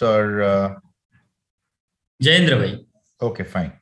or Jayendra bhai. Okay, fine.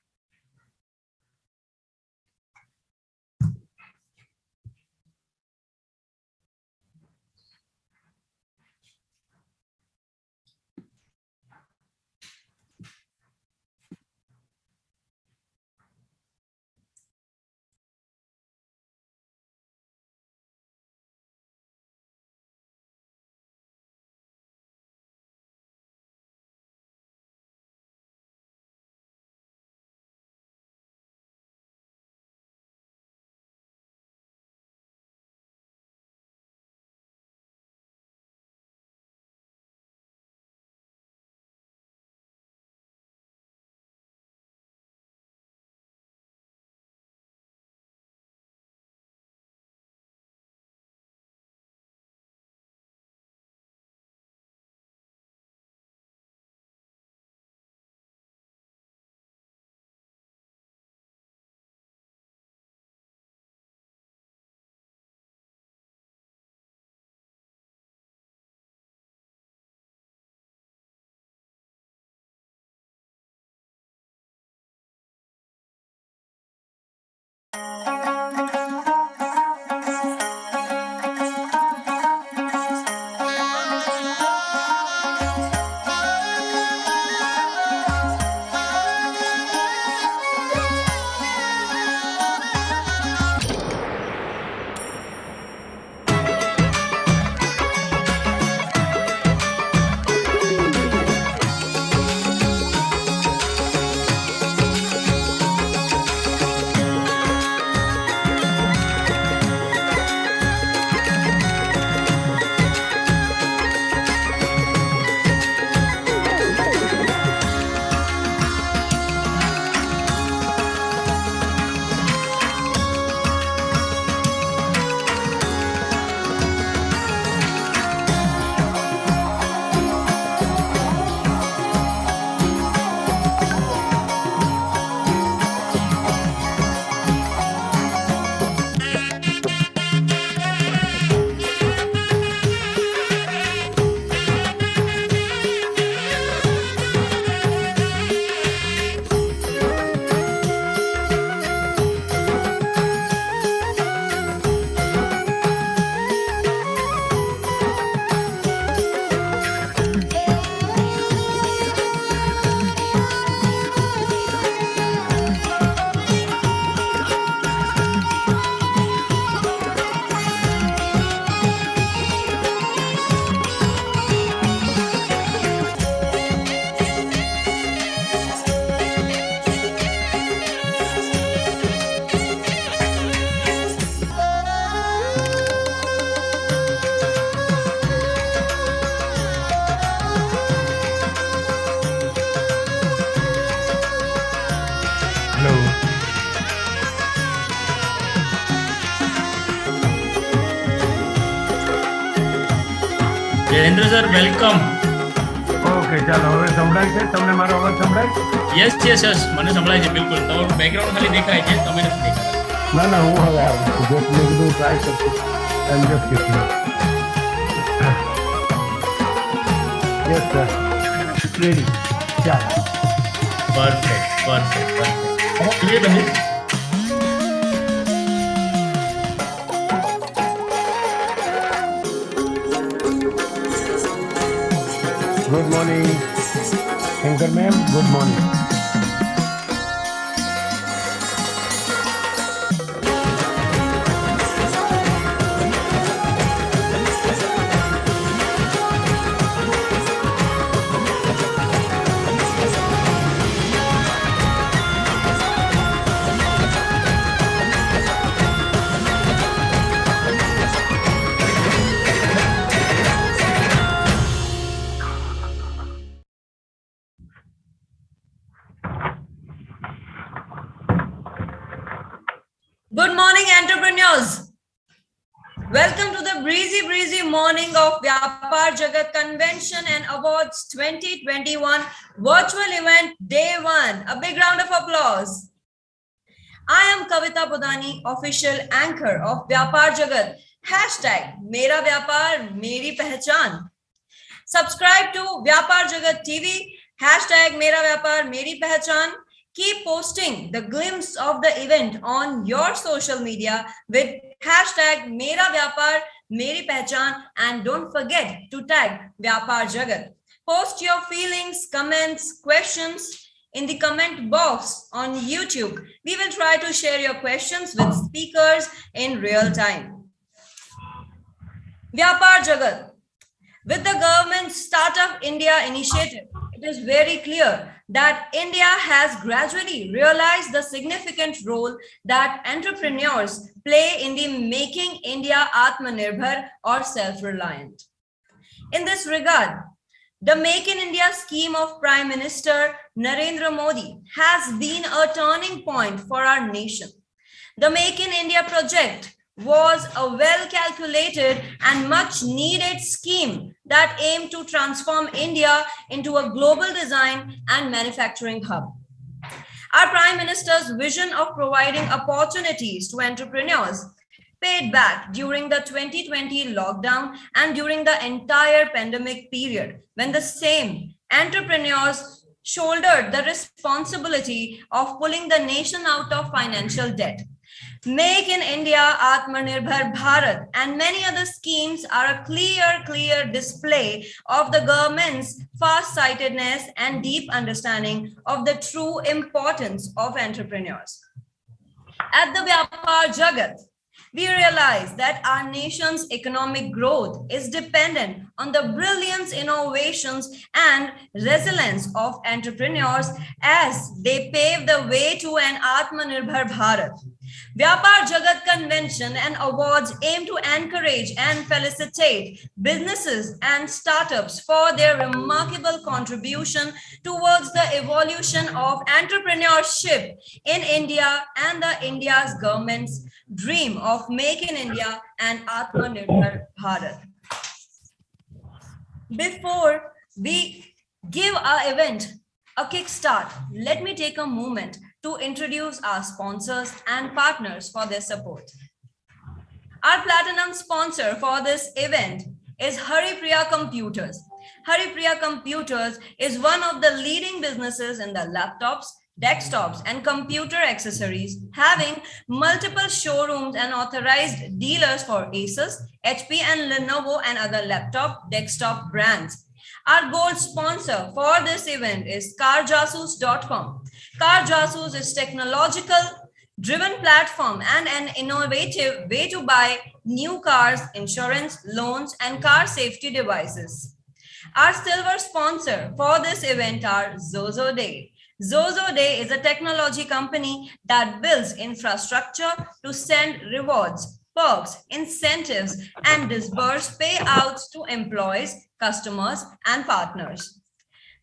Jayendra sir, welcome. Okay, ચાલો હવે સંભળાય છે તમને મારો અવાજ સંભળાય? Yes, મને સંભળાય છે બિલકુલ. તમારું બેકગ્રાઉન્ડ ખાલી દેખાય છે, તમે નથી દેખાતા. ના હું હવે આવું જો મેં કીધું ટ્રાય કરતો. I'm just kidding. Yes sir. Ready. ચાલો. Perfect. Clear બની? Good morning, Anchor ma'am. Good morning. Good morning, entrepreneurs. Welcome to the breezy morning of Vyapaar Jagat Convention and Awards 2021 virtual event Day 1. A big round of applause. I am Kavita Budani, official anchor of Vyapaar Jagat. #Mera Vyapar, Meri Pehchan. Subscribe to Vyapaar Jagat TV, hashtag Mera Vyapar Meri Pehchan. Keep posting the glimpse of the event on your social media with hashtag Mera Vyapar Meri Pehchan, and don't forget to tag Vyapaar Jagat. Post your feelings, comments, questions in the comment box on YouTube. We will try to share your questions with speakers in real time. Vyapaar Jagat. With the government's Startup India initiative, it is very clear that India has gradually realized the significant role that entrepreneurs play in the making India Aatma Nirbhar or self-reliant. In this regard, the Make in India scheme of Prime Minister Narendra Modi has been a turning point for our nation. The Make in India project was a well-calculated and much-needed scheme that aimed to transform India into a global design and manufacturing hub. Our Prime Minister's vision of providing opportunities to entrepreneurs paid back during the 2020 lockdown and during the entire pandemic period, when the same entrepreneurs shouldered the responsibility of pulling the nation out of financial debt. Make in India, Aatma Nirbhar Bharat, and many other schemes are a clear display of the government's far-sightedness and deep understanding of the true importance of entrepreneurs. At the Vyapaar Jagat, we realize that our nation's economic growth is dependent on the brilliance, innovations, and resilience of entrepreneurs as they pave the way to an Aatma Nirbhar Bharat. Vyapaar Jagat Convention and Awards aim to encourage and felicitate businesses and startups for their remarkable contribution towards the evolution of entrepreneurship in India and the India's government's dream of Make in India and Aatma Nirbhar Bharat. Before we give our event a kickstart, let me take a moment to introduce our sponsors and partners for their support. Our platinum sponsor for this event is Haripriya Computers. Haripriya Computers is one of the leading businesses in the laptops, desktops, and computer accessories, having multiple showrooms and authorized dealers for Asus, HP, and Lenovo and other laptop, desktop brands. Our gold sponsor for this event is carjasus.com. Carjasus is technological driven platform and an innovative way to buy new cars, insurance, loans, and car safety devices. Our silver sponsor for this event are Zozo Day. Zozo Day is a technology company that builds infrastructure to send rewards, perks, incentives, and disburse payouts to employees, customers, and partners.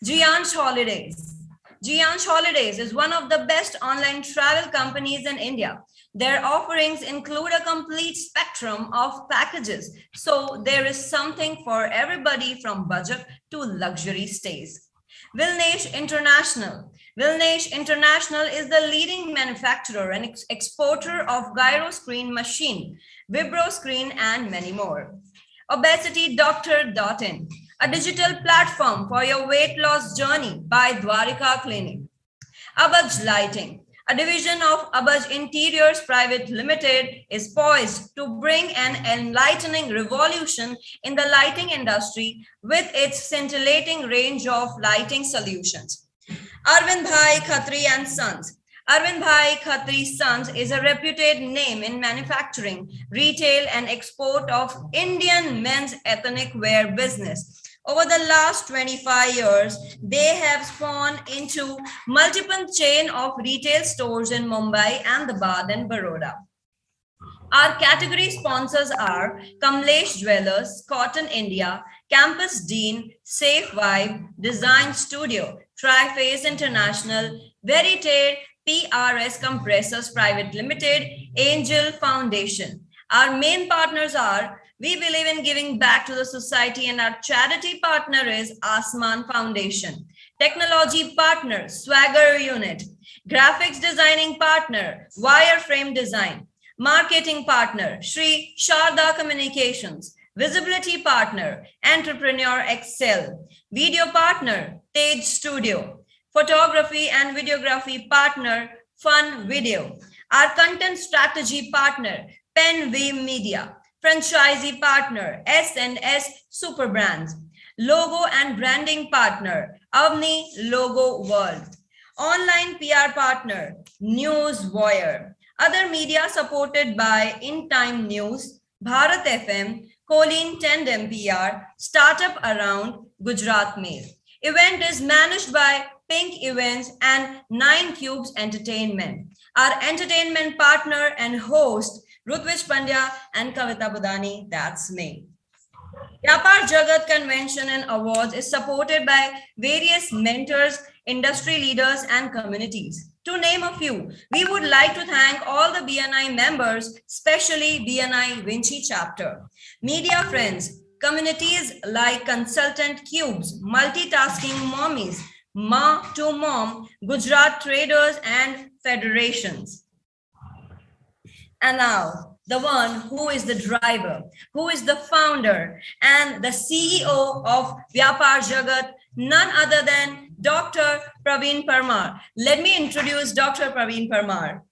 Giansh Holidays. Giansh Holidays is one of the best online travel companies in India. Their offerings include a complete spectrum of packages, so there is something for everybody from budget to luxury stays. Vilnesh International. Vilnesh International is the leading manufacturer and exporter of gyro screen machine, vibro screen, and many more. ObesityDoctor.in, a digital platform for your weight loss journey by Dwarika Clinic. Abaj Lighting, a division of Abaj Interiors Private Limited, is poised to bring an enlightening revolution in the lighting industry with its scintillating range of lighting solutions. Arvind Bhai Khatri and Sons. Arvind Bhai Khatri Sons is a reputed name in manufacturing, retail, and export of Indian men's ethnic wear business. Over the last 25 years, they have spawned into multiple chain of retail stores in Mumbai, Ahmedabad, and Baroda. Our category sponsors are Kamlesh Jewelers, Cotton India, Campus Dean, Safe Vibe, Design Studio, Triphase International, Verite, PRS Compressors Private Limited, Angel Foundation. Our main partners are We Believe in Giving Back to the Society, and our charity partner is Asman Foundation. Technology partner, Swagger Unit. Graphics designing partner, Wireframe Design. Marketing partner, Shri Sharda Communications. Visibility partner, Entrepreneur Excel. Video partner, Tej Studio. Photography and videography partner, Fun Video. Our content strategy partner, Penway Media. Franchisee partner, S&S Super Brands. Logo and branding partner, Avni Logo World. Online PR partner, Newswire. Other media supported by In Time News, Bharat FM, Colleen Tandem PR, Startup Around, Gujarat Mail. Event is managed by Pink Events and 9 Cubes Entertainment. Our entertainment partner and host, Rutvij Pandya and Kavita Budani, that's me. Vyapaar Jagat Convention and Awards is supported by various mentors, industry leaders, and communities. To name a few, we would like to thank all the BNI members, especially BNI Vinci chapter, media friends, communities like Consultant Cubes, Multitasking Mommies, Ma to Mom, Gujarat Traders, and Federations. And now, the one who is the driver, who is the founder and the CEO of Vyapaar Jagat, none other than Dr. Praveen Parmar. Let me introduce Dr. Praveen Parmar.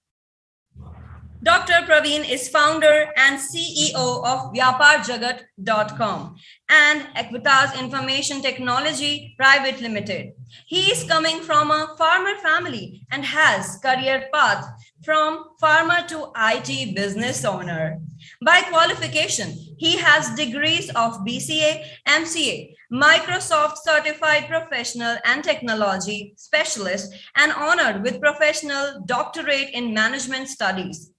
Dr. Praveen is founder and CEO of VyapaarJagat.com and Equitas Information Technology Private Limited. He is coming from a farmer family and has career path from farmer to IT business owner. By qualification, he has degrees of BCA, MCA, Microsoft Certified Professional and Technology Specialist, and honored with Professional Doctorate in Management Studies.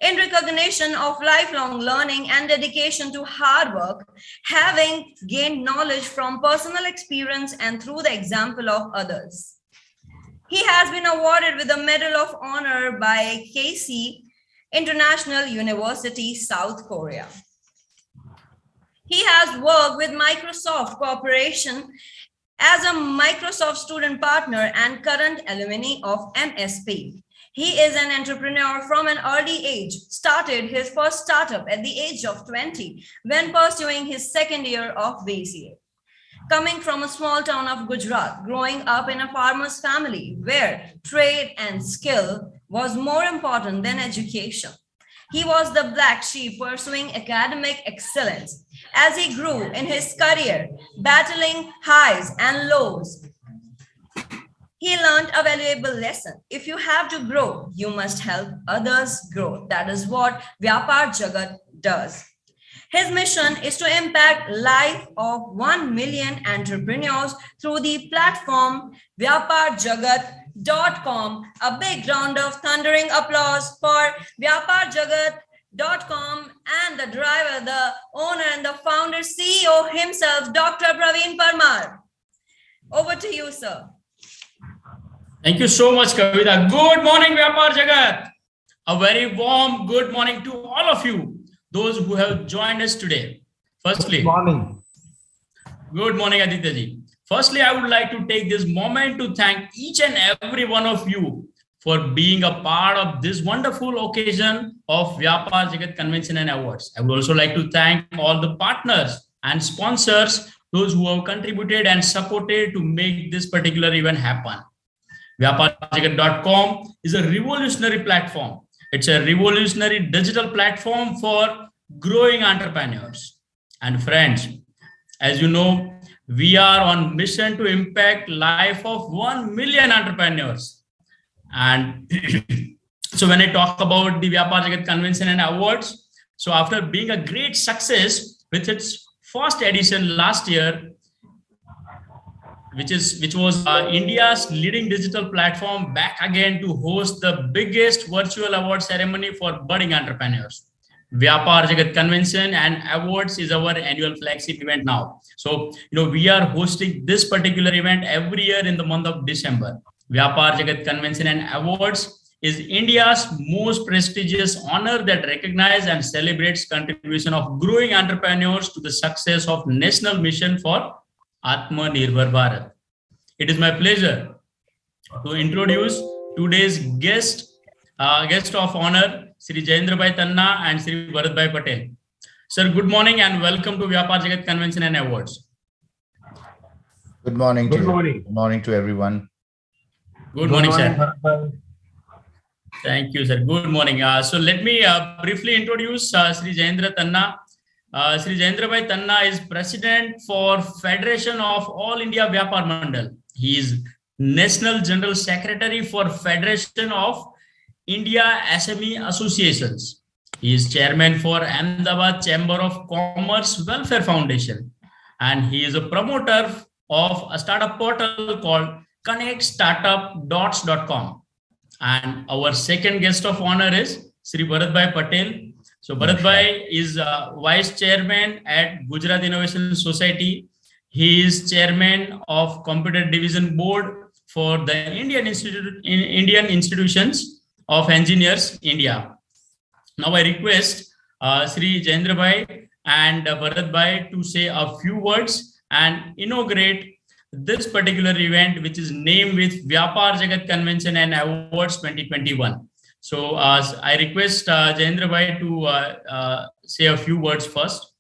In recognition of lifelong learning and dedication to hard work, having gained knowledge from personal experience and through the example of others. He has been awarded with the Medal of Honor by KC International University, South Korea. He has worked with Microsoft Corporation as a Microsoft student partner and current alumni of MSP. He is an entrepreneur from an early age, started his first startup at the age of 20 when pursuing his second year of VJCA. Coming from a small town of Gujarat, growing up in a farmer's family where trade and skill was more important than education. He was the black sheep pursuing academic excellence. As he grew in his career, battling highs and lows, he learned a valuable lesson. If you have to grow, you must help others grow. That is what Vyapaar Jagat does. His mission is to impact life of 1 million entrepreneurs through the platform VyapaarJagat.com. A big round of thundering applause for VyapaarJagat.com and the driver, the owner and the founder, CEO himself, Dr. Praveen Parmar. Over to you, sir. Thank you so much, Kavita. Good morning, Vyapaar Jagat. A very warm good morning to all of you, those who have joined us today. Firstly, Good morning. Good morning, Aditya ji. Firstly, I would like to take this moment to thank each and every one of you for being a part of this wonderful occasion of Vyapaar Jagat Convention and Awards. I would also like to thank all the partners and sponsors, those who have contributed and supported to make this particular event happen. VyapaarJagat.com is a revolutionary platform. It's a revolutionary digital platform for growing entrepreneurs. And friends, as you know, we are on mission to impact life of 1 million entrepreneurs. And so when I talk about the Vyapaar Jagat Convention and Awards, so after being a great success with its first edition last year, which was India's leading digital platform, back again to host the biggest virtual award ceremony for budding entrepreneurs. Vyapaar Jagat Convention and Awards is our annual flagship event now. So, we are hosting this particular event every year in the month of December. Vyapaar Jagat Convention and Awards is India's most prestigious honor that recognizes and celebrates contribution of growing entrepreneurs to the success of national mission for Aatma Nirbhar Bharat. It is my pleasure to introduce today's guest of honor, Sri Jayendrabhai Tanna and Sri Bharatbhai Patel. Sir, good morning and welcome to Vyapaar Jagat Convention and Awards. Good morning to Good you. morning. Good morning to everyone. Good morning, sir. Bharat. Thank you, sir. Good morning. So let me briefly introduce Sri Jayendra Tanna. Sri Jayendra Bhai Tanna is President for Federation of All India Vyapaar Mandal. He is National General Secretary for Federation of India SME Associations. He is Chairman for Ahmedabad Chamber of Commerce Welfare Foundation. And he is a promoter of a startup portal called connectstartup.com. And our second guest of honor is Sri Bharat Bhai Patel. So Bharat Bhai is Vice Chairman at Gujarat Innovation Society. He is Chairman of Computer Division Board for the Indian Institutions of Engineers, India. Now I request Sri Jayendra Bhai and Bharat Bhai to say a few words and inaugurate this particular event, which is named with Vyapaar Jagat Convention and Awards 2021. So I request Jayendra Bhai to say a few words first.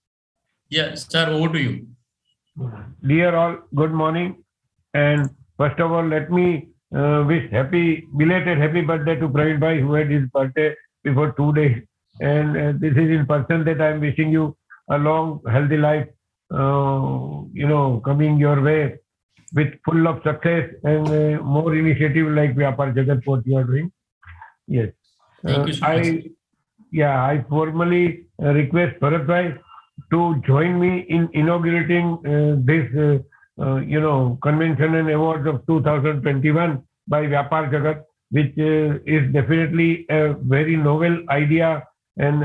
Yes, sir, over to you. Dear all, good morning. And first of all, let me wish belated happy birthday to Praveen Bhai, who had his birthday before 2 days. And this is in person that I am wishing you a long, healthy life, coming your way with full of success and more initiative like Vyapaar Jagat, what you are doing. Yes. Thank you so much. I formally request Bharat Bhai to join me in inaugurating this, Convention and Awards of 2021 by Vyapaar Jagat, which is definitely a very novel idea and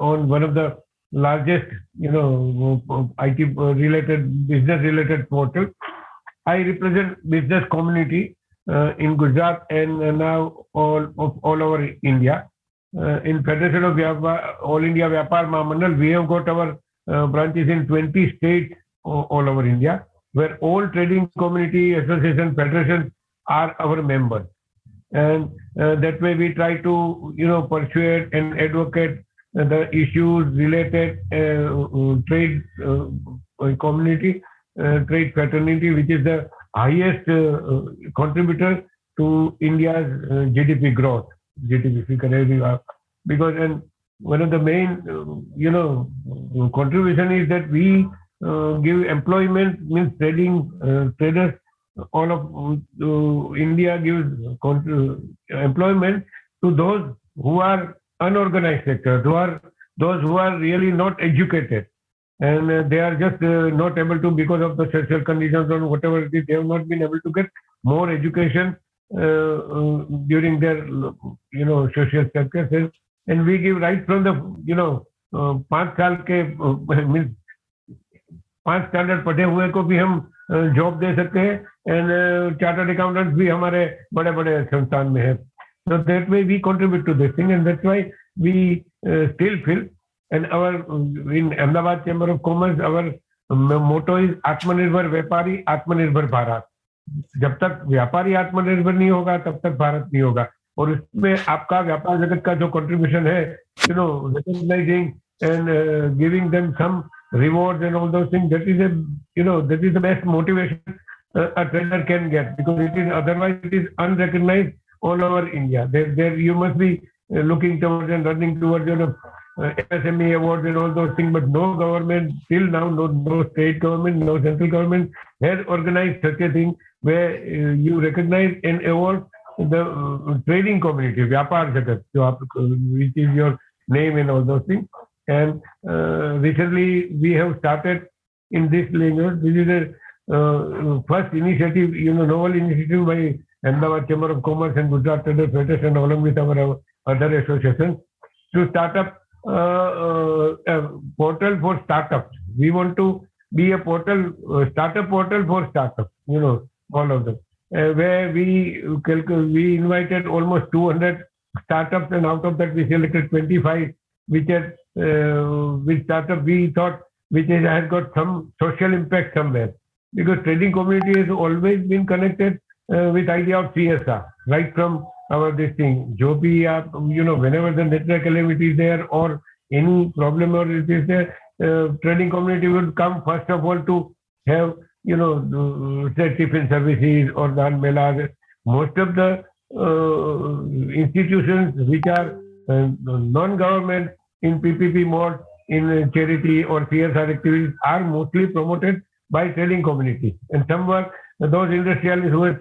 on one of the largest, IT related, business related portals. I represent business community in Gujarat and now all over India. In Federation of All India Vyapaar Mandal, we have got our branches in 20 states all over India, where all trading community, association, federations are our members. And that way we try to, persuade and advocate the issues related trade community, trade fraternity, which is the highest contributor to India's GDP growth, GDP figure. Because and one of the main, contribution is that we give employment, means trading traders. All of India gives employment to those who are unorganized sector, those who are really not educated, and they are just not able to, because of the social conditions or whatever it is, they have not been able to get more education during their social circumstances. And we give right from the 5 साल के means 5 standard पढ़े हुए को भी हम job दे सकते हैं, and chartered accountants भी हमारे बड़े बड़े संस्थान में है. So that way we contribute to this thing, and that's why we still feel, and our in Ahmedabad Chamber of Commerce, our motto is Aatma Nirbhar Vyapari, Aatma Nirbhar Bharat. जब तक व्यापारी आत्मनिर्भर नहीं होगा तब तक भारत नहीं होगा. और इसमें आपका व्यापार जगत का जो कंट्रीब्यूशन है, recognizing and giving them some rewards and all those things, that is the best motivation a trader can get, because it is otherwise it is unrecognized all over India. There you must be looking towards and running towards SME awards and all those things, but no government till now, no state government, no central government has organized such a thing where you recognize and award the trading community, Vyapaar Jagat, which is your name and all those things. And recently we have started in this language. This is a first initiative, novel initiative by Ahmedabad Chamber of Commerce and Gujarat Traders Federation, along with our other associations, to start up a portal for startups. We want to be a portal, startup portal for startups, all of them. Where we invited almost 200 startups, and out of that we selected 25, which startup we thought which has got some social impact somewhere. Because trading community has always been connected with idea of CSR, right from our this thing. Jo bhi aap, whenever the natural calamity is there, or any problem or it is a trading community would come first of all to have, say tiffin services or dan melas. Most of the institutions which are non-government in PPP mode, in charity or CSR activities are mostly promoted by trading community. And some were those industrialists who have,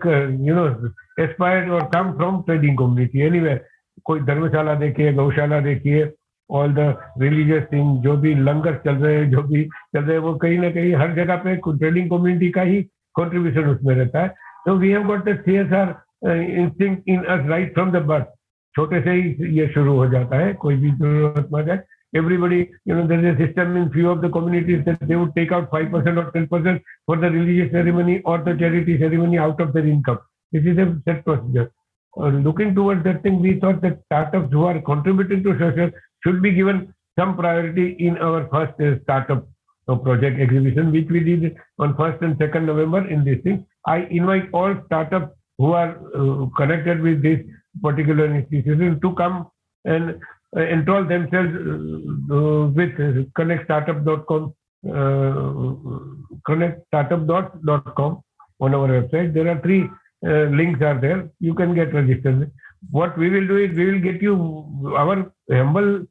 aspired or come from trading community. Anyway, कोई धर्मशाला देखिए, गौशाला देखिए, all the religious things, जो भी लंगर चल रहे हैं, जो भी चल रहे हैं, वो कहीं ना कहीं हर जगह पे ट्रेडिंग कम्युनिटी का ही contribution उसमें रहता है. So we have got the CSR instinct in us right from the birth. छोटे से ही ये शुरू हो जाता है, कोई भी जरूरतमंद है. Everybody, there is a system in few of the communities that they would take out 5% or 10% for the religious ceremony or the charity ceremony out of their income. This is a set procedure. Looking towards that thing, we thought that startups who are contributing to social should be given some priority in our first startup project exhibition, which we did on 1st and 2nd November in this thing. I invite all startups who are connected with this particular institution to come and enroll themselves with connectstartup.com, connectstartup.com on our website. There are 3 links are there. You can get registered. What we will do is we will get you our humble,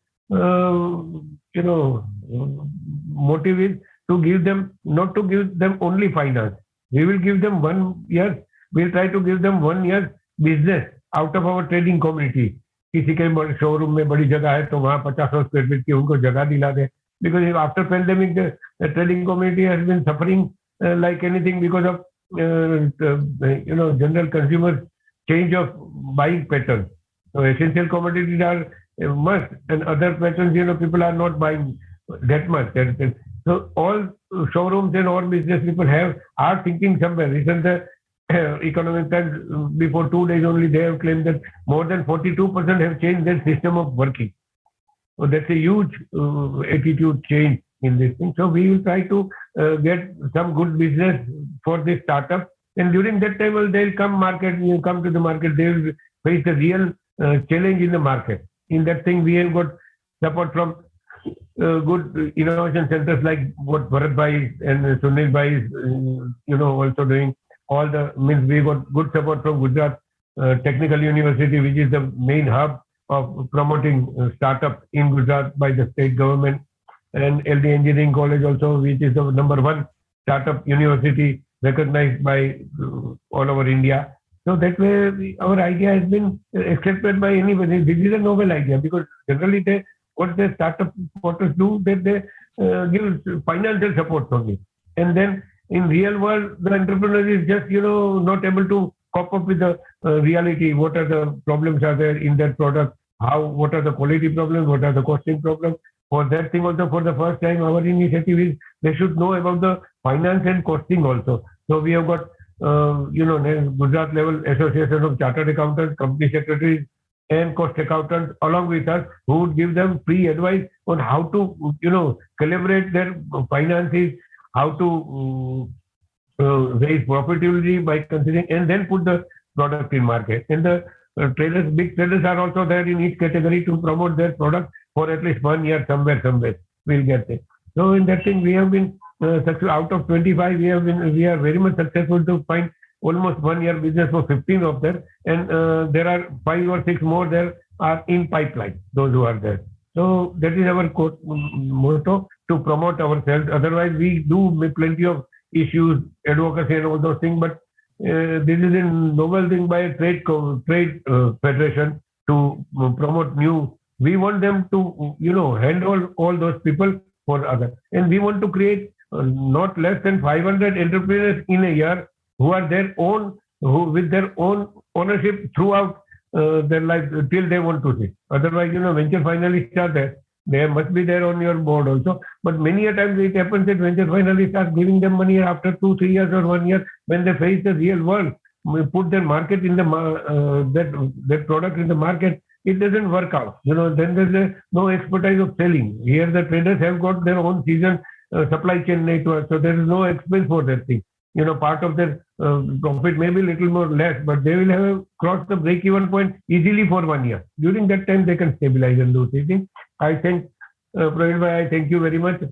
motive is to give them, not to give them only finance. We will give them 1 year. We'll try to give them 1 year business out of our trading community. किसी के showroom में बड़ी जगह है तो वहाँ 50 square feet की उनको जगह दिला दे. Because after pandemic, the trading community has been suffering like anything because of general consumer change of buying patterns. So essential commodities are a must, and other patterns, people are not buying that much. So all showrooms and all business people are thinking somewhere. Isn't the Economic Times before 2 days only they have claimed that more than 42% have changed their system of working. So that's a huge attitude change in this thing. So we will try to get some good business for this startup. And during that time, they'll come to the market, they will face a real challenge in the market. In that thing, we have got support from good innovation centers like what Bharat Bhai and Sunil Bhai is, also doing. We got good support from Gujarat Technical University, which is the main hub of promoting startup in Gujarat by the state government, and LD Engineering College also, which is the #1 startup university recognized by all over India. So that way, our idea has been accepted by anybody. This is a novel idea because generally what the startup supporters do, that they give financial support only. And then in real world, the entrepreneur is just, not able to cope up with the reality. What are the problems are there in that product? What are the quality problems? What are the costing problems? For that thing also, for the first time, our initiative is they should know about the finance and costing also. So we have got, Gujarat level Association of Chartered Accountants, company secretaries, and cost accountants along with us, who would give them free advice on how to, calibrate their finances, how to raise profitability by considering, and then put the product in market. And the big traders are also there in each category to promote their product for at least 1 year somewhere. We'll get it. So in that thing, we have been successful. Out of 25, we are very much successful to find almost 1 year business for 15 of them, and there are 5 or 6 more there are in pipeline, those who are there. So that is our motto, to promote ourselves. Otherwise, we do plenty of issues, advocacy and all those things, but this is a novel thing by a trade federation to promote new. We want them to, handle all those people for others. And we want to create not less than 500 entrepreneurs in a year who are with their own ownership throughout their life till they want to see. Otherwise, venture finalists are there. They must be there on your board also. But many a times it happens that venture finalists are giving them money after 2-3 years or 1 year when they face the real world. We put their market in the that product in the market. It doesn't work out. Then there's no expertise of selling. Here the traders have got their own season supply chain network, so there is no expense for that thing. Part of their profit may be little more less, but they will have crossed the break-even point easily for 1 year. During that time, they can stabilize and do things. I think Praveen bhai, I thank you very much to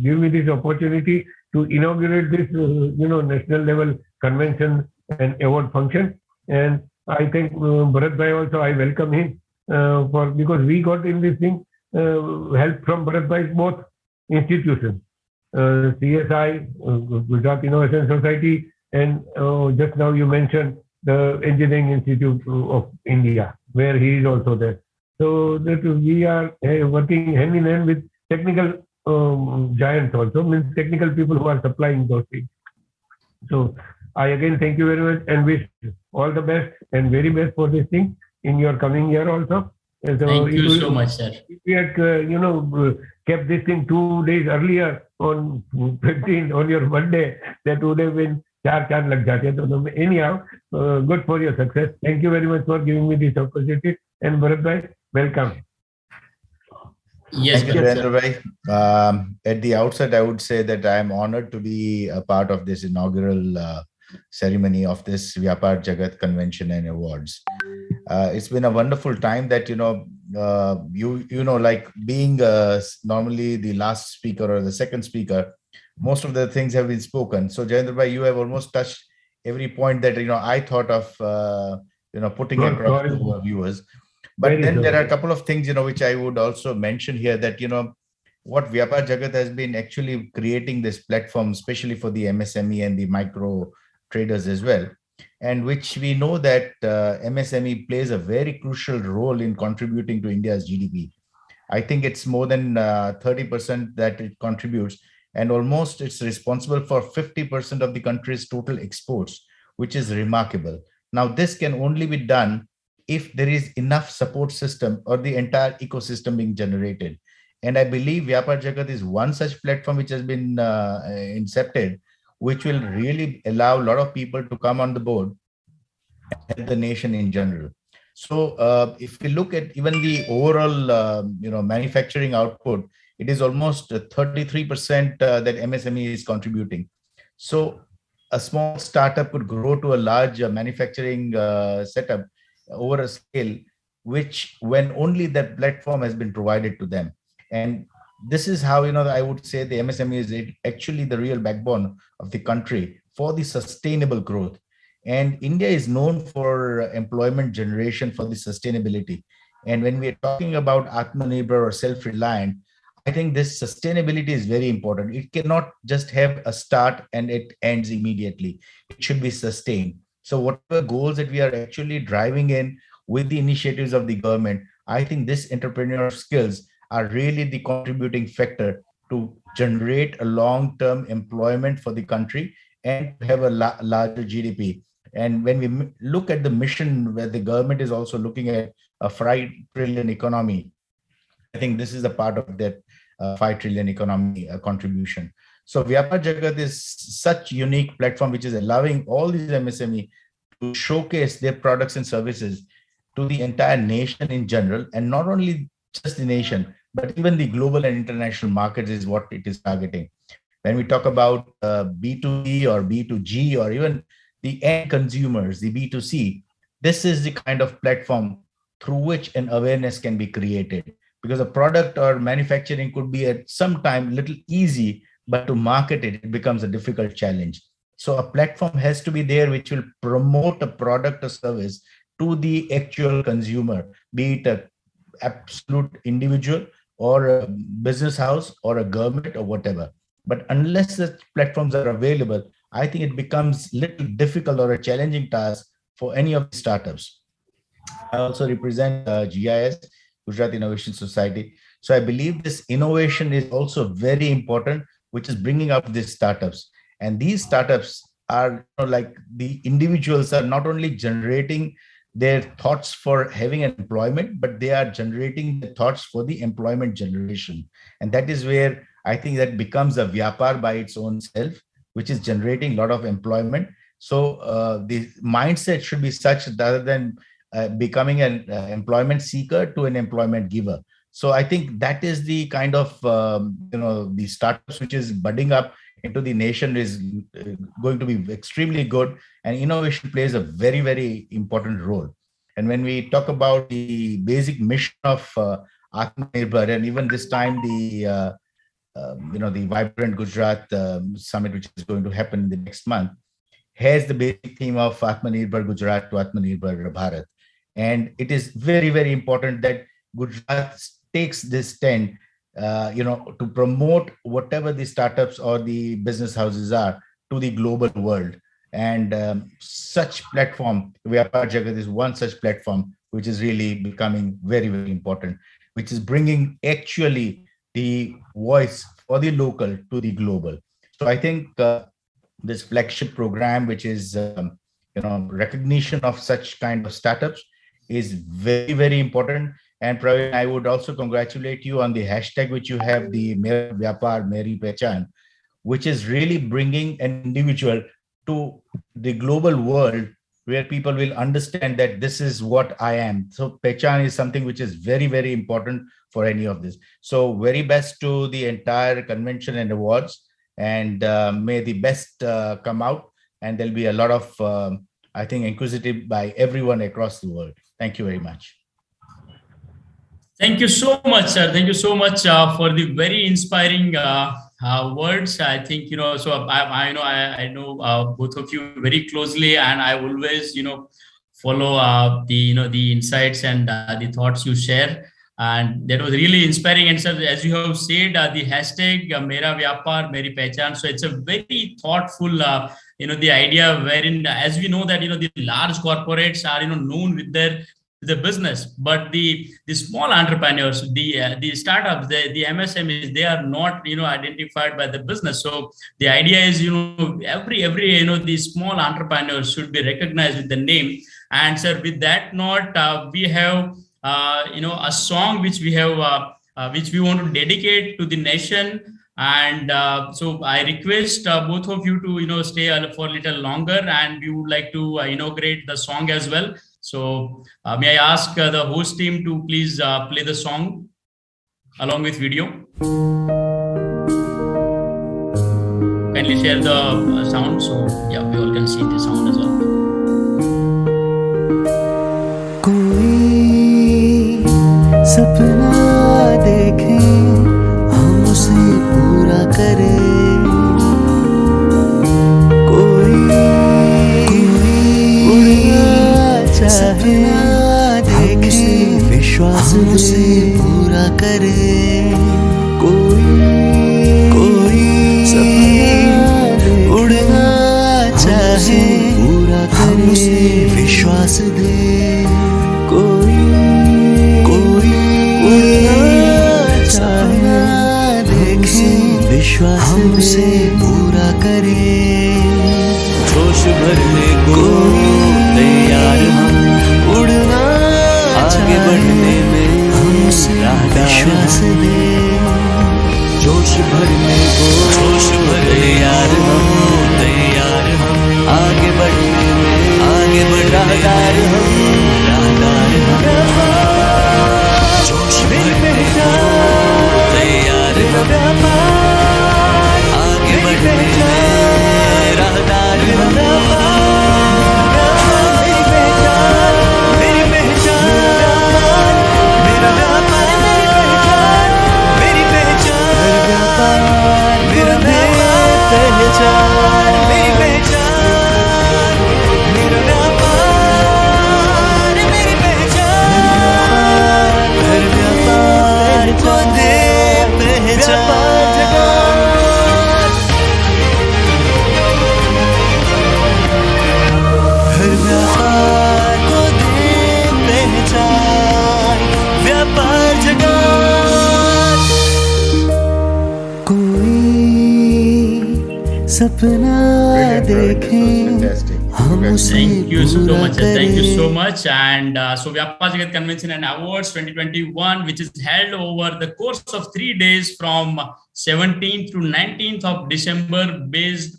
give me this opportunity to inaugurate this national level convention and award function. And I thank Bharat bhai also. I welcome him for because we got in this thing help from Bharat bhai's both institutions, CSI, Gujarat Innovation Society, and just now you mentioned the Engineering Institute of India, where he is also there. So that we are working hand in hand with technical giants also, means technical people who are supplying those things. So I again thank you very much and wish all the best and very best for this thing in your coming year also. And so Thank you so much, sir. If we had kept this thing 2 days earlier on 15 on your birthday, that would have been char lag jate. So anyhow, good for your success. Thank you very much for giving me this opportunity. And Bharat bhai, welcome. Yes, Thank you, Virendra bhai. At the outset, I would say that I am honored to be a part of this inaugural ceremony of this Vyapaar Jagat Convention and Awards. It's been a wonderful time that, like being normally the last speaker or the second speaker, most of the things have been spoken. So Virendra bhai, you have almost touched every point that, I thought of, putting across to our viewers. But then there are a couple of things, which I would also mention here that, what Vyapaar Jagat has been actually creating this platform, especially for the MSME and the micro traders as well, and which we know that MSME plays a very crucial role in contributing to India's GDP. I think it's more than 30% that it contributes, and almost it's responsible for 50% of the country's total exports, which is remarkable. Now, this can only be done if there is enough support system or the entire ecosystem being generated. And I believe Vyapaar Jagat is one such platform which has been incepted, which will really allow a lot of people to come on the board and help the nation in general. So if we look at even the overall, manufacturing output, it is almost 33% that MSME is contributing. So a small startup could grow to a large manufacturing setup over a scale, which when only that platform has been provided to them. And this is how, I would say the MSME is actually the real backbone of the country for the sustainable growth. And India is known for employment generation for the sustainability. And when we are talking about Aatma Nirbhar or self-reliant, I think this sustainability is very important. It cannot just have a start and it ends immediately. It should be sustained. So whatever goals that we are actually driving in with the initiatives of the government, I think this entrepreneurial skills are really the contributing factor to generate a long-term employment for the country and have a larger GDP. And when we look at the mission where the government is also looking at a 5 trillion economy, I think this is a part of that 5 trillion economy contribution. So Vyapaar Jagat is such unique platform which is allowing all these MSME to showcase their products and services to the entire nation in general, and not only just the nation, but even the global and international markets is what it is targeting. When we talk about B2B or B2G or even the end consumers, the B2C, this is the kind of platform through which an awareness can be created. Because a product or manufacturing could be at some time a little easy, but to market it, it becomes a difficult challenge. So a platform has to be there which will promote a product or service to the actual consumer, be it an absolute individual or a business house or a government or whatever. But unless the platforms are available, I think it becomes a little difficult or a challenging task for any of the startups. I also represent GIS, Gujarat Innovation Society. So I believe this innovation is also very important, which is bringing up these startups. And these startups are like the individuals are not only generating their thoughts for having an employment, but they are generating the thoughts for the employment generation. And that is where I think that becomes a Vyapar by its own self, which is generating a lot of employment. So the mindset should be such rather than becoming an employment seeker to an employment giver. So I think that is the kind of, the startups which is budding up into the nation is going to be extremely good, and innovation plays a very, very important role. And when we talk about the basic mission of Aatma Nirbhar, and even this time the Vibrant Gujarat Summit, which is going to happen in the next month, has the basic theme of Aatma Nirbhar Gujarat to Aatma Nirbhar Bharat. And it is very, very important that Gujarat takes this stand, to promote whatever the startups or the business houses are to the global world. And such platform, Vyapaar Jagat is one such platform, which is really becoming very, very important, which is bringing actually the voice for the local to the global. So I think this flagship program, which is recognition of such kind of startups, is very, very important. And Praveen, I would also congratulate you on the hashtag which you have, the Mera Vyapar Meri Pehchan, which is really bringing an individual to the global world where people will understand that this is what I am. So Pehchan is something which is very, very important for any of this. So very best to the entire convention and awards, and may the best come out, and there'll be a lot of, I think, inquisitive by everyone across the world. Thank you very much. Thank you so much, sir. Thank you so much for the very inspiring words. I think, so I know both of you very closely, and I always, follow the insights and the thoughts you share. And that was really inspiring. And sir, as you have said, the hashtag Mera Vyapar Meri Pehchan. So it's a very thoughtful, the idea wherein, as we know that, the large corporates are, known with the business, but the small entrepreneurs, the startups, the MSMEs, they are not, identified by the business. So the idea is, every, the small entrepreneurs should be recognized with the name. And sir, with that note, we have, a song which we have, which we want to dedicate to the nation. And so I request both of you to, stay for a little longer, and we would like to inaugurate the song as well. So may I ask the host team to please play the song along with video. Kindly share the sound, so yeah, we all can see the sound as well. सपना देखें हम उसे पूरा करें, कोई उड़ना चाहे देखें विश्वास उसे पूरा करें, कोई सपना उड़ना चाहे पूरा करें विश्वास दे, कोई विश्वास हमसे पूरा करे, जोश भरने को तैयार हम, उड़ना आगे बढ़ने में हमसे विश्वास दे, जोश भरने को तैयार हम, आगे बढ़ने में राहदार हम, जोश भरने को तैयार हम, आगे बढ़ने में राहदार हम, मेरी पहचान, मेरा व्यापार, मेरी पहचान, मेरा व्यापार, मेरा पहचान, मेरी पहचान, मेरा व्यापार, मेरी पहचान, हर व्यापार को दे पहचान, हर व्यापार को दे पहचान, व्यापार जगत, कोई सपना देखें हम उसे Thank you so पूरा much. Thank you so करें. much. And so Vyapaar Jagat Convention and Awards 2021, which is held over the course of 3 days from 17th to 19th of December, based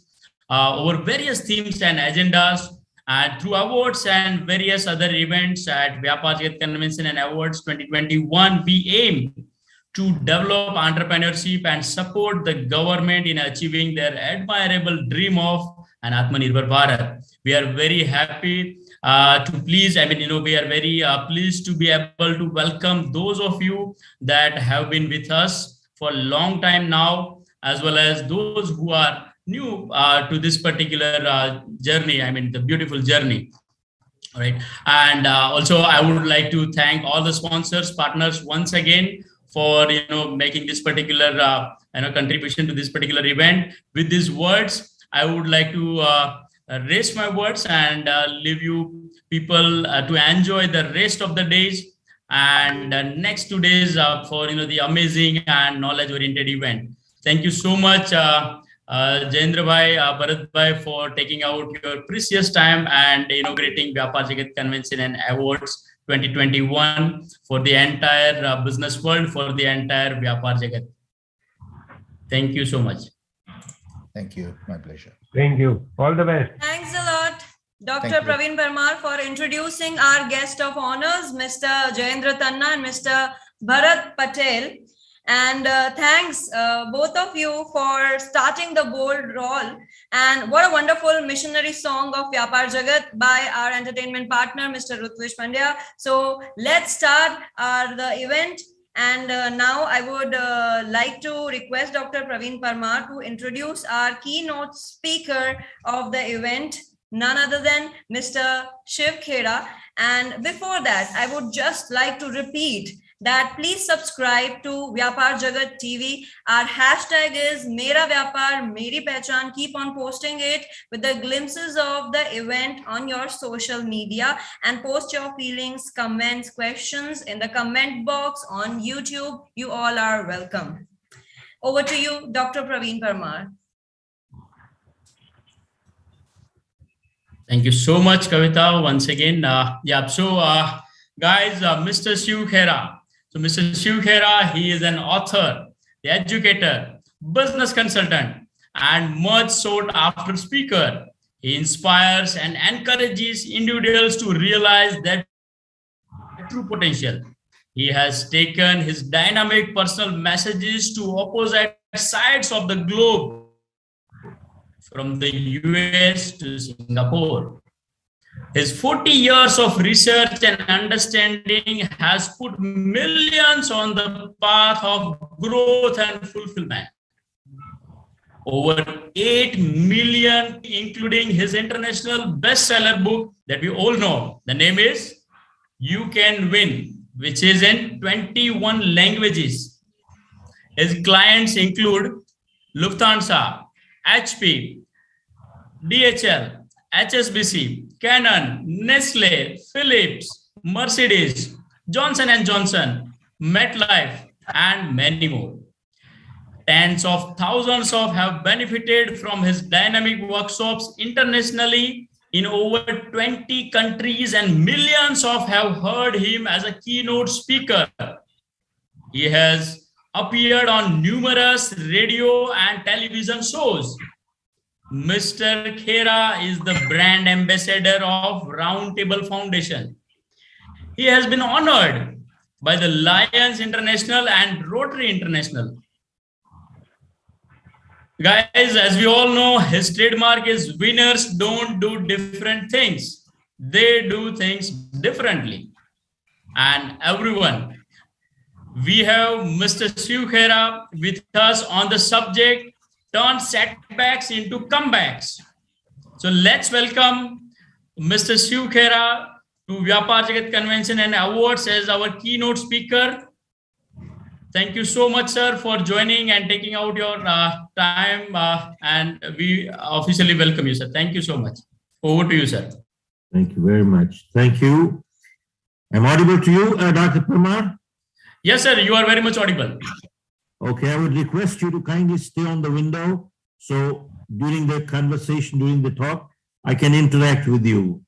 over various themes and agendas. And through awards and various other events at Vyapaar Jagat Convention and Awards 2021, we aim to develop entrepreneurship and support the government in achieving their admirable dream of and Aatma Nirbhar Bharat. We are very happy we are very pleased to be able to welcome those of you that have been with us for a long time now, as well as those who are new to this particular journey, the beautiful journey. All right. And also, I would like to thank all the sponsors, partners once again for making this particular contribution to this particular event. With these words, I would like to raise my words and leave you people to enjoy the rest of the days and next 2 days for the amazing and knowledge-oriented event. Thank you so much, Jayendra Bhai, Bharat Bhai, for taking out your precious time and inaugurating Vyapaar Jagat Convention and Awards 2021 for the entire business world, for the entire Vyapaar Jagat. Thank you so much. Thank you. My pleasure. Thank you. All the best. Thanks a lot, Dr. Praveen Parmar, for introducing our guest of honors, Mr. Jayendra Tanna and Mr. Bharat Patel. And thanks both of you for starting the bold role. And what a wonderful missionary song of Vyapaar Jagat by our entertainment partner, Mr. Rutvish Pandya. So let's start the event. And now I would like to request Dr. Praveen Parmar to introduce our keynote speaker of the event, none other than Mr. Shiv Khera. And before that, I would just like to repeat that please subscribe to Vyapaar Jagat TV. Our hashtag is Mera Vyapar, Meri Pehchan. Keep on posting it with the glimpses of the event on your social media and post your feelings, comments, questions in the comment box on YouTube. You all are welcome. Over to you, Dr. Praveen Parmar. Thank you so much, Kavita, once again. Guys, Mr. Shiv Khera. So Mr. Shiv Khera, he is an author, the educator, business consultant, and much sought after speaker. He inspires and encourages individuals to realize their true potential. He has taken his dynamic personal messages to opposite sides of the globe, from the US to Singapore. His 40 years of research and understanding has put millions on the path of growth and fulfillment. Over 8 million, including his international bestseller book that we all know. The name is You Can Win, which is in 21 languages. His clients include Lufthansa, HP, DHL, HSBC, Canon, Nestle, Philips, Mercedes, Johnson & Johnson, MetLife, and many more. Tens of thousands have benefited from his dynamic workshops internationally in over 20 countries, and millions have heard him as a keynote speaker. He has appeared on numerous radio and television shows. Mr. Khera is the brand ambassador of Roundtable Foundation. He has been honored by the Lions International and Rotary International. Guys, as we all know, his trademark is winners don't do different things. They do things differently. And everyone, we have Mr. Shiv Khera with us on the subject, turn setbacks into comebacks. So let's welcome Mr. Shiv Khera to Vyapaar Jagat Convention and Awards as our keynote speaker. Thank you so much, sir, for joining and taking out your time. And we officially welcome you, sir. Thank you so much. Over to you, sir. Thank you very much. Thank you. I'm audible to you, Dr. Parmar? Yes, sir. You are very much audible. Okay, I would request you to kindly stay on the window. So during the conversation, during the talk, I can interact with you.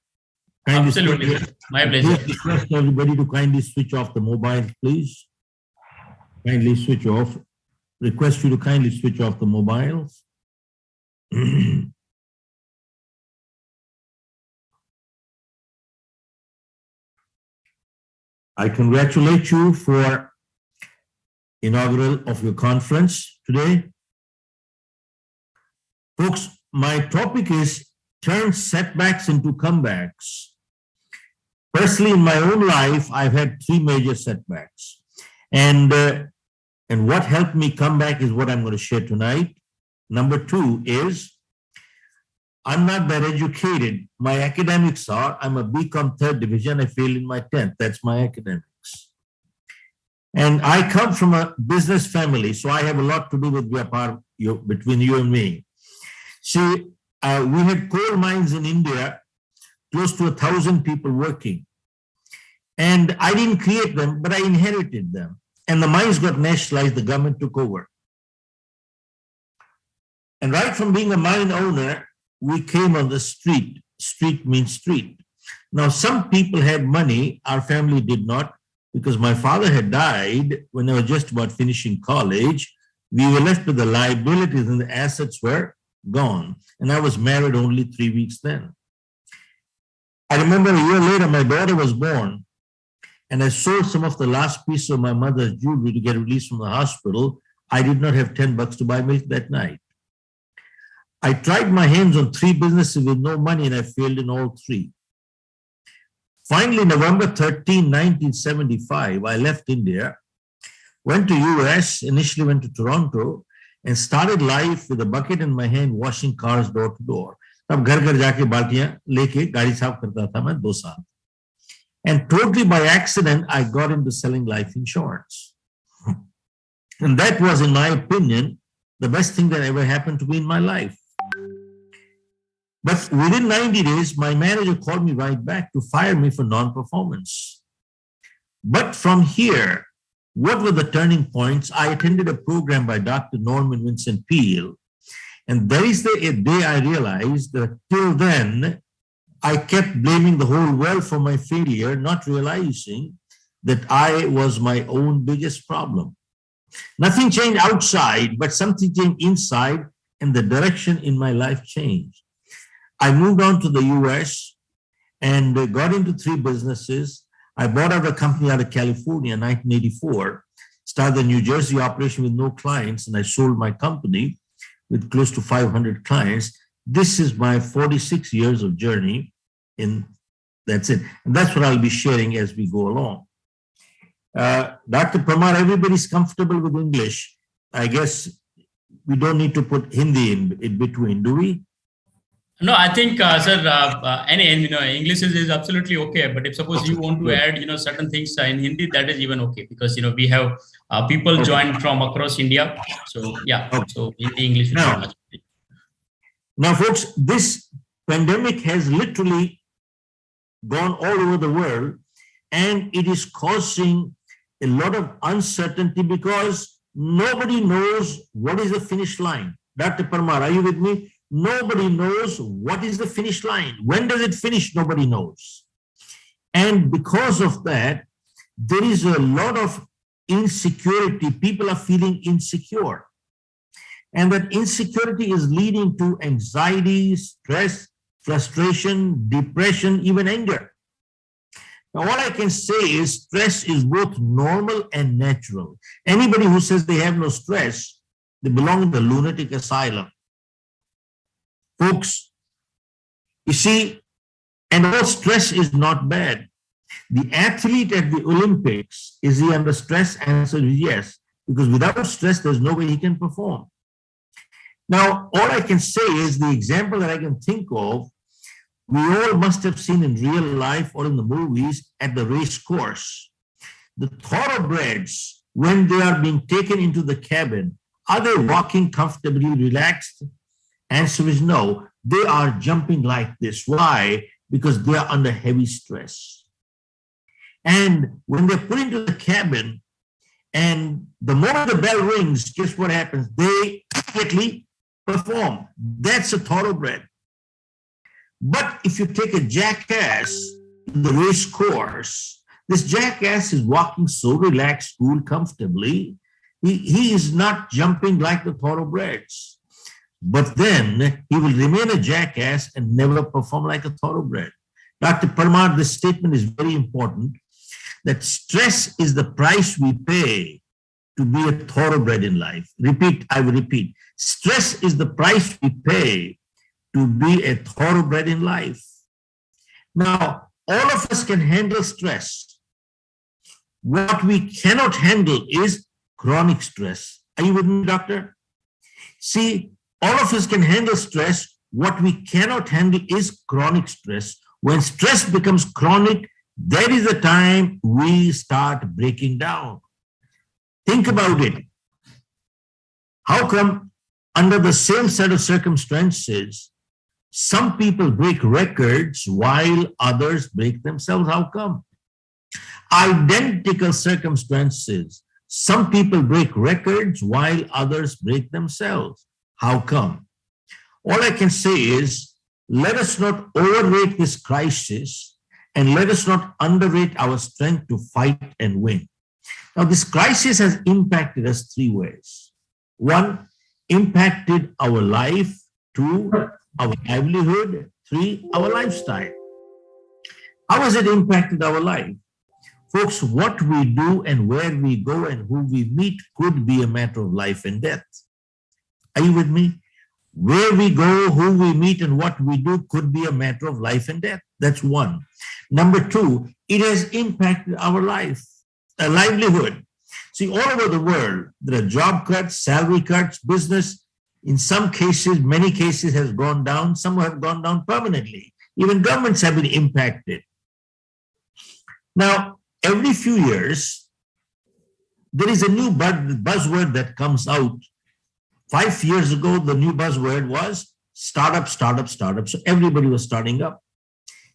Kindly absolutely. My pleasure. Please request everybody to kindly switch off the mobile, please. Kindly switch off. Request you to kindly switch off the mobiles. I congratulate you for inaugural of your conference today. Folks, my topic is turn setbacks into comebacks. Personally, in my own life, I've had 3 major setbacks. And what helped me come back is what I'm going to share tonight. Number 2 is, I'm not that educated. My academics are, I'm a BCom 3rd division. I failed in my 10th. That's my academics. And I come from a business family, so I have a lot to do with Vyapaar, between you and me. See, we had coal mines in India, close to 1,000 people working. And I didn't create them, but I inherited them. And the mines got nationalized, the government took over. And right from being a mine owner, we came on the street. Street means street. Now, some people had money, our family did not, because my father had died when I was just about finishing college. We were left with the liabilities and the assets were gone. And I was married only 3 weeks then. I remember a year later, my daughter was born. And I sold some of the last piece of my mother's jewelry to get released from the hospital. I did not have $10 to buy milk that night. I tried my hands on 3 businesses with no money, and I failed in all 3. Finally, November 13, 1975, I left India, went to US, initially went to Toronto, and started life with a bucket in my hand, washing cars door to door. तब घर-घर जाके बाल्टियां लेके गाड़ी साफ करता था मैं 2 साल. And totally by accident, I got into selling life insurance. And that was, in my opinion, the best thing that ever happened to me in my life. But within 90 days, my manager called me right back to fire me for non-performance. But from here, what were the turning points? I attended a program by Dr. Norman Vincent Peale. And that is the day I realized that till then, I kept blaming the whole world for my failure, not realizing that I was my own biggest problem. Nothing changed outside, but something changed inside, and the direction in my life changed. I moved on to the US and got into 3 businesses. I bought out a company out of California in 1984, started a New Jersey operation with no clients, and I sold my company with close to 500 clients. This is my 46 years of journey. That's it. And that's what I'll be sharing as we go along. Dr. Pramar, everybody's comfortable with English. I guess we don't need to put Hindi in between, do we? No, I think, sir, English is absolutely okay. But if suppose you want to add, certain things in Hindi, that is even okay, because we have people joined from across India. So yeah, so Hindi, English. Now, folks, this pandemic has literally gone all over the world, and it is causing a lot of uncertainty because nobody knows what is the finish line. Dr. Parmar, are you with me? Nobody knows what is the finish line. When does it finish? Nobody knows. And because of that, there is a lot of insecurity. People are feeling insecure. And that insecurity is leading to anxiety, stress, frustration, depression, even anger. Now, all I can say is stress is both normal and natural. Anybody who says they have no stress, they belong in the lunatic asylum. Folks, you see, and all stress is not bad. The athlete at the Olympics, is he under stress? Answer is yes, because without stress, there's no way he can perform. Now, all I can say is the example that I can think of, we all must have seen in real life or in the movies at the race course. The thoroughbreds, when they are being taken into the cabin, are they walking comfortably, relaxed? Answer is no. They are jumping like this. Why? Because they are under heavy stress. And when they're put into the cabin, and the moment the bell rings, guess what happens? They immediately perform. That's a thoroughbred. But if you take a jackass in the race course, this jackass is walking so relaxed, cool, comfortably. He is not jumping like the thoroughbreds. But then he will remain a jackass and never perform like a thoroughbred. Dr. Parmar, this statement is very important, that stress is the price we pay to be a thoroughbred in life. I will repeat. Stress is the price we pay to be a thoroughbred in life. Now, all of us can handle stress. What we cannot handle is chronic stress. Are you with me, doctor? See, all of us can handle stress. What we cannot handle is chronic stress. When stress becomes chronic, that is the time we start breaking down. Think about it. How come under the same set of circumstances, some people break records while others break themselves? How come? Identical circumstances, some people break records while others break themselves. How come? All I can say is, let us not overrate this crisis and let us not underrate our strength to fight and win. Now, this crisis has impacted us three ways. One, impacted our life. Two, our livelihood. Three, our lifestyle. How has it impacted our life? Folks, what we do and where we go and who we meet could be a matter of life and death. Are you with me? Where we go, who we meet, and what we do could be a matter of life and death. That's one. Number two, it has impacted our life, our livelihood. See, all over the world, there are job cuts, salary cuts, business. In some cases, many cases has gone down. Some have gone down permanently. Even governments have been impacted. Now, every few years, there is a new buzzword that comes out. 5 years ago, the new buzzword was startup, startup, startup. So everybody was starting up.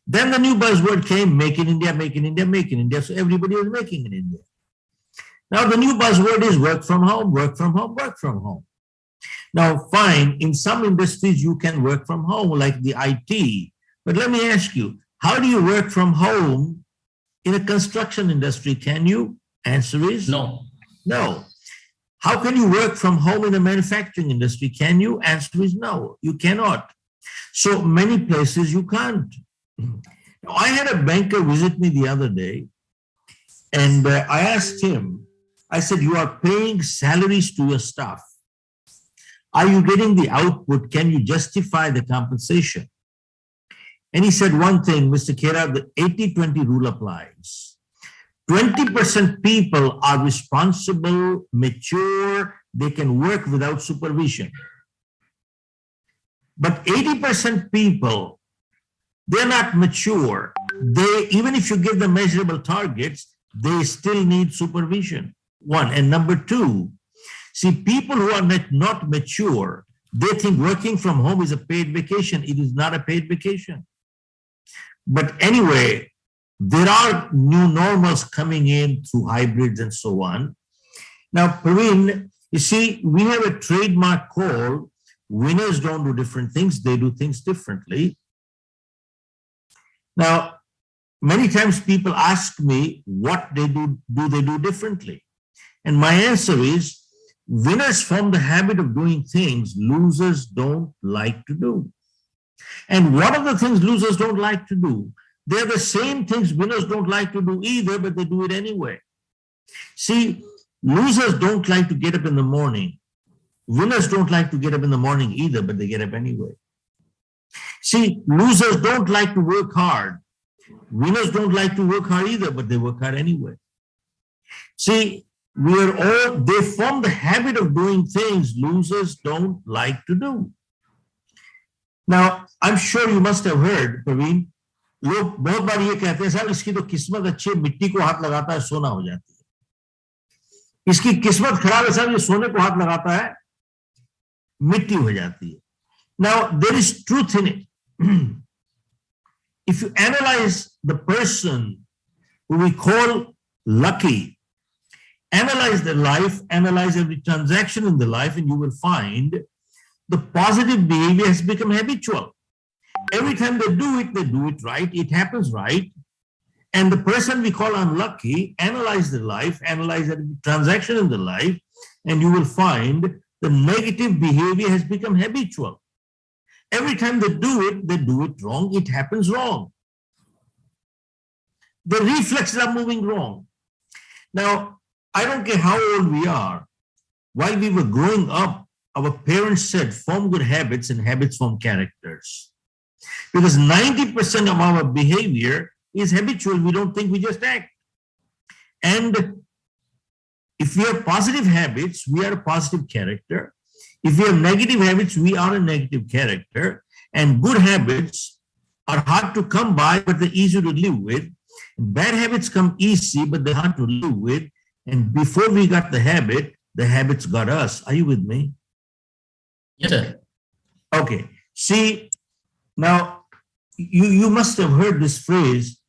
Then the new buzzword came, make in India, make in India, make in India. So everybody was making in India. Now the new buzzword is work from home, work from home, work from home. Now, fine, in some industries you can work from home, like the IT. But let me ask you, how do you work from home in a construction industry? Can you? Answer is No. no. How can you work from home in the manufacturing industry? Can you? Answer is no, you cannot. So many places you can't. Now, I had a banker visit me the other day, and I asked him, I said, you are paying salaries to your staff. Are you getting the output? Can you justify the compensation? And he said one thing, Mr. Khera, the 80-20 rule applies. 20% people are responsible, mature, they can work without supervision. But 80% people, they're not mature. They, even if you give them measurable targets, they still need supervision. One. And number two, see, people who are not mature, they think working from home is a paid vacation. It is not a paid vacation. But anyway, there are new normals coming in through hybrids and so on. Now, Praveen, you see, we have a trademark called winners don't do different things, they do things differently. Now, many times people ask me what they do they do differently? And my answer is, winners form the habit of doing things losers don't like to do. And what are the things losers don't like to do? They're the same things winners don't like to do either, but they do it anyway. See, losers don't like to get up in the morning. Winners don't like to get up in the morning either, but they get up anyway. See, losers don't like to work hard. Winners don't like to work hard either, but they work hard anyway. See, they form the habit of doing things losers don't like to do. Now, I'm sure you must have heard, Praveen, लोग बहुत बार ये कहते हैं साहब इसकी तो किस्मत अच्छी है, मिट्टी को हाथ लगाता है सोना हो जाती है। इसकी किस्मत खराब है साहब, ये सोने को हाथ लगाता है मिट्टी हो जाती है। Now there is truth in it. If you analyze the person who we call lucky, analyze their life, analyze every transaction in their life, and you will find the positive behavior has become habitual. Every time they do it right, it happens right. And the person we call unlucky, analyze their life, analyze every transaction in their life, and you will find the negative behavior has become habitual. Every time they do it wrong, it happens wrong. The reflexes are moving wrong. Now, I don't care how old we are. While we were growing up, our parents said, form good habits and habits form characters. Because 90% of our behavior is habitual. We don't think, we just act. And if we have positive habits, we are a positive character. If we have negative habits, we are a negative character. And good habits are hard to come by, but they're easy to live with. And bad habits come easy, but they're hard to live with. And before we got the habits got us. Are you with me? Yes, sir. Okay. See, now you must have heard this phrase,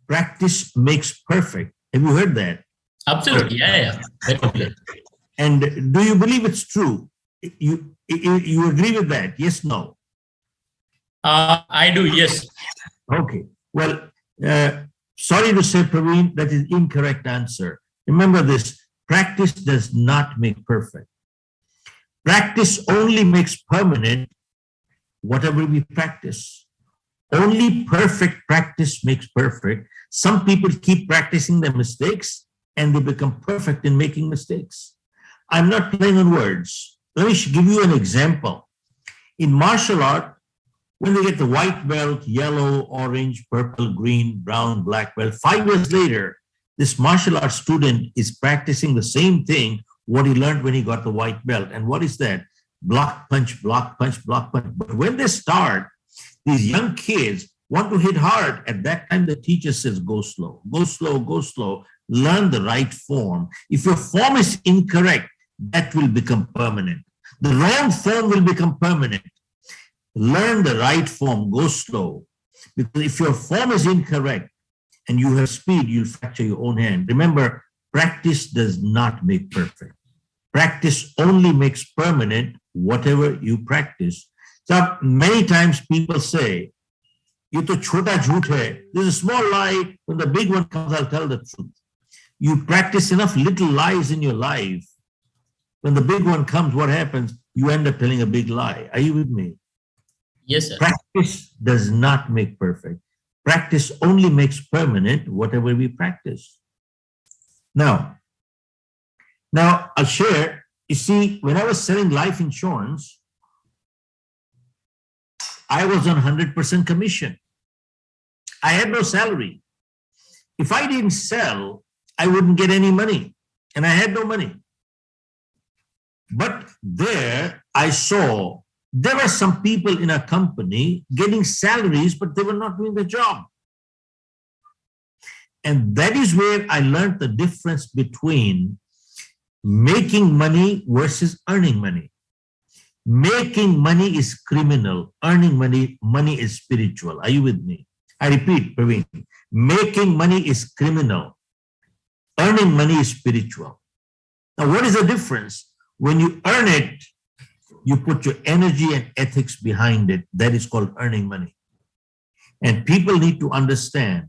practice makes perfect. Have you heard that? Absolutely. Yeah. Okay. And do you believe it's true? You agree with that? Yes, no? I do, yes. Okay. Well, sorry to say, Praveen, that is incorrect answer. Remember this, practice does not make perfect. Practice only makes permanent whatever we practice. Only perfect practice makes perfect. Some people keep practicing their mistakes and they become perfect in making mistakes. I'm not playing on words. Let me give you an example. In martial art, when they get the white belt, yellow, orange, purple, green, brown, black belt, 5 years later, this martial art student is practicing the same thing what he learned when he got the white belt. And what is that? Block, punch, block, punch, block, punch. But when they start, these young kids want to hit hard. At that time, the teacher says, go slow, go slow, go slow. Learn the right form. If your form is incorrect, that will become permanent. The wrong form will become permanent. Learn the right form, go slow. Because if your form is incorrect and you have speed, you'll fracture your own hand. Remember, practice does not make perfect. Practice only makes permanent whatever you practice. So many times people say, "Ye to chota jhoot hai." There's a small lie. When the big one comes, I'll tell the truth. You practice enough little lies in your life. When the big one comes, what happens? You end up telling a big lie. Are you with me? Yes, sir. Practice does not make perfect. Practice only makes permanent whatever we practice. Now I'll share. You see, when I was selling life insurance, I was on 100% commission. I had no salary. If I didn't sell, I wouldn't get any money, and I had no money. But there I saw there were some people in a company getting salaries, but they were not doing the job. And that is where I learned the difference between making money versus earning money. Making money is criminal. Earning money is spiritual. Are you with me? I repeat, Praveen. Making money is criminal. Earning money is spiritual. Now, what is the difference? When you earn it, you put your energy and ethics behind it. That is called earning money. And people need to understand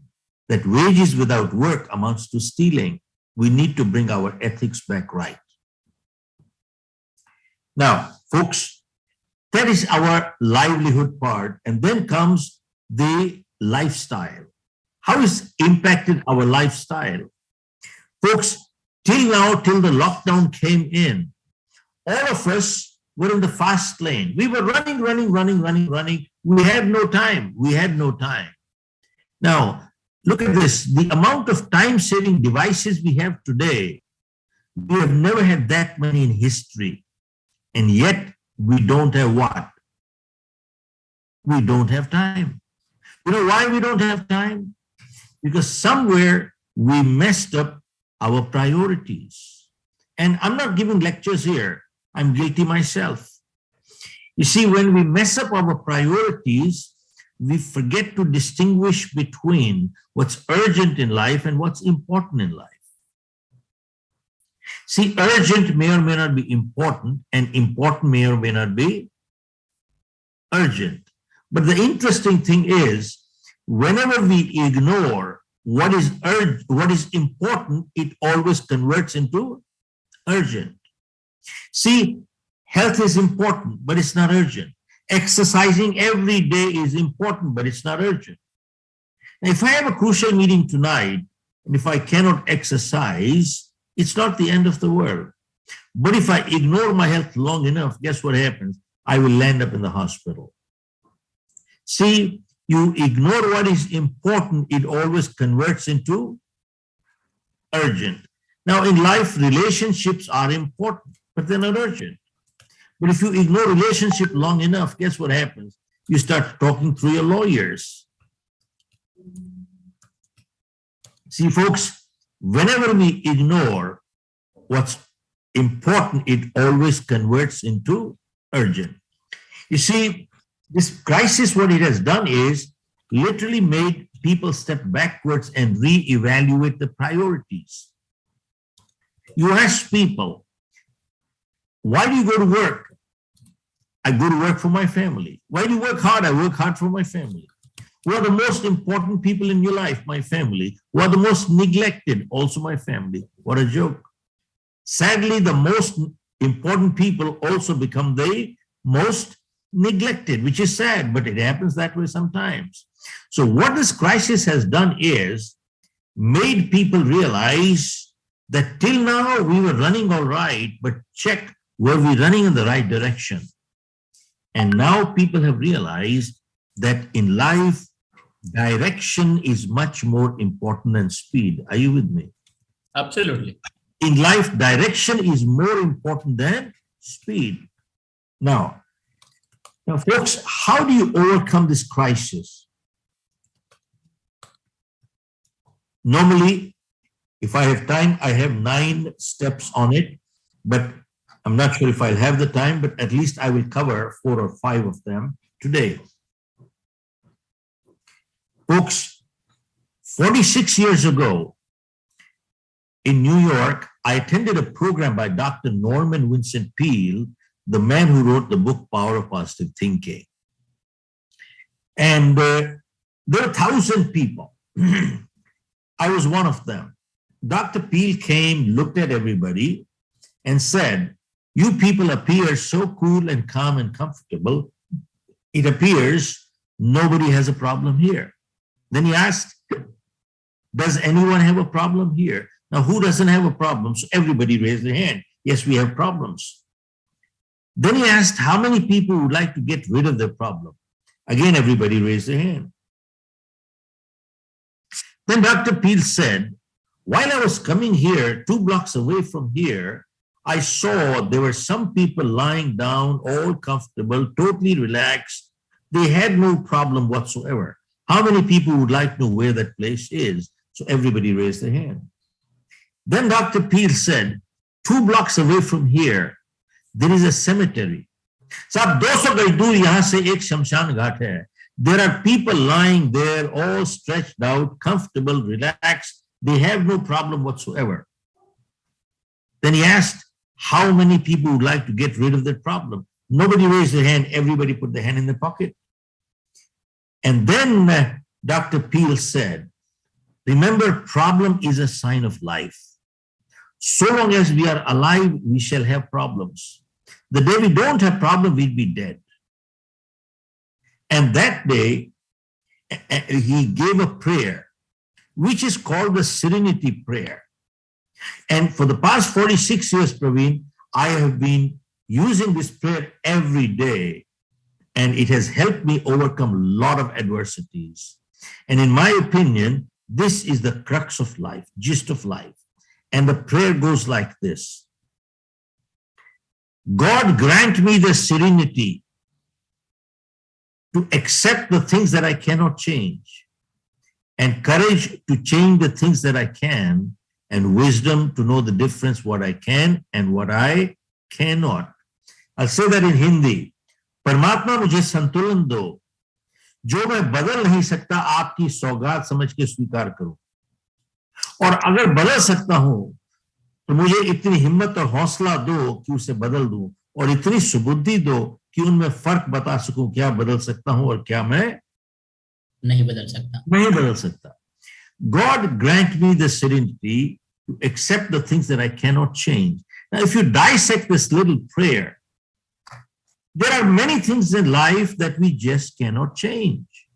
that wages without work amounts to stealing. We need to bring our ethics back right. Now, folks, that is our livelihood part. And then comes the lifestyle. How is impacted our lifestyle? Folks, till now, till the lockdown came in, all of us were in the fast lane. We were running. We had no time. Now, look at this. The amount of time-saving devices we have today, we have never had that many in history. And yet, we don't have what? We don't have time. You know why we don't have time? Because somewhere we messed up our priorities. And I'm not giving lectures here. I'm guilty myself. You see, when we mess up our priorities, we forget to distinguish between what's urgent in life and what's important in life. See, urgent may or may not be important, and important may or may not be urgent. But the interesting thing is, whenever we ignore what is urgent, what is important, it always converts into urgent. See, health is important, but it's not urgent. Exercising every day is important, but it's not urgent. Now, if I have a crucial meeting tonight, and if I cannot exercise, it's not the end of the world. But if I ignore my health long enough, guess what happens? I will land up in the hospital. See, you ignore what is important, it always converts into urgent. Now, in life, relationships are important, but they're not urgent. But if you ignore relationship long enough, guess what happens? You start talking through your lawyers. See, folks, whenever we ignore what's important, it always converts into urgent. You see, this crisis, what it has done is literally made people step backwards and reevaluate the priorities. You ask people, why do you go to work? I go to work for my family. Why do you work hard? I work hard for my family. Who are the most important people in your life? My family. Who are the most neglected? Also my family. What a joke. Sadly, the most important people also become the most neglected, which is sad, but it happens that way sometimes. So what this crisis has done is made people realize that till now we were running all right, but check, were we running in the right direction? And now people have realized that in life, direction is much more important than speed. Are you with me? Absolutely. In life, direction is more important than speed. Now, folks, how do you overcome this crisis? Normally, if I have time, I have 9 steps on it, but I'm not sure if I'll have the time, but at least I will cover 4 or 5 of them today. Folks, 46 years ago in New York, I attended a program by Dr. Norman Vincent Peale, the man who wrote the book Power of Positive Thinking. And there were 1,000 people. I was one of them. Dr. Peale came, looked at everybody, and said, "You people appear so cool and calm and comfortable. It appears nobody has a problem here." Then he asked, "Does anyone have a problem here?" Now, who doesn't have a problem? So everybody raised their hand. Yes, we have problems. Then he asked, how many people would like to get rid of their problem? Again, everybody raised their hand. Then Dr. Peale said, while I was coming here, 2 blocks away from here, I saw there were some people lying down, all comfortable, totally relaxed. They had no problem whatsoever. How many people would like to know where that place is? So everybody raised their hand. Then Dr. Peale said, 2 blocks away from here, there is a cemetery. Sahab, 200 गज दूर यहाँ से एक शमशान घाट है. There are people lying there, all stretched out, comfortable, relaxed. They have no problem whatsoever. Then he asked, how many people would like to get rid of that problem? Nobody raised their hand. Everybody put their hand in their pocket. And then Dr. Peale said, remember, problem is a sign of life. So long as we are alive, we shall have problems. The day we don't have problem, we'll be dead. And that day, he gave a prayer, which is called the Serenity Prayer. And for the past 46 years, Praveen, I have been using this prayer every day, and it has helped me overcome a lot of adversities. And in my opinion, this is the crux of life, gist of life. And the prayer goes like this. God grant me the serenity to accept the things that I cannot change, and courage to change the things that I can, and wisdom to know the difference what I can and what I cannot. I'll say that in Hindi. परमात्मा मुझे संतुलन दो, जो मैं बदल नहीं सकता आपकी सौगात समझ के स्वीकार करूं, और अगर बदल सकता हूं तो मुझे इतनी हिम्मत और हौसला दो कि उसे बदल दूं, और इतनी सुबुद्धि दो कि उनमें फर्क बता सकूं, क्या बदल सकता हूं और क्या मैं नहीं बदल सकता. God grant me the serenity to accept the things that I cannot change. Now, if you dissect this little prayer, there are many things in life that we just cannot change.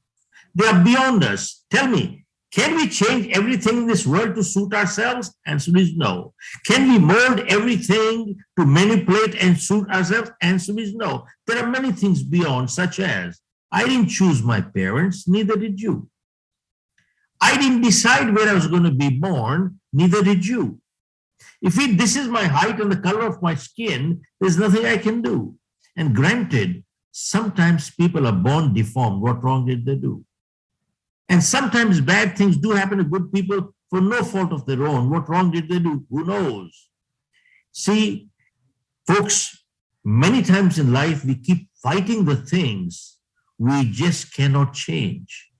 They are beyond us. Tell me, Can we change everything in this world to suit ourselves? Answer is no. Can we mold everything to manipulate and suit ourselves? Answer is no. There are many things beyond, such as, I didn't choose my parents, neither did you. I didn't decide where I was going to be born, neither did you. If this is my height and the color of my skin, there's nothing I can do. And granted, sometimes people are born deformed. What wrong did they do? And sometimes bad things do happen to good people for no fault of their own. What wrong did they do? Who knows? See, folks, many times in life, we keep fighting the things we just cannot change.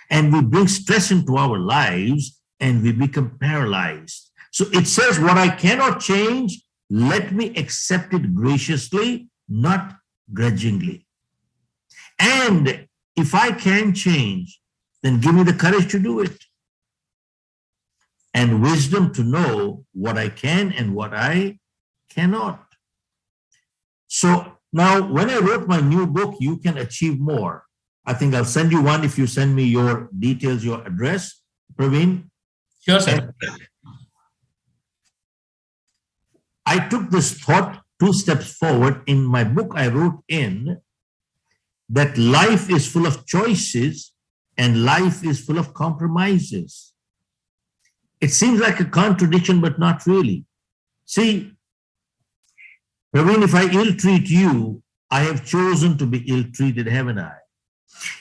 And we bring stress into our lives and we become paralyzed. So it says, what I cannot change, let me accept it graciously, not grudgingly. And if I can change, then give me the courage to do it. And wisdom to know what I can and what I cannot. So now, when I wrote my new book, You Can Achieve More, I think I'll send you one if you send me your details, your address, Praveen. Sure, sir. I took this thought 2 steps forward. In my book, I wrote in that life is full of choices and life is full of compromises. It seems like a contradiction, but not really. See, Praveen, if I ill-treat you, I have chosen to be ill-treated, haven't I?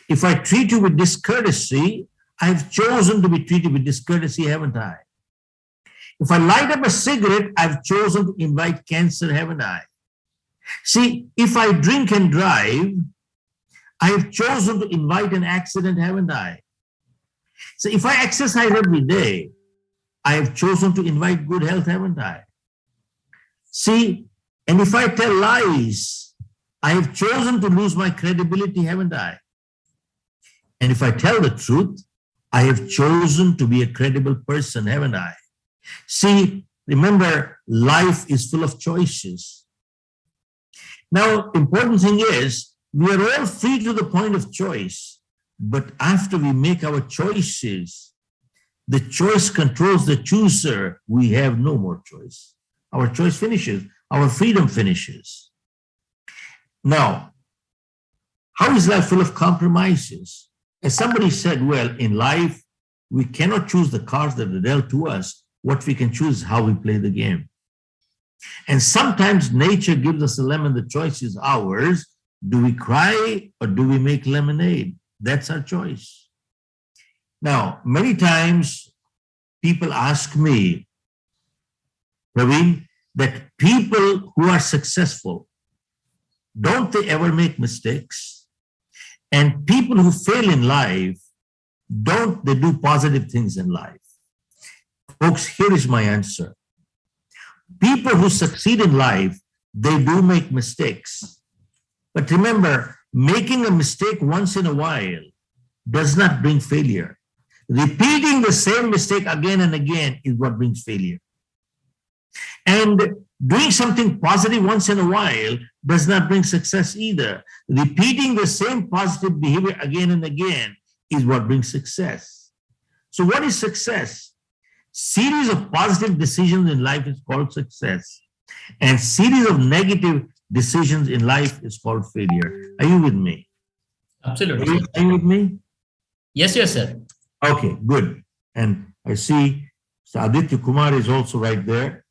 If I treat you with discourtesy, I have chosen to be treated with discourtesy, haven't I? If I light up a cigarette, I've chosen to invite cancer, haven't I? See, if I drink and drive, I have chosen to invite an accident, haven't I? So if I exercise every day, I have chosen to invite good health, haven't I? See, and if I tell lies, I have chosen to lose my credibility, haven't I? And if I tell the truth, I have chosen to be a credible person, haven't I? See, remember, life is full of choices. Now, important thing is, we are all free to the point of choice, but after we make our choices, the choice controls the chooser. We have no more choice. Our choice finishes. Our freedom finishes. Now, how is life full of compromises? As somebody said, well, in life, we cannot choose the cards that are dealt to us. What we can choose is how we play the game. And sometimes nature gives us a lemon. The choice is ours. Do we cry or do we make lemonade? That's our choice. Now, many times people ask me, Praveen, that people who are successful, don't they ever make mistakes? And people who fail in life, don't they do positive things in life? Folks, here is my answer. People who succeed in life, they do make mistakes. But remember, making a mistake once in a while does not bring failure. Repeating the same mistake again and again is what brings failure. And doing something positive once in a while does not bring success either. Repeating the same positive behavior again and again is what brings success. So what is success? Series of positive decisions in life is called success. And series of negative decisions in life is called failure. Are you with me? Absolutely. Are you with me? Yes, yes, sir. Okay, good. And I see Aditya Kumar is also right there.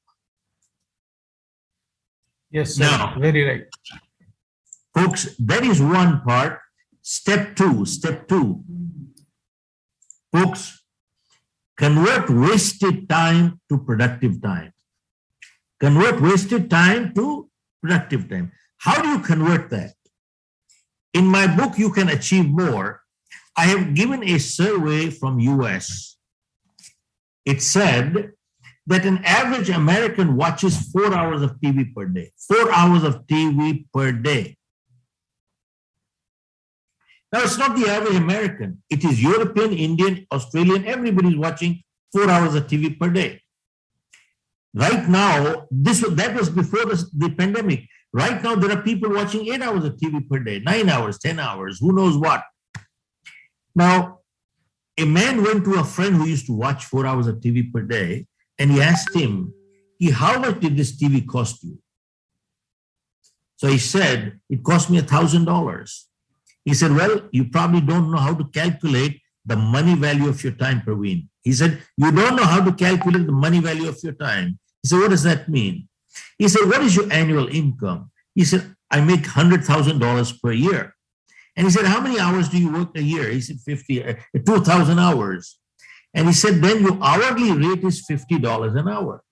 Yes, sir. Now, Very right. folks, that is one part. Step two. Folks, convert wasted time to productive time. Convert wasted time to productive time. How do you convert that? In my book, You Can Achieve More, I have given a survey from US. It said that an average American watches 4 hours of TV per day. 4 hours of TV per day. Now, it's not the average American. It is European, Indian, Australian, everybody's watching 4 hours of TV per day. Right now, that was before the pandemic. Right now, there are people watching 8 hours of TV per day, 9 hours, 10 hours, who knows what. Now, a man went to a friend who used to watch 4 hours of TV per day, and he asked him, how much did this TV cost you? So he said, it cost me $1,000. He said, well, you probably don't know how to calculate the money value of your time, Praveen. He said, you don't know how to calculate the money value of your time. He said, what does that mean? He said, what is your annual income? He said, I make $100,000 per year. And he said, how many hours do you work a year? He said, 2,000 hours. And he said, then your hourly rate is $50 an hour.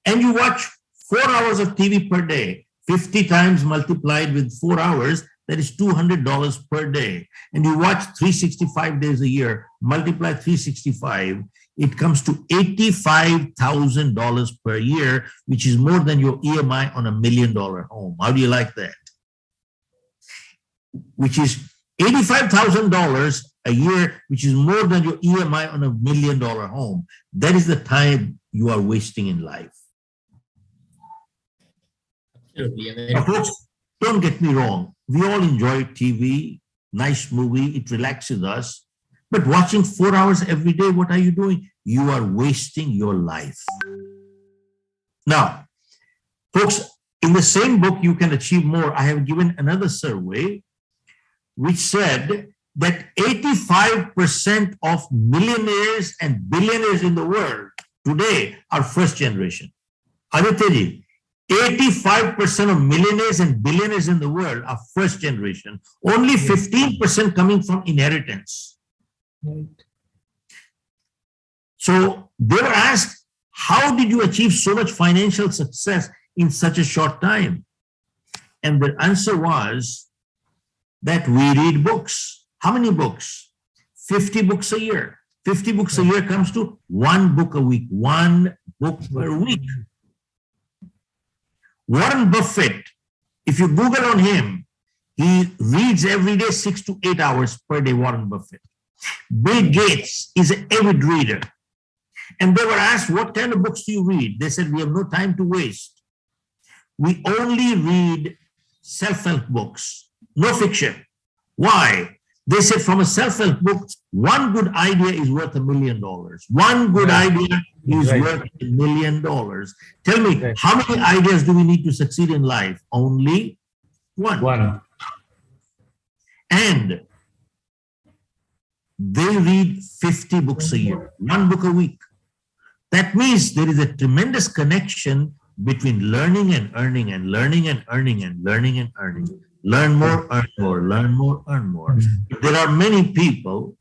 And you watch 4 hours of TV per day, 50 times multiplied with 4 hours, that is $200 per day. And you watch 365 days a year, multiply 365, it comes to $85,000 per year, which is more than your EMI on $1 million home. How do you like that? Which is $85,000 a year, which is more than your EMI on $1 million home. That is the time you are wasting in life. Now, folks, don't get me wrong. We all enjoy TV, nice movie, it relaxes us. But watching 4 hours every day, what are you doing? You are wasting your life. Now, folks, in the same book, You Can Achieve More, I have given another survey which said that 85% of millionaires and billionaires in the world today are first generation. Aditya, 85% of millionaires and billionaires in the world are first generation. Only 15% coming from inheritance. Right. So they were asked, how did you achieve so much financial success in such a short time? And the answer was that we read books. How many books? 50 books a year. 50 books a year comes to 1 book a week. 1 book per week. Warren Buffett, if you Google on him, he reads every day 6 to 8 hours per day, Warren Buffett. Bill Gates is an avid reader. And they were asked, what kind of books do you read? They said, we have no time to waste. We only read self-help books, no fiction. Why? They said from a self-help book, one good idea is worth $1 million. One good idea is worth $1 million. Tell me, how many ideas do we need to succeed in life? Only one. And they read 50 books a year, 1 book a week. That means there is a tremendous connection between learning and earning and learning and earning and learning and earning. Learn more, earn more, learn more, earn more. There are many people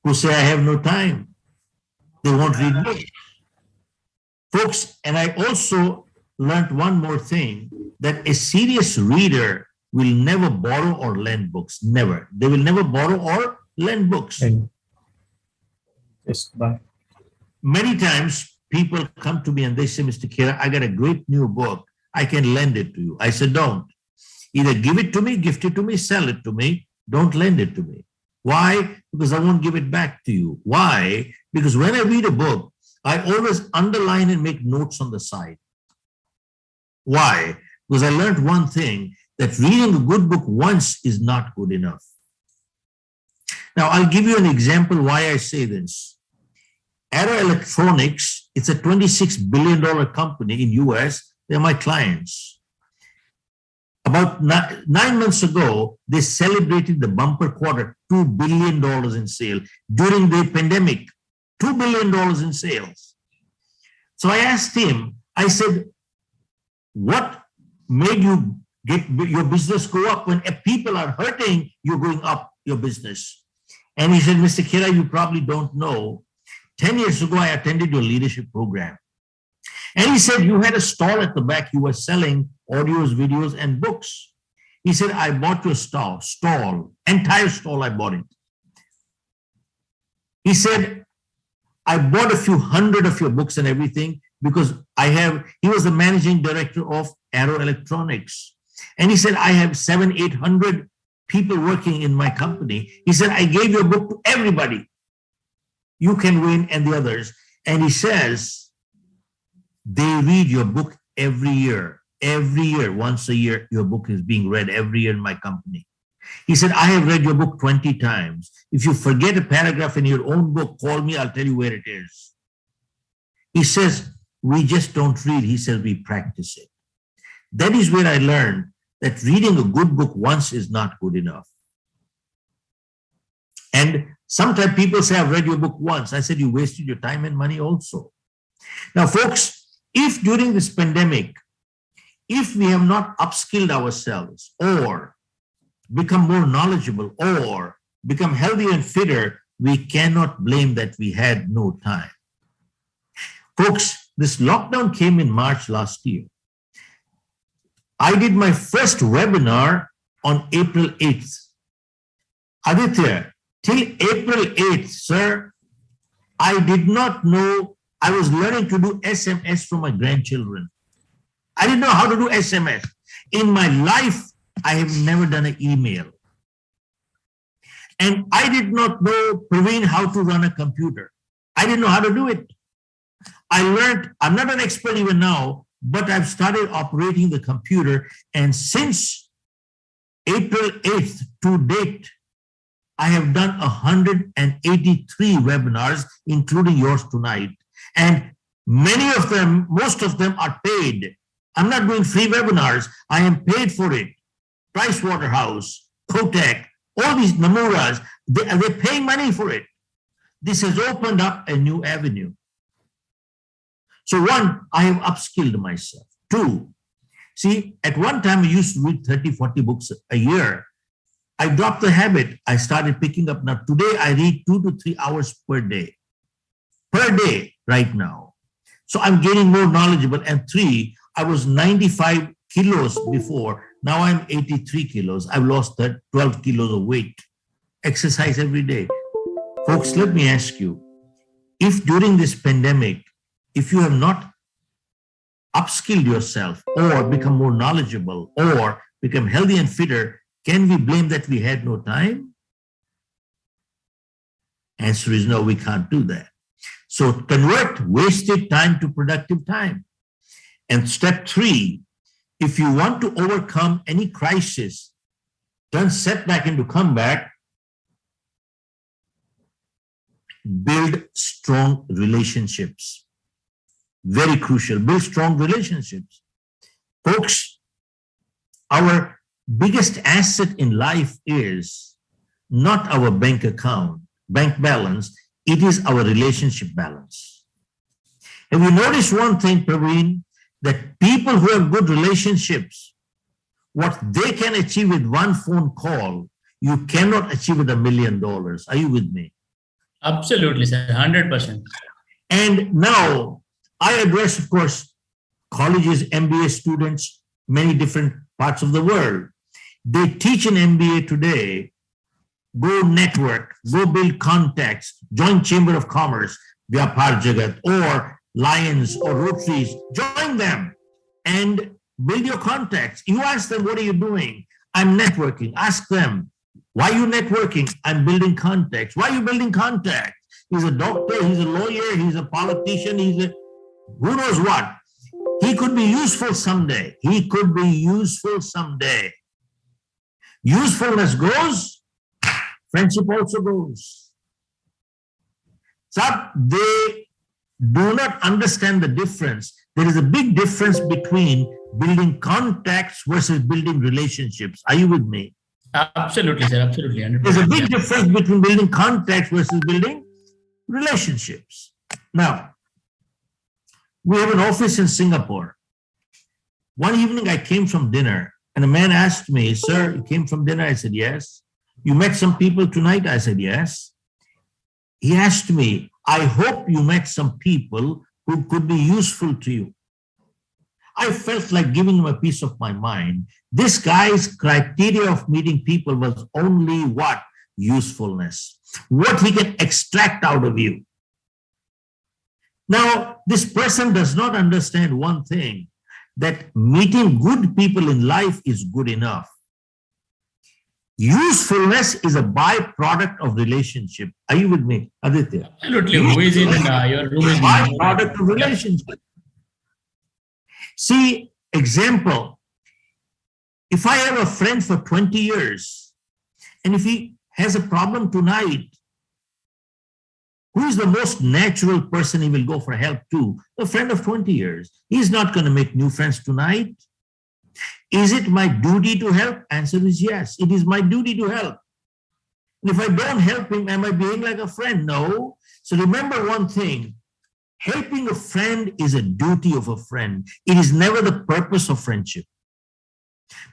who say, I have no time. They won't read books. Folks, and I also learned one more thing, that a serious reader will never borrow or lend books. Never. They will never borrow or lend books. Many times people come to me and they say, Mr. Khera, I got a great new book. I can lend it to you. I said, don't. Either give it to me, gift it to me, sell it to me. Don't lend it to me. Why? Because I won't give it back to you. Why? Because when I read a book, I always underline and make notes on the side. Why? Because I learned one thing, that reading a good book once is not good enough. Now, I'll give you an example why I say this. Arrow Electronics, it's a $26 billion company in US. They're my clients. About 9 months ago, they celebrated the bumper quarter, $2 billion in sales during the pandemic, $2 billion in sales. So I asked him, I said, what made you get your business go up when people are hurting, you're going up your business? And he said, Mr. Khera, you probably don't know. 10 years ago, I attended your leadership program. And he said, you had a stall at the back. You were selling audios, videos, and books. He said, I bought your stall, entire stall, I bought it. He said, I bought a few hundred of your books and everything because he was the managing director of Arrow Electronics. And he said, I have 700-800 people working in my company. He said, I gave your book to everybody. You Can Win and the others. And he says, they read your book every year. Every year, once a year, your book is being read every year in my company. He said, I have read your book 20 times. If you forget a paragraph in your own book, call me, I'll tell you where it is. He says, we just don't read. He says, we practice it. That is where I learned that reading a good book once is not good enough. And sometimes people say, I've read your book once. I said, you wasted your time and money also. Now, folks, if during this pandemic, if we have not upskilled ourselves or become more knowledgeable or become healthier and fitter, we cannot blame that we had no time. Folks, this lockdown came in March last year. I did my first webinar on April 8th. Aditya, till April 8th, sir, I did not know. I was learning to do SMS from my grandchildren. I didn't know how to do SMS. In my life, I have never done an email. And I did not know, Praveen, how to run a computer. I didn't know how to do it. I learned, I'm not an expert even now, but I've started operating the computer. And since April 8th to date, I have done 183 webinars, including yours tonight. And many of them, most of them are paid. I'm not doing free webinars. I am paid for it. Pricewaterhouse, Kotak, all these Namuras, they're paying money for it. This has opened up a new avenue. So one, I have upskilled myself. Two, see, at one time I used to read 30, 40 books a year. I dropped the habit. I started picking up. Now today I read 2 to 3 hours per day right now. So I'm getting more knowledgeable. And three, I was 95 kilos before. Now I'm 83 kilos. I've lost that 12 kilos of weight. Exercise every day. Folks, let me ask you, if during this pandemic, if you have not upskilled yourself or become more knowledgeable or become healthy and fitter, can we blame that we had no time? Answer is no, we can't do that. So convert wasted time to productive time. And step three, if you want to overcome any crisis, turn setback into comeback, build strong relationships. Very crucial, build strong relationships. Folks, our biggest asset in life is not our bank account, bank balance, it is our relationship balance. Have you noticed one thing, Praveen, that people who have good relationships, what they can achieve with one phone call, you cannot achieve with $1 million. Are you with me? Absolutely, sir. 100%. And now I address, of course, colleges, MBA students, many different parts of the world. They teach an MBA today, go network, go build contacts, join Chamber of Commerce, Vyapaar Jagat, or Lions or Rotaries, join them and build your contacts. You ask them, what are you doing? I'm networking. Ask them, why are you networking? I'm building contacts. Why are you building contacts? He's a doctor, he's a lawyer, he's a politician, he's a who knows what. He could be useful someday. He could be useful someday. Usefulness goes, friendship also goes. So they do not understand the difference. There is a big difference between building contacts versus building relationships. Are you with me? Absolutely, sir. Absolutely. 100%. There's a big difference between building contacts versus building relationships. Now, we have an office in Singapore. One evening I came from dinner and a man asked me, sir, you came from dinner? I said, yes. You met some people tonight? I said, yes. He asked me, I hope you met some people who could be useful to you. I felt like giving him a piece of my mind. This guy's criteria of meeting people was only what? Usefulness. What he can extract out of you. Now, this person does not understand one thing, that meeting good people in life is good enough. Usefulness is a byproduct of relationship. Are you with me, Aditya? Absolutely. Who is in your room is byproduct of relationship. See, example, if I have a friend for 20 years And if he has a problem tonight, who is the most natural person he will go for help to? A friend of 20 years. He's not going to make new friends tonight. Is it my duty to help? Answer is yes. It is my duty to help. And if I don't help him, am I being like a friend? No. So remember one thing. Helping a friend is a duty of a friend. It is never the purpose of friendship.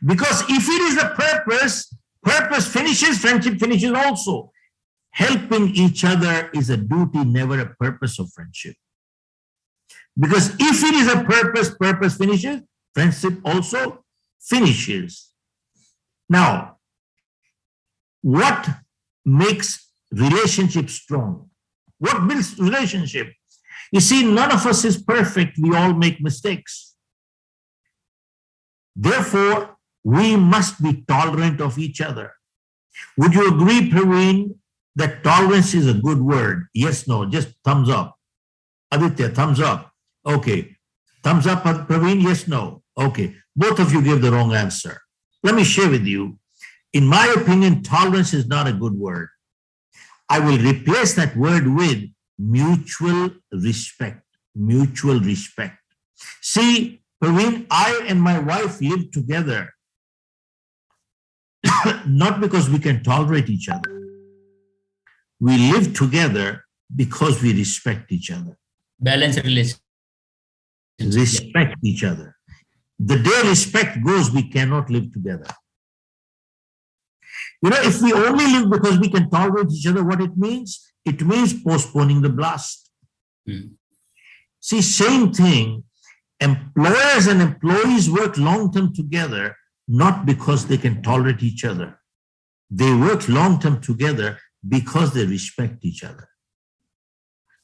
Because if it is the purpose, purpose finishes, friendship finishes also. Helping each other is a duty, never a purpose of friendship. Because if it is a purpose, purpose finishes, friendship also finishes. Now, what makes relationship strong? What builds relationship? You see, none of us is perfect. We all make mistakes. Therefore, we must be tolerant of each other. Would you agree, Praveen, that tolerance is a good word? Yes, no, just thumbs up. Aditya, thumbs up. Okay. Thumbs up, Praveen, yes, no. Okay. Both of you gave the wrong answer. Let me share with you. In my opinion, tolerance is not a good word. I will replace that word with mutual respect. Mutual respect. See, Praveen, I and my wife live together not because we can tolerate each other. We live together because we respect each other. Balanced relationship. Respect each other. The day respect goes, we cannot live together. You know, if we only live because we can tolerate each other, what it means? It means postponing the blast. See, same thing. Employers and employees work long-term together, not because they can tolerate each other. They work long-term together because they respect each other.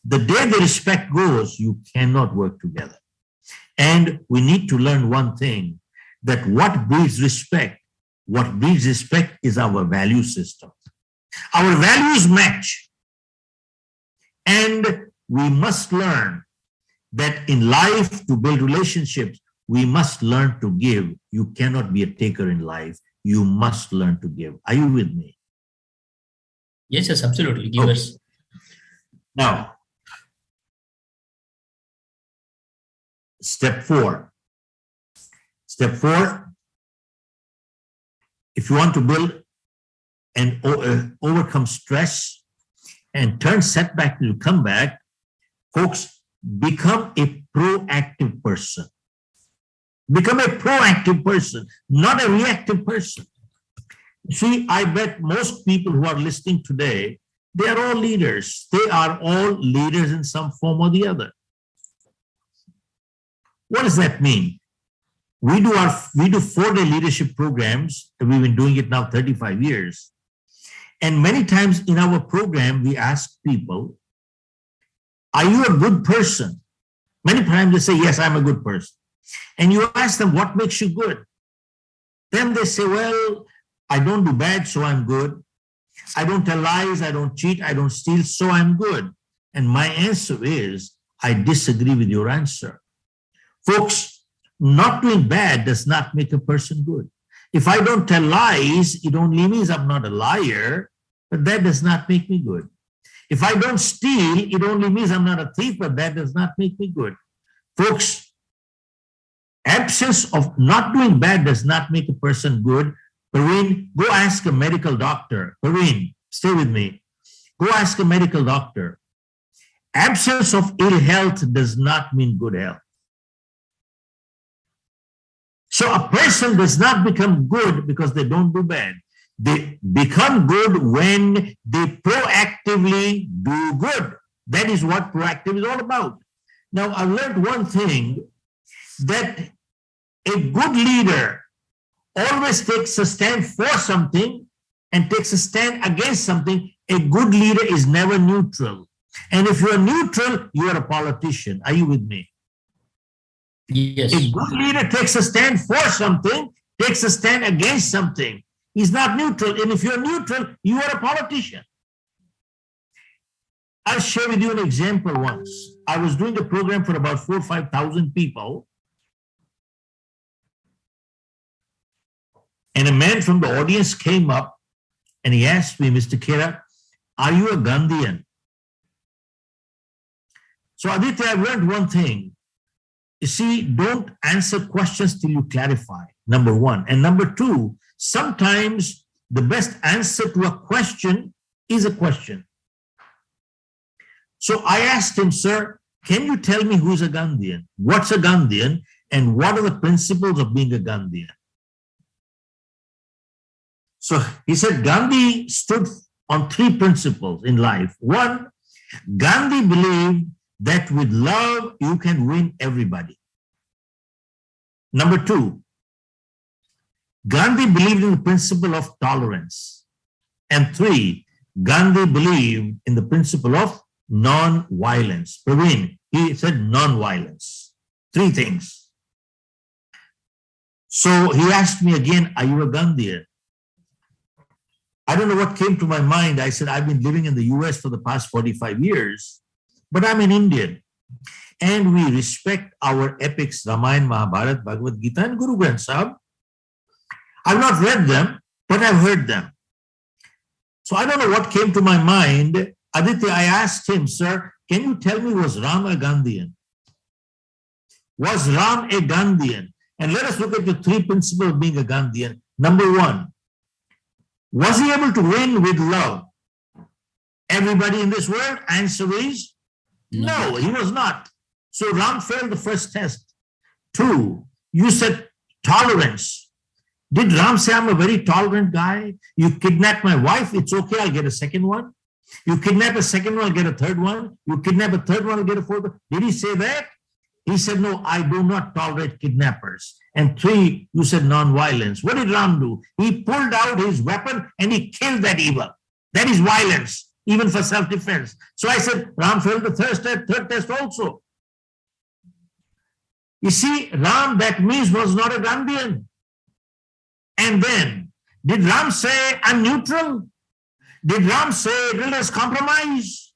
The day the respect goes, you cannot work together. And we need to learn one thing, that what breeds respect is our value system. Our values match. And we must learn that in life, to build relationships, we must learn to give. You cannot be a taker in life. You must learn to give. Are you with me? Yes, yes, absolutely. Give us. Now, step 4. Step 4, if you want to build and overcome stress and turn setback to comeback, folks, become a proactive person. Become a proactive person, not a reactive person. See, I bet most people who are listening today, they are all leaders. They are all leaders in some form or the other. What does that mean? We do 4-day leadership programs. We've been doing it now 35 years. And many times in our program, we ask people, are you a good person? Many times they say, yes, I'm a good person. And you ask them, what makes you good? Then they say, well, I don't do bad, so I'm good. I don't tell lies, I don't cheat, I don't steal, so I'm good. And my answer is, I disagree with your answer. Folks, not doing bad does not make a person good. If I don't tell lies, it only means I'm not a liar, but that does not make me good. If I don't steal, it only means I'm not a thief, but that does not make me good. Folks, absence of not doing bad does not make a person good. Parveen, go ask a medical doctor. Parveen, stay with me. Go ask a medical doctor. Absence of ill health does not mean good health. So a person does not become good because they don't do bad. They become good when they proactively do good. That is what proactive is all about. Now, I've learned one thing, that a good leader always takes a stand for something and takes a stand against something. A good leader is never neutral. And if you're neutral, you are a politician. Are you with me? Yes. A good leader takes a stand for something, takes a stand against something. He's not neutral. And if you're neutral, you are a politician. I'll share with you an example once. I was doing a program for about 4,000 or 5,000 people. And a man from the audience came up and he asked me, Mr. Khera, are you a Gandhian? So Aditya, I've learned one thing. You see, don't answer questions till you clarify, number one. And number two, sometimes the best answer to a question is a question. So I asked him, sir, can you tell me who's a Gandhian? What's a Gandhian? And what are the principles of being a Gandhian? So he said Gandhi stood on 3 principles in life. One, Gandhi believed that with love, you can win everybody. Number 2, Gandhi believed in the principle of tolerance. And 3, Gandhi believed in the principle of non-violence. Praveen, he said non-violence. 3 things. So he asked me again, are you a Gandhian? I don't know what came to my mind. I said, I've been living in the US for the past 45 years, but I'm an Indian. And we respect our epics, Ramayana, Mahabharata, Bhagavad Gita, and Guru Granth Sahib. I've not read them, but I've heard them. So I don't know what came to my mind. Aditya, I asked him, sir, can you tell me, was Ram a Gandhian? Was Ram a Gandhian? And let us look at the 3 principles of being a Gandhian. Number 1, was he able to win with love everybody in this world? Answer is no, he was not. So Ram failed the first test. 2, you said tolerance. Did Ram say, I'm a very tolerant guy? You kidnap my wife, it's okay, I'll get a second one. You kidnap a second one, I'll get a third one. You kidnap a third one, I'll get a fourth one. Did he say that? He said, no, I do not tolerate kidnappers. And 3, you said non-violence. What did Ram do? He pulled out his weapon and he killed that evil. That is violence, even for self-defense. So I said, Ram failed the third test also. You see, Ram, that means was not a Gandhian. And then, did Ram say, I'm neutral? Did Ram say, let us compromise?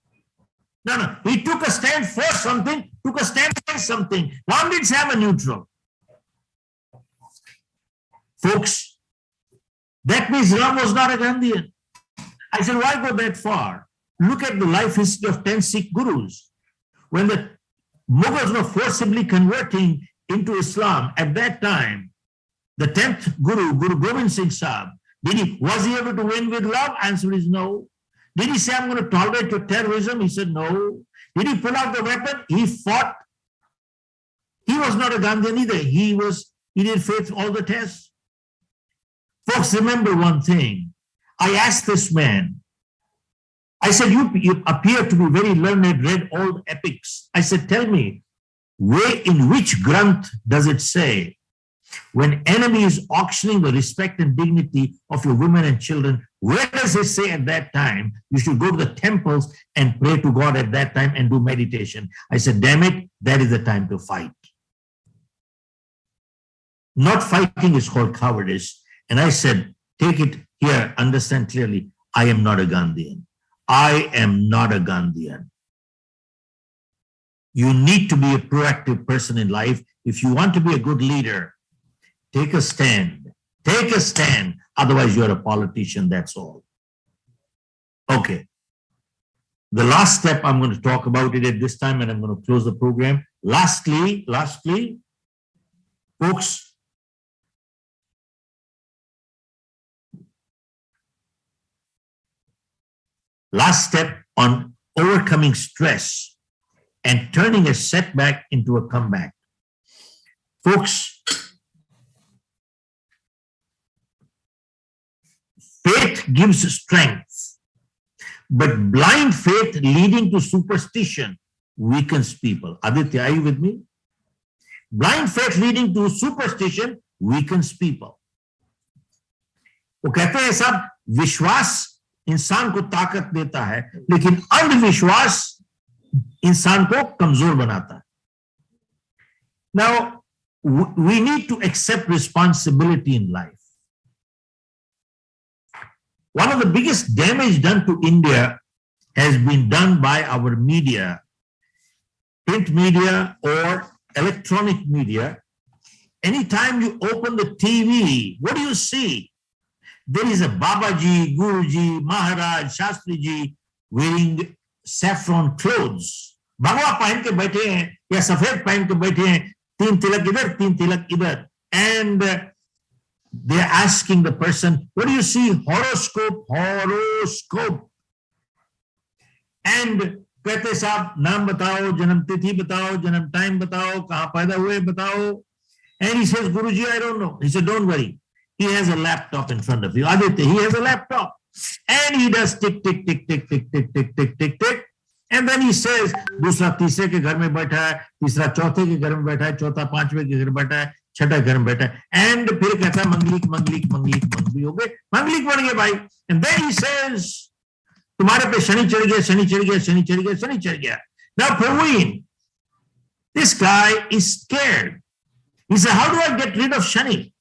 No. He took a stand for something, took a stand against something. Ram didn't say, I'm a neutral. Folks, that means Ram was not a Gandhian. I said, why go that far? Look at the life history of 10 Sikh gurus. When the Mughals were forcibly converting into Islam at that time, the 10th Guru, Guru Gobind Singh Sahib, was he able to win with love? Answer is no. Did he say, I'm going to tolerate your terrorism? He said no. Did he pull out the weapon? He fought. He was not a Gandhian either. He did faith all the tests. Folks, remember one thing. I asked this man, I said, you appear to be very learned, read all the epics. I said, tell me, in which Granth does it say, when enemy is auctioning the respect and dignity of your women and children, where does it say at that time you should go to the temples and pray to God at that time and do meditation? I said, damn it, that is the time to fight. Not fighting is called cowardice. And I said, take it here, understand clearly, I am not a Gandhian. I am not a Gandhian. You need to be a proactive person in life. If you want to be a good leader, take a stand. Take a stand. Otherwise, you're a politician, that's all. Okay. The last step, I'm going to talk about it at this time, and I'm going to close the program. Lastly, folks, last step on overcoming stress and turning a setback into a comeback. Folks, faith gives strength, but blind faith leading to superstition weakens people. Aditya, are you with me? Blind faith leading to superstition weakens people. वो कहते हैं सब विश्वास इंसान को ताकत देता है, लेकिन अंधविश्वास इंसान को कमजोर बनाता है. Now, we need to accept responsibility in life. One of the biggest damage done to India has been done by our media, print media or electronic media. Anytime you open the TV, what do you see? there is a Babaji, Guruji, Maharaj, Shastriji wearing saffron clothes. भगवा पहन के बैठे हैं या सफेद पहन के बैठे हैं, 3 तिलक इधर 3 तिलक इधर, and they are asking the person, what do you see? Horoscope, horoscope. And कहते साहब नाम बताओ, जन्म तिथि बताओ, जन्म टाइम बताओ, कहां पैदा हुए बताओ. And he says, Guruji, I don't know. He said, don't worry. He has a laptop in front of you. Aditya, he has a laptop. And he does tick, tick, tick, tick, tick, tick, tick, tick, tick, tick. And then he says, दूसरा तीसरे के घर में बैठा है, तीसरा चौथे के घर में बैठा है, चौथा पांचवे के घर में बैठा है, छठा घर में बैठा है. And फिर कहता है मंगलिक मंगलिक मंगलिक मंगली हो गए, मंगलिक बन गए भाई. And then he says, तुम्हारे पे शनि चढ़ गया, शनि चढ़ गया, शनि चढ़ गया, शनि चढ़ गया. Now Praveen, this guy is scared. He said, how do I get rid of Shani?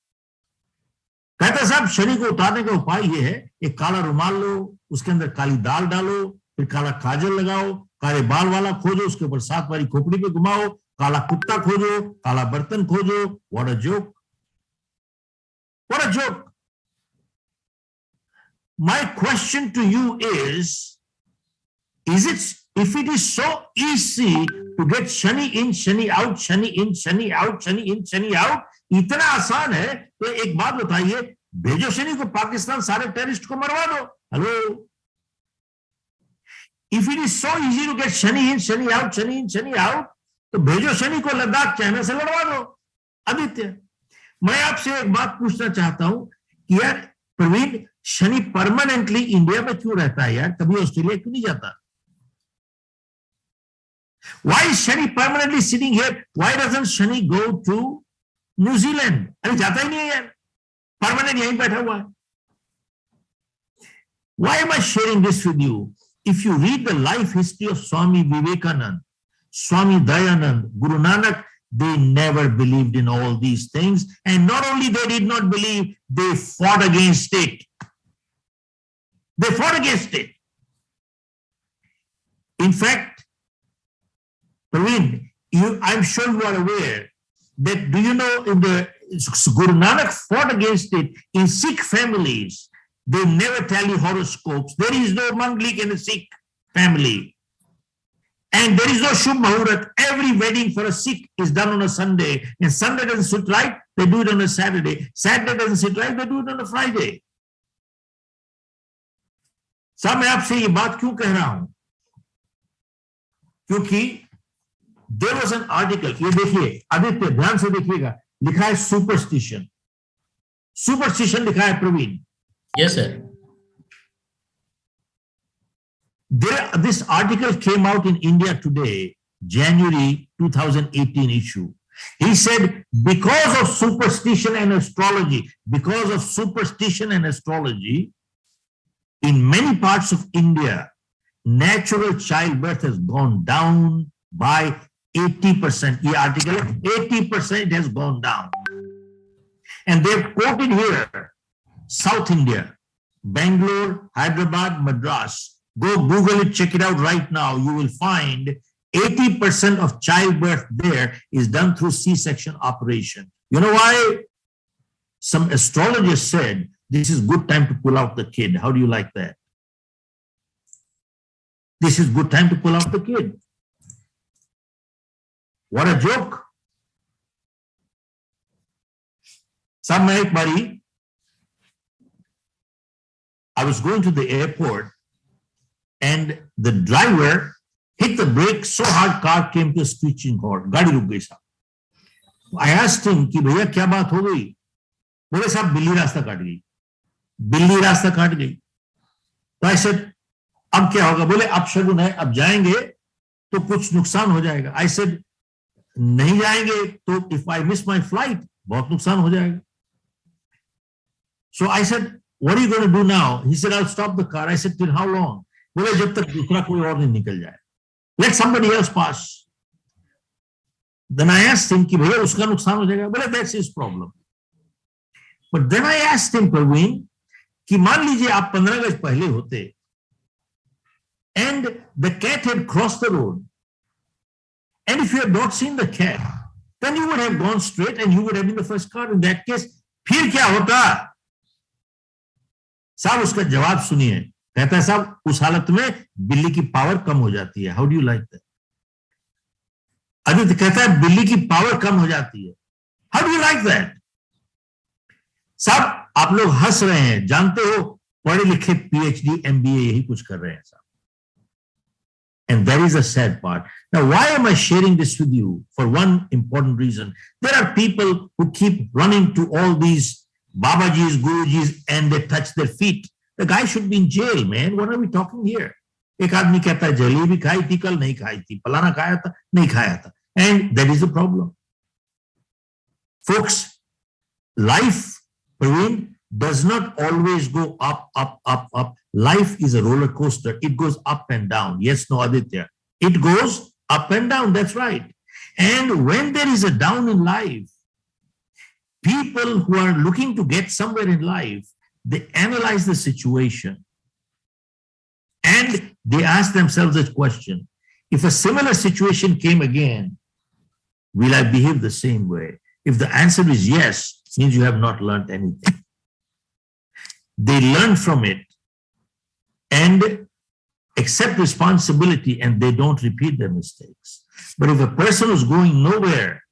कहता साहब शनि को उतारने का उपाय ये है, एक काला रुमाल लो, उसके अंदर काली दाल डालो, फिर काला काजल लगाओ, काले बाल वाला खोजो, उसके ऊपर 7 बारी खोपड़ी पे घुमाओ, काला कुत्ता खोजो, काला बर्तन खोजो. What a joke. What a joke. My question to you is it, if it is so easy to get shani in, shani out, shani in, shani out, shani in, shani out, इतना आसान है, तो एक बात बताइए, भेजो शनि को पाकिस्तान सारे टेररिस्ट को मरवा दो. Hello. If it is so easy to get shani in, shani out, shani in, shani out, तो भेजो शनि को लद्दाख चाइना से लड़वा दो. आदित्य, मैं आपसे एक बात पूछना चाहता हूं कि यार प्रवीण, शनि परमानेंटली इंडिया में क्यों रहता है यार? कभी ऑस्ट्रेलिया क्यों नहीं जाता? Why is Shani permanently sitting here? Why doesn't Shani go to New Zealand? अरे जाता ही नहीं है यार, परमानेंट यहीं बैठा हुआ है. Why am I sharing this with you? If you read the life history of Swami Vivekananda, Swami Dayanand, Guru Nanak, they never believed in all these things. And not only they did not believe, they fought against it. They fought against it. In fact, Praveen, I'm sure you are aware that, do you know, in the Guru Nanak fought against it in Sikh families. They never tally horoscopes. There is no Manglik in a Sikh family. And there is no Shubh Muhurat. Every wedding for a Sikh is done on a Sunday. And Sunday doesn't sit right, they do it on a Saturday. Saturday doesn't sit right, they do it on a Friday. सब मैं आपसे ये बात क्यों कह रहा हूं? क्योंकि there was an article, ये देखिए आदित्य ध्यान से देखिएगा, लिखा है सुपरस्टिशन. सुपरस्टिशन लिखा है Praveen. Yes, sir. This article came out in India today, January 2018 issue. He said, because of superstition and astrology, in many parts of India, natural childbirth has gone down by 80%. The article, 80% has gone down. And they've quoted here, South India, Bangalore, Hyderabad, Madras. Go Google it, check it out right now. You will find 80% of childbirth there is done through C-section operation. You know why? Some astrologers said, this is good time to pull out the kid. How do you like that? This is good time to pull out the kid. What a joke. Some night, buddy, I was going to the airport and the driver hit the brake so hard, car came to a screeching halt. Gaadi ruk gayi sahab. I asked him कि भैया क्या बात हो गई? बोले साहब बिल्ली रास्ता काट गई. बिल्ली रास्ता काट गई. तो I said, अब क्या होगा? बोले अब शगुन है, अब जाएंगे तो कुछ नुकसान हो जाएगा. I said, नहीं जाएंगे तो if I miss my flight, बहुत नुकसान हो जाएगा. So I said, what are you going to do now? He said, I'll stop the car. I said, till how long? बोले जब तक दूसरा कोई और नहीं निकल जाए. Let somebody else pass. Then I asked him कि भैया उसका नुकसान हो जाएगा. बोले that's his problem. But then I asked him, Praveen, कि मान लीजिए आप 15 गज पहले होते and the cat had crossed the road, and if you had not seen the cat, then you would have gone straight and you would have been the first car. In that case, फिर क्या होता? साहब उसका जवाब सुनिए, कहता है साहब उस हालत में बिल्ली की पावर कम हो जाती है. How do you like that? Aditya कहता है बिल्ली की पावर कम हो जाती है. How do you like that? साहब आप लोग हंस रहे हैं, जानते हो पढ़े लिखे PhD MBA यही कुछ कर रहे हैं साहब. And that is a sad part. Now, why am I sharing this with you? For one important reason. There are people who keep running to all these Babajis, Gurujis, and they touch their feet. The guy should be in jail, man. What are we talking here? एक आदमी कहता है जलेबी खाई थी कल, नहीं खाई थी, फलाना खाया था, नहीं खाया था. And that is the problem. Folks, life, Praveen, does not always go up, up, up, up. Life is a roller coaster. It goes up and down. Yes, no, Aditya. It goes up and down. That's right. And when there is a down in life, people who are looking to get somewhere in life, they analyze the situation and they ask themselves this question: if a similar situation came again, will I behave the same way? If the answer is yes, means you have not learned anything. They learn from it and accept responsibility, and they don't repeat their mistakes. But if a person is going nowhere,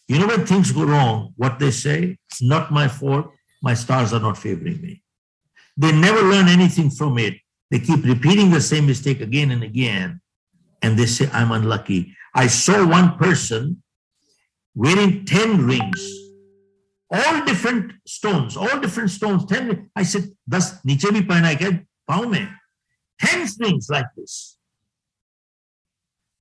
you know when things go wrong, what they say? Not my fault, my stars are not favoring me. They never learn anything from it. They keep repeating the same mistake again and again, and they say, I'm unlucky. I saw one person wearing 10 rings, all different stones, 10. I said, 10 नीचे भी पहना है क्या पाँव में? 10 things like this.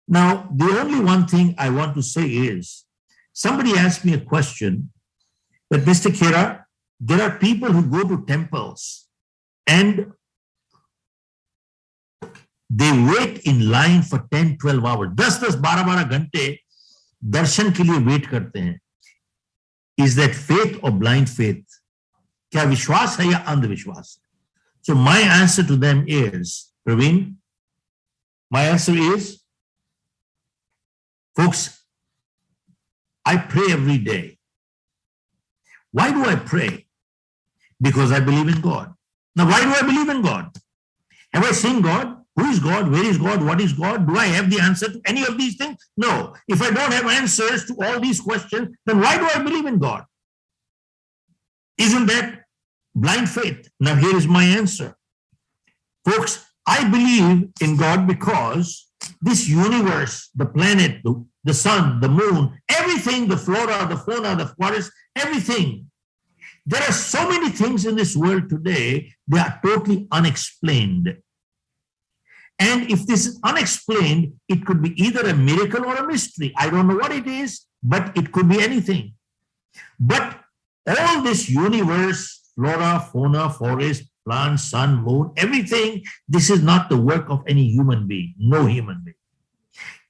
Now, the only one thing I want to say is, somebody asked me a question, that Mr. Khera, there are people who go to temples and they wait in line for 10, 12 hours. 10, 12 घंटे दर्शन के लिए wait करते हैं. Is that faith or blind faith? क्या विश्वास है या अंधविश्वास? So my answer to them is, Praveen, my answer is, folks, I pray every day. Why do I pray? Because I believe in God. Now, why do I believe in God? Have I seen God? Who is God? Where is God? What is God? Do I have the answer to any of these things? No. If I don't have answers to all these questions, then why do I believe in God? Isn't that blind faith? Now, here is my answer. Folks, I believe in God because this universe, the planet, the sun, the moon, everything, the flora, the fauna, the forest, everything. There are so many things in this world today, they are totally unexplained. And if this is unexplained, it could be either a miracle or a mystery. I don't know what it is, but it could be anything. But all this universe, flora, fauna, forest, plants, sun, moon, everything, this is not the work of any human being, no human being.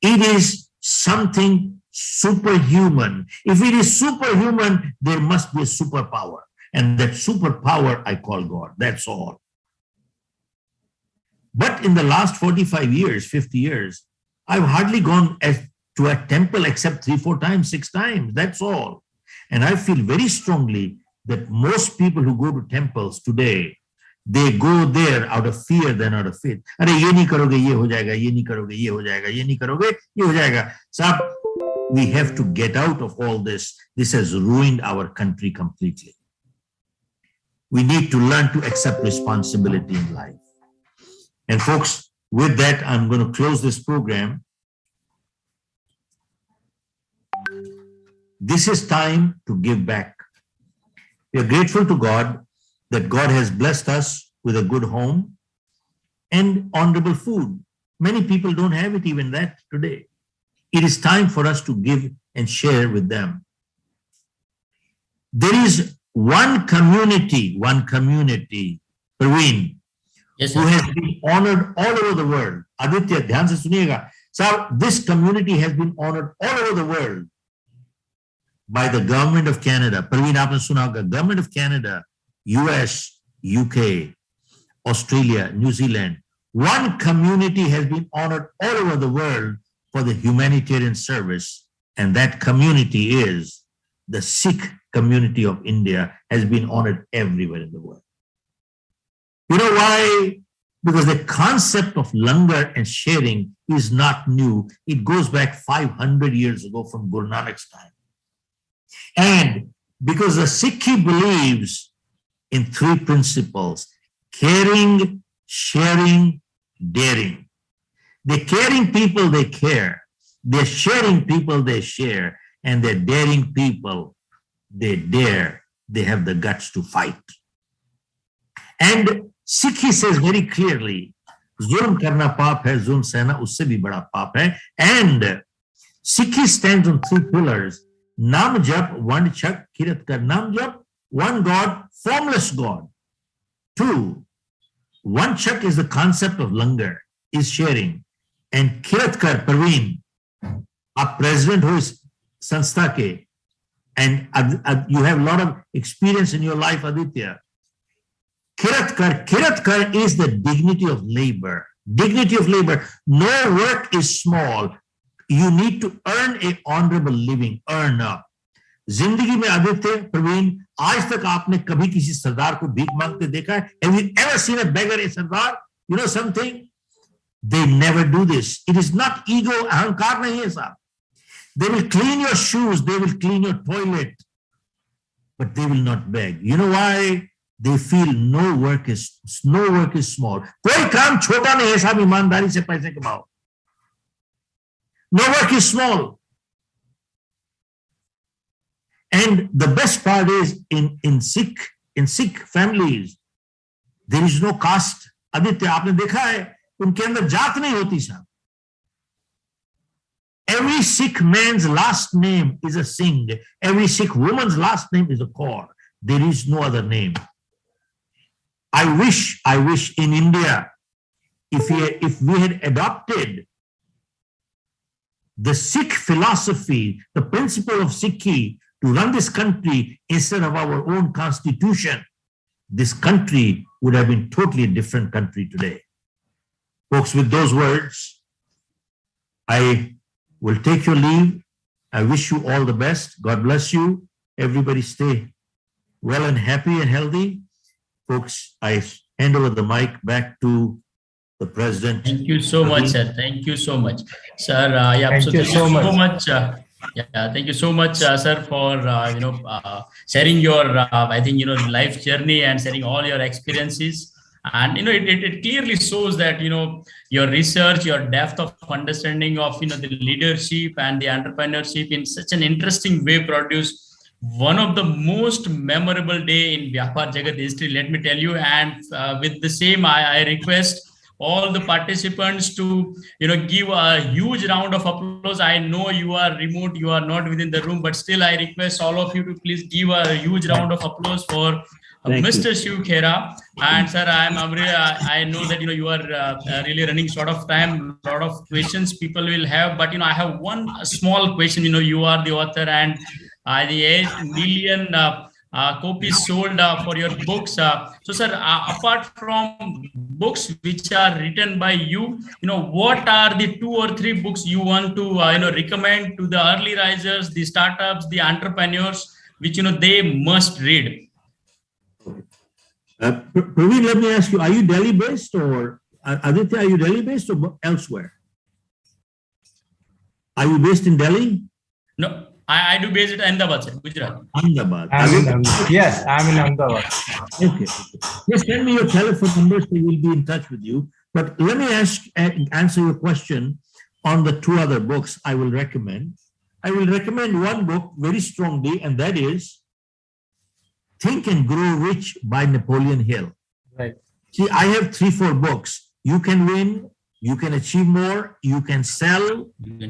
It is something superhuman. If it is superhuman, there must be a superpower. And that superpower I call God. That's all. But in the last 45 years, 50 years, I've hardly gone to a temple except 3, 4 times, 6 times. That's all. And I feel very strongly that most people who go to temples today, they go there out of fear than out of faith. अरे ये नहीं करोगे ये हो जाएगा, ये नहीं करोगे ये हो जाएगा, ये नहीं करोगे ये हो जाएगा. साहब, we have to get out of all this. This has ruined our country completely. We need to learn to accept responsibility in life. And folks, with that, I'm going to close this program. This is time to give back. We are grateful to God that God has blessed us with a good home and honorable food. Many people don't have it even that today. It is time for us to give and share with them. There is one community, Praveen, yes, who has been honored all over the world. Aditya, dhyan se suniyega. So this community has been honored all over the world by the government of Canada. Praveen, aapne suna hoga, government of Canada, US, UK, Australia, New Zealand. One community has been honored all over the world for the humanitarian service, and that community is the Sikh community of India has been honored everywhere in the world. You know why? Because the concept of langar and sharing is not new. It goes back 500 years ago from Guru Nanak's time. And because the Sikhi believes in three principles: caring, sharing, daring. The caring people, they care. The sharing people, they share. And the daring people, they dare. They have the guts to fight. And Sikhi says very clearly, zulm karna paap hai, zulm sehna usse bhi bada paap hai. And Sikhi stands on three pillars: Nam jap, one chak, kirat kar. Nam jap, one God, formless God. Two, one chak is the concept of langar, is sharing. And kirat kar, Parveen, a president who is sanstha ke, and you have a lot of experience in your life, Aditya. Kirat kar is the dignity of labor. Dignity of labor. No work is small. You need to earn an honorable living. Earn up. जिंदगी में आदित्य प्रवीण आज तक आपने कभी किसी सरदार को भीख मांगते देखा है? Have you ever seen a beggar, a sardar? You know something? They never do this. It is not ego, अहंकार नहीं है साहब. They will clean your shoes, they will clean your toilet, but they will not beg. You know why? They feel no work is small. कोई काम छोटा नहीं है साहब, ईमानदारी से पैसे कमाओ. No work is small. And the best part is in Sikh families, there is no caste. Aditya आपने देखा है उनके अंदर जात नहीं होती साहब. Every Sikh man's last name is a Singh. Every Sikh woman's last name is a Kaur. There is no other name. I wish in India, if we had adopted the Sikh philosophy, the principle of Sikhi to run this country instead of our own constitution, this country would have been totally a different country today. Folks, with those words, I will take your leave. I wish you all the best. God bless you. Everybody stay well and happy and healthy. Folks, I hand over the mic back to the president. Thank you so much, sir. Thank you so much, sir. Thank you so much. Thank you so much, sir, for sharing your I think life journey and sharing all your experiences. And it clearly shows that your research, your depth of understanding of the leadership and the entrepreneurship in such an interesting way produced one of the most memorable day in Vyapaar Jagat history, let me tell you. And with the same, I request all the participants to give a huge round of applause. I know you are remote, you are not within the room, but still I request all of you to please give a huge round of applause for Mr. Shiv Khera. And sir, I know that you are really running short of time. A lot of questions people will have, but I have one small question. You are the author, and the 8 million copies sold for your books. So, sir, apart from books which are written by you, what are the 2 or 3 books you want to recommend to the early risers, the startups, the entrepreneurs, which they must read? Praveen, let me ask you: are you Delhi based, or Aditya? Are you Delhi based or elsewhere? Are you based in Delhi? No. I do base it in Ahmedabad, Gujarat. Ahmedabad. Yes, I'm in Ahmedabad. Okay. Just send me your telephone number so we'll be in touch with you. But let me answer your question on the 2 other books I will recommend. I will recommend one book very strongly, and that is Think and Grow Rich by Napoleon Hill. Right. See, I have 3-4 books. You can win, you can achieve more, you can sell.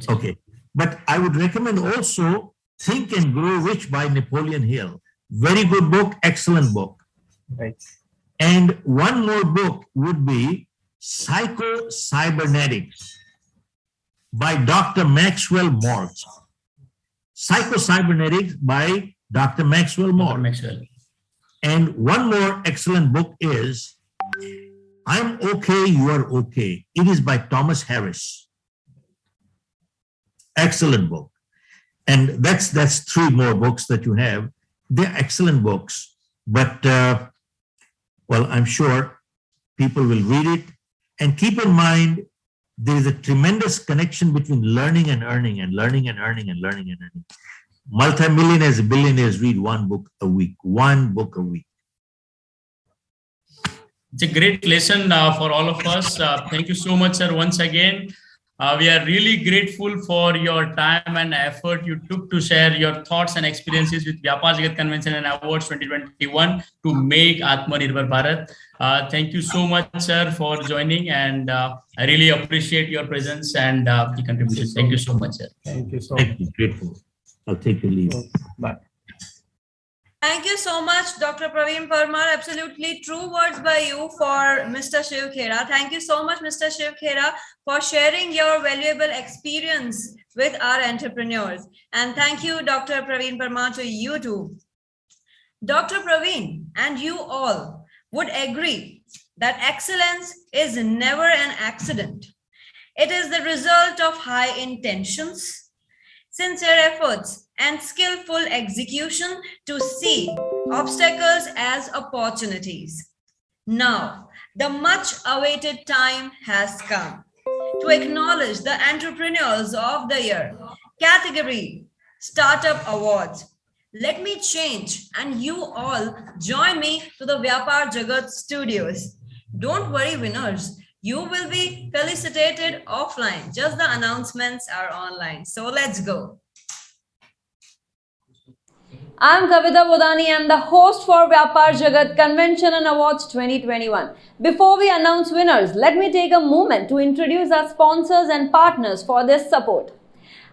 Okay. But I would recommend also Think and Grow Rich by Napoleon Hill. Very good book, excellent book. Right. And one more book would be Psycho-Cybernetics by Dr. Maxwell Mortz. Psycho-Cybernetics by Dr. Maxwell Mortz. And one more excellent book is I'm Okay, You Are Okay. It is by Thomas Harris. Excellent book. And that's 3 more books that you have. they're excellent books, but well, I'm sure people will read it. And keep in mind, there is a tremendous connection between learning and earning, and learning and earning, and learning and earning. Multimillionaires, billionaires read one book a week. One book a week. It's a great lesson for all of us. Thank you so much, sir, once again. We are really grateful for your time and effort you took to share your thoughts and experiences with Vyapaar Jagat Convention and Awards 2021 to make Aatma Nirbhar Bharat. Thank you so much, sir, for joining, and I really appreciate your presence and the contribution. Thank you so much, sir. Thank you so much. Thank you. Grateful. I'll take your leave. Bye. Thank you so much, Dr. Praveen Parmar. Absolutely true words by you for Mr. Shiv Khera. Thank you so much, Mr. Shiv Khera, for sharing your valuable experience with our entrepreneurs. And thank you, Dr. Praveen Parmar, to you too. Dr. Praveen and you all would agree that excellence is never an accident. It is the result of high intentions, sincere efforts, and skillful execution to see obstacles as opportunities. Now, the much-awaited time has come to acknowledge the Entrepreneurs of the Year category Startup Awards. Let me change and you all join me to the Vyapaar Jagat studios. Don't worry, winners. You will be felicitated offline. Just the announcements are online. So let's go. I'm Kavita Bodani. I'm the host for Vyapaar Jagat Convention and Awards 2021. Before we announce winners, let me take a moment to introduce our sponsors and partners for this support.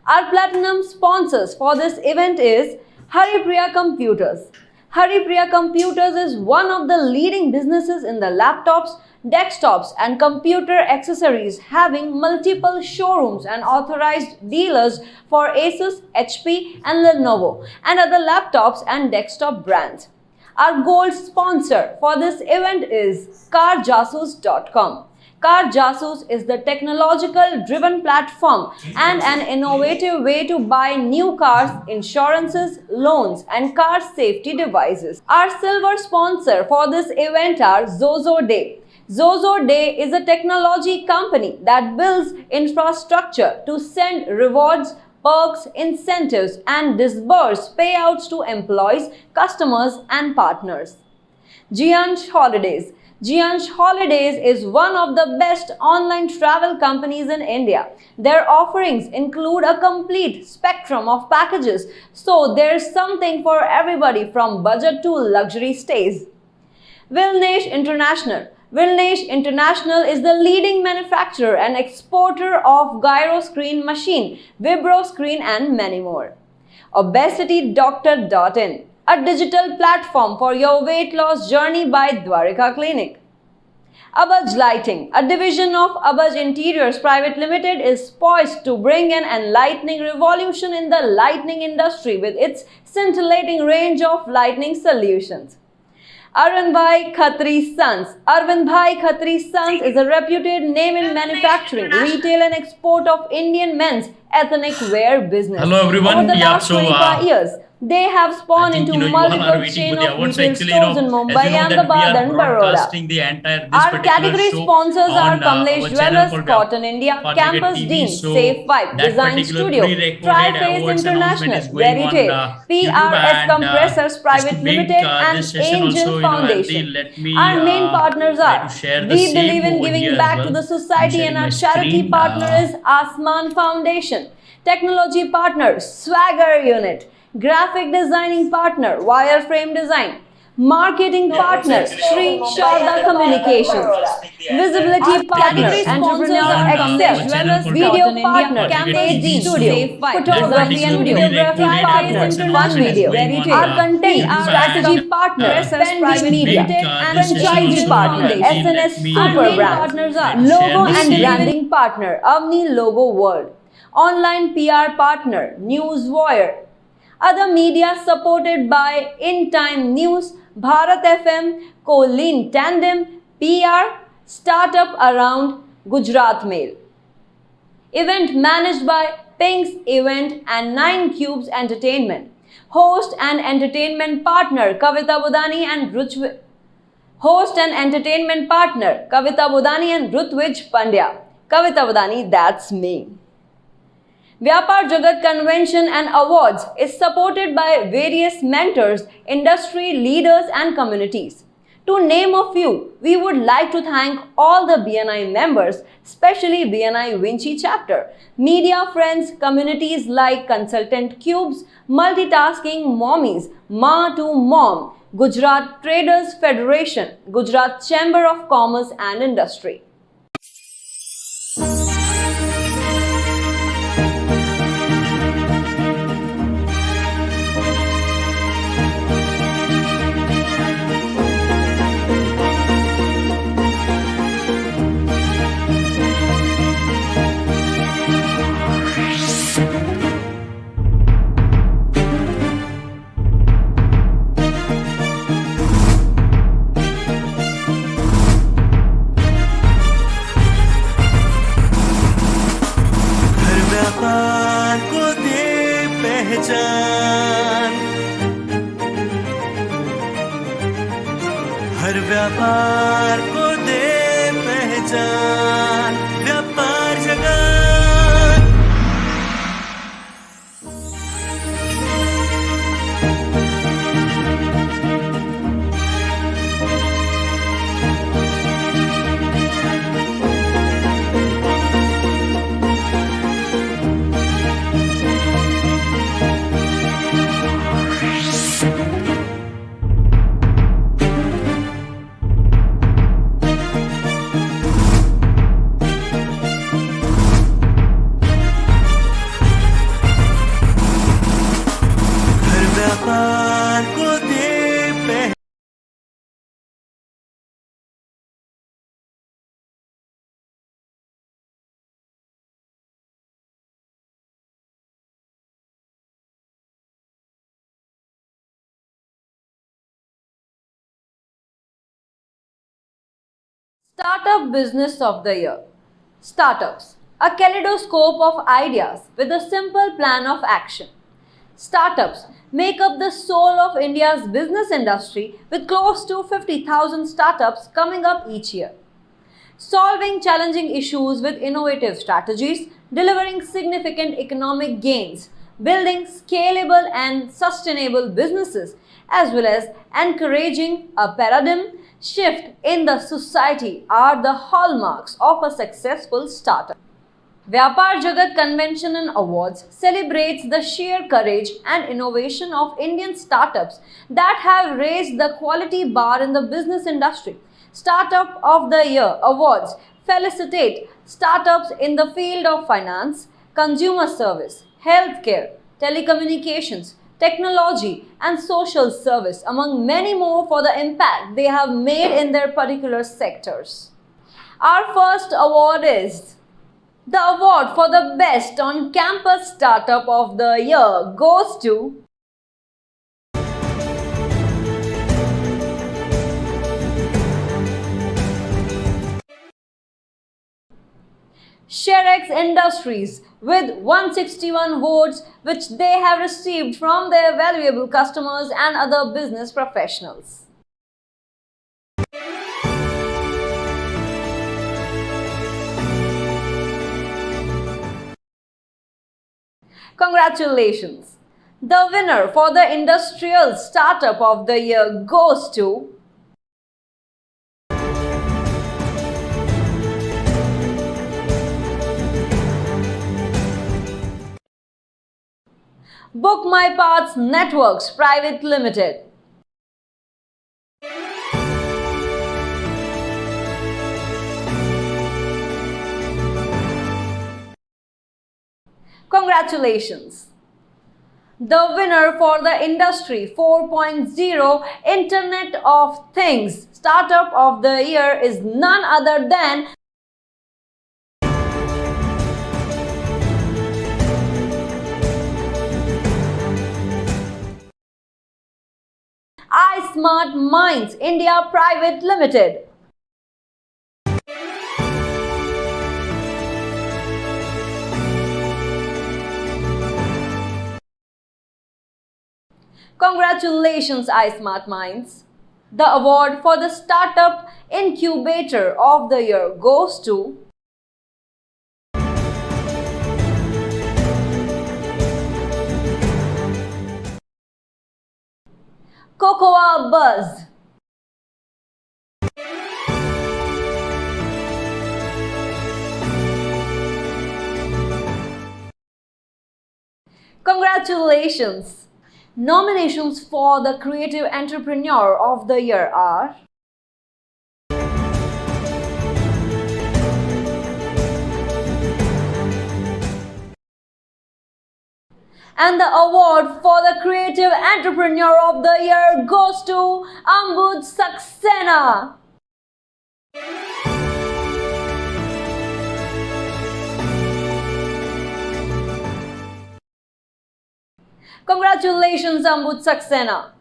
Our platinum sponsors for this event is Haripriya Computers. Haripriya Computers is one of the leading businesses in the laptops, desktops and computer accessories, having multiple showrooms and authorized dealers for Asus, HP and Lenovo and other laptops and desktop brands. Our gold sponsor for this event is carjasus.com. Carjasus is the technological driven platform and an innovative way to buy new cars, insurances, loans and car safety devices. Our silver sponsor for this event are Zozo Day. Zozo Day is a technology company that builds infrastructure to send rewards, perks, incentives, and disburse payouts to employees, customers, and partners. Giansh Holidays. Giansh Holidays is one of the best online travel companies in India. Their offerings include a complete spectrum of packages, so there's something for everybody from budget to luxury stays. Vilnesh International. Vilnesh International is the leading manufacturer and exporter of gyro screen machine, vibro screen and many more. ObesityDoctor.in, a digital platform for your weight loss journey by Dwarika Clinic. Abaj Lighting, a division of Abaj Interiors Private Limited, is poised to bring an enlightening revolution in the lighting industry with its scintillating range of lighting solutions. Arvind Bhai Khatri Sons. Arvind Bhai Khatri Sons is a reputed name in manufacturing, retail and export of Indian men's ethnic wear business. Hello everyone. Over the last 25 years, they have spawned into multiple chain of retail stores in Mumbai, Ahmedabad and Baroda. Our category sponsors are Kamlesh Jewellers, Cotton India, Campus Dean, Safe Vibe, Design Studio, Triface International, Verite, PRS Compressors Private Limited and Angel Foundation. Our main partners are, we believe in giving back to the society and our charity partner is Asman Foundation. Technology partner, Swagger Unit. Graphic designing partner, Wireframe Design. Marketing partner, Sri Sharda Communications. Visibility partner, Entrepreneur Excel. Video partner, Campaign Studio. Photography and videography partner, Fun Video. Our content strategy partner, Spend Media. And franchisee partner, SNS Super Brand. Logo and branding partner, Avni Logo World. Online PR partner, Newswire. Other media supported by In Time News, Bharat FM, Colleen Tandem, PR, Startup Around, Gujarat Mail. Event managed by Pink's Event and 9 Cubes Entertainment. Host and entertainment partner Kavita Budani and Rutvij Pandya. Kavita Budani, that's me. Vyapaar Jagat Convention and Awards is supported by various mentors, industry leaders and communities. To name a few, we would like to thank all the BNI members, especially BNI Vinci chapter, media friends, communities like Consultant Cubes, Multitasking Mommies, Ma to Mom, Gujarat Traders Federation, Gujarat Chamber of Commerce and Industry. व्यापार को दे पहचान, हर व्यापार को दे पहचान, व्यापार जगत। व्यापार को दे पहचान। Startup Business of the Year. Startups, a kaleidoscope of ideas with a simple plan of action. Startups make up the soul of India's business industry with close to 50,000 startups coming up each year. Solving challenging issues with innovative strategies, delivering significant economic gains, building scalable and sustainable businesses, as well as encouraging a paradigm shift in the society are the hallmarks of a successful startup. Vyapaar Jagat Convention and Awards celebrates the sheer courage and innovation of Indian startups that have raised the quality bar in the business industry. Startup of the Year awards felicitate startups in the field of finance, consumer service, healthcare, telecommunications, technology and social service, among many more, for the impact they have made in their particular sectors. Our first award is the award for the best on-campus startup of the year goes to Sherex Industries with 161 votes, which they have received from their valuable customers and other business professionals. Congratulations! The winner for the Industrial Startup of the Year goes to Book My Paths Networks Private Limited. Congratulations! The winner for the Industry 4.0 Internet of Things Startup of the Year is none other than iSmart Minds India Private Limited. Congratulations, iSmart Minds. The award for the Startup Incubator of the Year goes to Cocoa Buzz. Congratulations! Nominations for the Creative Entrepreneur of the Year are and the award for the Creative Entrepreneur of the Year goes to Ambud Saxena. Congratulations, Ambud Saxena.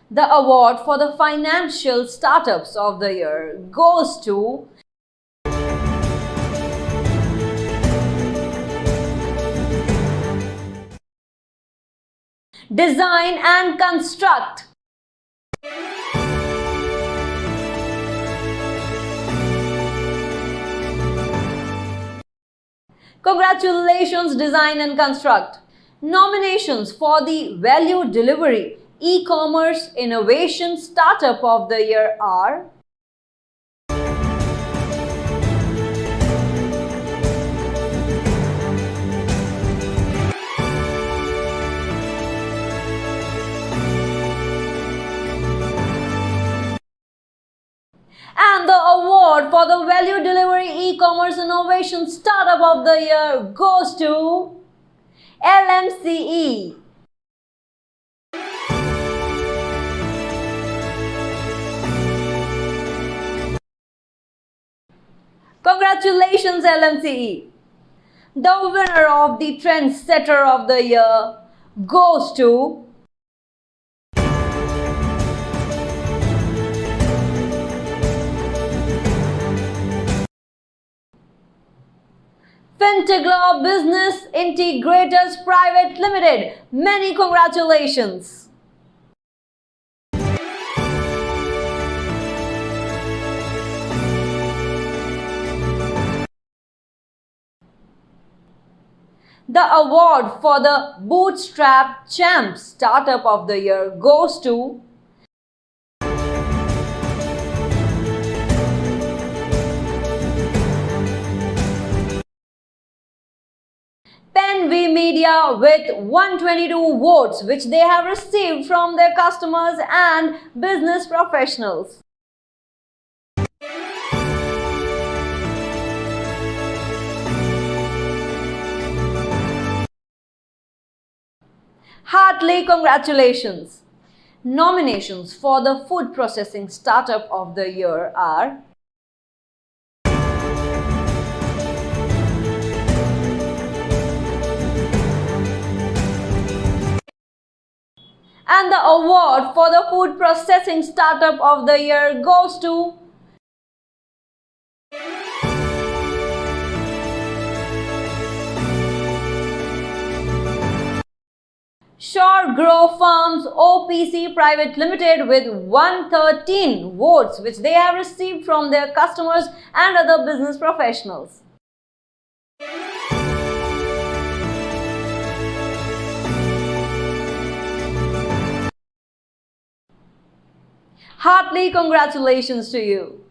The award for the Financial Startups of the Year goes to Design and Construct. Congratulations, Design and Construct. Nominations for the Value Delivery E-Commerce Innovation Startup of the Year are and the award for the Value Delivery E-Commerce Innovation Startup of the Year goes to LMCE. Congratulations, LMCE. The winner of the Trendsetter of the Year goes to Finteglaw Business Integrators Private Limited. Many congratulations. The award for the Bootstrap Champ Startup of the Year goes to Penv Media with 122 votes which they have received from their customers and business professionals. Heartily congratulations! Nominations for the Food Processing Startup of the Year are and the award for the Food Processing Startup of the Year goes to Shore Grow Farms OPC Private Limited with 113 votes which they have received from their customers and other business professionals. Heartily congratulations to you.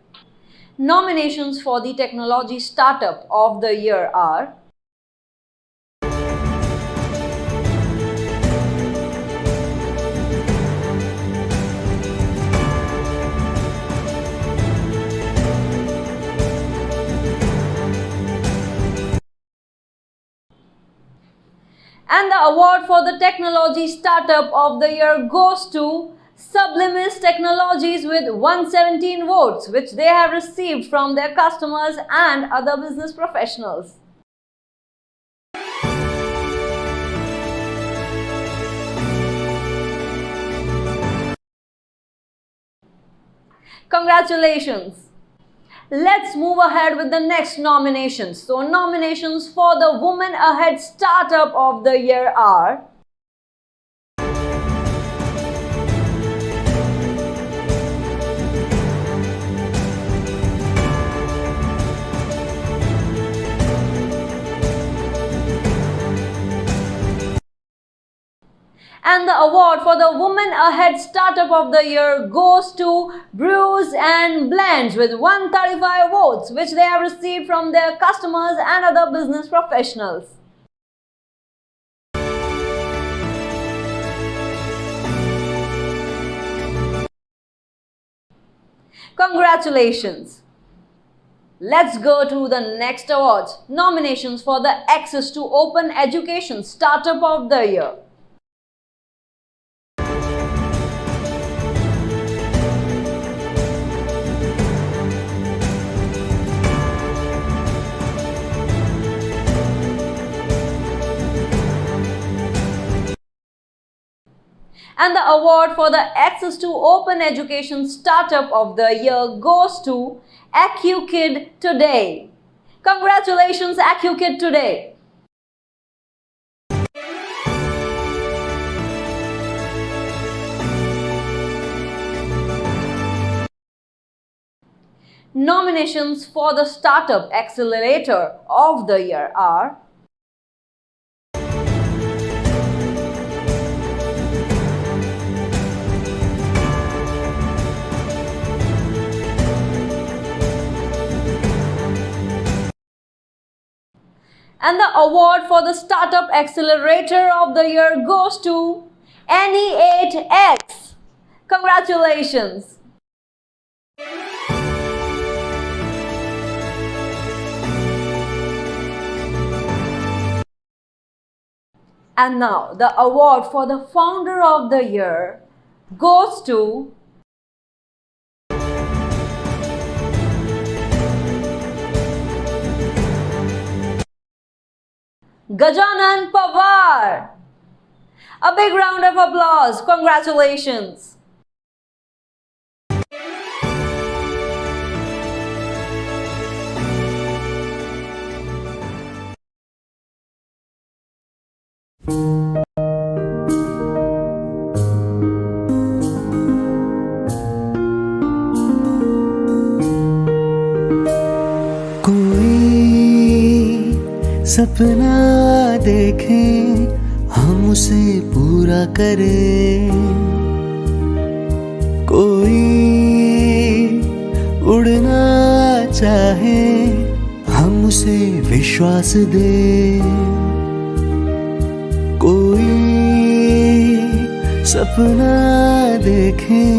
Nominations for the Technology Startup of the Year are and the award for the Technology Startup of the Year goes to Sublimis Technologies with 117 votes which they have received from their customers and other business professionals. Congratulations! Let's move ahead with the next nominations. So nominations for the Woman Ahead Startup of the Year are And the award for the Woman Ahead Startup of the Year goes to Brews and Blends with 135 votes, which they have received from their customers and other business professionals. Congratulations! Let's go to the next awards. Nominations for the Access to Open Education Startup of the Year. And the award for the Access to Open Education Startup of the Year goes to AccuKid Today. Congratulations, AccuKid Today. Nominations for the Startup Accelerator of the Year are and the award for the Startup Accelerator of the Year goes to NE8X. Congratulations. And now the award for the Founder of the Year goes to Gajanan Pawar. A big round of applause. Congratulations. सपना देखें हम उसे पूरा करें, कोई उड़ना चाहे हम उसे विश्वास दे, कोई सपना देखें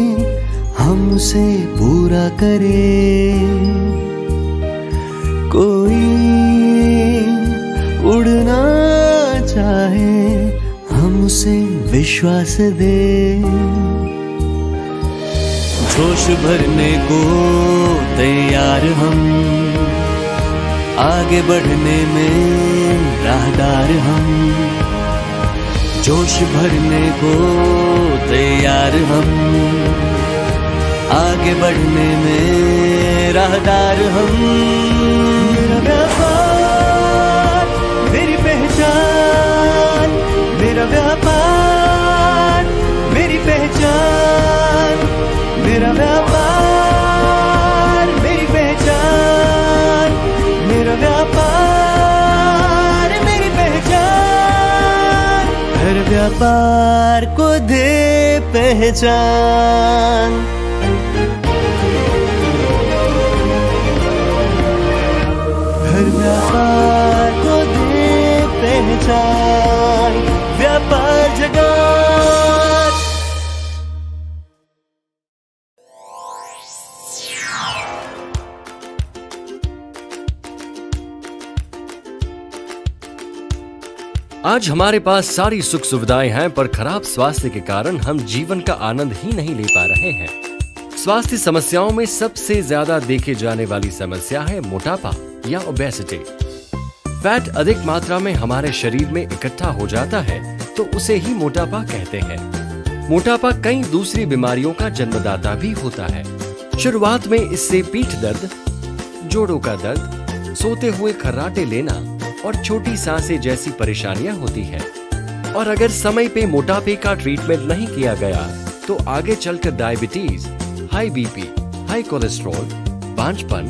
हम उसे पूरा करें, कोई उड़ना चाहे हम उसे विश्वास दे। जोश भरने को तैयार हम, आगे बढ़ने में राहदार हम, जोश भरने को तैयार हम, आगे बढ़ने में राहदार हम। मेरा व्यापार मेरी पहचान, मेरा व्यापार मेरी पहचान, मेरा व्यापार मेरी पहचान, मेरा व्यापार मेरी पहचान, हर व्यापार को दे पहचान। हर व्यापार को दे पहचान, व्यापार जगत। आज हमारे पास सारी सुख सुविधाएं हैं, पर खराब स्वास्थ्य के कारण हम जीवन का आनंद ही नहीं ले पा रहे हैं। स्वास्थ्य समस्याओं में सबसे ज्यादा देखे जाने वाली समस्या है मोटापा या ओबेसिटी। फैट अधिक मात्रा में हमारे शरीर में इकट्ठा हो जाता है तो उसे ही मोटापा कहते हैं। मोटापा कई दूसरी बीमारियों का जन्मदाता भी होता है। शुरुआत में इससे पीठ दर्द, जोड़ों का दर्द, सोते हुए खर्राटे लेना और छोटी सांसें जैसी परेशानियां होती है। और अगर समय पे मोटापे का ट्रीटमेंट नहीं किया गया तो आगे चलकर diabetes, high BP, high cholesterol, बांझपन,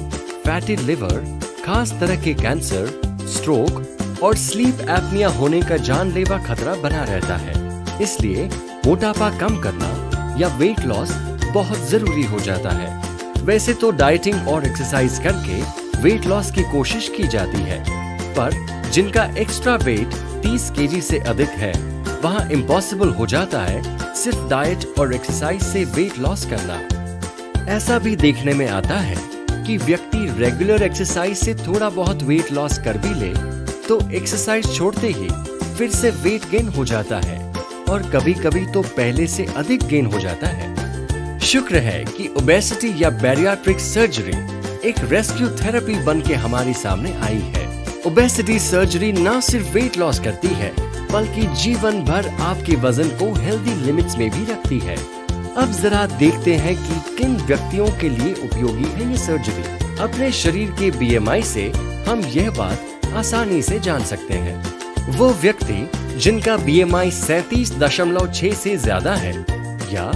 फैटी लिवर, खास तरह के कैंसर, स्ट्रोक और स्लीप एपनिया होने का जानलेवा खतरा बना रहता है। इसलिए मोटापा कम करना या वेट लॉस बहुत जरूरी हो जाता है। वैसे तो डाइटिंग और एक्सरसाइज करके वेट लॉस की कोशिश की जाती है, पर जिनका एक्स्ट्रा वेट 30 केजी से अधिक है वहाँ इम्पॉसिबल हो जाता है सिर्फ डाइट और एक्सरसाइज से वेट लॉस करना। ऐसा भी देखने में आता है कि व्यक्ति रेगुलर एक्सरसाइज से थोड़ा बहुत वेट लॉस कर भी ले तो एक्सरसाइज छोड़ते ही फिर से वेट गेन हो जाता है और कभी कभी तो पहले से अधिक गेन हो जाता है। शुक्र है कि ओबेसिटी या बैरियाट्रिक सर्जरी एक रेस्क्यू थेरेपी बन के हमारे सामने आई है। ओबेसिटी सर्जरी न सिर्फ वेट लॉस करती है बल्कि जीवन भर आपके वजन को हेल्दी लिमिट्स में भी रखती है। अब जरा देखते हैं कि किन व्यक्तियों के लिए उपयोगी है ये सर्जरी। अपने शरीर के बीएमआई से हम यह बात आसानी से जान सकते हैं। वो व्यक्ति जिनका बीएमआई 37.6 से ज्यादा है या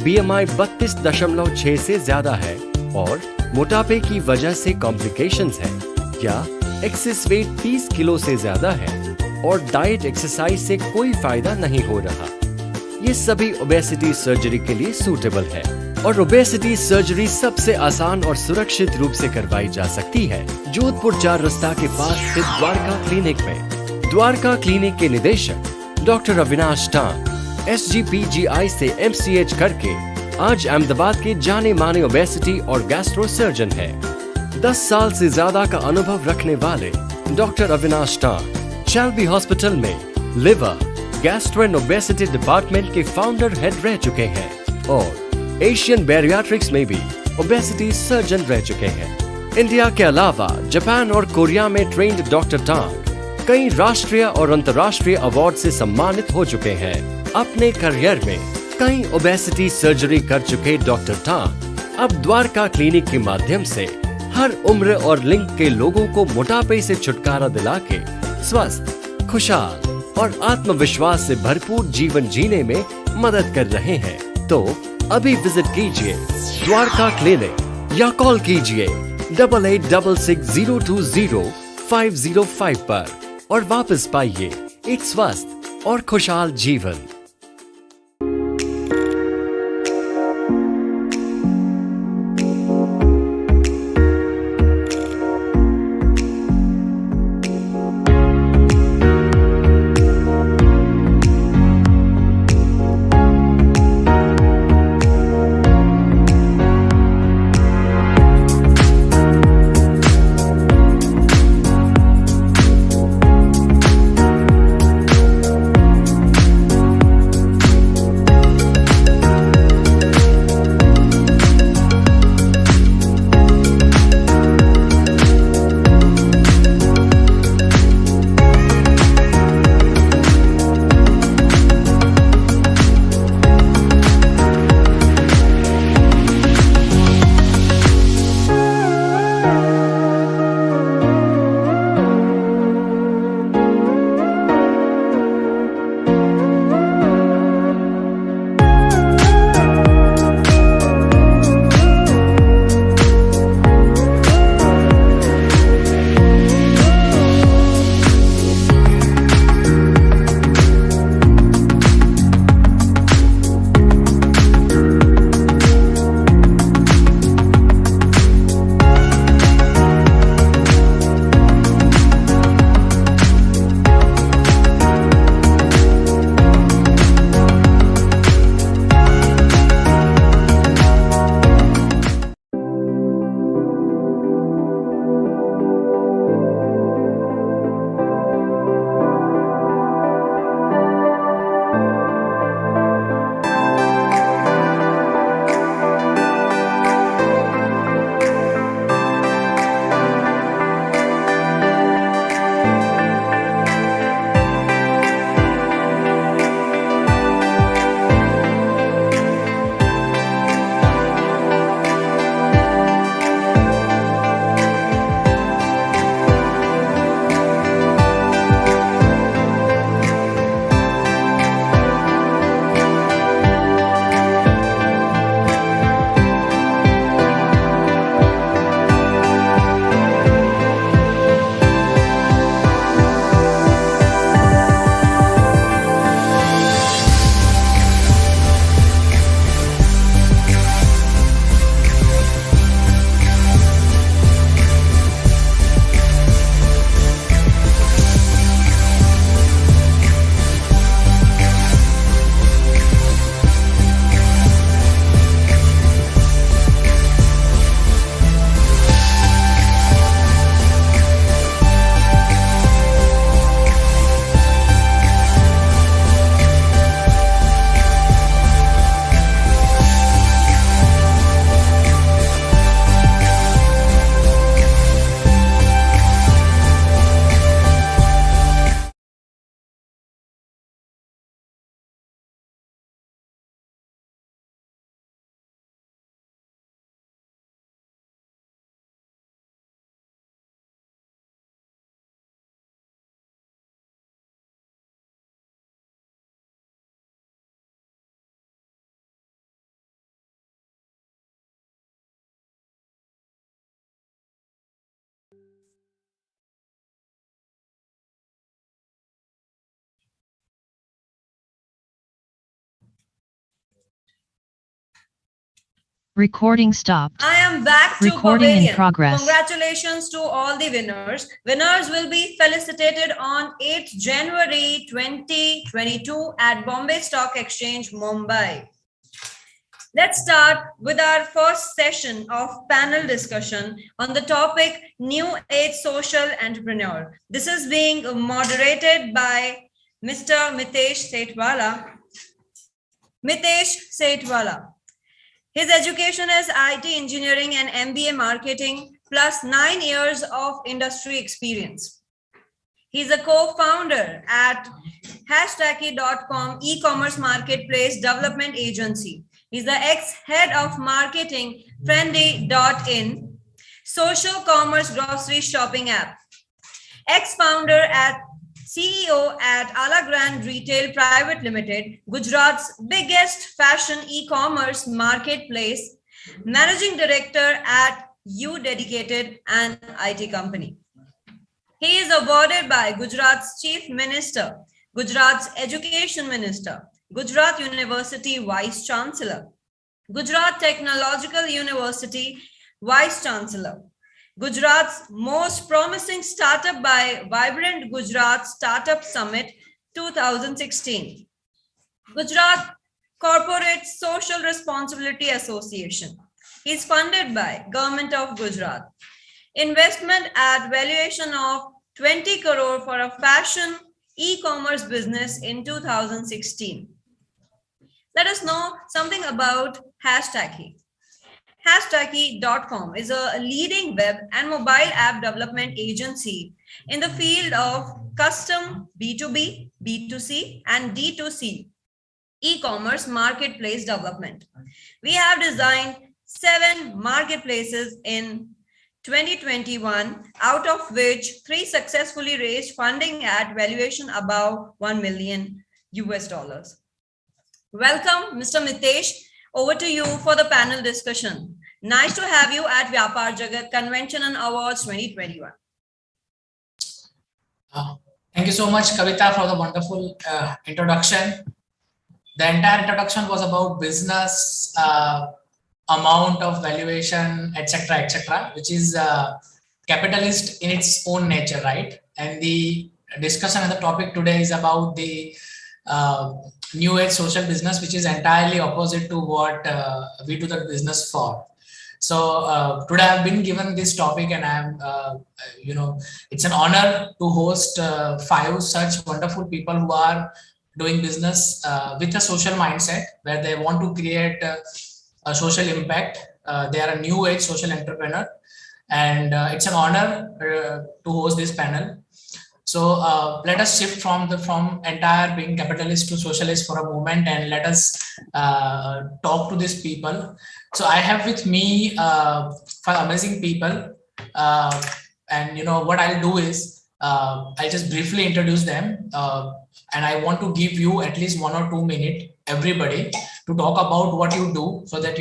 बीएमआई 32.6 से ज्यादा है और मोटापे की वजह से कॉम्प्लिकेशंस है या एक्सेस वेट 30 किलो से ज्यादा है और डाइट एक्सरसाइज से कोई फायदा नहीं हो रहा, ये सभी ओबेसिटी सर्जरी के लिए सूटेबल है। और ओबेसिटी सर्जरी सबसे आसान और सुरक्षित रूप से करवाई जा सकती है जोधपुर 4 रास्ता के पास स्थित द्वारका क्लिनिक में। द्वारका क्लिनिक के निदेशक डॉक्टर अविनाश टांग SGPGI से MCH करके आज अहमदाबाद के जाने माने ओबेसिटी और गैस्ट्रो सर्जन है। 10 साल से ज्यादा का अनुभव रखने वाले डॉक्टर अविनाश टांग शैल्बी हॉस्पिटल में liver, gastro and obesity department के फाउंडर हेड रह चुके हैं और एशियन बैरियाट्रिक्स में भी ओबेसिटी सर्जन रह चुके हैं। इंडिया के अलावा जापान और कोरिया में ट्रेंड डॉक्टर टांग कई राष्ट्रीय और अंतर्राष्ट्रीय अवार्ड से सम्मानित हो चुके हैं। अपने करियर में कई ओबेसिटी सर्जरी कर चुके डॉक्टर टांग अब द्वारका क्लिनिक के माध्यम से हर उम्र और लिंग के लोगों को मोटापे से छुटकारा दिला के स्वस्थ, खुशहाल और आत्मविश्वास से भरपूर जीवन जीने में मदद कर रहे हैं। तो अभी विजिट कीजिए द्वारका क्लिनिक या कॉल कीजिए 8866020505 पर और वापस पाइए एक स्वस्थ और खुशहाल जीवन। Recording stopped. I am back to Recording Pavilion. in progress. Congratulations to all the winners. Winners will be felicitated on 8th January 2022 at Bombay Stock Exchange, Mumbai. Let's start with our first session of panel discussion on the topic New Age Social Entrepreneur. This is being moderated by Mr. Mitesh Setwala. His education is IT engineering and MBA marketing plus 9 years of industry experience. He's a co-founder at #.com e-commerce marketplace development agency. He's the ex-head of marketing Friendly.in, social commerce grocery shopping app. Ex-founder at CEO at Ala Grand Retail Private Limited, Gujarat's biggest fashion e-commerce marketplace, managing director at U Dedicated, an IT company. He is awarded by Gujarat's Chief Minister, Gujarat's Education Minister, Gujarat University Vice Chancellor, Gujarat Technological University Vice Chancellor, Gujarat's most promising startup by Vibrant Gujarat Startup Summit 2016. Gujarat Corporate Social Responsibility Association. He is funded by Government of Gujarat. Investment at valuation of 20 crore for a fashion e-commerce business in 2016. Let us know something about #. #.com is a leading web and mobile app development agency in the field of custom B2B, B2C, and D2C e-commerce marketplace development. We have designed 7 marketplaces in 2021, out of which 3 successfully raised funding at valuation above $1 million. Welcome, Mr. Mitesh. Over to you for the panel discussion. Nice to have you at Vyapaar Jagat Convention and Awards 2021. Thank you so much, Kavita, for the wonderful introduction. The entire introduction was about business, amount of valuation, etc., which is capitalist in its own nature, right? And the discussion and the topic today is about the new age social business, which is entirely opposite to what we do the business for. So today I've been given this topic, and I'm, it's an honor to host 5 such wonderful people who are doing business with a social mindset, where they want to create a social impact. They are a new age social entrepreneur, and it's an honor to host this panel. So let us shift from entire being capitalist to socialist for a moment, and let us talk to these people. So I have with me 5 amazing people, and what I'll do is I'll just briefly introduce them, and I want to give you at least 1 or 2 minutes, everybody, to talk about what you do, so that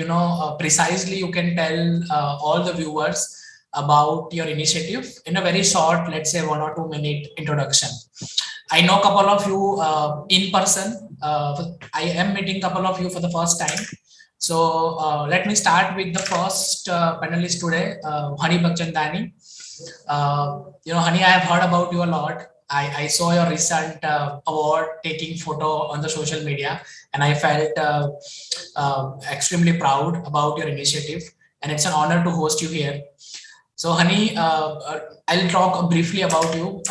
precisely you can tell all the viewers about your initiative in a very short, let's say 1 or 2 minute introduction. I know a couple of you in person. I am meeting a couple of you for the first time. So let me start with the first panelist today, Hani Bakchandani. Hani, I have heard about you a lot. I saw your recent award taking photo on the social media, and I felt extremely proud about your initiative, and it's an honor to host you here. So Hani, I'll talk briefly about you.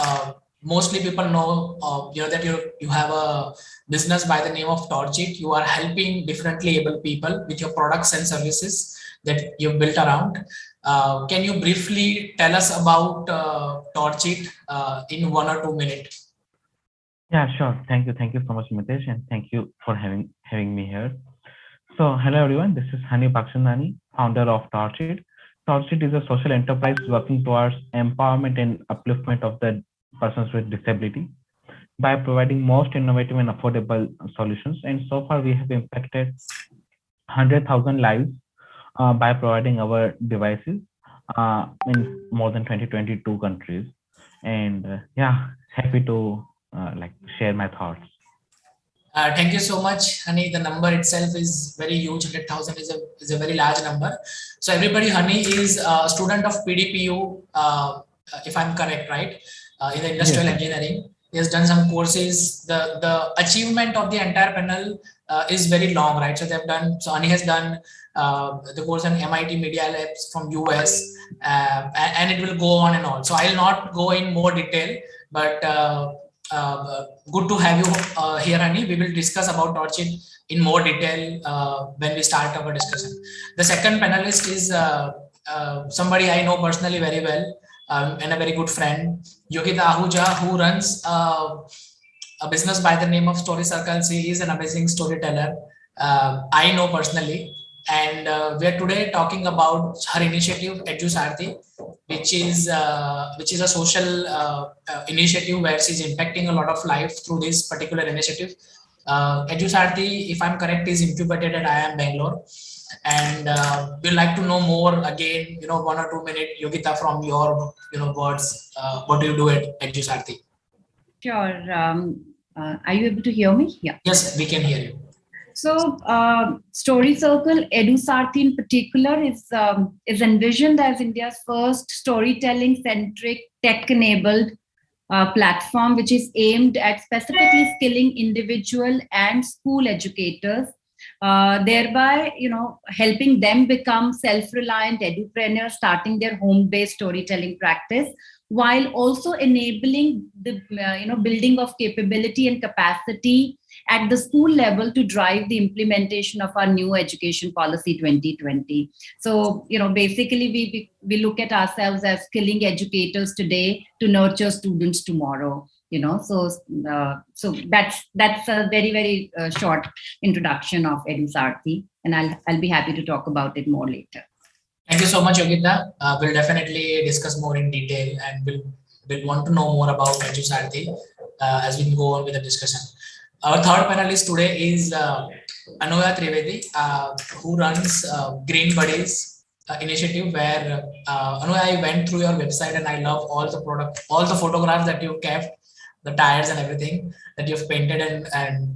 Mostly people know that you have a business by the name of Torchit. You are helping differently able people with your products and services that you've built around. Can you briefly tell us about Torchit in 1 or 2 minutes? Yeah, sure. Thank you so much, Mitesh, and thank you for having me here. So hello everyone, this is Hani Bakchandani, founder of Torchit. Torchit is a social enterprise working towards empowerment and upliftment of the persons with disability by providing most innovative and affordable solutions. And so far we have impacted 100,000 lives by providing our devices in more than 22 countries. And happy to share my thoughts. Thank you so much, Honey. The number itself is very huge. 100,000 is a very large number. So everybody, Honey is a student of PDPU, if I'm correct, right? In the industrial engineering. He has done some courses. The achievement of the entire panel is very long, right? So they've done. So Honey has done the course on MIT Media Labs from US, and it will go on and on. So I'll not go in more detail, but good to have you here, Honey. We will discuss about Torchit in more detail when we start our discussion. The second panelist is somebody I know personally very well and a very good friend, Yogita Ahuja, who runs a business by the name of Story Circles. He is an amazing storyteller. I know personally. And we are today talking about her initiative, EduSarthi, which is a social initiative where she's impacting a lot of life through this particular initiative. EduSarthi, if I'm correct, is incubated at IIM Bangalore. And we'd like to know more again, 1 or 2 minutes, Yogita, from your words. What do you do at EduSarthi? Sure. Are you able to hear me? Yeah. Yes, we can hear you. So, Story Circle, EduSarthi in particular, is envisioned as India's first storytelling-centric, tech-enabled platform, which is aimed at specifically skilling individual and school educators, thereby, helping them become self-reliant edupreneurs, starting their home-based storytelling practice, while also enabling the building of capability and capacity at the school level to drive the implementation of our new education policy 2020. So, basically we look at ourselves as skilling educators today to nurture students tomorrow. So that's a very, very short introduction of EduSarthi, and I'll be happy to talk about it more later. Thank you so much, Yogita. We'll definitely discuss more in detail, and we'll want to know more about EduSarthi as we go on with the discussion. Our third panelist today is Anuya Trivedi, who runs Green Buddies initiative, where Anuya, I went through your website and I love all the photographs that you've kept, the tires and everything that you've painted, and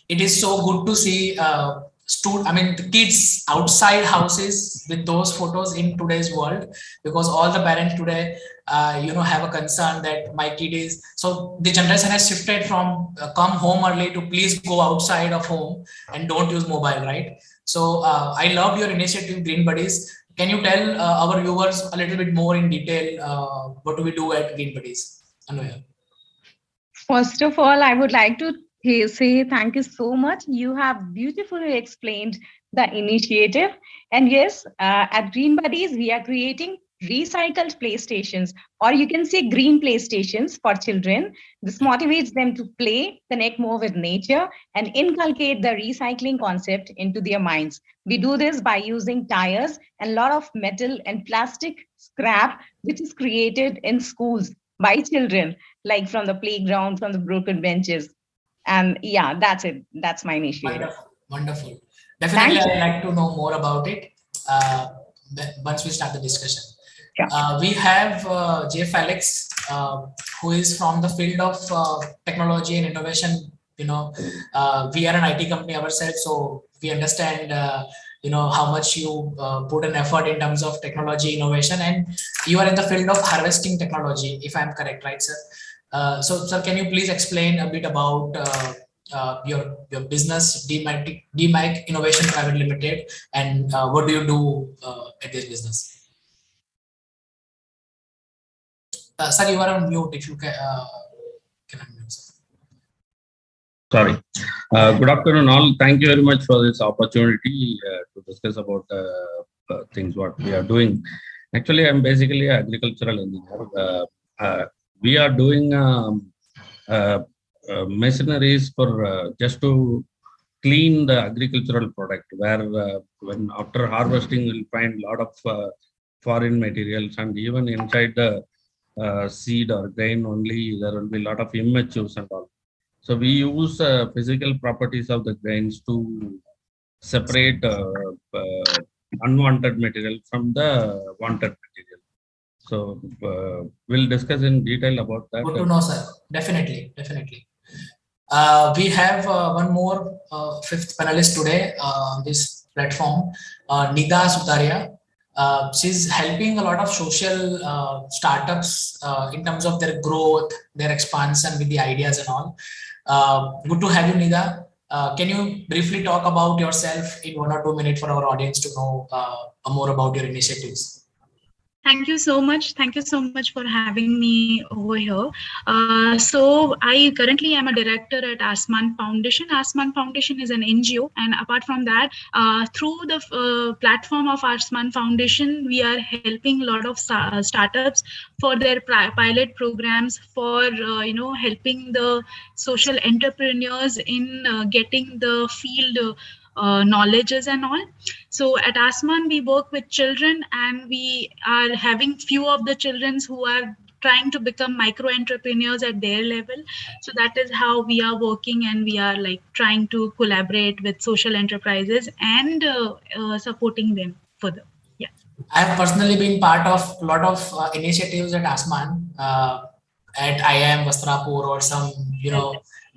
it is so good to see the kids outside houses with those photos in today's world, because all the parents today have a concern that my kid is, so the generation has shifted from come home early to please go outside of home and don't use mobile, right? So I loved your initiative, Green Buddies. Can you tell our viewers a little bit more in detail what do we do at Green Buddies? Anuya. First of all, I would like to say thank you so much. You have beautifully explained the initiative. And yes, at Green Buddies, we are creating recycled playstations, or you can say green playstations for children. This motivates them to play, connect more with nature, and inculcate the recycling concept into their minds. We do this by using tires and a lot of metal and plastic scrap, which is created in schools by children, like from the playground, from the broken benches. And yeah, that's it. That's my initiative. Wonderful. Definitely, I'd like to know more about it once we start the discussion. Yeah. We have J. Felix, who is from the field of technology and innovation. We are an IT company ourselves, so we understand how much you put an effort in terms of technology innovation, and you are in the field of harvesting technology, if I'm correct, right, sir? So, sir, can you please explain a bit about your business, DMAC Innovation Private Limited, and what do you do at this business? Sir, you are on mute. If you can unmute, sir. Sorry. Good afternoon, all. Thank you very much for this opportunity to discuss about things what we are doing. Actually, I'm basically an agricultural engineer. We are doing machineries for just to clean the agricultural product, where when after harvesting we'll find a lot of foreign materials, and even inside the seed or grain only there will be a lot of immatures and all. So we use physical properties of the grains to separate unwanted material from the wanted material. So we'll discuss in detail about that. Good to know, sir. Definitely. We have one more fifth panelist today on this platform, Nida Sutaria. She's helping a lot of social startups in terms of their growth, their expansion with the ideas and all. Good to have you, Nida. Can you briefly talk about yourself in 1 or 2 minutes for our audience to know more about your initiatives? Thank you so much. Thank you so much for having me over here. So I currently am a director at Aatma Foundation. Aatma Foundation is an NGO, and apart from that, through the platform of Aatma Foundation, we are helping a lot of startups for their pilot programs for helping the social entrepreneurs in getting the field knowledges and all. So at Aatma, we work with children, and we are having few of the children who are trying to become micro entrepreneurs at their level. So that is how we are working, and we are like trying to collaborate with social enterprises and supporting them further. Yeah, I have personally been part of a lot of initiatives at Aatma, at IIM Vastrapur or some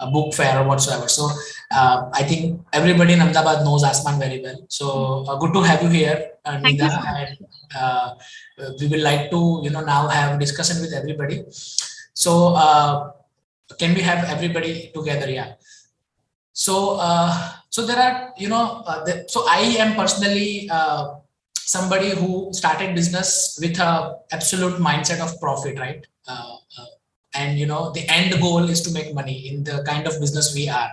a book fair or whatsoever. So I think everybody in Ahmedabad knows Aatma very well. So good to have you here, Nida. And we will like to now have discussion with everybody. So can we have everybody together? Yeah. So so there are so I am personally somebody who started business with a absolute mindset of profit, right? And the end goal is to make money in the kind of business we are.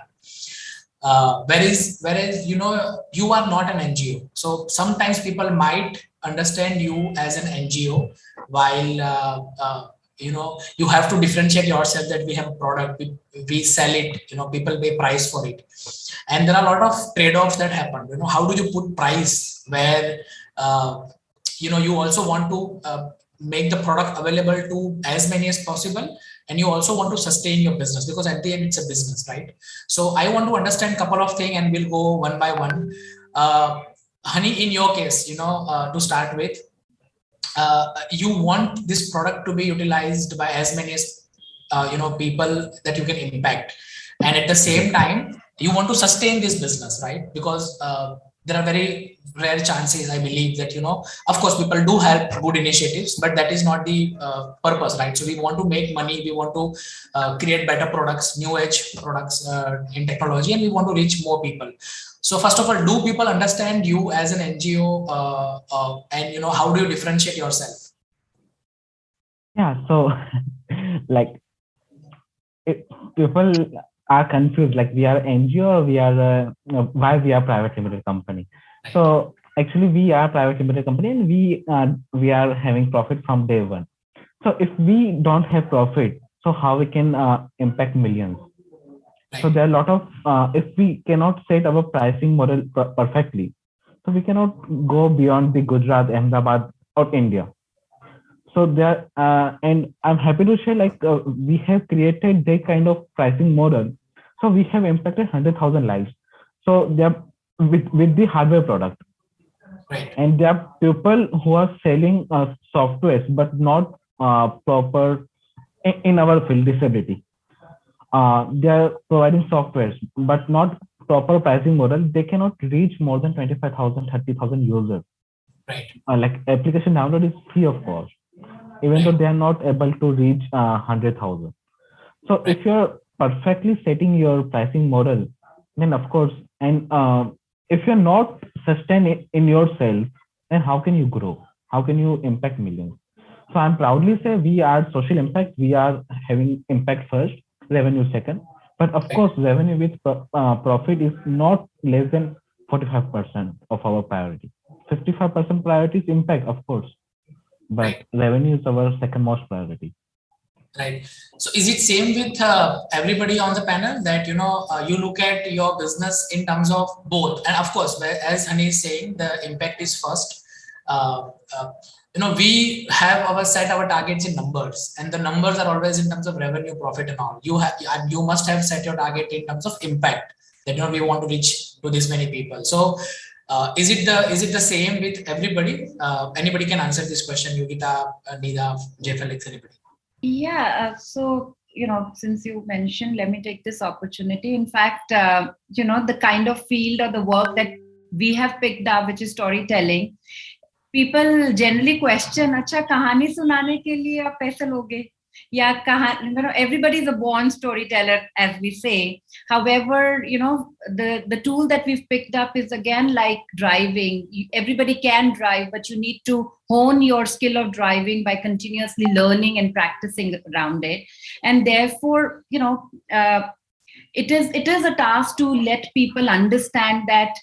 Whereas you are not an NGO. So sometimes people might understand you as an NGO, while you have to differentiate yourself that we have a product, we sell it, people pay price for it, and there are a lot of trade-offs that happen. How do you put price where you also want to make the product available to as many as possible, and you also want to sustain your business, because at the end it's a business, right? So I want to understand a couple of things, and we'll go one by one. Honey, in your case, to start with, you want this product to be utilized by as many as people that you can impact, and at the same time you want to sustain this business, right? Because there are very rare chances, I believe, that of course people do have good initiatives, but that is not the purpose, right? So we want to make money, we want to create better products, new age products in technology, and we want to reach more people. So first of all, do people understand you as an NGO, and how do you differentiate yourself? Yeah, so like people are confused, like we are NGO or we are why we are private limited company. So actually we are private limited company, and we are having profit from day one. So if we don't have profit, so how we can impact millions? So there are a lot of if we cannot set our pricing model perfectly, so we cannot go beyond the Gujarat, Ahmedabad or India. So there and I'm happy to share, like we have created that kind of pricing model. So we have impacted 100,000 lives. So they are with the hardware product, and there are people who are selling softwares but not proper in our field, disability. They are providing softwares but not proper pricing model. They cannot reach more than 25,000, 30,000 users. Like application download is free of cost, even though they are not able to reach 100,000. So if you're perfectly setting your pricing model, then of course, and if you're not sustained in yourself, then how can you grow? How can you impact millions? So I'm proudly say we are social impact. We are having impact first, revenue second. But of course, revenue with profit is not less than 45% of our priority. 55% priority is impact, of course, but revenue is our second most priority. Right. So is it same with everybody on the panel that, you look at your business in terms of both? And of course, as Hani is saying, the impact is first. We have set our targets in numbers, and the numbers are always in terms of revenue, profit and all. You must have set your target in terms of impact, that, we want to reach to this many people. So is it the same with everybody? Anybody can answer this question. Yogita, Nida, J. Felix, anybody? Yeah, so since you mentioned, let me take this opportunity. In fact, the kind of field or the work that we have picked up, which is storytelling, people generally question, "Acha, kahani sunane ke liye aap paise loge?" Yeah, everybody is a born storyteller, as we say. However, the tool that we've picked up is again like driving. Everybody can drive, but you need to hone your skill of driving by continuously learning and practicing around it. And therefore, it is a task to let people understand that,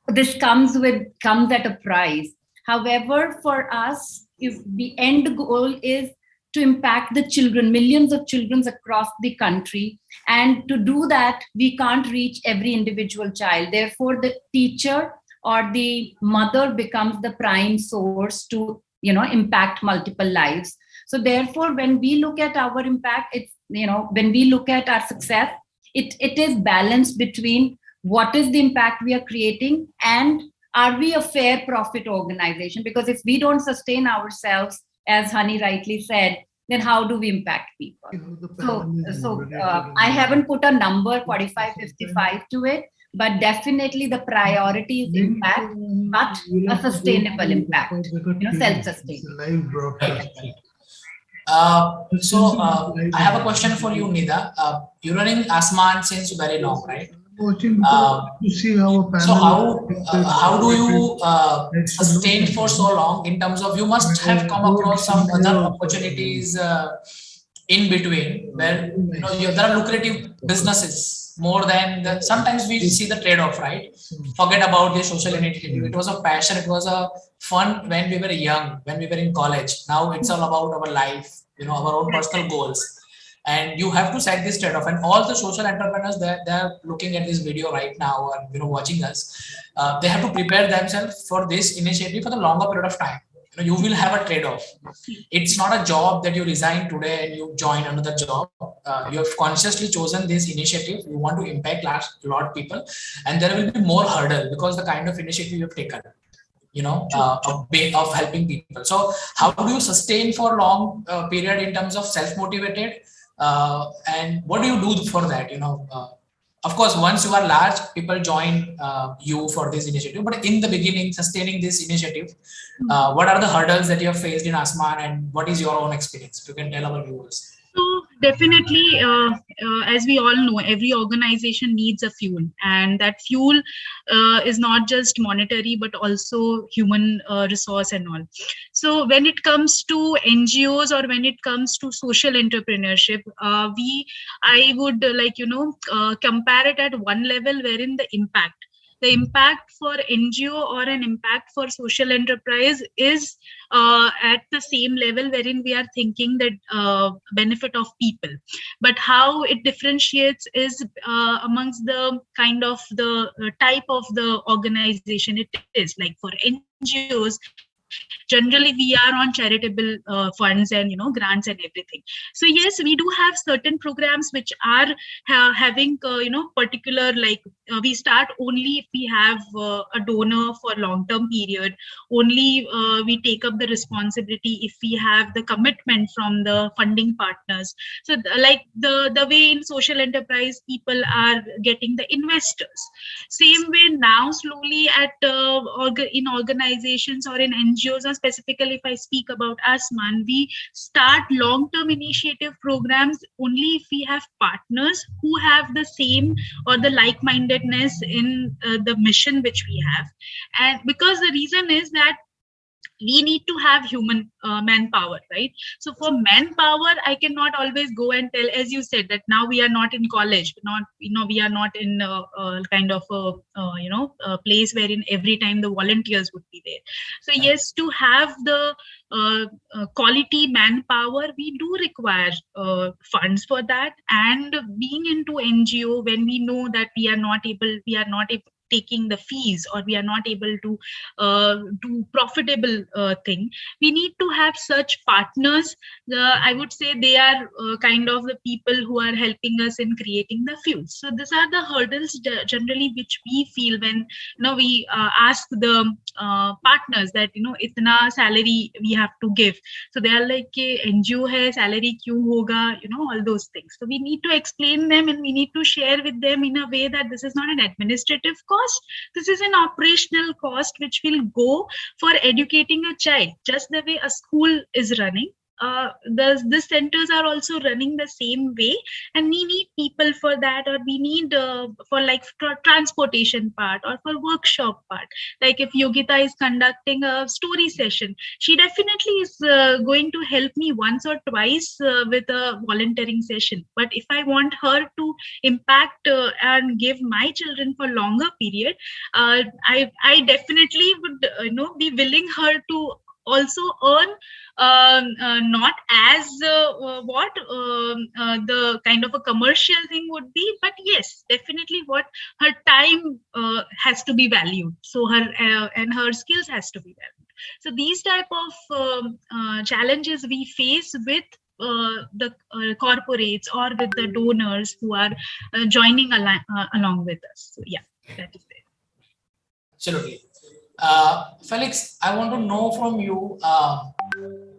this comes at a price. However, for us, if the end goal is to impact the children, millions of children across the country. And to do that, we can't reach every individual child. Therefore, the teacher or the mother becomes the prime source to, impact multiple lives. So therefore, when we look at our impact, when we look at our success, it is balanced between what is the impact we are creating and are we a fair profit organization? Because if we don't sustain ourselves, as Hani rightly said, then how do we impact people? So I haven't put a number 45, 55 to it, but definitely the priority is impact, but a sustainable impact, self-sustained. I have a question for you, Nida. You're running Asman since very long, right? So how do you sustain for so long? In terms of, you must have come across some other opportunities in between where there are lucrative businesses more than sometimes we see the trade-off, right? Forget about the social initiative. It was a passion, it was a fun when we were young, when we were in college. Now it's all about our life, our own personal goals. And you have to set this trade-off. And all the social entrepreneurs that they're looking at this video right now and watching us, they have to prepare themselves for this initiative for the longer period of time. You will have a trade-off. It's not a job that you resign today and you join another job. You have consciously chosen this initiative. You want to impact a lot of people, and there will be more hurdle because the kind of initiative you have taken. Of helping people. So how do you sustain for long period in terms of self-motivated? And what do you do for that? Of course, once you are large, people join you for this initiative. But in the beginning, sustaining this initiative, what are the hurdles that you have faced in Asman, and what is your own experience? If you can tell our viewers. So definitely, as we all know, every organization needs a fuel, and that fuel is not just monetary, but also human resource and all. So when it comes to NGOs or when it comes to social entrepreneurship, I would compare it at one level wherein the impact for NGO or an impact for social enterprise is at the same level wherein we are thinking that benefit of people. But how it differentiates is amongst the kind of the type of the organization it is. Like for NGOs, generally we are on charitable funds and grants and everything. So yes, we do have certain programs which are having particular, like we start only if we have a donor for long-term period. Only we take up the responsibility if we have the commitment from the funding partners. So like the way in social enterprise people are getting the investors, same way now slowly at in organizations or in NGOs, or specifically if I speak about Asman, we start long-term initiative programs only if we have partners who have the same or the like-mindedness in the mission which we have. And because the reason is that we need to have human manpower, right? So for manpower, I cannot always go and tell, as you said, that now we are not in college, we are not in kind of a place wherein every time the volunteers would be there. So yes, to have the quality manpower, we do require funds for that. And being into NGO, when we know that we are not taking the fees, or we are not able to do profitable thing. We need to have such partners. I would say they are kind of the people who are helping us in creating the fuels. So these are the hurdles generally which we feel when we ask the partners that itna salary we have to give. So they are like NGO hai, salary kyun hoga, all those things. So we need to explain them, and we need to share with them in a way that this is not an administrative cost, this is an operational cost which will go for educating a child, just the way a school is running. The centers are also running the same way, and we need people for that, or we need for transportation part or for workshop part. Like if Yogita is conducting a story session, she definitely is going to help me once or twice with a volunteering session. But if I want her to impact and give my children for longer period, I definitely would be willing her to also earn not as the kind of a commercial thing would be, but yes, definitely what her time has to be valued. So her and her skills has to be valued. So these type of challenges we face with the corporates or with the donors who are joining along with us. So yeah, that is it. Absolutely. Felix, I want to know from you,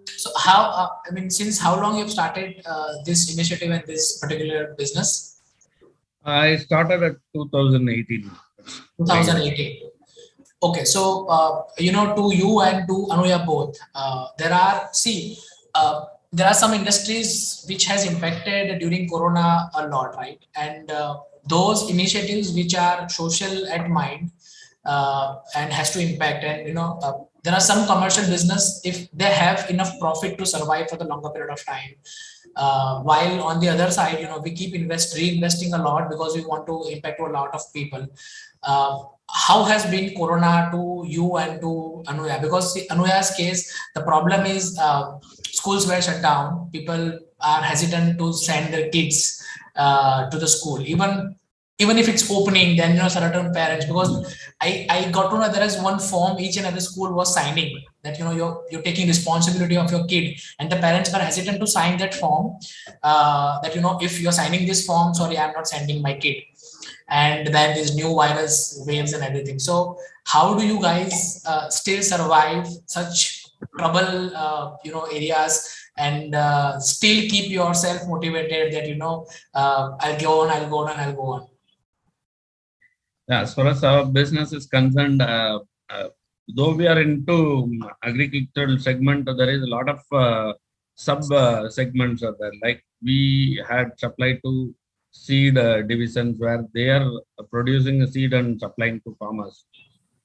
so how, since how long you've started this initiative and this particular business? I started at 2018. 2018. Okay, so, to you and to Anuya both, there are some industries which has impacted during Corona a lot, right? And those initiatives which are social at mind, and has to impact, and there are some commercial business, if they have enough profit to survive for the longer period of time, while on the other side, we keep reinvesting a lot because we want to impact to a lot of people. How has been Corona to you and to Anuya? Because Anuya's case, the problem is schools were shut down, people are hesitant to send their kids to the school, even if it's opening, then certain parents, because I got to know there is one form each and every school was signing, that you're taking responsibility of your kid, and the parents were hesitant to sign that form, that if you're signing this form, sorry, I'm not sending my kid. And then these new virus waves and everything. So how do you guys still survive such trouble areas, and still keep yourself motivated that I'll go on. Yeah, as far as our business is concerned, though we are into agricultural segment, there is a lot of sub segments are there. Like we had supplied to seed divisions where they are producing a seed and supplying to farmers,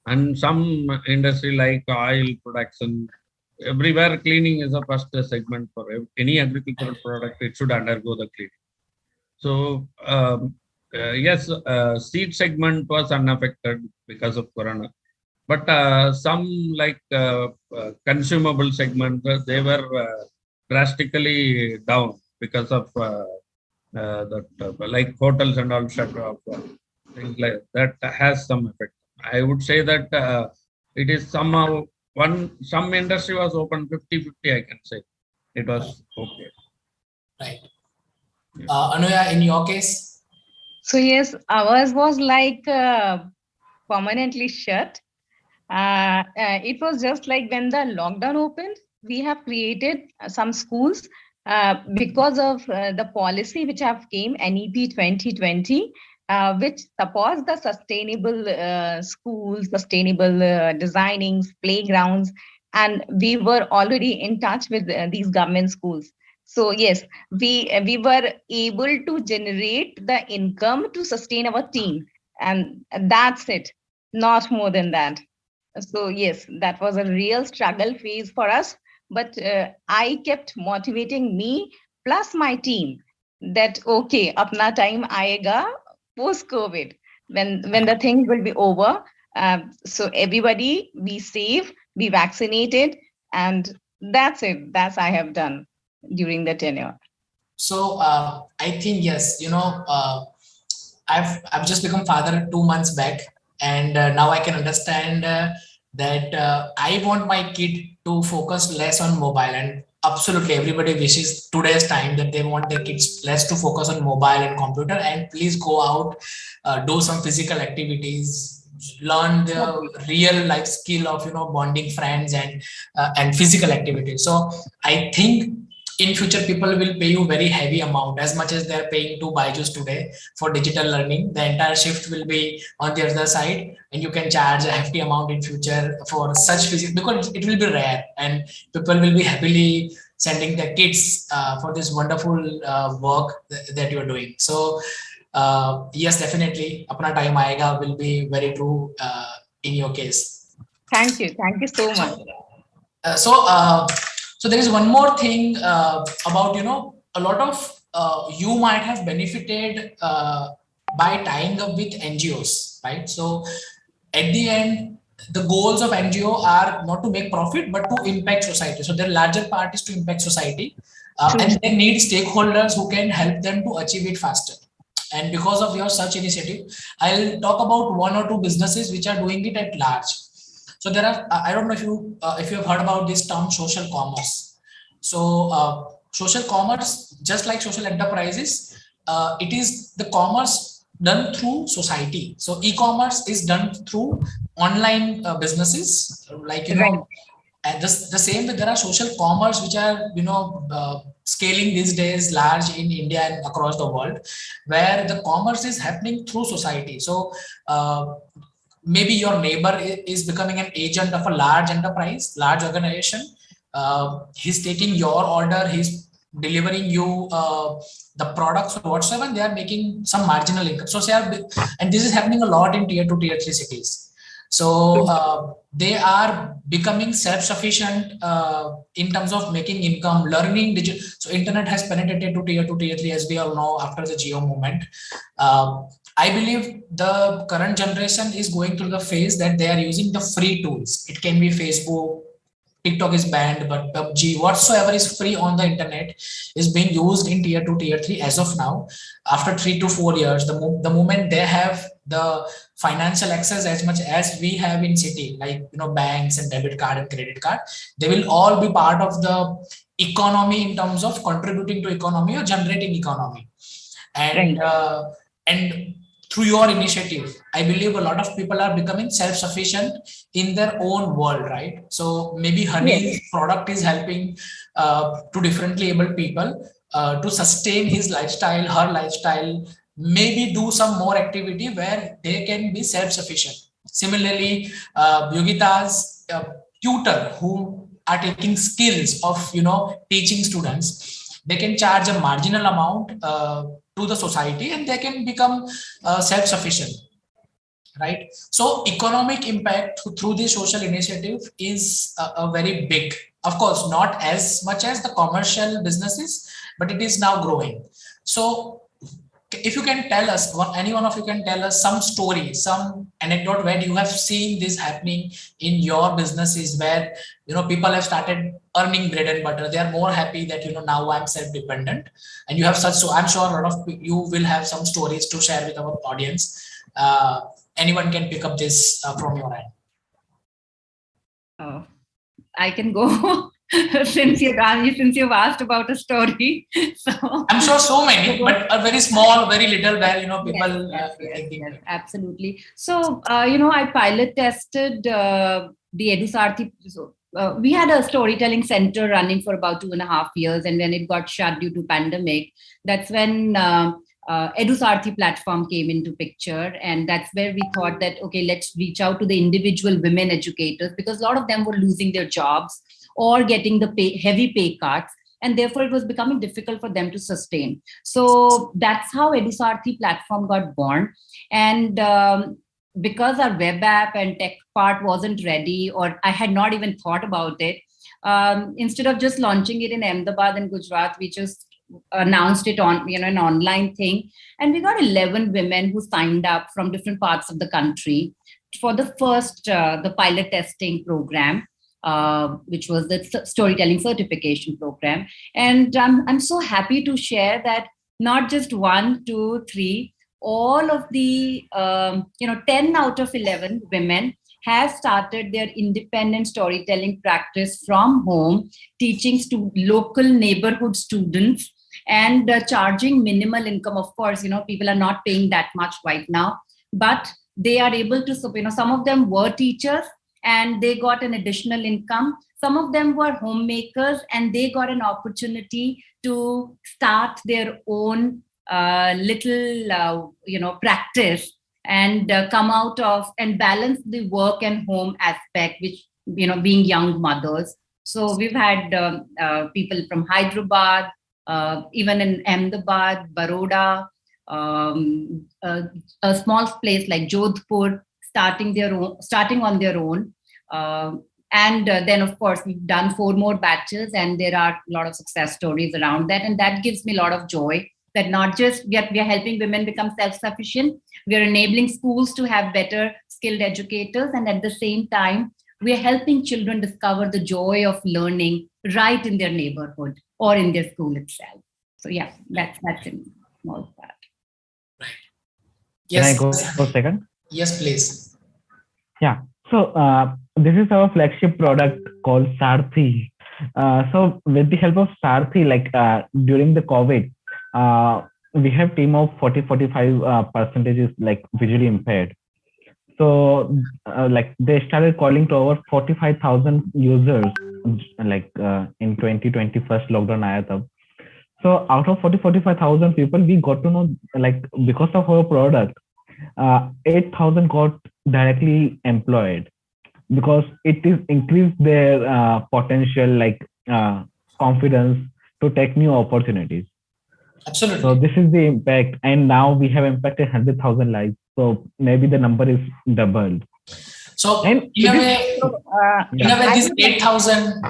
and some industry like oil production. Everywhere cleaning is a first segment for any agricultural product. It should undergo the cleaning. So yes, seed segment was unaffected because of Corona, but some like consumable segment, they were drastically down because of like hotels and all shut off, things like that has some effect. I would say that it is somehow some industry was open 50-50, I can say. It was okay. Right. Anuya, in your case? So yes, ours was like permanently shut. It was just like when the lockdown opened, we have created some schools because of the policy which have came, NEP 2020, which supports the sustainable schools, sustainable designings, playgrounds, and we were already in touch with these government schools. So yes, we were able to generate the income to sustain our team, and that's it, not more than that. So yes, that was a real struggle phase for us, but I kept motivating me plus my team that okay, apna time aayega post COVID, when the thing will be over. So everybody be safe, be vaccinated, and that's it. That's I have done during the tenure. So I think yes, I've just become father 2 months back, And now I can understand that I want my kid to focus less on mobile, and absolutely everybody wishes today's time that they want their kids less to focus on mobile and computer, and please go out, do some physical activities, learn the real life skill of bonding friends and physical activities. So I think in future people will pay you very heavy amount, as much as they're paying to Byju's today for digital learning. The entire shift will be on the other side, and you can charge a hefty amount in future for such physics, because it will be rare and people will be happily sending their kids for this wonderful work that you're doing. So yes, definitely apna time aayega will be very true in your case. Thank you so much. So there is one more thing about, a lot of you might have benefited by tying up with NGOs, right? So at the end, the goals of NGO are not to make profit, but to impact society. So their larger part is to impact society, and they need stakeholders who can help them to achieve it faster. And because of your such initiative, I'll talk about one or two businesses which are doing it at large. So there are, I don't know if you have heard about this term, social commerce. So social commerce, just like social enterprises, it is the commerce done through society. So e-commerce is done through online businesses, like, and the same way there are social commerce which are, scaling these days large in India and across the world, where the commerce is happening through society. So maybe your neighbor is becoming an agent of a large enterprise, large organization. He's taking your order, he's delivering you the products or whatsoever, and they are making some marginal income. So and this is happening a lot in tier 2, tier 3 cities. So they are becoming self-sufficient in terms of making income, learning digital. So internet has penetrated to tier 2, tier 3, as we all know, after the Geo movement. I believe the current generation is going through the phase that they are using the free tools. It can be Facebook, TikTok is banned, but PUBG, whatsoever is free on the internet is being used in tier 2, tier 3 as of now. After 3 to 4 years, the moment they have the financial access as much as we have in city, like banks and debit card and credit card, they will all be part of the economy in terms of contributing to economy or generating economy. And and through your initiative, I believe a lot of people are becoming self-sufficient in their own world, right? So maybe Honey's product is helping to differently able people to sustain his lifestyle, her lifestyle, maybe do some more activity where they can be self-sufficient. Similarly, Yogita's tutor who are taking skills of teaching students, they can charge a marginal amount to the society and they can become self-sufficient, right? So economic impact through this social initiative is a very big, of course, not as much as the commercial businesses, but it is now growing. So if you can tell us, any one of you can tell us some story, some anecdote where you have seen this happening in your businesses, where people have started earning bread and butter. They are more happy that now I'm self-dependent, and you have such. So I'm sure a lot of you will have some stories to share with our audience. Anyone can pick up this from your end. I can go. since you've asked about a story, so I'm sure so many, but a very small, very little, where people. Yes, absolutely. So I pilot tested the EduSarthi. So, we had a storytelling center running for about 2.5 years, and when it got shut due to pandemic, that's when EduSarthi platform came into picture, and that's where we thought that let's reach out to the individual women educators, because a lot of them were losing their jobs or getting the heavy pay cuts, and therefore it was becoming difficult for them to sustain. So that's how EduSarthi platform got born. And because our web app and tech part wasn't ready, or I had not even thought about it, instead of just launching it in Ahmedabad and Gujarat, we just announced it on an online thing, and we got 11 women who signed up from different parts of the country for the first the pilot testing program, which was the storytelling certification program. And I'm so happy to share that not just 1, 2, 3, all of the 10 out of 11 women have started their independent storytelling practice from home, teaching to local neighborhood students and charging minimal income. Of course, people are not paying that much right now, but they are able to, some of them were teachers and they got an additional income. Some of them were homemakers and they got an opportunity to start their own little, practice and come out of and balance the work and home aspect, which, being young mothers. So we've had people from Hyderabad, even in Ahmedabad, Baroda, a small place like Jodhpur, starting on their own. And then, of course, we've done 4 more batches, and there are a lot of success stories around that. And that gives me a lot of joy that not just we are helping women become self-sufficient, we are enabling schools to have better skilled educators, and at the same time, we are helping children discover the joy of learning right in their neighborhood or in their school itself. So yeah, that's in small part. Right. Yes. Can I go for a second? Yes, please. Yeah. So this is our flagship product called Sarthi. So with the help of Sarthi, during the COVID, we have team of 40-45 percentages visually impaired. So they started calling to over 45,000 users in 2020 first lockdown aaya tab. So out of 45,000 people, we got to know because of our product, 8,000 got directly employed because it is increased their potential confidence to take new opportunities. Absolutely. So this is the impact, and now we have impacted 100,000 lives. So maybe the number is doubled. So in a way, this 8,000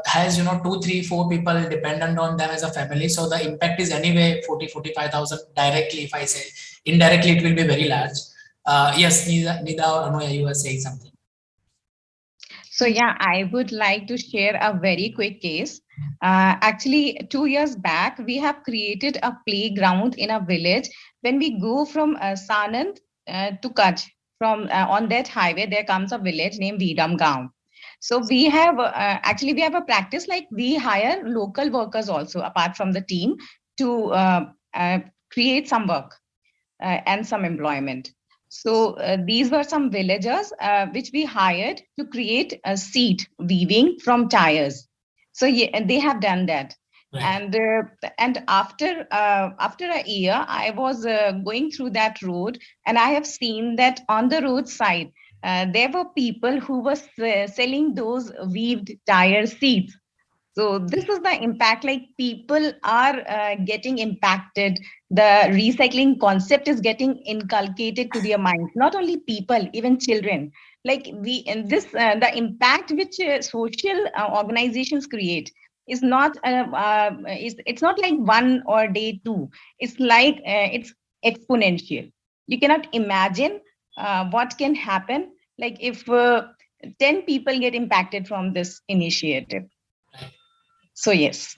has 2, 3, 4 people dependent on them as a family. So the impact is anyway 40-45,000 directly. If I say indirectly, it will be very large. Yes, Nida or Anuya, you were saying something. So yeah, I would like to share a very quick case. Actually, 2 years back, we have created a playground in a village. When we go from Sanand to Kutch, from on that highway, there comes a village named Vidamgaon. So we have we have a practice we hire local workers also apart from the team to create some work and some employment. So these were some villagers which we hired to create a seat weaving from tires. So yeah, they have done that. Right. And after a year, I was going through that road, and I have seen that on the roadside there were people who were selling those weaved tire seats. So this is the impact. People are getting impacted. The recycling concept is getting inculcated to their minds. Not only people, even children. The impact which social organizations create is not it's not like 1 or day 2. It's it's exponential. You cannot imagine what can happen if 10 people get impacted from this initiative. So yes,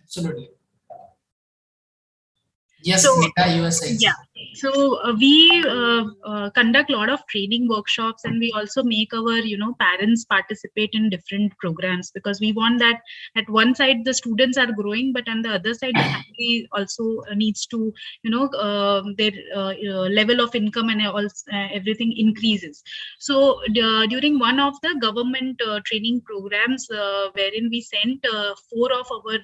absolutely. Yes, so, Nita, you were saying. Yeah. So we conduct a lot of training workshops, and we also make our parents participate in different programs, because we want that at one side the students are growing, but on the other side the family also needs to their level of income and everything increases. So during one of the government training programs wherein we sent 4 of our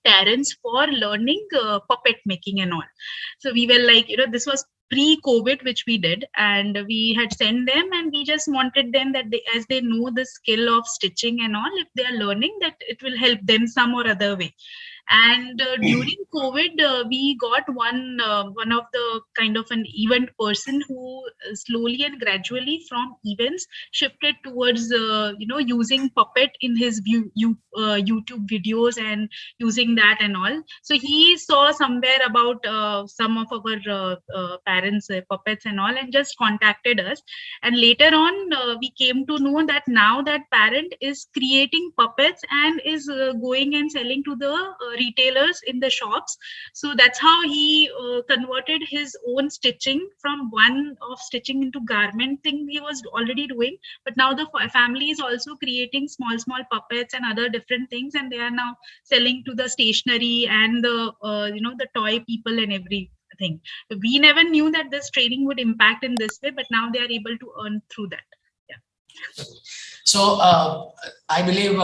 parents for learning puppet making and all. So we were this was pre-COVID, which we did, and we had sent them, and we just wanted them that as they know the skill of stitching and all, if they are learning, that it will help them some or other way. And during COVID, we got one of the kind of an event person who slowly and gradually from events shifted towards using puppet in his YouTube videos and using that and all. So he saw somewhere about some of our parents puppets and all, and just contacted us. And later on, we came to know that now that parent is creating puppets and is going and selling to the retailers in the shops. So that's how he converted his own stitching from one of stitching into garment thing he was already doing. But now the family is also creating small puppets and other different things, and they are now selling to the stationery and the the toy people and everything. We never knew that this training would impact in this way, but now they are able to earn through that. Yeah. So I believe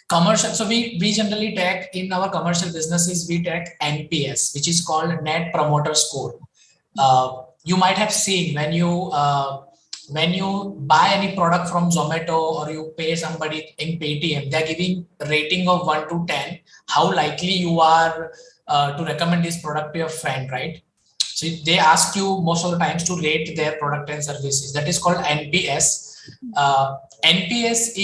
commercial. So we generally take in our commercial businesses, we take NPS, which is called Net Promoter Score. You might have seen when you buy any product from Zomato or you pay somebody in Paytm, they're giving a rating of 1 to 10, how likely you are to recommend this product to your friend, right? So they ask you most of the times to rate their product and services. That is called NPS. NPS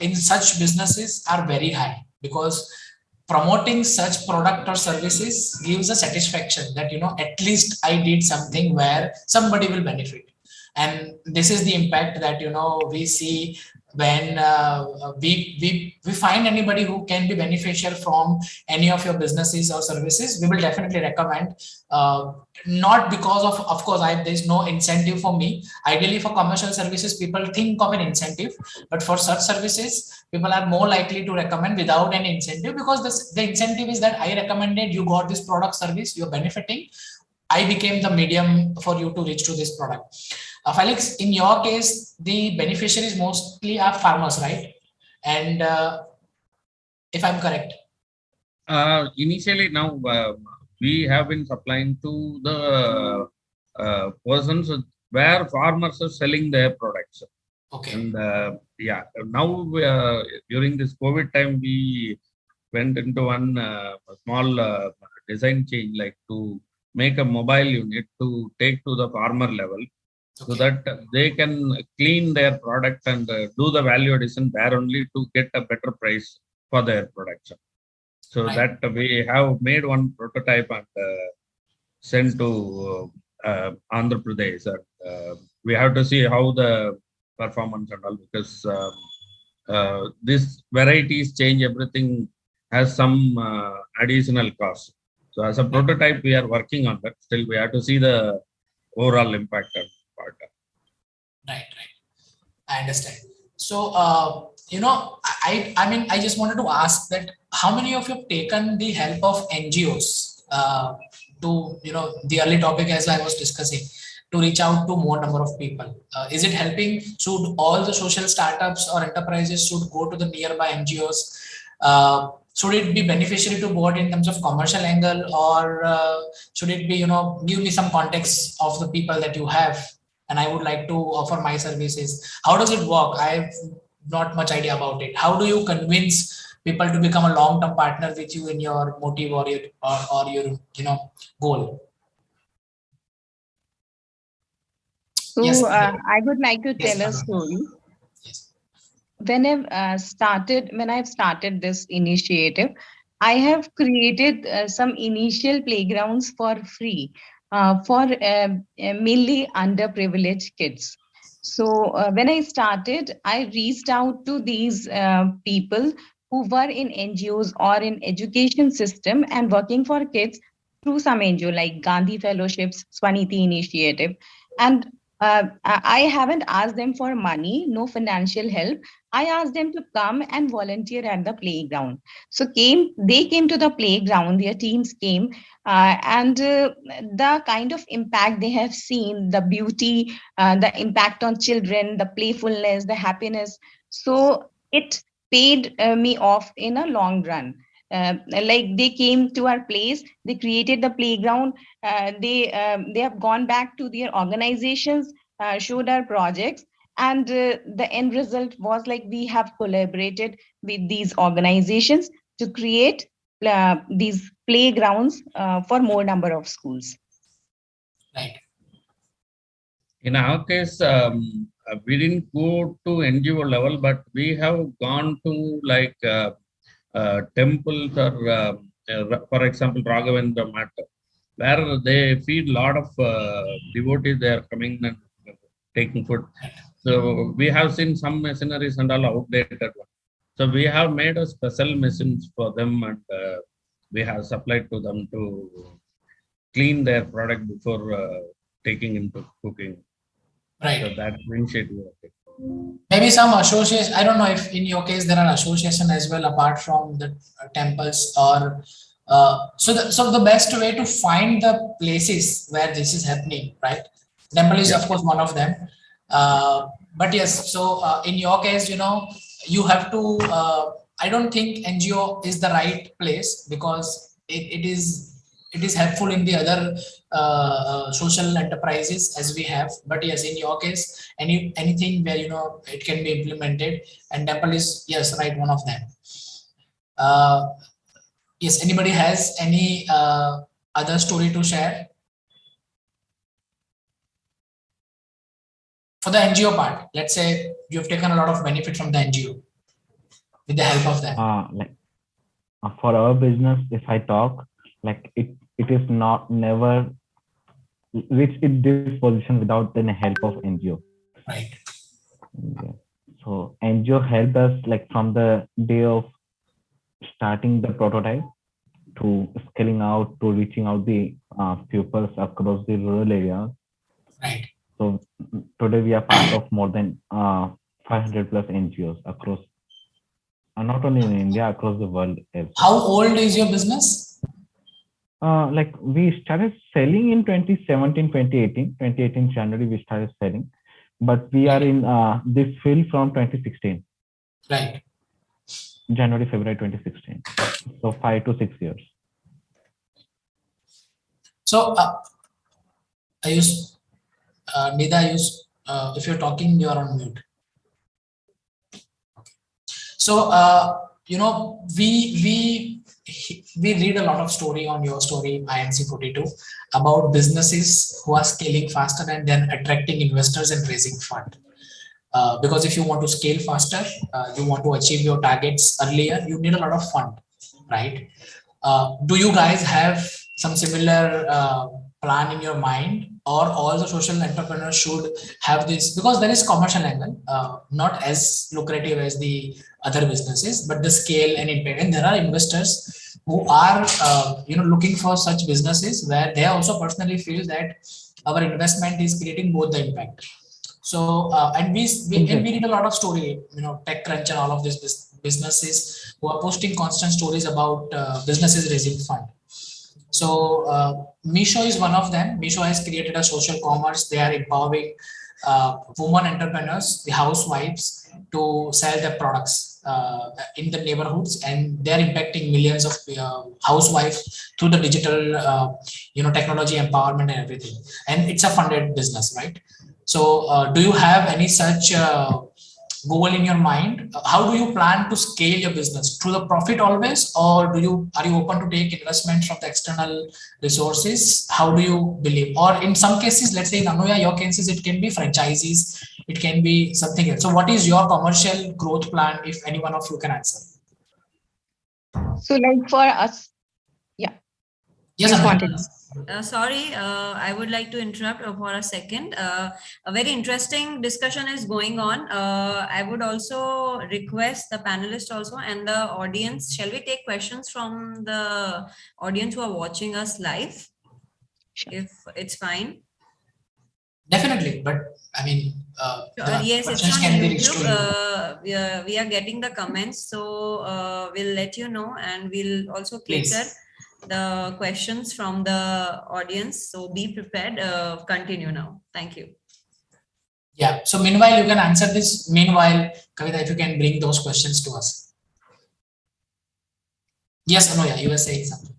in such businesses are very high, because promoting such product or services gives a satisfaction that, at least I did something where somebody will benefit. And this is the impact that, we see when we find anybody who can be beneficial from any of your businesses or services. We will definitely recommend, not because of course, there's no incentive for me. Ideally for commercial services, people think of an incentive, but for such services, people are more likely to recommend without any incentive, because the incentive is that I recommended, you got this product service, you're benefiting. I became the medium for you to reach to this product. Felix, in your case, the beneficiaries mostly are farmers, right? And if I'm correct. Initially, now we have been supplying to the persons where farmers are selling their products. Okay. And yeah, now during this COVID time, we went into one small design change, like to make a mobile unit to take to the farmer level. Okay. So that they can clean their product and do the value addition there only to get a better price for their production. So right. That we have made one prototype and sent to Andhra Pradesh. We have to see how the performance and all, because this varieties change, everything has some additional cost. So as a prototype, we are working on that. Still, we have to see the overall impact and part. Right. I understand. So, I just wanted to ask that how many of you have taken the help of NGOs to, the early topic as I was discussing, to reach out to more number of people? Is it helping? Should all the social startups or enterprises should go to the nearby NGOs? Should it be beneficiary to board in terms of commercial angle, or should it be, give me some context of the people that you have and I would like to offer my services? How does it work? I have not much idea about it. How do you convince people to become a long-term partner with you in your motive or your goal? So yes, I would like to tell a story. When I've started this initiative, I have created some initial playgrounds for free for mainly underprivileged kids. So when I started, I reached out to these people who were in NGOs or in education system and working for kids through some NGO like Gandhi Fellowships, Swaniti Initiative. And I haven't asked them for money, no financial help. I asked them to come and volunteer at the playground. So they came to the playground, their teams came, and the kind of impact they have seen, the beauty, the impact on children, the playfulness, the happiness. So it paid me off in a long run. Like they came to our place, they created the playground, they have gone back to their organizations, showed our projects, and the end result was like we have collaborated with these organizations to create these playgrounds for more number of schools. Right. In our case, we didn't go to NGO level, but we have gone to like temples or, for example, Raghavendra Math, where they feed a lot of devotees. They are coming and taking food. So we have seen some machineries and all outdated one. So we have made a special machines for them, and we have supplied to them to clean their product before taking into cooking. Right. So that initiative. Maybe some association. I don't know if in your case there are association as well apart from the temples, or so the best way to find the places where this is happening, right? Temple is of course one of them. But yes, so in your case, you have to. I don't think NGO is the right place because it is helpful in the other social enterprises as we have. But yes, in your case, anything where it can be implemented, and Temple is right, one of them. Yes, anybody has any other story to share? For the NGO part, let's say you've taken a lot of benefit from the NGO with the help of that. For our business, if I talk, it is never reached this position without the help of NGO. Right. Yeah. So NGO helped us from the day of starting the prototype to scaling out to reaching out the pupils across the rural areas. Right. So today we are part of more than 500 plus NGOs across, not only in India, across the world. How old is your business? We started selling in 2017, 2018. 2018 January we started selling, but we are in this field from 2016. Right. January, February 2016. So 5 to 6 years. So Nida, if you're talking, you're on mute. So we read a lot of story on your story, INC 42, about businesses who are scaling faster and then attracting investors and raising fund. Because if you want to scale faster, you want to achieve your targets earlier, you need a lot of fund, right? Do you guys have some similar plan in your mind, or all the social entrepreneurs should have this? Because there is commercial angle, not as lucrative as the other businesses, but the scale and impact. And there are investors who are looking for such businesses where they also personally feel that our investment is creating both the impact. So and we read a lot of story, TechCrunch and all of these businesses who are posting constant stories about businesses raising fund. So Meesho is one of them. Meesho has created a social commerce. They are empowering women entrepreneurs, the housewives, to sell their products in the neighborhoods, and they are impacting millions of housewives through the digital, technology empowerment and everything. And it's a funded business, right? So do you have any such goal in your mind? How do you plan to scale your business? Through the profit always, or are you open to take investment from the external resources? How do you believe? Or in some cases, let's say in Anuya, your cases, it can be franchisees, it can be something else. So what is your commercial growth plan, if any one of you can answer? So for us, yeah. Yes, sorry, I would like to interrupt for a second. A very interesting discussion is going on. I would also request the panelists also and the audience. Shall we take questions from the audience who are watching us live? Sure. If it's fine. Definitely, but I mean, yes, it's on YouTube. We are getting the comments, so we'll let you know, and we'll also cater the questions from the audience. So be prepared. Continue now. Thank you. Yeah. So meanwhile, you can answer this. Meanwhile, Kavita, if you can bring those questions to us. Yes, Anuya, you were saying something.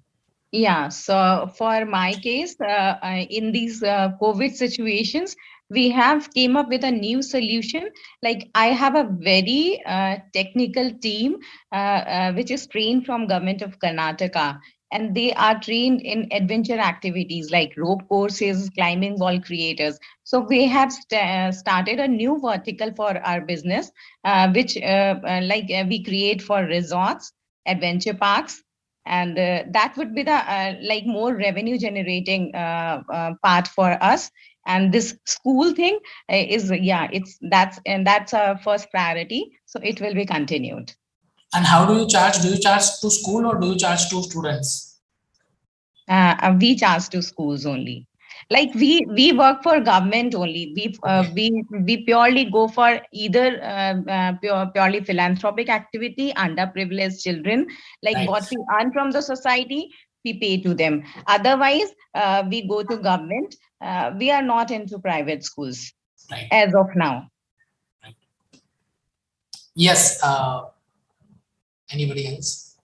Yeah. So for my case, in these COVID situations, we have came up with a new solution. I have a very technical team which is trained from Government of Karnataka. And they are trained in adventure activities like rope courses, climbing wall creators. So we have started a new vertical for our business, which we create for resorts, adventure parks, and that would be the more revenue generating part for us. And this school thing is that's our first priority. So it will be continued. And how do you charge? Do you charge to school or do you charge to students? We charge to schools only. Like we work for government only. We purely go for either purely philanthropic activity, underprivileged children. Like Right. what we earn from the society, we pay to them. Otherwise, we go to government. We are not into private schools Right. as of now. Yes. Anybody else?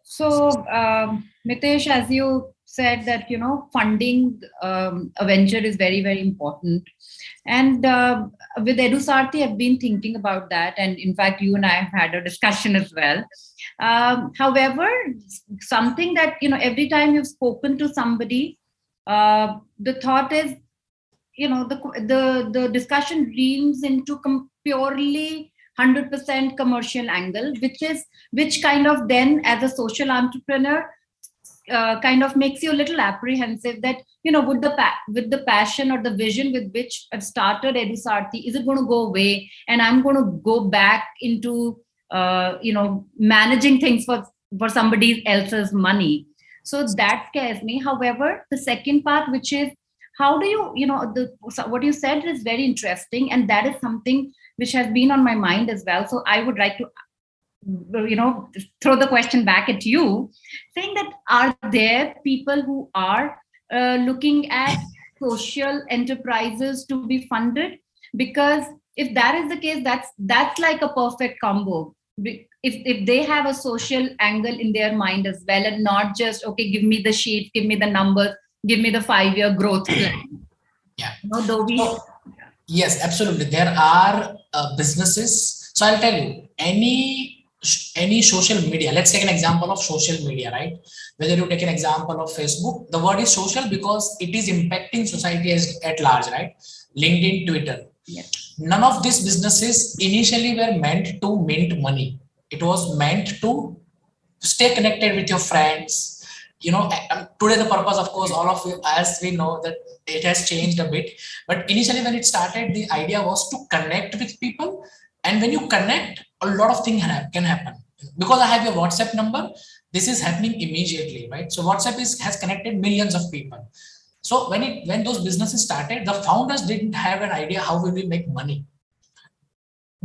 So, Mitesh, as you said that, funding a venture is very, very important. And with EduSarthi, I've been thinking about that. And in fact, you and I have had a discussion as well. However, something that, every time you've spoken to somebody, the thought is, the discussion leans into purely 100% commercial angle, which kind of then, as a social entrepreneur, kind of makes you a little apprehensive that, with the passion or the vision with which I've started EduSarthi, is it going to go away? And I'm going to go back into, managing things for somebody else's money. So that scares me. However, the second part, which is, how do you, what you said is very interesting. And that is something which has been on my mind as well. So I would like to, throw the question back at you, saying that are there people who are looking at social enterprises to be funded? Because if that is the case, that's like a perfect combo. If they have a social angle in their mind as well, and not just, okay, give me the sheet, give me the numbers, give me the 5-year growth plan. Yeah. Yes, absolutely. There are businesses. So I'll tell you, any social media, let's take an example of social media, right? Whether you take an example of Facebook, the word is social because it is impacting society at large, right? LinkedIn, Twitter. Yes. None of these businesses initially were meant to mint money. It was meant to stay connected with your friends. Today the purpose, of course, all of you, as we know, that it has changed a bit. But initially when it started, the idea was to connect with people. And when you connect, a lot of things can happen. Because I have your WhatsApp number, this is happening immediately, right? So WhatsApp has connected millions of people. So when those businesses started, the founders didn't have an idea how will we make money.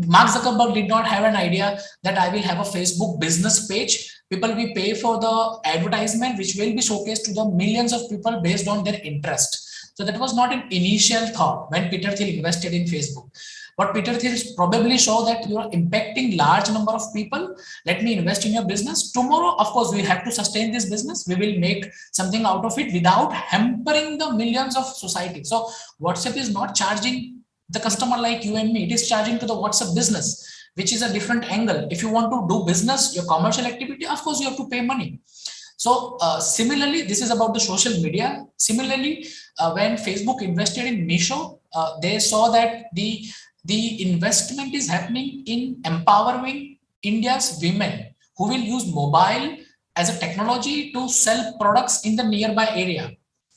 Mark Zuckerberg did not have an idea that I will have a Facebook business page. People will pay for the advertisement, which will be showcased to the millions of people based on their interest. So that was not an initial thought when Peter Thiel invested in Facebook. But Peter Thiel probably saw that you are impacting large number of people. Let me invest in your business. Tomorrow, of course, we have to sustain this business. We will make something out of it without hampering the millions of society. So WhatsApp is not charging the customer like you and me. It is charging to the WhatsApp business, which is a different angle. If you want to do business, your commercial activity, of course, you have to pay money. So similarly, this is about the social media. Similarly, when Facebook invested in Meesho, they saw that the investment is happening in empowering India's women who will use mobile as a technology to sell products in the nearby area.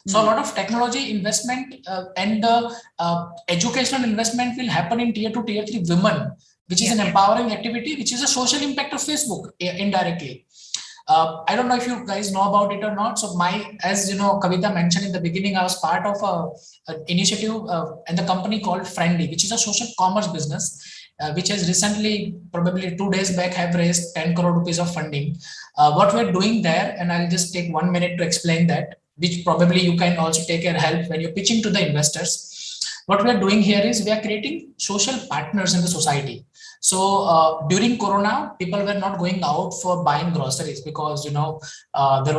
So a lot of technology investment and the educational investment will happen in tier 2, tier 3 women, which is an empowering activity, which is a social impact of Facebook indirectly. I don't know if you guys know about it or not. So as you know, Kavita mentioned in the beginning, I was part of an initiative and the company called Friendly, which is a social commerce business, which has recently, probably 2 days back, have raised 10 crore rupees of funding. What we're doing there, and I'll just take 1 minute to explain that, which probably you can also take your help when you're pitching to the investors. What we are doing here is we are creating social partners in the society. So during Corona, people were not going out for buying groceries because, there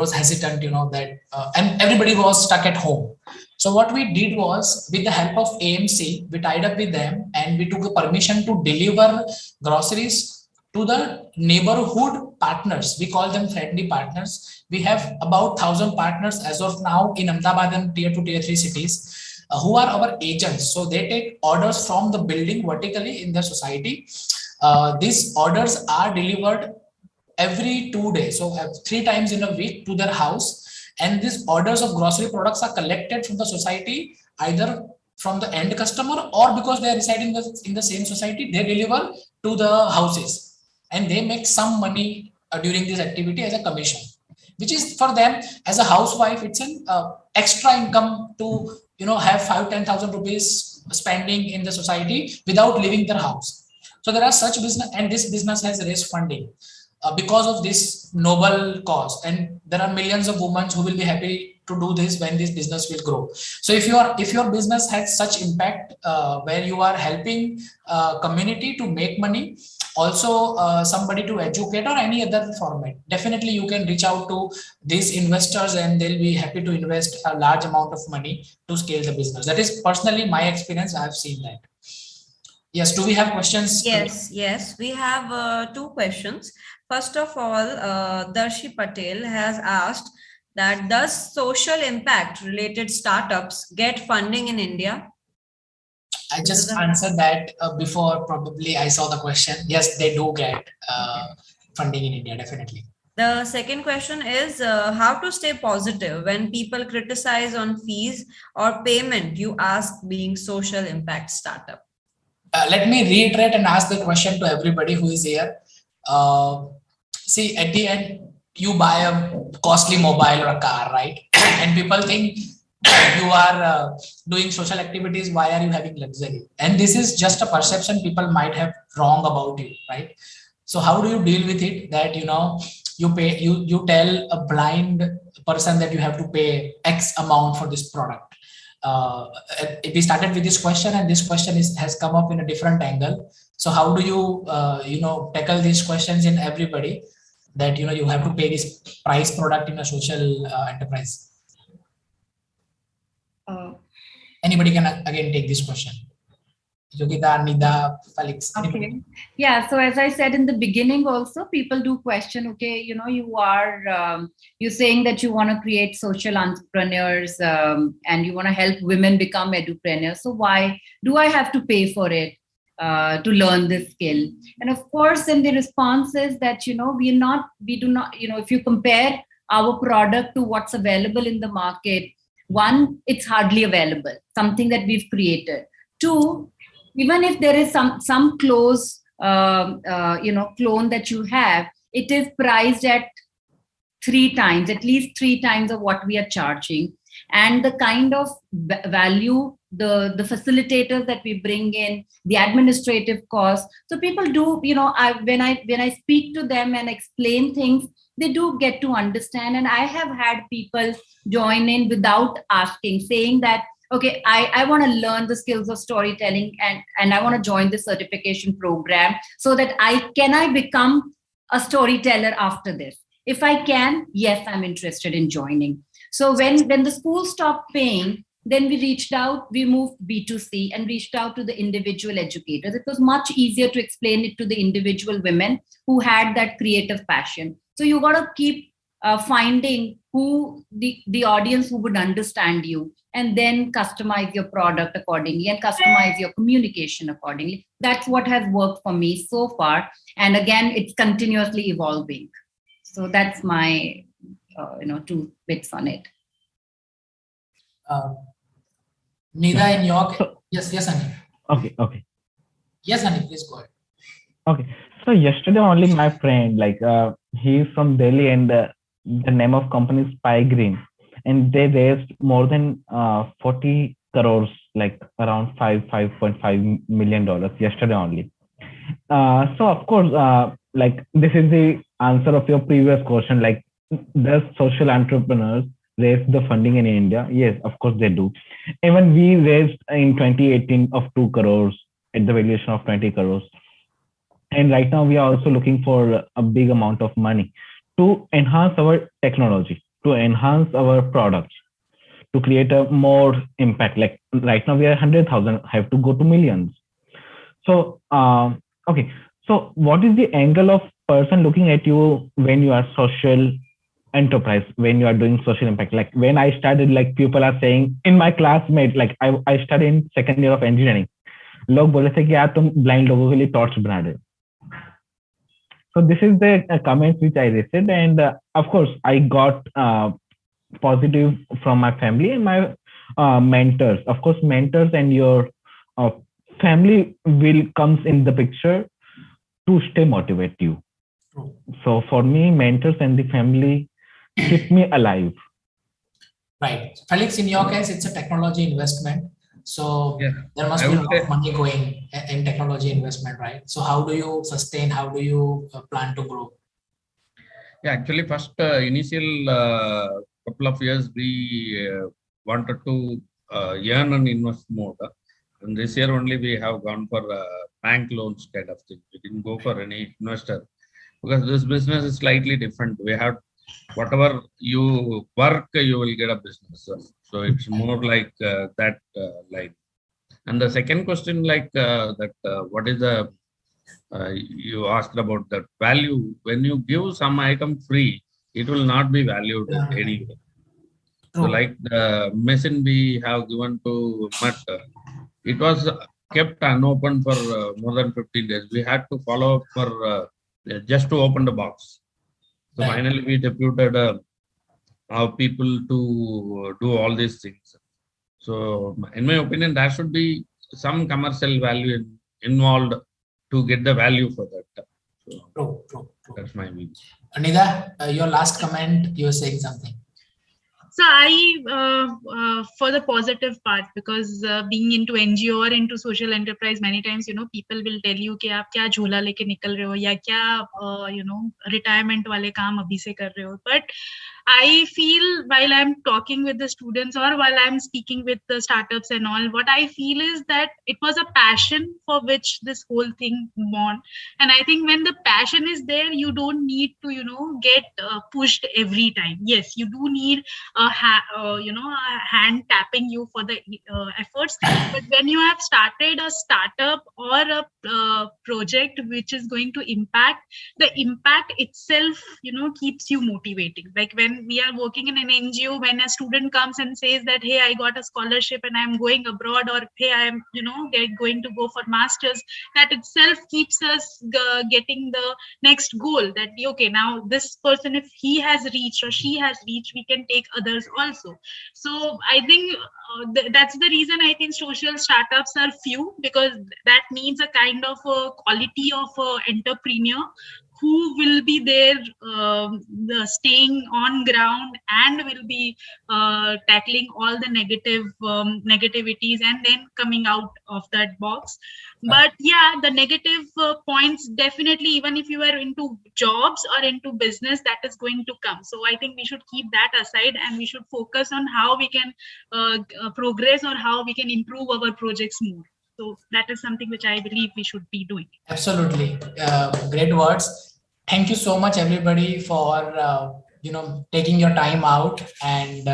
was hesitant, that, and everybody was stuck at home. So what we did was, with the help of AMC, we tied up with them and we took a permission to deliver groceries to the neighborhood partners. We call them friendly partners. We have about 1,000 partners as of now in Ahmedabad and tier 2, tier 3 cities. Who are our agents. So they take orders from the building vertically in the society. These orders are delivered every 2 days. So 3 times in a week to their house. And these orders of grocery products are collected from the society, either from the end customer or because they are residing in the same society, they deliver to the houses. and they make some money during this activity as a commission, which is for them as a housewife, it's an extra income to have 5,000-10,000 rupees spending in the society without leaving their house. So there are such business, and this business has raised funding because of this noble cause, and there are millions of women who will be happy to do this when this business will grow. So if your business has such impact where you are helping community to make money, also somebody to educate or any other format, definitely you can reach out to these investors and they'll be happy to invest a large amount of money to scale the business. That is personally my experience. I have seen that. Yes, do we have questions? Yes, we have 2 questions. First of all, Darshi Patel has asked that does social impact related startups get funding in India? I just answered that before probably I saw the question. Yes, they do get funding in India, definitely. The second question is how to stay positive when people criticize on fees or payment you ask being social impact startup. Let me reiterate and ask the question to everybody who is here. See, at the end, you buy a costly mobile or a car, right? And people think you are doing social activities. Why are you having luxury? And this is just a perception people might have wrong about you, right? So how do you deal with it? That you tell a blind person that you have to pay X amount for this product. We started with this question, and this question has come up in a different angle. So how do you tackle these questions in everybody? That you have to pay this price product in a social enterprise. Anybody can again take this question. Yogita, Nida, Felix. Okay. Yeah. So as I said in the beginning, also people do question. Okay, you're saying that you want to create social entrepreneurs and you want to help women become edupreneurs. So why do I have to pay for it? To learn this skill? And of course, then the response is that we do not, if you compare our product to what's available in the market, one, it's hardly available, something that we've created. Two, even if there is some close clone that you have, it is priced at at least three times of what we are charging. And the kind of value, the facilitators that we bring in, the administrative costs. So people do, when I speak to them and explain things, they do get to understand. And I have had people join in without asking, saying that, okay, I want to learn the skills of storytelling and I want to join the certification program so that I become a storyteller after this. If I can, yes, I'm interested in joining. So when the school stopped paying, then we moved B2C and reached out to the individual educators. It was much easier to explain it to the individual women who had that creative passion. So you got to keep finding who the audience who would understand you, and then customize your product accordingly and customize your communication accordingly. That's what has worked for me so far. And again, it's continuously evolving. So that's my 2 bits on it. Nida, in your yes, Ani. Okay. Yes, Ani, please go ahead. Okay. So yesterday only my friend, he's from Delhi, and the name of company is Pie Green, and they raised more than 40 crores, around $5.5 million yesterday only. So of course, this is the answer of your previous question, does social entrepreneurs raise the funding in India? Yes, of course they do. Even we raised in 2018 of 2 crores at the valuation of 20 crores. And right now we are also looking for a big amount of money to enhance our technology, to enhance our products, to create a more impact. Right now we are 100,000, have to go to millions. So, okay. So what is the angle of person looking at you when you are social enterprise, when you are doing social impact? When I started, people are saying in my classmate, I studied in second year of engineering, लोग बोले थे कि यार तुम blind लोगों के लिए torch बना रहे हो. So this is the comments which I received, and of course I got positive from my family and my mentors. Of course, mentors and your family will comes in the picture to stay motivate you. So for me, mentors and the family keep me alive. Right. Felix, in your case, it's a technology investment. So there must be a lot of money going in technology investment, right? So how do you sustain? How do you plan to grow? Yeah, actually, first initial couple of years, we wanted to earn and invest more. And this year only we have gone for bank loans kind of thing. We didn't go for any investor because this business is slightly different. We have whatever you work, you will get a business. So it's more like that line. And the second question, like what is the you asked about the value. When you give some item free, it will not be valued anyway. So like the machine we have given to Mutt, it was kept unopened for more than 15 days. We had to follow up for just to open the box. So finally we deputed our people to do all these things. So in my opinion, there should be some commercial value involved to get the value for that. So that's my view. Anida, your last comment, you were saying something. So for the positive part, because being into NGO or into social enterprise, many times, people will tell you कि आप क्या झोला लेके निकल रहे हो या क्या, retirement वाले काम अभी से कर रहे हो. But I feel while I'm talking with the students or while I'm speaking with the startups and all, what I feel is that it was a passion for which this whole thing born. And I think when the passion is there, you don't need to, get pushed every time. Yes, you do need a hand tapping you for the efforts. But when you have started a startup or a project which is going to impact, the impact itself, keeps you motivating. Like when we are working in an NGO, when a student comes and says that, hey, I got a scholarship and I'm going abroad, or hey, I'm, going to go for masters, that itself keeps us getting the next goal that, okay, now this person, if he has reached or she has reached, we can take others also. So I think that's the reason I think social startups are few, because that needs a kind of a quality of entrepreneur who will be there staying on ground and will be tackling all the negativities and then coming out of that box. But yeah, the negative points definitely, even if you are into jobs or into business, that is going to come. So I think we should keep that aside and we should focus on how we can progress or how we can improve our projects more. So that is something which I believe we should be doing. Absolutely. Great words. Thank you so much, everybody, for taking your time out, and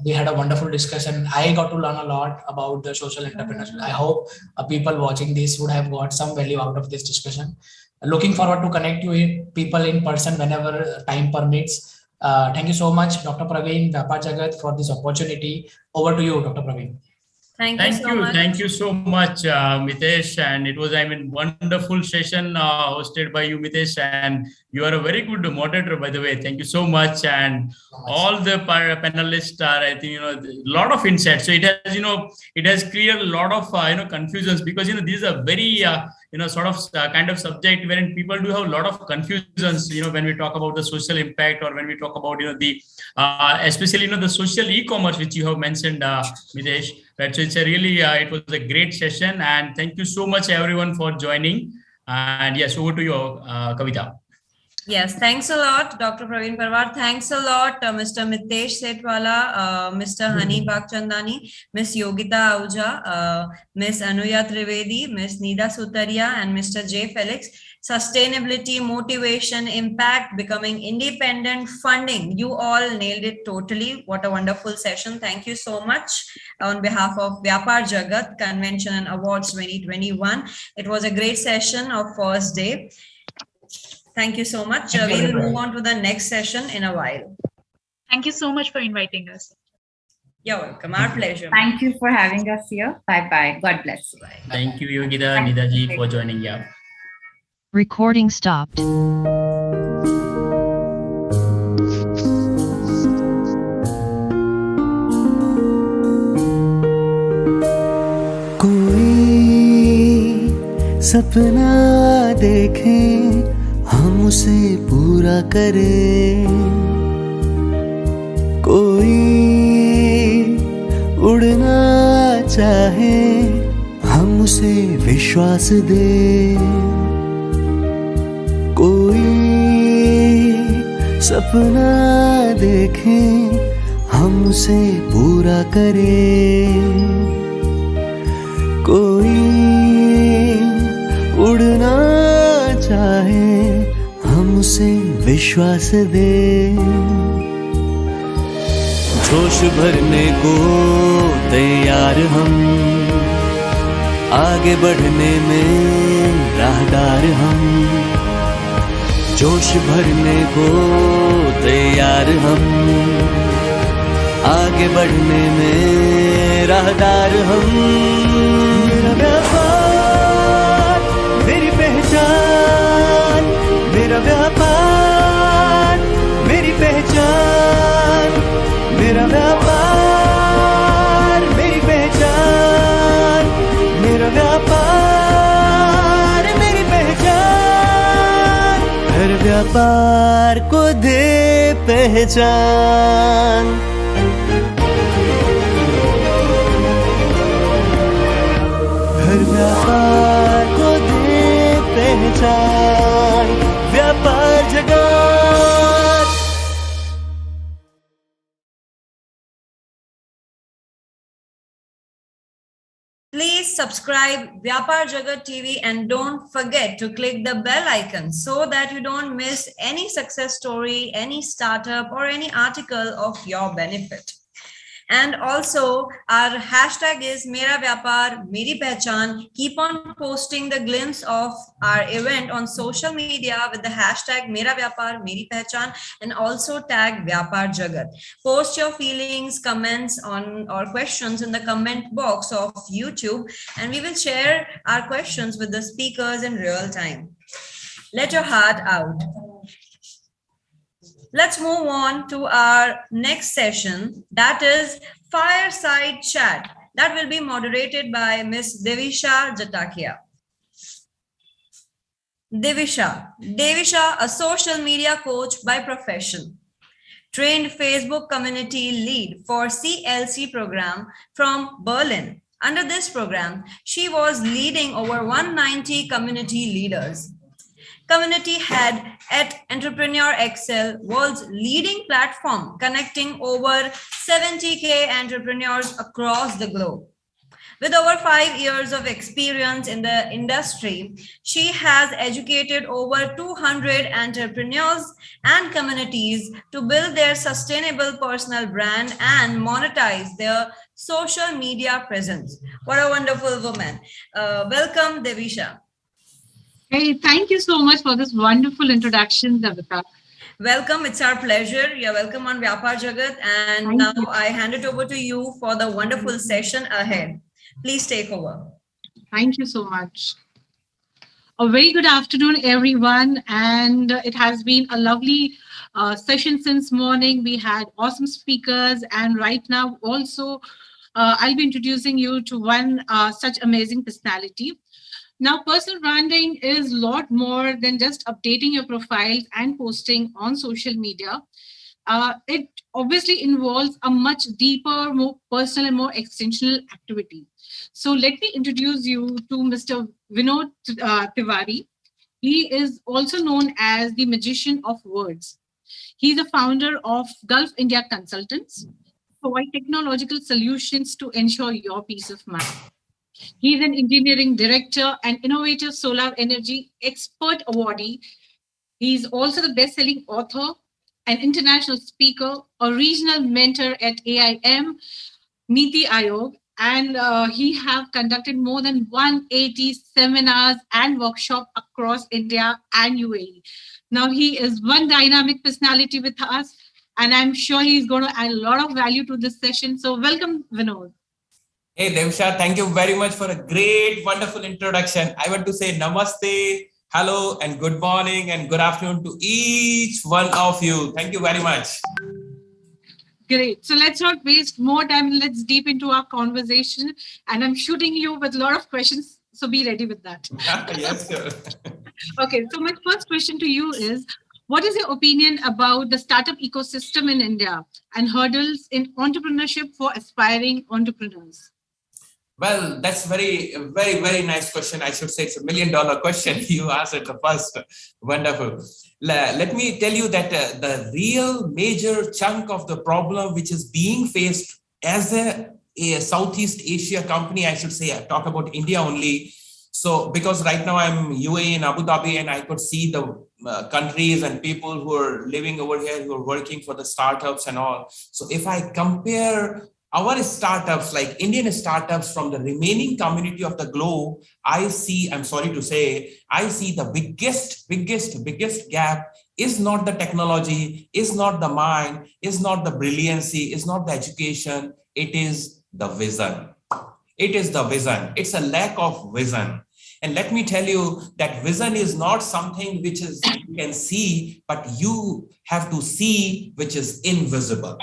we had a wonderful discussion. I got to learn a lot about the social entrepreneurship. I hope people watching this would have got some value out of this discussion. Looking forward to connect you with people in person whenever time permits. Thank you so much, Dr. Praveen, Vyapaar Jagat, for this opportunity. Over to you, Dr. Praveen. Thank you so much, Mitesh. And it was, wonderful session hosted by you, Mitesh. And you are a very good moderator, by the way. Thank you so much. And all the panelists are, I think, a lot of insights. So it has, it has cleared a lot of, confusions, because, these are very, sort of kind of subject wherein people do have a lot of confusions, when we talk about the social impact, or when we talk about, the, especially, the social e-commerce, which you have mentioned, Mitesh. Right. So it's a really, it was a great session, and thank you so much, everyone, for joining. And yes, over to you, Kavita. Yes, thanks a lot, Dr. Praveen Parwar. Thanks a lot, Mr. Mitesh Setwala, Mr. Hani Bakchandani, Ms. Yogita Ahuja, Ms. Anuya Trivedi, Ms. Nida Sutaria, and Mr. J. Felix. Sustainability, motivation, impact, becoming independent, funding. You all nailed it totally. What a wonderful session. Thank you so much on behalf of Vyapaar Jagat Convention and Awards 2021. It was a great session of first day. Thank you so much. We will move on to the next session in a while. Thank you so much for inviting us. You're welcome. Our pleasure. Thank you for having us here. Bye-bye. God bless you. Thank you, Yogita, Nidaji, for joining. Yeah. Recording stopped. कोई सपना देखें हम उसे पूरा करें। कोई उड़ना चाहे हम उसे विश्वास दे। कोई सपना देखें हम उसे पूरा करें। कोई उड़ना चाहे हम उसे विश्वास दे। जोश भरने को तैयार हम, आगे बढ़ने में राहदार हम। जोश भरने को तैयार हम, आगे बढ़ने में राहदार हम। मेरा व्यापार मेरी पहचान, मेरा व्यापार मेरी पहचान, मेरा व्यापार मेरी पहचान, मेरा व्यापार मेरी पहचान। हर व्यापार को दे पहचान। हर व्यापार को दे पहचान। व्यापार जगत। Please subscribe Vyapaar Jagat TV and don't forget to click the bell icon so that you don't miss any success story, any startup or any article of your benefit. And also our hashtag is Mera Vyapar Meri Pehchan. Keep on posting the glimpse of our event on social media with the hashtag Mera Vyapar Meri Pehchan and also tag Vyapaar Jagat. Post your feelings, comments on or questions in the comment box of YouTube and we will share our questions with the speakers in real time. Let your heart out. Let's move on to our next session, that is Fireside Chat. That will be moderated by Ms. Devisha Jatakia. Devisha, a social media coach by profession, trained Facebook community lead for CLC program from Berlin. Under this program, she was leading over 190 community leaders. Community head at Entrepreneur Excel, world's leading platform connecting over 70K entrepreneurs across the globe. With over 5 years of experience in the industry, she has educated over 200 entrepreneurs and communities to build their sustainable personal brand and monetize their social media presence. What a wonderful woman. Welcome, Devisha. Hey, thank you so much for this wonderful introduction, Davita. Welcome. It's our pleasure. You're welcome on Vyapaar Jagat. And now I hand it over to you for the wonderful session ahead. Please take over. Thank you so much. A very good afternoon, everyone. And it has been a lovely session since morning. We had awesome speakers. And right now also, I'll be introducing you to one such amazing personality. Now, personal branding is a lot more than just updating your profiles and posting on social media. It obviously involves a much deeper, more personal and more extensional activity. So let me introduce you to Mr. Vinod Tiwari. He is also known as the magician of words. He's the founder of Gulf India Consultants, provide technological solutions to ensure your peace of mind. He's an engineering director and innovative solar energy expert awardee. He's also the best-selling author, an international speaker, a regional mentor at AIM, Niti Aayog, and he have conducted more than 180 seminars and workshops across India and UAE. Now he is one dynamic personality with us, and I'm sure he's going to add a lot of value to this session. So welcome, Vinod. Hey, Devisha, thank you very much for a great, wonderful introduction. I want to say namaste, hello, and good morning and good afternoon to each one of you. Thank you very much. Great. So let's not waste more time. Let's deep into our conversation. And I'm shooting you with a lot of questions. So be ready with that. Yes, sir. Okay, so my first question to you is, what is your opinion about the startup ecosystem in India and hurdles in entrepreneurship for aspiring entrepreneurs? Well, that's very nice question. I should say it's $1 million question. You asked it the first. Wonderful. Let me tell you that the real major chunk of the problem which is being faced as a Southeast Asia company, I should say, I talk about India only. So because right now I'm UAE in Abu Dhabi, and I could see the countries and people who are living over here, who are working for the startups and all. So if I compare our startups, like Indian startups from the remaining community of the globe, I'm sorry to say, I see the biggest gap is not the technology, is not the mind, is not the brilliancy, is not the education, it is the vision. It is the vision. It's a lack of vision. And let me tell you that vision is not something which is you can see, but you have to see, which is invisible.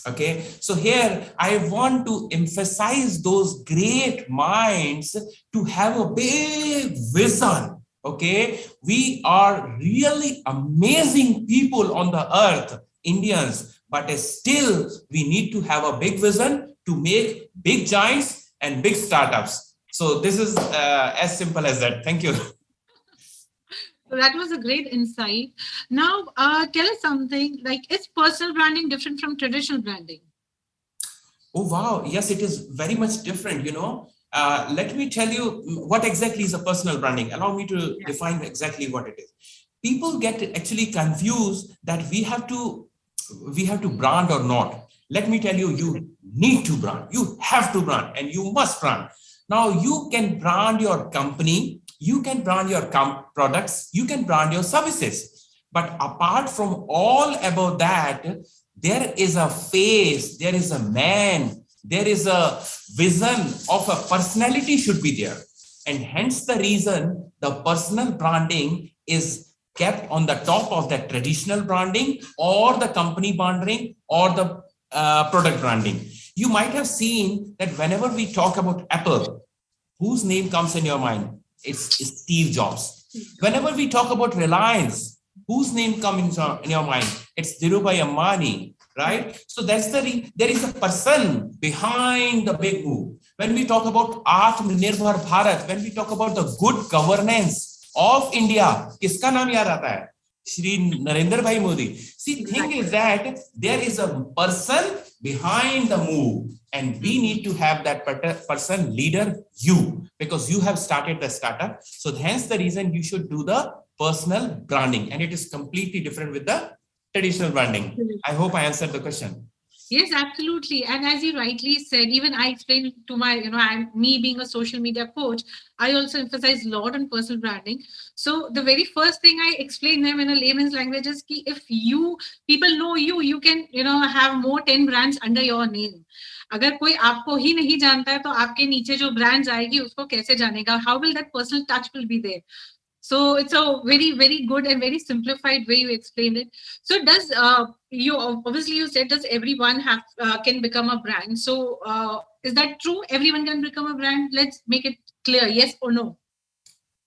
Okay, so here I want to emphasize those great minds to have a big vision. Okay, we are really amazing people on the earth, Indians, but still we need to have a big vision to make big giants and big startups. So this is as simple as that. Thank you. So that was a great insight. Now, tell us something like, is personal branding different from traditional branding? Oh, wow. Yes, it is very much different. You know, let me tell you what exactly is a personal branding. Allow me to define exactly what it is. People get actually confused that we have to brand or not. Let me tell you, you need to brand. You have to brand and you must brand. Now, you can brand your company. You can brand your products, you can brand your services. But apart from all about that, there is a face, there is a man, there is a vision of a personality should be there. And hence the reason the personal branding is kept on the top of the traditional branding or the company branding or the product branding. You might have seen that whenever we talk about Apple, whose name comes in your mind? It's Steve Jobs. Whenever we talk about Reliance, whose name comes in your mind? It's Dhirubhai Ambani, right? So that's there is a person behind the big move. When we talk about Aatma Nirbhar Bharat, when we talk about the good governance of India, kiska naam yaad aata hai? Shri Narendra Bhai Modi. See, thing is that there is a person behind the move, and we need to have that person leader, you, because you have started the startup. So hence the reason you should do the personal branding, and it is completely different with the traditional branding. I hope I answered the question. Yes, absolutely. And as you rightly said, even I explained to my, me being a social media coach, I also emphasize a lot on personal branding. So the very first thing I explain them in a layman's language is ki if people know you can, have more 10 brands under your name. अगर कोई आपको ही नहीं जानता है तो आपके नीचे जो brands आएगी उसको कैसे जानेगा? How will that personal touch will be there? So it's a very good and very simplified way you explained it. So does you said does everyone can become a brand? So is that true? Everyone can become a brand? Let's make it clear. Yes or no?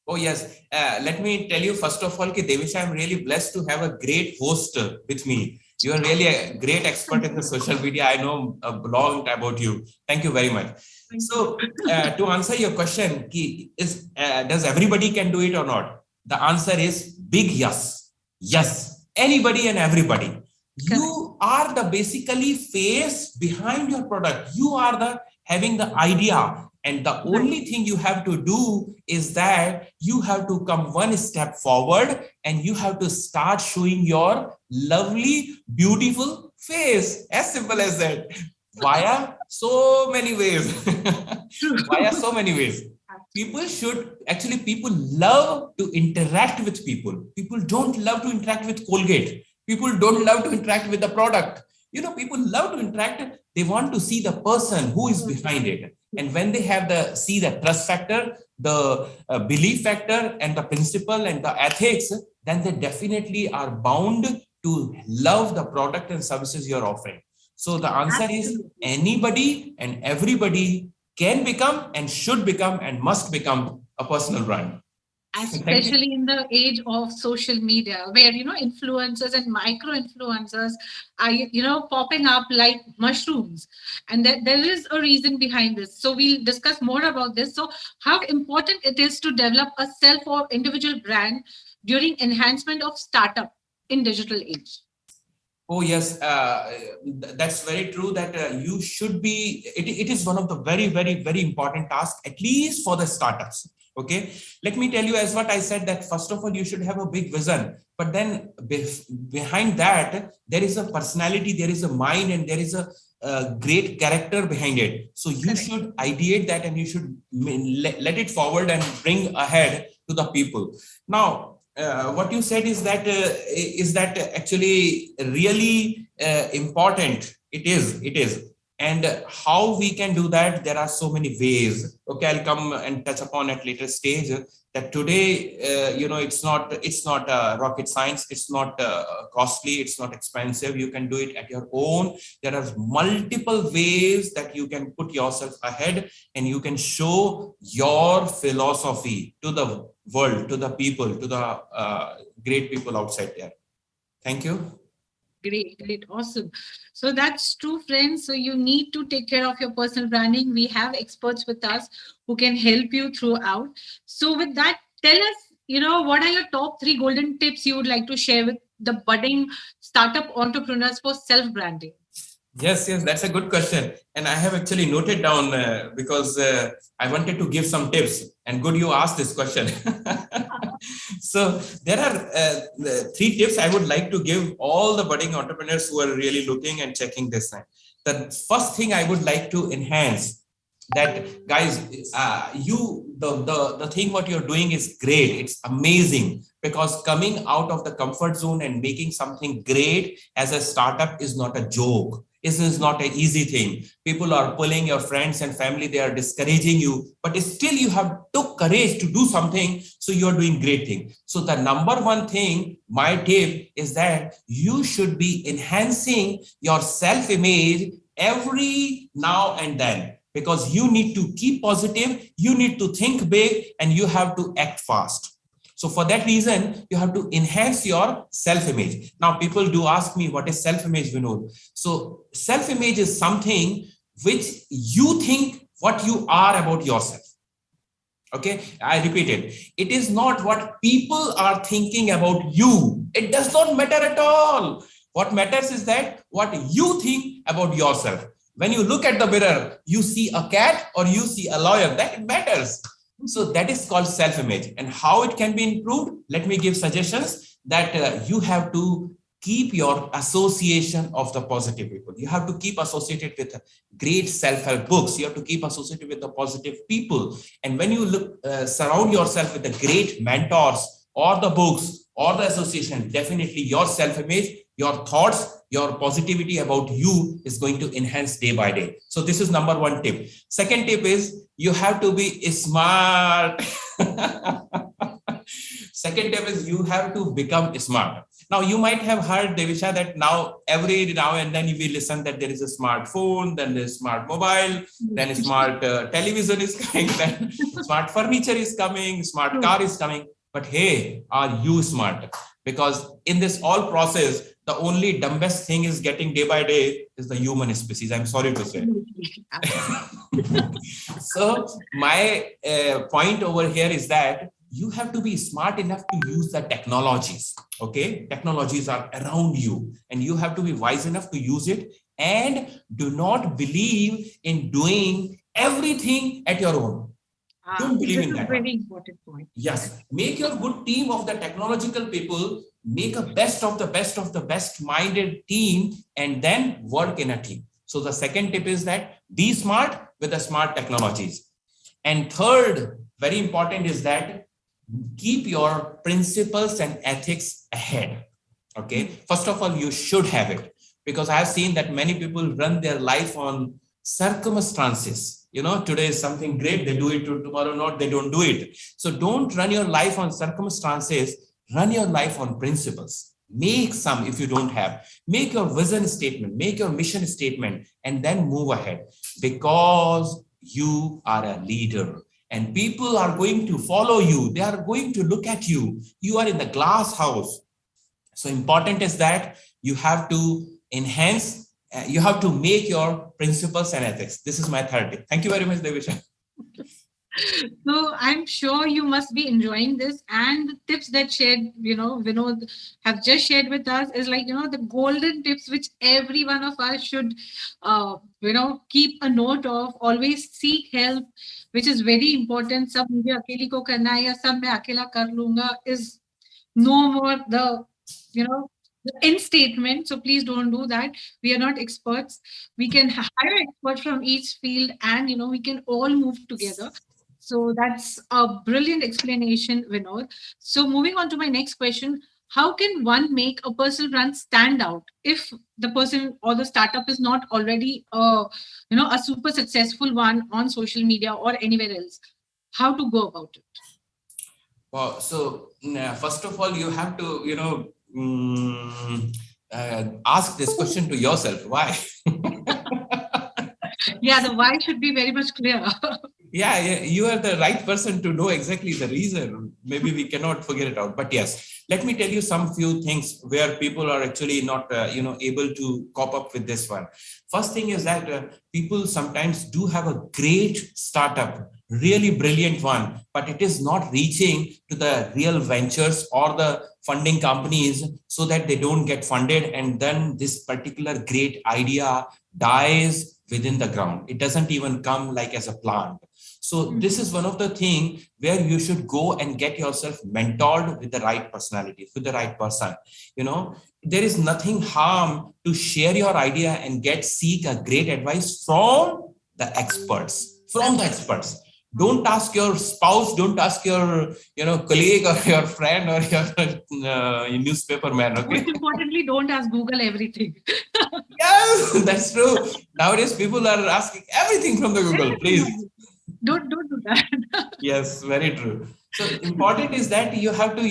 Oh yes. Let me tell you first of all, Devisha, I'm really blessed to have a great host with me. You are really a great expert in the social media. I know a lot about you. Thank you very much. So to answer your question, does everybody can do it or not? The answer is big yes. Yes, anybody and everybody. You are the basically face behind your product. You are the having the idea. And the only thing you have to do is that you have to come one step forward and you have to start showing your lovely, beautiful face. As simple as that. Via so many ways. Via so many ways. People love to interact with people. People don't love to interact with Colgate. People don't love to interact with the product. People love to interact. They want to see the person who is behind it. And when they see the trust factor, the belief factor, and the principle and the ethics, then they definitely are bound to love the product and services you're offering. So the answer is anybody and everybody can become and should become and must become a personal brand. especially in the age of social media, where influencers and micro influencers are popping up like mushrooms, and there is a reason behind this. So we'll discuss more about this. So how important it is to develop a self or individual brand during enhancement of startup in digital age. Oh yes, that's very true. That you should be. It is one of the very, very, very important tasks, at least for the startups. Okay, let me tell you, as what I said, that first of all, you should have a big vision, but then behind that, there is a personality, there is a mind, and there is a great character behind it. So you should ideate that, and you should let it forward and bring ahead to the people. Now, what you said is that actually really important. It is. And how we can do that, there are so many ways. Okay, I'll come and touch upon at later stage that today, it's not rocket science. It's not costly. It's not expensive. You can do it at your own. There are multiple ways that you can put yourself ahead, and you can show your philosophy to the world, to the people, to the great people outside there. Thank you. Great, awesome. So that's true, friends. So you need to take care of your personal branding. We have experts with us who can help you throughout. So with that, tell us, what are your top 3 golden tips you would like to share with the budding startup entrepreneurs for self-branding? Yes, that's a good question. And I have actually noted down because I wanted to give some tips, and good you asked this question. So there are 3 tips I would like to give all the budding entrepreneurs who are really looking and checking this time. The first thing I would like to enhance that, guys, the thing what you're doing is great. It's amazing, because coming out of the comfort zone and making something great as a startup is not a joke. This is not an easy thing. People are pulling, your friends and family, they are discouraging you, but still you have took courage to do something. So you're doing great thing. So the number 1 thing, my tip is that you should be enhancing your self-image every now and then, because you need to keep positive, you need to think big, and you have to act fast. So for that reason, you have to enhance your self-image. Now, people do ask me, what is self-image, Vinod? So self-image is something which you think what you are about yourself. Okay, I repeat it. It is not what people are thinking about you. It does not matter at all. What matters is that what you think about yourself. When you look at the mirror, you see a cat or you see a lawyer. That matters. So that is called self-image. And how it can be improved? Let me give suggestions that you have to keep your association of the positive people. You have to keep associated with great self-help books. You have to keep associated with the positive people. And when you surround yourself with the great mentors or the books or the association, definitely your self-image, your thoughts, your positivity about you is going to enhance day by day. So this is number 1 tip. Second tip is you have to be smart. Second tip is you have to become smart. Now you might have heard, Devisha, that now every now and then you will listen that there is a smartphone, then there's smart mobile, then a smart television is coming, then smart furniture is coming, smart car is coming. But hey, are you smart? Because in this all process, the only dumbest thing is getting day by day is the human species. I'm sorry to say. So my point over here is that you have to be smart enough to use the technologies. Okay, technologies are around you, and you have to be wise enough to use it. And do not believe in doing everything at your own. Don't believe in that. That's a very important point. Yes, make your good team of the technological people. Make a best of the best minded team, and then work in a team. So the second tip is that be smart with the smart technologies. And third, very important, is that keep your principles and ethics ahead. Okay. First of all, you should have it, because I have seen that many people run their life on circumstances. Today is something great, they do it, tomorrow not, they don't do it. So don't run your life on circumstances, run your life on principles. Make some, if you don't have, make your vision statement, make your mission statement, and then move ahead, because you are a leader. and people are going to follow you. They are going to look at you. You are in the glass house. So important is that you have to enhance, you have to make your principles and ethics. This is my third tip. Thank you very much, Devisha. So I'm sure you must be enjoying this, and the tips that shared, Vinod have just shared with us is like, the golden tips which every one of us should, keep a note of. Always seek help, which is very important. Sab mujhe akeli ko karna hai ya sab main akela kar lunga is no more the end statement. So please don't do that. We are not experts. We can hire experts from each field, and we can all move together. So that's a brilliant explanation, Vinod. So moving on to my next question, how can one make a personal brand stand out if the person or the startup is not already a super successful one on social media or anywhere else? How to go about it? Well, so first of all, you have to, ask this question to yourself. Why? Yeah, the why should be very much clear. Yeah, you are the right person to know exactly the reason. Maybe we cannot figure it out. But yes, let me tell you some few things where people are actually not, able to cope up with this one. First thing is that people sometimes do have a great startup, really brilliant one, but it is not reaching to the real ventures or the funding companies, so that they don't get funded. And then this particular great idea dies within the ground. It doesn't even come like as a plant. So this is one of the things where you should go and get yourself mentored with the right personality, with the right person. There is nothing harm to share your idea and seek a great advice from the experts, Don't ask your spouse, don't ask your, colleague or your friend or your newspaper man. Okay. Most importantly, don't ask Google everything. Yes, that's true. Nowadays, people are asking everything from the Google. Please. Don't do that. Yes, very true. So important is that you have to,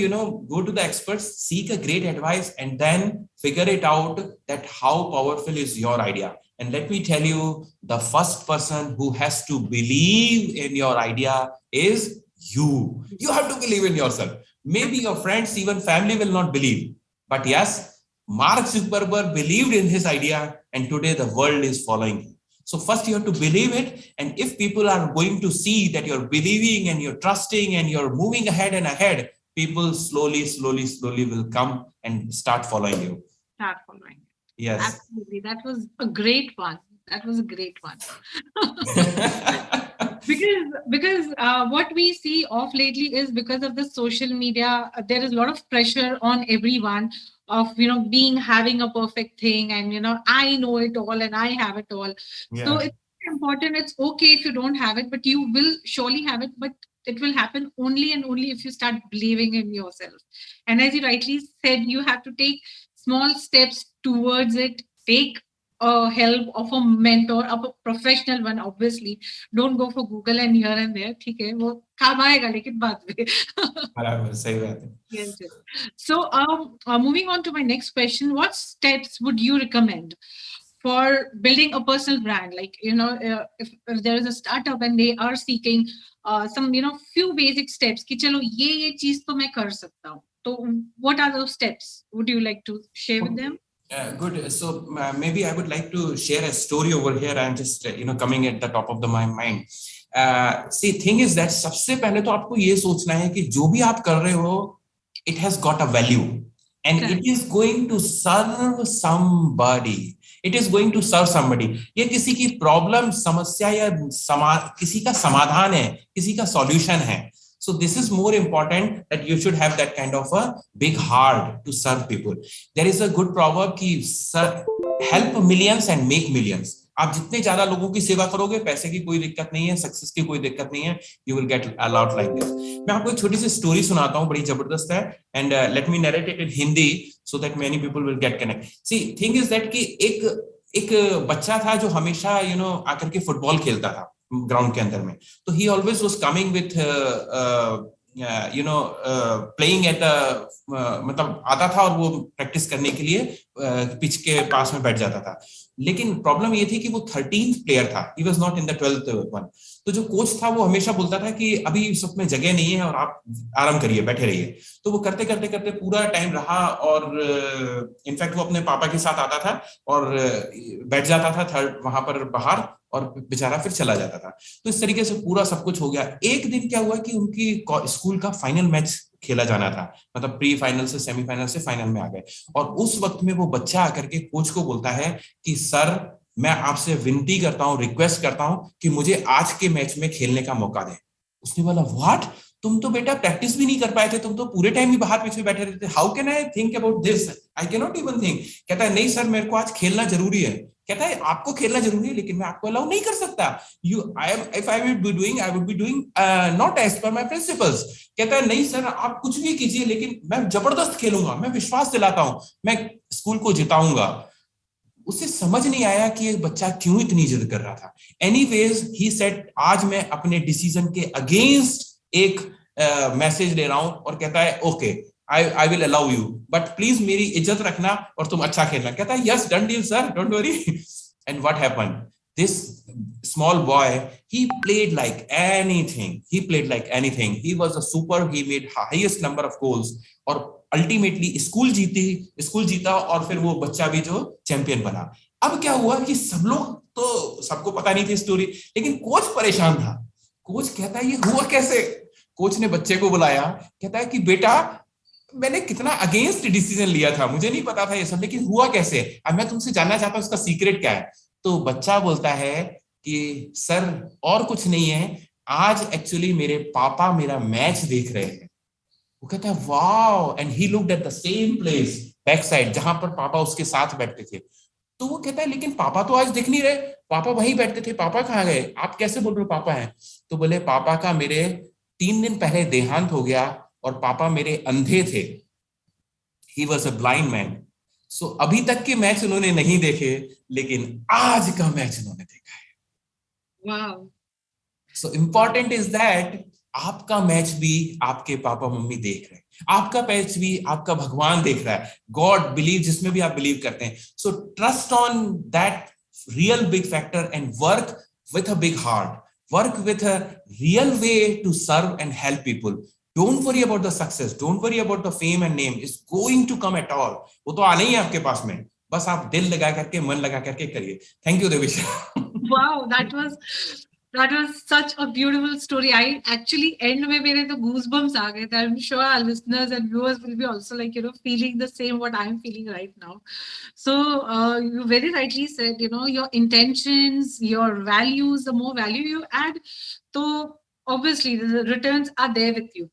go to the experts, seek a great advice, and then figure it out that how powerful is your idea. And let me tell you, the first person who has to believe in your idea is you. You have to believe in yourself. Maybe your friends, even family will not believe. But yes, Mark Zuckerberg believed in his idea, and today the world is following him. So first you have to believe it. And if people are going to see that you're believing and you're trusting and you're moving ahead and ahead, people slowly will come and start following you. Start following. Yes. Absolutely. That was a great one. Because what we see of lately is because of the social media, there is a lot of pressure on everyone of, having a perfect thing and, I know it all and I have it all. Yeah. So it's important. It's okay if you don't have it, but you will surely have it, but it will happen only and only if you start believing in yourself. And as you rightly said, you have to take small steps towards it. Take help of a mentor, of a professional one, obviously. Don't go for Google and here and there. ठीक है, वो काम आएगा लेकिन बाद में. बराबर, सही बात है. Yes. So, moving on to my next question, what steps would you recommend for building a personal brand? Like, if there is a startup and they are seeking some, few basic steps, कि चलो ये चीज तो मैं कर सकता हूँ. So, what are those steps? Would you like to share with them? Good. So maybe I would like to share a story over here. I'm just, coming at the top of my mind. See, thing is that सबसे पहले तो आपको ये सोचना है कि जो भी आप कर रहे हो, it has got a value and it is going to serve somebody. It is going to serve somebody. ये किसी की problem, समस्या या किसी का समाधान है, किसी का solution है. So this is more important, that you should have that kind of a big heart to serve people. There is a good proverb कि help millions and make millions. आप जितने ज्यादा लोगों की सेवा करोगे, पैसे की कोई दिक्कत नहीं है, सक्सेस की कोई दिक्कत नहीं है, you will get a lot like this. मैं आपको एक छोटी सी स्टोरी सुनाता हूँ, बड़ी जबरदस्त है, and let me narrate it in Hindi so that many people will get connected. See, thing is that कि एक बच्चा था जो हमेशा आकर के फुटबॉल खेलता था ग्राउंड के अंदर में. तो he always was coming with playing at मतलब आता था और वो प्रैक्टिस करने के लिए पिच के पास में बैठ जाता था. लेकिन प्रॉब्लम ये थी कि वो 13th प्लेयर था, he was not in the 12th one. तो जो कोच था वो हमेशा बोलता था कि अभी इस वक्त में जगह नहीं है और आप आराम करिए, बैठे रहिए। तो वो करते करते करते पूरा टाइम रहा और इनफैक्ट वो अपने पापा के साथ आता था और बैठ जाता था थर्ड वहां पर बाहर और बेचारा फिर चला जाता था। तो इस तरीके से पूरा सब कुछ हो गया। एक दिन क्या हुआ कि उनकी स्कूल का फाइनल मैच खेला जाना था, मतलब प्री फाइनल से सेमीफाइनल से फाइनल में आ गए। और उस वक्त में वो बच्चा आकर के कोच को बोलता है कि सर मैं आपसे विनती करता हूं, रिक्वेस्ट करता हूं कि मुझे आज के मैच में खेलने का मौका दें। उसने बोला व्हाट, तुम तो बेटा प्रैक्टिस भी नहीं कर पाए थे, तुम तो पूरे टाइम ही बाहर पीछे बैठे रहते, how can I think about this, I can not even think. कहता है नहीं सर मेरे को आज खेलना जरूरी है। कहता है आपको खेलना जरूरी है लेकिन मैं आपको अलाउ नहीं कर सकता, if I would be doing not as per my principles. कहता है नहीं सर आप कुछ भी कीजिए लेकिन मैं जबरदस्त खेलूंगा, मैं विश्वास दिलाता हूं, मैं स्कूल को जिताऊंगा। उसे समझ नहीं आया कि एक बच्चा क्यों इतनी जिद कर रहा था। एनीवेज ही सेड आज मैं अपने डिसीजन के अगेंस्ट एक मैसेज दे रहा हूं और कहता है okay I will allow you, but please मेरी इज्जत रखना और तुम अच्छा खेलना। कहता है yes, done deal sir, don't worry. And what happened? This small boy, he played like anything. He was a super. He made highest number of goals और ultimately स्कूल जीता और फिर वो बच्चा भी जो चैंपियन बना। अब क्या हुआ कि सब लोग तो सबको पता नहीं थी स्टोरी, लेकिन कोच परेशान था। कोच कहता है ये हुआ कैसे? कोच ने बच्चे को बुलाया, कहता है कि बेटा मैंने कितना अगेंस्ट डिसीजन लिया था, मुझे नहीं पता था ये सब, लेकिन हुआ कैसे? अब मैं तुमसे जानना चाहता हूं उसका सीक्रेट क्या है। तो बच्चा बोलता है कि सर और कुछ नहीं है, आज एक्चुअली मेरे पापा मेरा मैच देख रहे हैं। वो कहता है wow, and he looked at the same place back side जहां पर पापा उसके साथ बैठते थे। तो वो कहता है लेकिन पापा तो आज दिख नहीं रहे, पापा वहीं बैठते थे, पापा कहाँ गए? आप कैसे बोल रहे हो पापा हैं? तो बोले पापा का मेरे 3 दिन पहले देहांत हो गया और पापा मेरे अंधे थे, he was a blind man. So अभी तक के मैच उन्होंने नहीं देखे लेकिन आज का मैच उन्होंने देखा है। Wow. So important is that आपका मैच भी आपके पापा मम्मी देख रहे हैं, आपका मैच भी आपका भगवान देख रहा है। गॉड बिलीव, जिसमें भी आप बिलीव करते हैं। So trust on that real big factor and work with a big heart, work with a real way to serve and help people. Don't worry about the success, don't worry about the fame and name, it's going to come at all. वो तो आना ही है आपके पास में, बस आप दिल लगा करके मन लगा करके करिए। Thank you Devesh. Wow, that was such a beautiful story. I actually end में मेरे तो goosebumps आ गए थे. I'm sure our listeners and viewers will be also like feeling the same what I'm feeling right now. So you very rightly said your intentions, your values, the more value you add, so obviously the returns are there with you.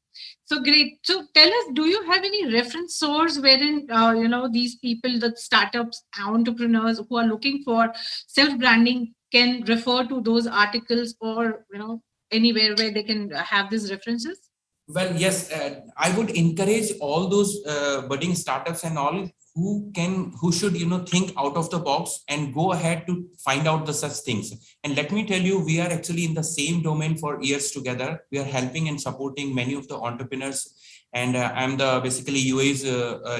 So great. So tell us, do you have any reference source wherein these people, the startups, entrepreneurs who are looking for self-branding can refer to those articles or anywhere where they can have these references? Well, yes, I would encourage all those budding startups and all who should think out of the box and go ahead to find out the such things. And let me tell you, we are actually in the same domain for years together. We are helping and supporting many of the entrepreneurs, and I'm the basically UAE's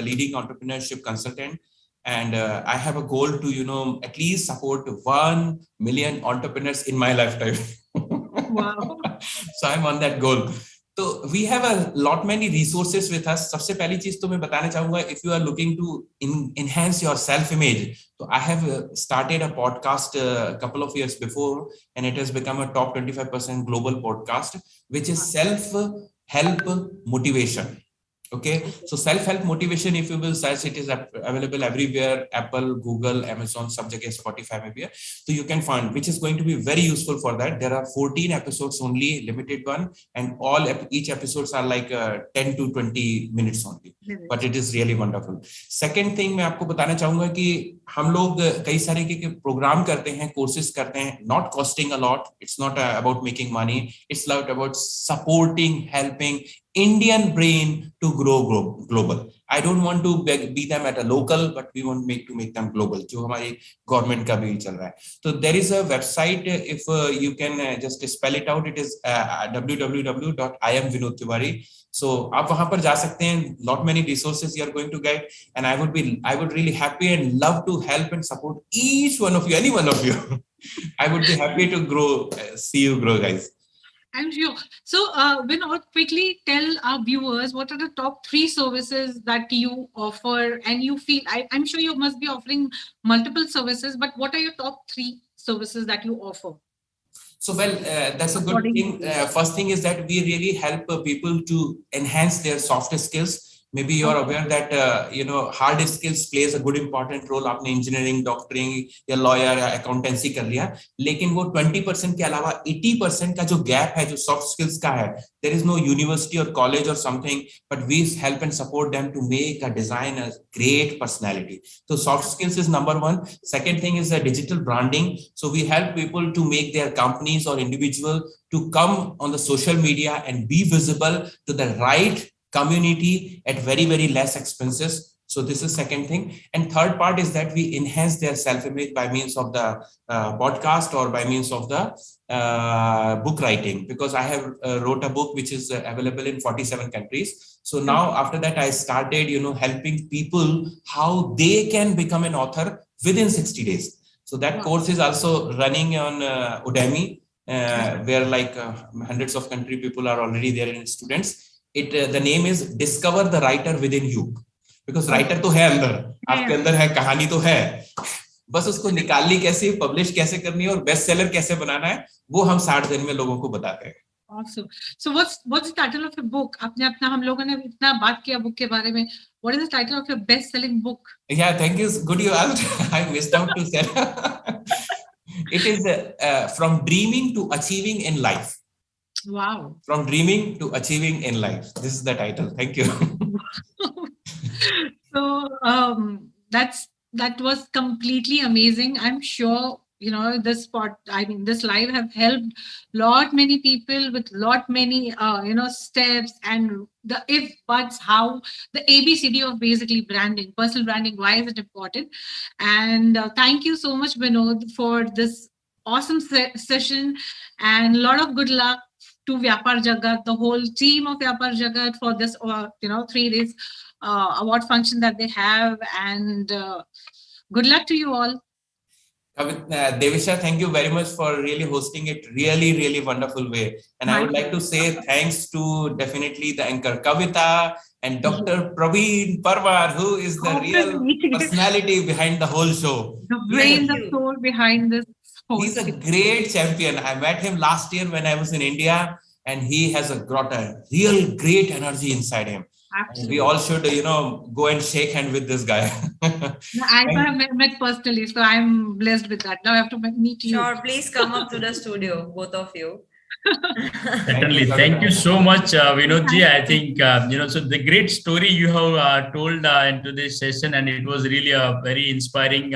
leading entrepreneurship consultant. And I have a goal to at least support 1 million entrepreneurs in my lifetime. Wow. So I'm on that goal. So we have a lot many resources with us. सबसे पहली चीज तो मैं बताना चाहूंगा, if you are looking to enhance your self image, so I have started a podcast a couple of years before, and it has become a top 25% global podcast, which is self help motivation. Okay, so self-help motivation, if you will search, it is available everywhere, Apple, Google, Amazon, सब जगह, Spotify में भी है, so you can find, which is going to be very useful for that. There are 14 episodes only, limited one, and each episodes are like 10 to 20 minutes only, but it is really wonderful. Second thing मैं आपको बताना चाहूंगा कि हम लोग कई सारे के प्रोग्राम करते हैं, कोर्सेज करते हैं, not costing a lot, it's not about making money, it's about supporting, helping Indian brain to grow global. I don't want to be them at a local, but we want to make them global. जो हमारी government का भी चल रहा है. So there is a website, if you can just spell it out, it is www.iamvinodtiwari. So आप वहाँ पर जा सकते हैं. Lot many resources you are going to get, and I would really happy and love to help and support each one of you, any one of you. I would be happy to grow, see you grow, guys. I'm sure. So, Vinod, quickly tell our viewers what are the top 3 services that you offer, and you feel, I'm sure you must be offering multiple services, but what are your top 3 services that you offer? So, well, that's a good thing. First thing is that we really help people to enhance their soft skills. Maybe you're aware that, hard skills plays a good important role. आपने engineering, doctoring या lawyer या accountancy कर लिया, लेकिन वो 20% के अलावा 80% का जो gap है, जो soft skills का है, there is no university or college or something, but we help and support them to make a design a great personality. So soft skills is number 1. Second thing is digital branding. So we help people to make their companies or individual to come on the social media and be visible to the right community at very, very less expenses. So this is second thing. And third part is that we enhance their self-image by means of the podcast or by means of the book writing, because I have wrote a book which is available in 47 countries. So now after that, I started, helping people how they can become an author within 60 days. So that course is also running on Udemy, where like hundreds of country people are already there in students. The name is Discover the Writer Within You, because writer तो है अंदर, आपके अंदर है, कहानी तो है, बस उसको निकालनी कैसे, पब्लिश कैसे करनी है और बेस्ट सेलर कैसे बनाना है, वो हम 60 दिन में लोगों को बताते हैं. Awesome. So what's the title of your book? आपने अपना, हम लोगों ने इतना बात किया book के बारे में. What is the title of your best-selling book? Yeah, thank you. Good you asked. I missed out to say. It is From Dreaming to Achieving in Life. Wow. From Dreaming to Achieving in Life. This is the title. Thank you. So that was completely amazing. I'm sure, this live have helped many people with many, steps and the if, buts, how, the ABCD of basically branding, personal branding, why is it important? And thank you so much, Vinod, for this awesome session, and a lot of good luck to Vyapaar Jagat, the whole team of Vyapaar Jagat, for this 3 days award function that they have, and good luck to you all. Devisha, thank you very much for really hosting it really, really wonderful way. And I would like to say thanks to definitely the anchor Kavita and Dr. Praveen Parwar, who is the real personality behind the whole show. The brain, the soul behind this. He's a great champion. I met him last year when I was in India, and he has got a real great energy inside him. Absolutely. We all should, go and shake hand with this guy. I have met personally, so I'm blessed with that. Now I have to meet you. Sure, please come up to the studio, both of you. Certainly. Thank you so much, Vinodji. I think, so the great story you have told into this session, and it was really very inspiring.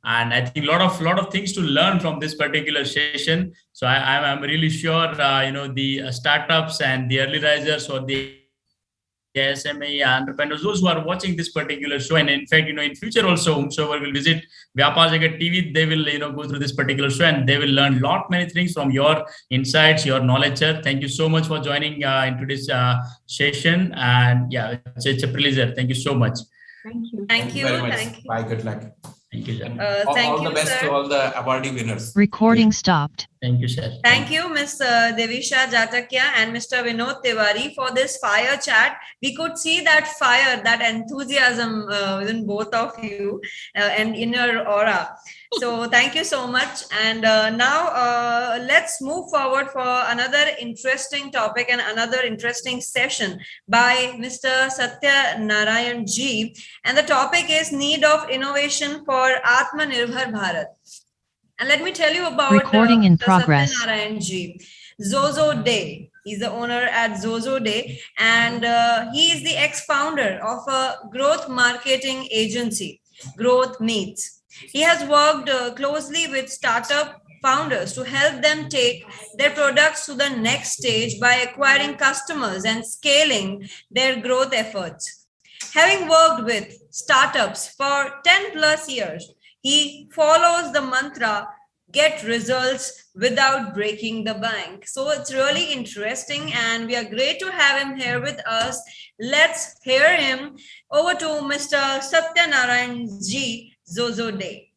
And I think a lot of things to learn from this particular session. So I'm really sure, the startups and the early risers or the SME entrepreneurs, those who are watching this particular show, and in fact, in future also, whomsoever will visit Vyapaar Jagat TV, they will, go through this particular show, and they will learn many things from your insights, your knowledge, sir. Thank you so much for joining into this session, and yeah, it's a pleasure. Thank you so much. Thank you. Thank you. Thank you. Bye. Good luck. Thank you, sir. All the best to all the awardee winners. Recording stopped. Thank you, sir. Thank you, Ms. Devisha Jatakia and Mr. Vinod Tiwari, for this fire chat. We could see that fire, that enthusiasm within both of you and in your aura. So thank you so much. And now let's move forward for another interesting topic and another interesting session by Mr. Satya Narayan Ji. And the topic is need of innovation for Aatma Nirbhar Bharat. And let me tell you about Recording in progress. Satya Narayan Ji. Zozo Day. He's the owner at Zozo Day, and he is the ex-founder of a growth marketing agency, Growth Meets. He has worked closely with startup founders to help them take their products to the next stage by acquiring customers and scaling their growth efforts. Having worked with startups for 10 plus years, he follows the mantra, get results without breaking the bank. So it's really interesting and we are great to have him here with us. Let's hear him. Over to Mr. Satyanarayan G. Zozo Day.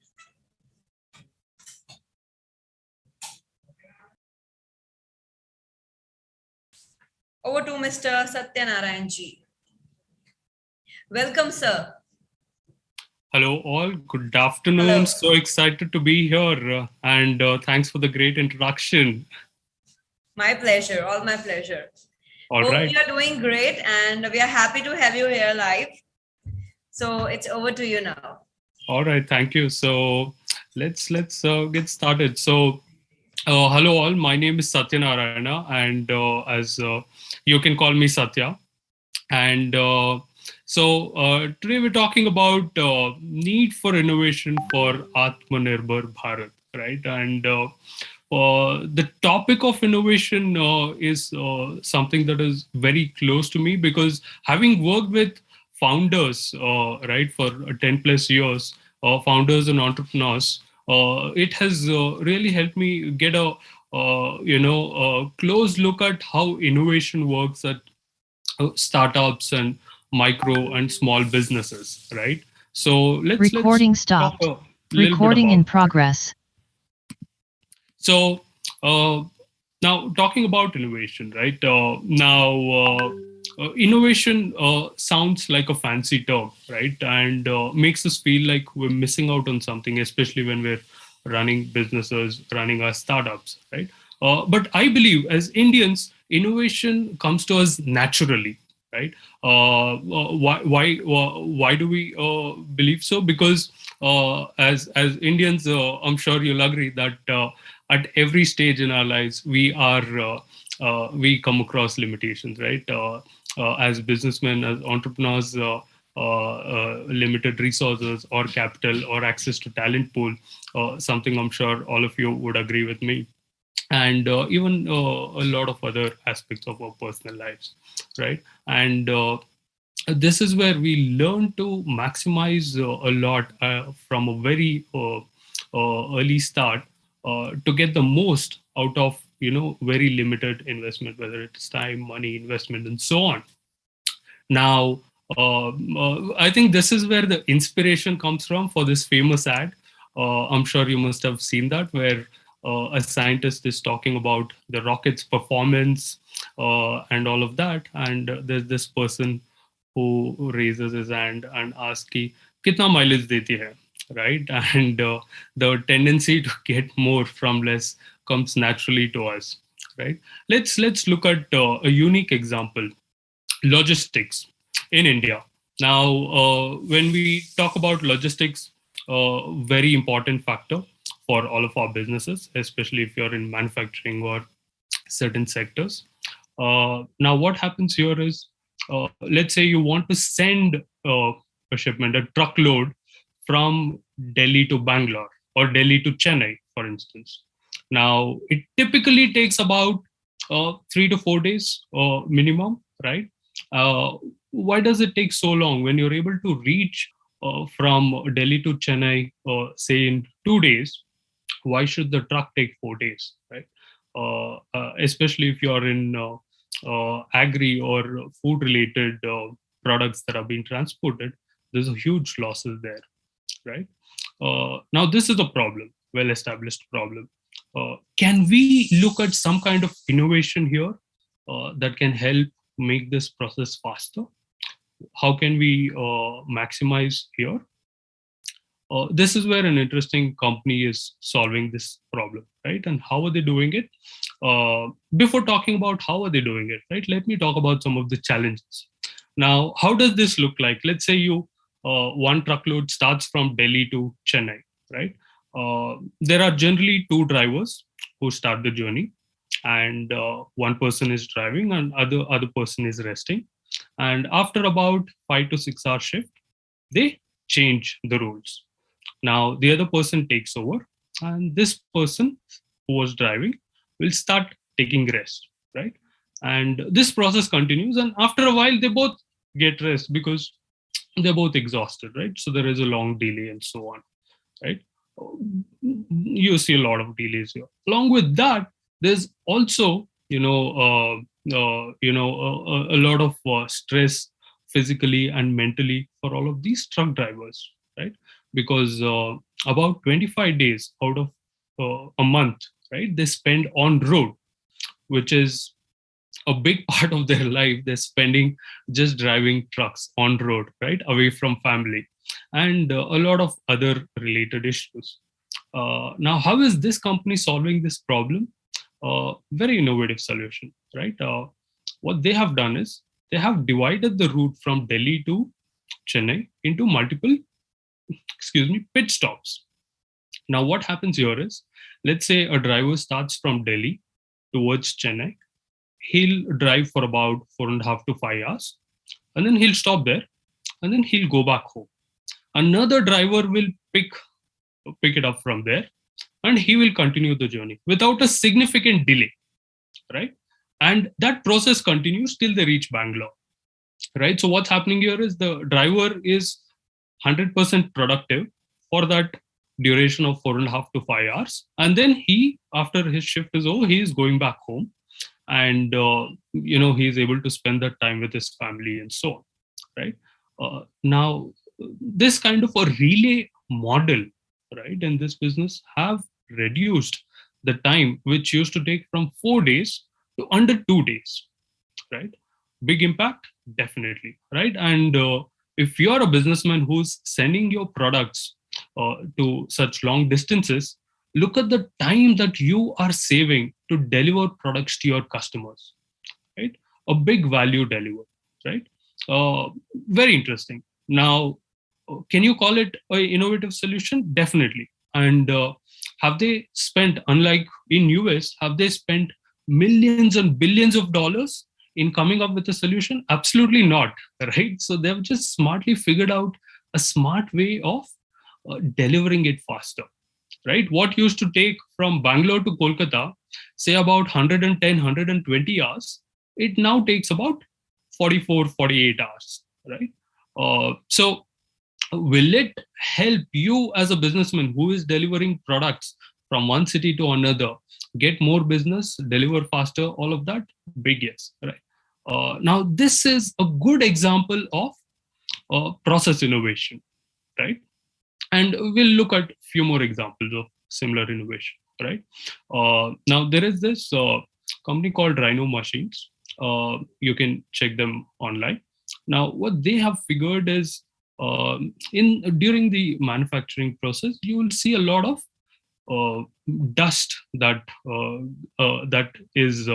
Over to Mr. Satyanarayan G. Welcome, sir. Hello, all. Good afternoon. Hello. So excited to be here. And thanks for the great introduction. My pleasure. All my pleasure. All Hope right. you are doing great and we are happy to have you here live. So it's over to you now. All right. Thank you. So let's get started. So hello, all. My name is Satyanarayana, and as you can call me Satya. And today we're talking about need for innovation for Aatma Nirbhar Bharat, right? And the topic of innovation is something that is very close to me because having worked with founders, right, for 10 plus years, founders and entrepreneurs, it has really helped me get a close look at how innovation works at startups and micro and small businesses, right? So Recording stopped. talk a little Recording bit in about that. progress. So now talking about innovation, right? Innovation sounds like a fancy term, right? And makes us feel like we're missing out on something, especially when we're running businesses, running our startups, right? But I believe as Indians, innovation comes to us naturally, right? Why do we believe so? Because as Indians, I'm sure you'll agree that at every stage in our lives, we come across limitations, right? As businessmen, as entrepreneurs, limited resources or capital or access to talent pool, something I'm sure all of you would agree with me. And even a lot of other aspects of our personal lives, right? And this is where we learn to maximize a lot from a very early start to get the most out of very limited investment, whether it's time, money, investment, and so on. Now, I think this is where the inspiration comes from for this famous ad. I'm sure you must have seen that, where a scientist is talking about the rocket's performance and all of that. And there's this person who raises his hand and asks, ki, kitna mileage deti hai? Right? And the tendency to get more from less comes naturally to us, right? Let's look at a unique example. Logistics in India. Now, when we talk about logistics, very important factor for all of our businesses, especially if you're in manufacturing or certain sectors. Now, what happens here is, let's say you want to send a shipment, a truckload from Delhi to Bangalore or Delhi to Chennai, for instance. Now, it typically takes about 3 to 4 days minimum, right? Why does it take so long when you're able to reach from Delhi to Chennai, say in 2 days? Why should the truck take 4 days, right? Especially if you're in agri or food related products that are being transported, there's a huge losses there, right? Now, this is a problem, well-established problem. Can we look at some kind of innovation here that can help make this process faster? How can we maximize here? This is where an interesting company is solving this problem, right? And how are they doing it? Before talking about how are they doing it, right? Let me talk about some of the challenges. Now, how does this look like? Let's say you one truckload starts from Delhi to Chennai, right? There are generally 2 drivers who start the journey, and one person is driving and other person is resting. And after about 5 to 6 hour shift, they change the roles. Now the other person takes over, and this person who was driving will start taking rest, right? And this process continues, and after a while they both get rest because they're both exhausted, right? So there is a long delay and so on, right? You see a lot of delays here. Along with that, there's also, a lot of stress physically and mentally for all of these truck drivers, right? Because about 25 days out of a month, right, they spend on road, which is a big part of their life. They're spending just driving trucks on road, right, away from family, and a lot of other related issues. Now, how is this company solving this problem? Very innovative solution, right? What they have done is they have divided the route from Delhi to Chennai into multiple, pit stops. Now, what happens here is, let's say a driver starts from Delhi towards Chennai. He'll drive for about 4.5 to 5 hours, and then he'll stop there, and then he'll go back home. Another driver will pick it up from there, and he will continue the journey without a significant delay, right? And that process continues till they reach Bangalore, right? So what's happening here is the driver is 100% productive for that duration of 4.5 to 5 hours. And then he, after his shift is over, he is going back home, and he is able to spend that time with his family and so on, right? Now, this kind of a relay model, right, in this business have reduced the time which used to take from 4 days to under 2 days, right? Big impact, definitely, right? And if you're a businessman who's sending your products to such long distances, look at the time that you are saving to deliver products to your customers, right? A big value delivered, right? Very interesting. Now, can you call it an innovative solution? Definitely. And have they spent, unlike in US, have they spent millions and billions of dollars in coming up with a solution? Absolutely not, right? So they've just smartly figured out a smart way of delivering it faster, right? What used to take from Bangalore to Kolkata, say about 110, 120 hours, it now takes about 44, 48 hours, right? So will it help you as a businessman who is delivering products from one city to another get more business, deliver faster, all of that? Big yes, right? Now, this is a good example of process innovation, right? And we'll look at a few more examples of similar innovation, right? Now, there is this company called Rhino Machines. You can check them online. Now, what they have figured is during the manufacturing process, you will see a lot of dust that is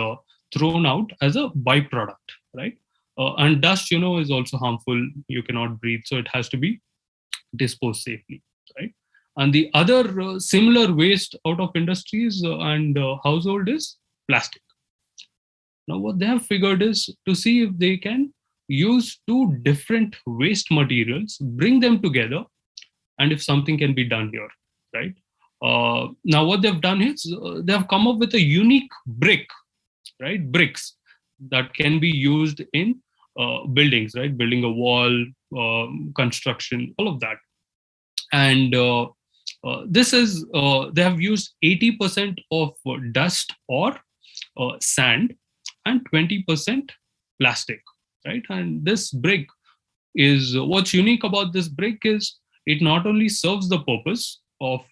thrown out as a byproduct, right? And dust, is also harmful. You cannot breathe, so it has to be disposed safely, right? And the other similar waste out of industries and household is plastic. Now, what they have figured is to see if they can use two different waste materials, bring them together, and if something can be done here, right? Now, what they've done is they have come up with a unique brick, right? Bricks that can be used in buildings, right? Building a wall, construction, all of that. And this is, they have used 80% of dust or sand and 20% plastic, right? And this brick is, what's unique about this brick is it not only serves the purpose of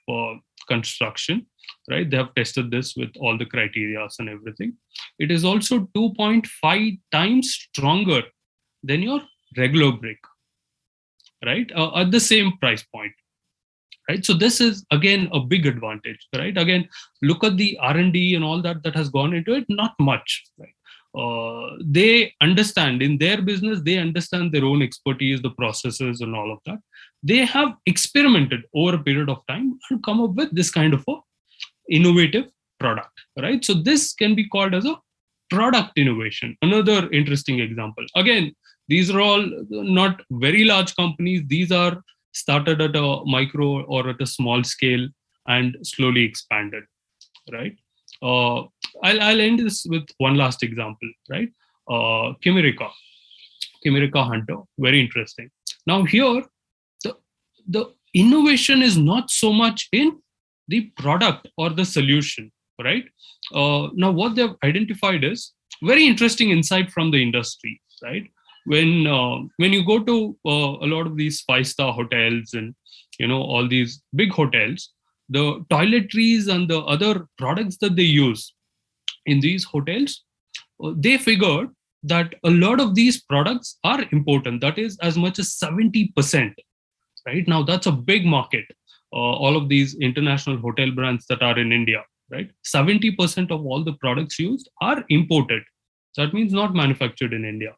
construction, right? They have tested this with all the criteria and everything. It is also 2.5 times stronger than your regular brick, right? At the same price point, right? So this is, again, a big advantage, right? Again, look at the R&D and all that has gone into it, not much, right? They understand in their business, they understand their own expertise, the processes and all of that. They have experimented over a period of time and come up with this kind of a innovative product, right? So this can be called as a product innovation. Another interesting example. Again, these are all not very large companies. These are started at a micro or at a small scale and slowly expanded, right? I'll end this with one last example, right? Chimerica Hunter, very interesting. Now here, the innovation is not so much in the product or the solution, right? Now what they've identified is very interesting insight from the industry, right? When you go to a lot of these 5-star hotels and all these big hotels, the toiletries and the other products that they use in these hotels, they figured that a lot of these products are important. That is as much as 70%, right? Now that's a big market. All of these international hotel brands that are in India, right? 70% of all the products used are imported. That means not manufactured in India.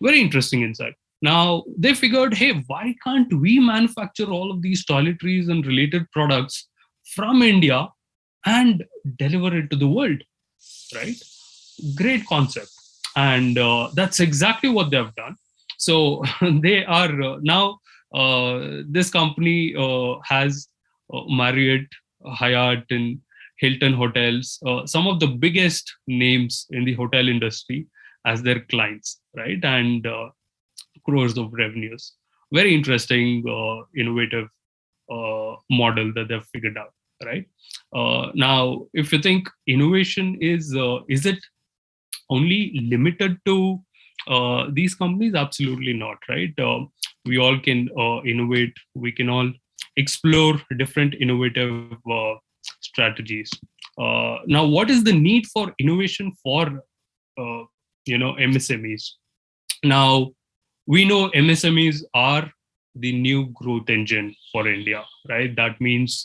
Very interesting insight. Now they figured, hey, why can't we manufacture all of these toiletries and related products from India and deliver it to the world, right? Great concept. And that's exactly what they've done. So they are now, this company has Marriott, Hyatt, and Hilton hotels, some of the biggest names in the hotel industry as their clients, right? And crores of revenues. Very interesting, innovative model that they've figured out, right? Now, if you think innovation is it only limited to these companies? Absolutely not, right? We all can innovate. We can all explore different innovative strategies. Now, what is the need for innovation for MSMEs? Now, we know MSMEs are the new growth engine for India, right? That means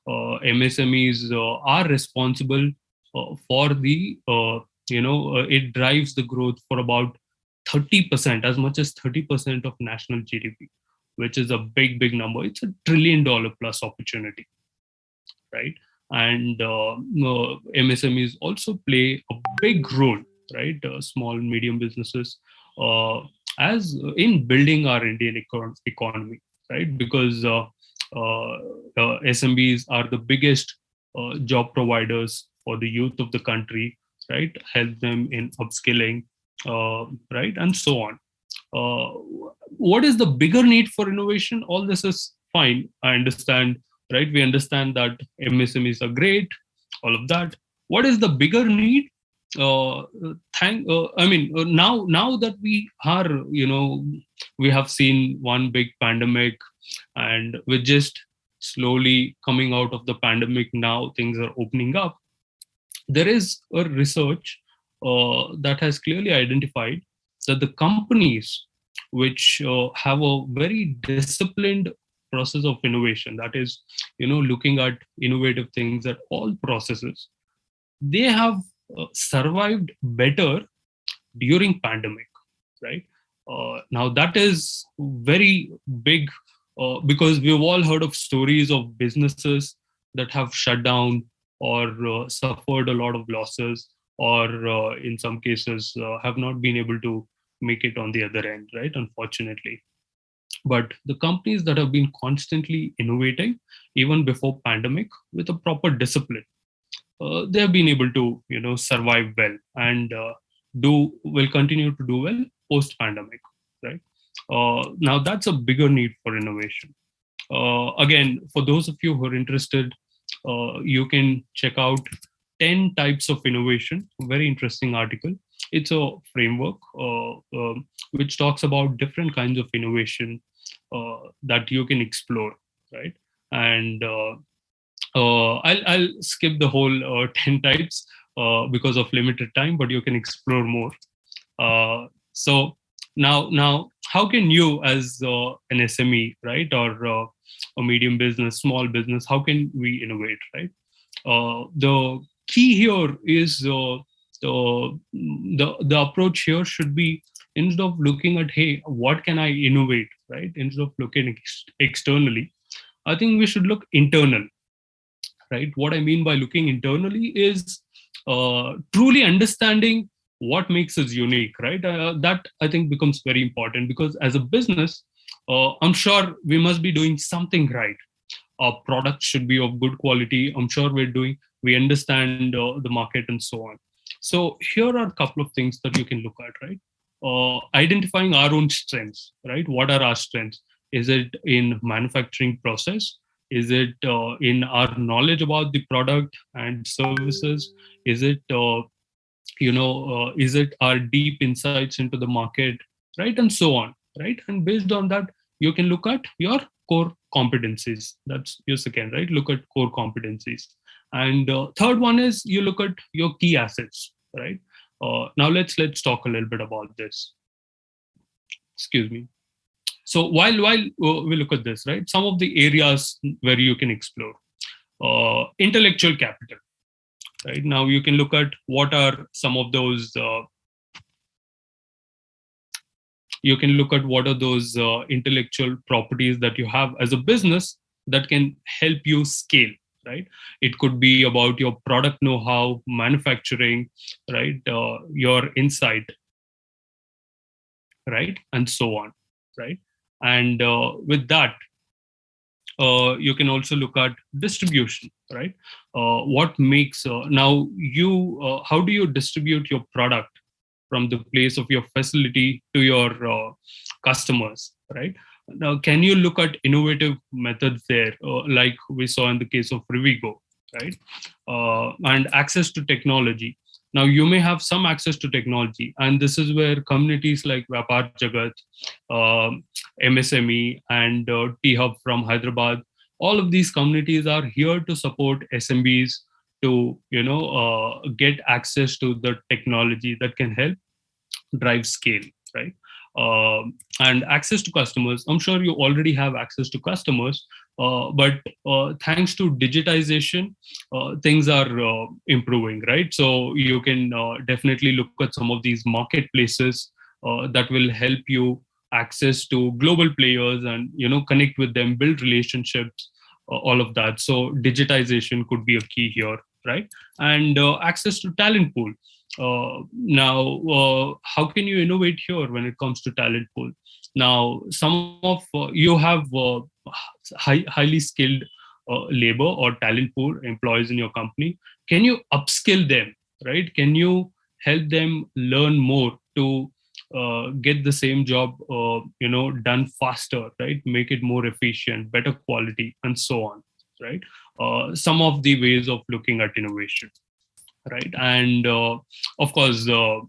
MSMEs are responsible for the it drives the growth for about 30%, as much as 30% of national GDP, which is a big number. It's $1 trillion plus opportunity, right? And MSMEs also play a big role, right? Small and medium businesses as in building our Indian economy, right? Because SMBs are the biggest job providers for the youth of the country, right? Help them in upskilling, right? And so on. What is the bigger need for innovation? All this is fine. I understand, right? We understand that MSMEs are great, all of that. What is the bigger need? Now that we are, we have seen one big pandemic, and we're just slowly coming out of the pandemic. Now things are opening up. There is a research that has clearly identified that the companies which have a very disciplined process of innovation, that is, looking at innovative things at all processes, they have survived better during pandemic, right? Now that is very big because we've all heard of stories of businesses that have shut down or suffered a lot of losses, or in some cases have not been able to make it on the other end, right? Unfortunately. But the companies that have been constantly innovating, even before pandemic, with a proper discipline, they have been able to, survive well and will continue to do well post pandemic, right? Now that's a bigger need for innovation. Again, for those of you who are interested, you can check out 10 types of innovation. Very interesting article. It's a framework which talks about different kinds of innovation that you can explore, right? And I'll skip the whole 10 types because of limited time, but you can explore more. So now, how can you, as an SME, right, or a medium business, small business, how can we innovate, right? The key here is the approach here should be, instead of looking at, hey, what can I innovate, right? Instead of looking externally, I think we should look internal, right? What I mean by looking internally is truly understanding what makes us unique, right? That I think becomes very important, because as a business, I'm sure we must be doing something right. Our product should be of good quality. I'm sure we understand the market and so on. So here are a couple of things that you can look at, right? identifying our own strengths, right? What are our strengths? Is it in manufacturing process? Is it in our knowledge about the product and services? Is it, is it our deep insights into the market, right? And so on, right? And based on that, you can look at your core competencies. That's your second, right? Look at core competencies. And third one is you look at your key assets, right? Now let's talk a little bit about this. Excuse me. So while we look at this, right, some of the areas where you can explore intellectual capital, right? Now you can look at what are some of those. You can look at what are those intellectual properties that you have as a business that can help you scale, right? It could be about your product know-how, manufacturing, right? Your insight, right? And so on, right? And with that, you can also look at distribution, right? What makes, now you, how do you distribute your product from the place of your facility to your customers, right? Now, can you look at innovative methods there, like we saw in the case of Rivigo, right? And access to technology. Now, you may have some access to technology, and this is where communities like Vyapaar Jagat, MSME, and T-Hub from Hyderabad, all of these communities are here to support SMBs to, get access to the technology that can help drive scale, right? And access to customers. I'm sure you already have access to customers, but thanks to digitization, things are improving, right? So you can definitely look at some of these marketplaces that will help you access to global players and connect with them, build relationships, all of that. So digitization could be a key here, right? And access to talent pool. Now, how can you innovate here when it comes to talent pool? Now, some of you have highly skilled labor or talent pool employees in your company. Can you upskill them, right? Can you help them learn more to get the same job, done faster, right? Make it more efficient, better quality, and so on, right? Some of the ways of looking at innovation, right? And of course, now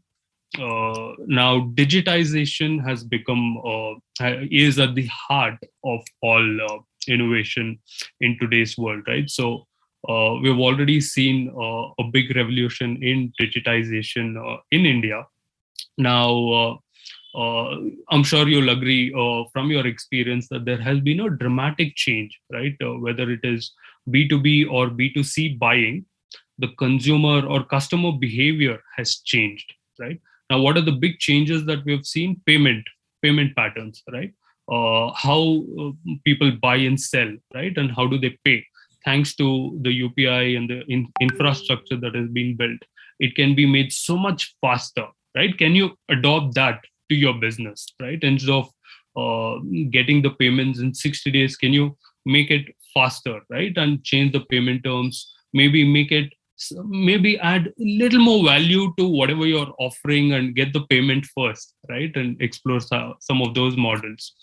digitization has become is at the heart of all innovation in today's world, right? So we've already seen a big revolution in digitization in India. Now, I'm sure you'll agree from your experience that there has been a dramatic change, right? Whether it is B2B or B2C buying, the consumer or customer behavior has changed, right? Now, what are the big changes that we've seen? Payment patterns, right? How people buy and sell, right? And how do they pay? Thanks to the UPI and the infrastructure that has been built, it can be made so much faster, right? Can you adopt that to your business, right? Instead of getting the payments in 60 days, can you make it faster, right? And change the payment terms, maybe add a little more value to whatever you're offering and get the payment first, right? And explore some of those models.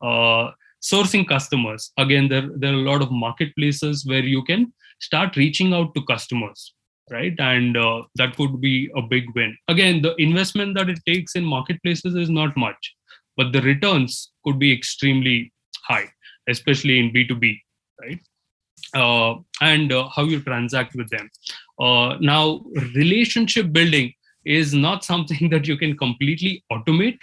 Sourcing customers. Again, there are a lot of marketplaces where you can start reaching out to customers, right? And that could be a big win. Again, the investment that it takes in marketplaces is not much, but the returns could be extremely high, especially in B2B, right? And how you transact with them. Now, relationship building is not something that you can completely automate,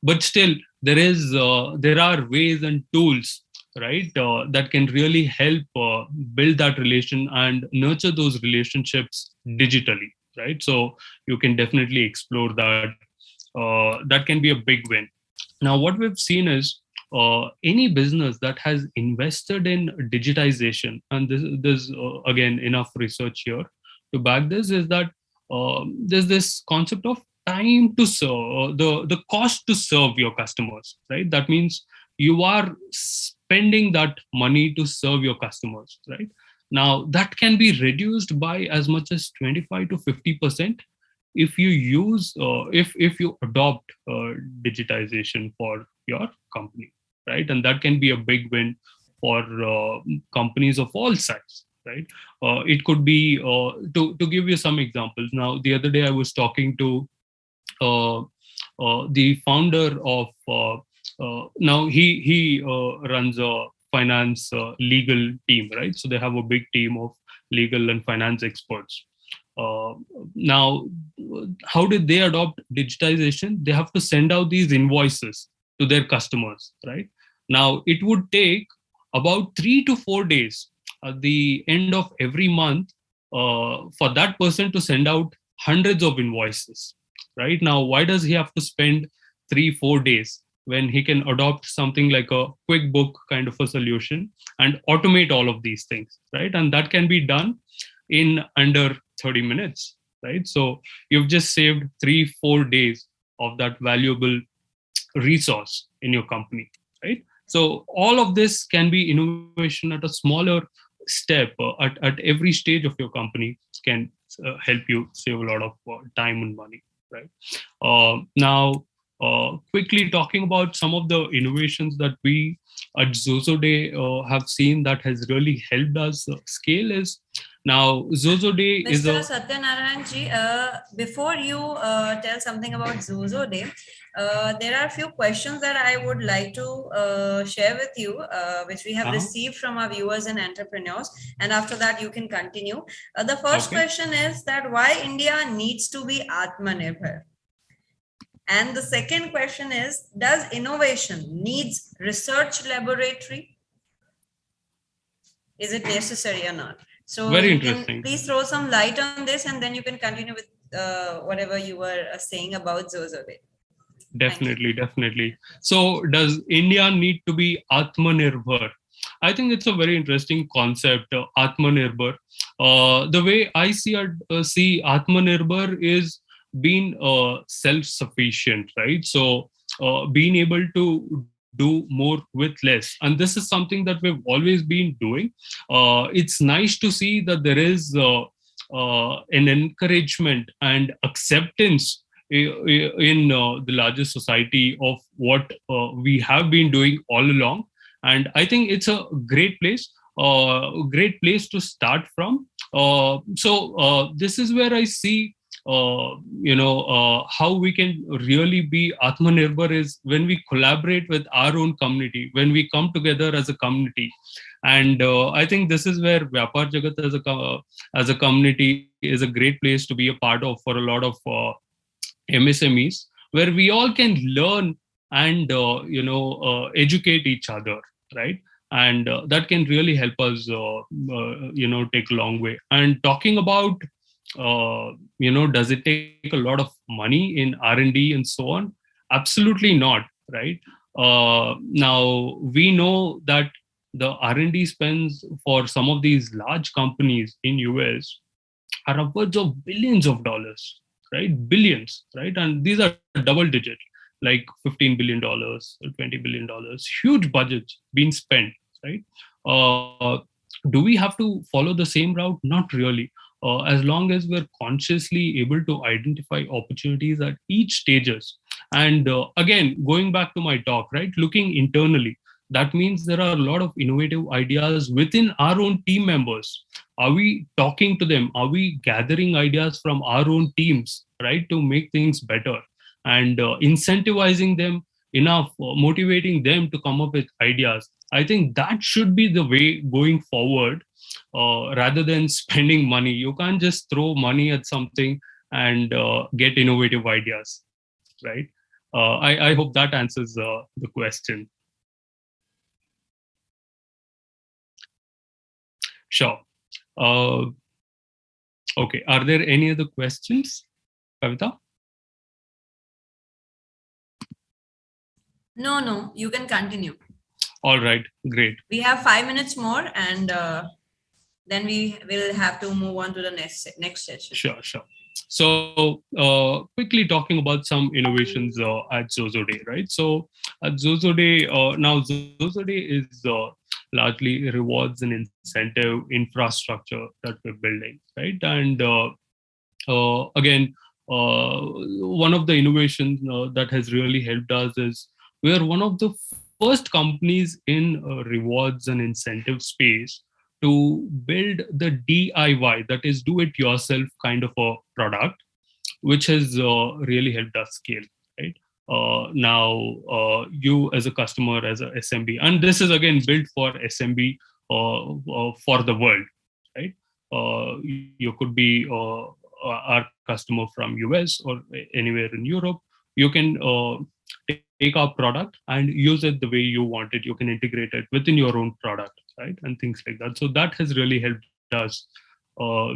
but still there are ways and tools, right, that can really help build that relation and nurture those relationships digitally, right? So you can definitely explore that. That can be a big win. Now, what we've seen is any business that has invested in digitization, and there's again enough research here to back this, is that there's this concept of time to serve, the cost to serve your customers, right? That means you are spending that money to serve your customers, right? Now, that can be reduced by as much as 25 to 50% if you use, if you adopt digitization for your company, right? And that can be a big win for companies of all size, right? It could be, to give you some examples. Now, the other day I was talking to the founder of, now he runs a finance legal team, right? So they have a big team of legal and finance experts. Now, how did they adopt digitization? They have to send out these invoices to their customers, right? Now, it would take about 3 to 4 days at the end of every month for that person to send out hundreds of invoices, right? Now, why does he have to spend 3-4 days when he can adopt something like a QuickBook kind of a solution and automate all of these things, right? And that can be done in under 30 minutes, right? So you've just saved 3-4 days of that valuable resource in your company, right? So all of this can be innovation at a smaller step, at every stage of your company can help you save a lot of time and money, right? Now, quickly talking about some of the innovations that we at Zozo Day have seen that has really helped us scale is, now Zozo Day Mr. is a... Satyanarayan ji, before you tell something about Zozo Day, there are a few questions that I would like to share with you, which we have received from our viewers and entrepreneurs. And after that, you can continue. The first question is that why India needs to be Aatma Nirbhar? And the second question is, does innovation needs research laboratory? Is it necessary or not? So very interesting. Please throw some light on this, and then you can continue with whatever you were saying about Zozo Day. Definitely, definitely. So does India need to be Aatma Nirbhar? I think it's a very interesting concept, Aatma Nirbhar. The way I see Aatma Nirbhar is being self-sufficient, right? So being able to do more with less. And this is something that we've always been doing. It's nice to see that there is an encouragement and acceptance in the larger society of what we have been doing all along. And I think it's a great place to start from. So this is where I see how we can really be Aatma Nirbhar is when we collaborate with our own community, when we come together as a community. And I think this is where Vyapaar Jagat as a community is a great place to be a part of for a lot of MSMEs, where we all can learn and educate each other, right? And that can really help us take a long way. And talking about does it take a lot of money in R&D and so on? Absolutely not, right? Now, we know that the R&D spends for some of these large companies in US are upwards of billions of dollars, right? Billions, right? And these are double digit, like $15 billion, $20 billion, huge budgets being spent, right? Do we have to follow the same route? Not really. As long as we're consciously able to identify opportunities at each stages. And again, going back to my talk, right, looking internally, that means there are a lot of innovative ideas within our own team members. Are we talking to them? Are we gathering ideas from our own teams, right, to make things better? And incentivizing them enough, motivating them to come up with ideas. I think that should be the way going forward. Rather than spending money. You can't just throw money at something and get innovative ideas, right? I hope that answers the question. Sure. Okay, are there any other questions, Kavita? No, you can continue. All right, great. We have 5 minutes more, and then we will have to move on to the next session. Sure. So quickly talking about some innovations at Zozo Day, right? So at Zozo Day, now Zozo Day is largely rewards and incentive infrastructure that we're building, right? And again, one of the innovations that has really helped us is we are one of the first companies in rewards and incentive space to build the DIY, that is do it yourself kind of a product, which has really helped us scale, right? Now, you as a customer, as a SMB, and this is again built for SMB for the world, right? You could be our customer from US or anywhere in Europe. You can take our product and use it the way you want it. You can integrate it within your own product, right? And things like that. So that has really helped us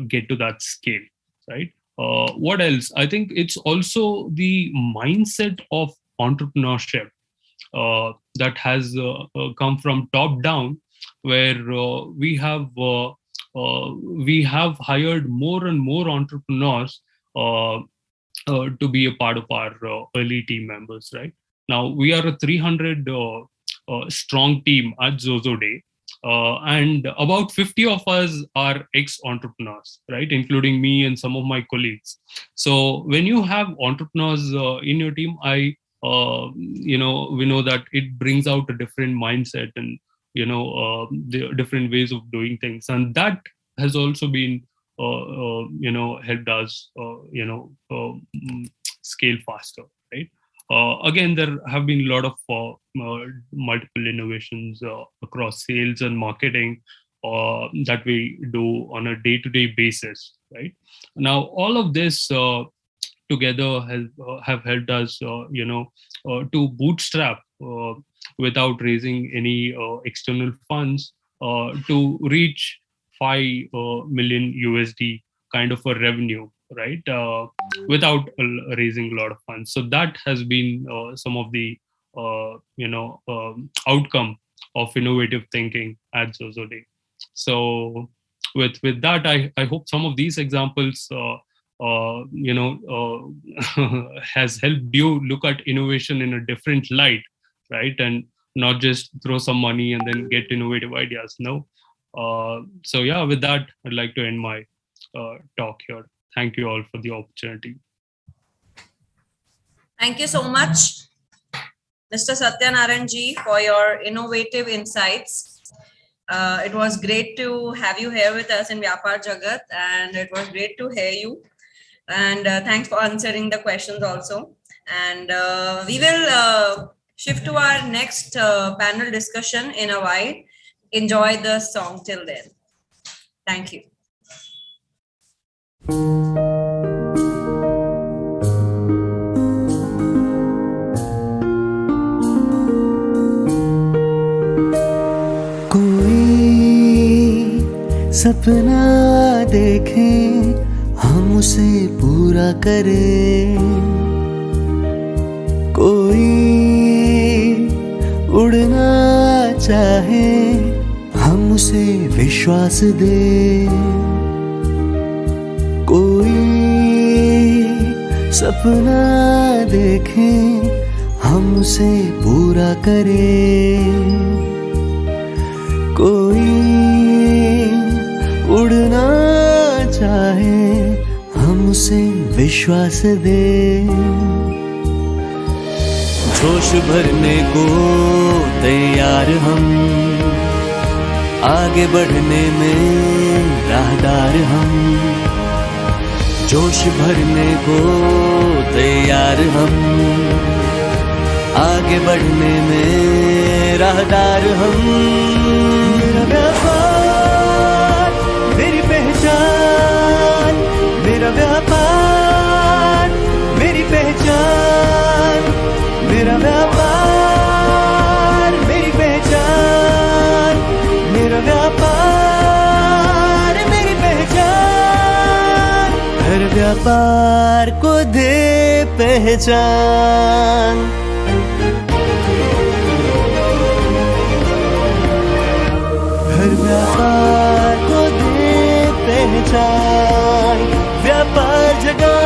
get to that scale, right? What else? I think it's also the mindset of entrepreneurship that has come from top down, where we have hired more and more entrepreneurs to be a part of our early team members, right? Now we are a 300 strong team at Zozo Day. And about 50 of us are ex-entrepreneurs, right? Including me and some of my colleagues. So when you have entrepreneurs in your team, we know that it brings out a different mindset and, the different ways of doing things. And that has also been, helped us, scale faster, right? Again, there have been a lot of multiple innovations across sales and marketing that we do on a day-to-day basis, right? Now, all of this together have helped us, to bootstrap without raising any external funds to reach 5 million USD kind of a revenue, right? Without raising a lot of funds. So that has been some of the outcome of innovative thinking at Zozo Day. So with that, I hope some of these examples has helped you look at innovation in a different light, right? And not just throw some money and then get innovative ideas. No. So yeah, with that, I'd like to end my talk here. Thank you all for the opportunity. Thank you so much, Mr. Satyanarayan ji, for your innovative insights. It was great to have you here with us in Vyapaar Jagat, and it was great to hear you. And thanks for answering the questions also. And we will shift to our next panel discussion in a while. Enjoy the song till then. Thank you. कोई सपना देखें हम उसे पूरा करें, कोई उड़ना चाहे हम उसे विश्वास दे, कोई सपना देखें हम उसे पूरा करें, कोई उड़ना चाहे हम उसे विश्वास दे, जोश भरने को तैयार हम, आगे बढ़ने में राहदार हम, जोश भरने को तैयार हम, आगे बढ़ने में राहदार हम। मेरा व्यापार मेरी पहचान, मेरा व्यापार मेरी पहचान, मेरा व्यापार मेरी पहचान, मेरा व्यापार मेरी पहचान, हर व्यापार को दे पहचान। हर व्यापार को दे पहचान, व्यापार जगत।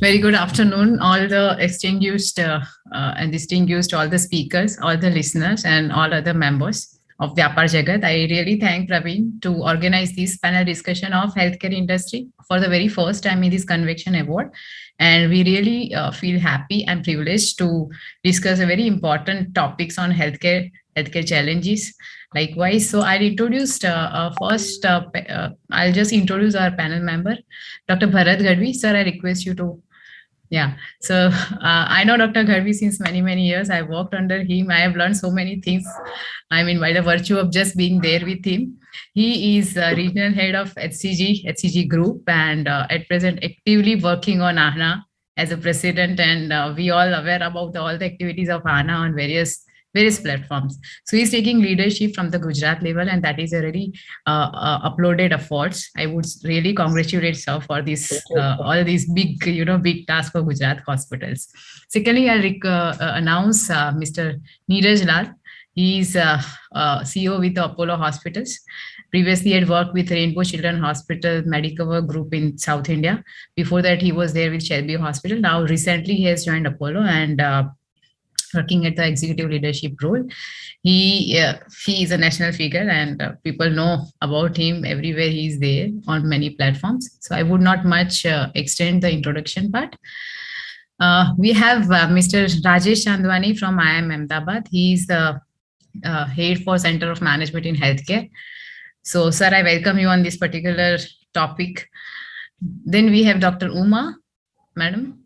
Very good afternoon, all the distinguished and distinguished, all the speakers, all the listeners, and all other members of Vyapaar Jagat. I really thank Praveen to organize this panel discussion of healthcare industry for the very first time in this convention award. And we really feel happy and privileged to discuss a very important topics on healthcare challenges. Likewise, so I'll introduce first, I'll just introduce our panel member, Dr. Bharat Gadvi. Sir, I request you to, So I know Dr. Gadvi since many years. I worked under him. I have learned so many things. I mean, by the virtue of just being there with him. He is regional head of HCG Group, and at present actively working on AHNA as a president. And we all aware about all the activities of AHNA on various platforms. So he's taking leadership from the Gujarat level, and that is a really uploaded efforts. I would really congratulate sir for this all these big tasks for Gujarat hospitals. Secondly, I'll announce Mr. Neeraj Lal. He's CEO with Apollo Hospitals. Previously, he had worked with Rainbow Children Hospital Medicover Group in South India. Before that, he was there with Shelby Hospital. Now, recently, he has joined Apollo and working at the executive leadership role. He is a national figure, and people know about him everywhere. He is there on many platforms. So I would not much extend the introduction part. We have Mr. Rajesh Chandwani from IIM Ahmedabad. He is the head for Center of Management in Healthcare. So, sir, I welcome you on this particular topic. Then we have Dr. Uma, madam.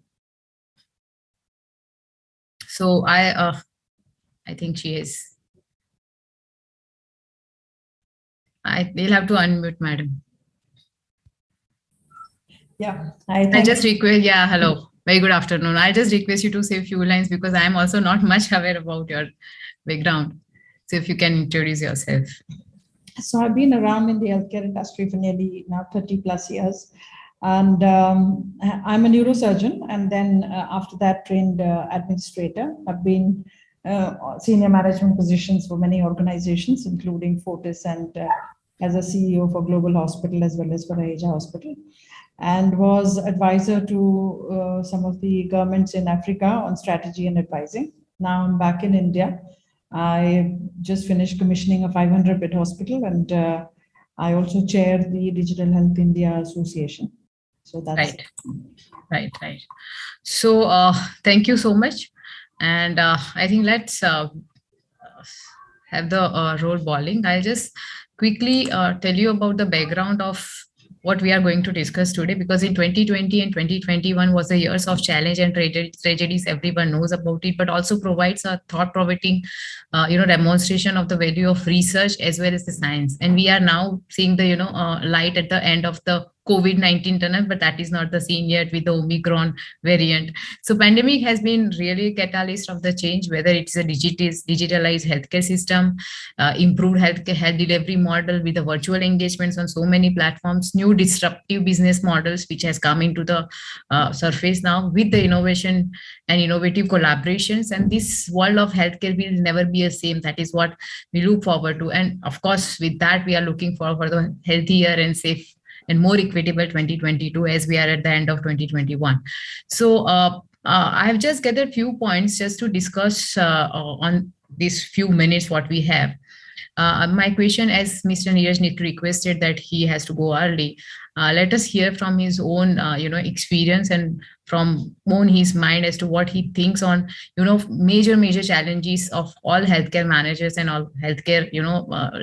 So I think she is. They'll have to unmute, madam. Yeah. I just request. Yeah, hello. Very good afternoon. I just request you to say a few lines because I am also not much aware about your background. So if you can introduce yourself. So I've been around in the healthcare industry for nearly now 30 plus years. And I'm a neurosurgeon, and then after that trained administrator. I've been senior management positions for many organizations, including Fortis, and as a CEO for Global Hospital as well as for Asia Hospital, and was advisor to some of the governments in Africa on strategy and advising. Now I'm back in India. I just finished commissioning a 500-bed hospital, and I also chair the Digital Health India Association. So that's right. So thank you so much, and I think let's have the roll balling. I'll just quickly tell you about the background of what we are going to discuss today, because in 2020 and 2021 was the years of challenge and tragedies. Everyone knows about it, but also provides a thought-provoking demonstration of the value of research as well as the science. And we are now seeing the light at the end of the COVID-19 tunnel, but that is not the scene yet with the Omicron variant. So pandemic has been really a catalyst of the change, whether it's a digitalized healthcare system, improved health delivery model with the virtual engagements on so many platforms, new disruptive business models, which has come into the surface now with the innovation and innovative collaborations. And this world of healthcare will never be the same. That is what we look forward to. And of course, with that, we are looking forward for the healthier and safe and more equitable 2022 as we are at the end of 2021. So I have just gathered a few points just to discuss on these few minutes what we have. My question, as Mr. Neeraj requested that he has to go early, let us hear from his own experience and from his mind as to what he thinks on major challenges of all healthcare managers and all healthcare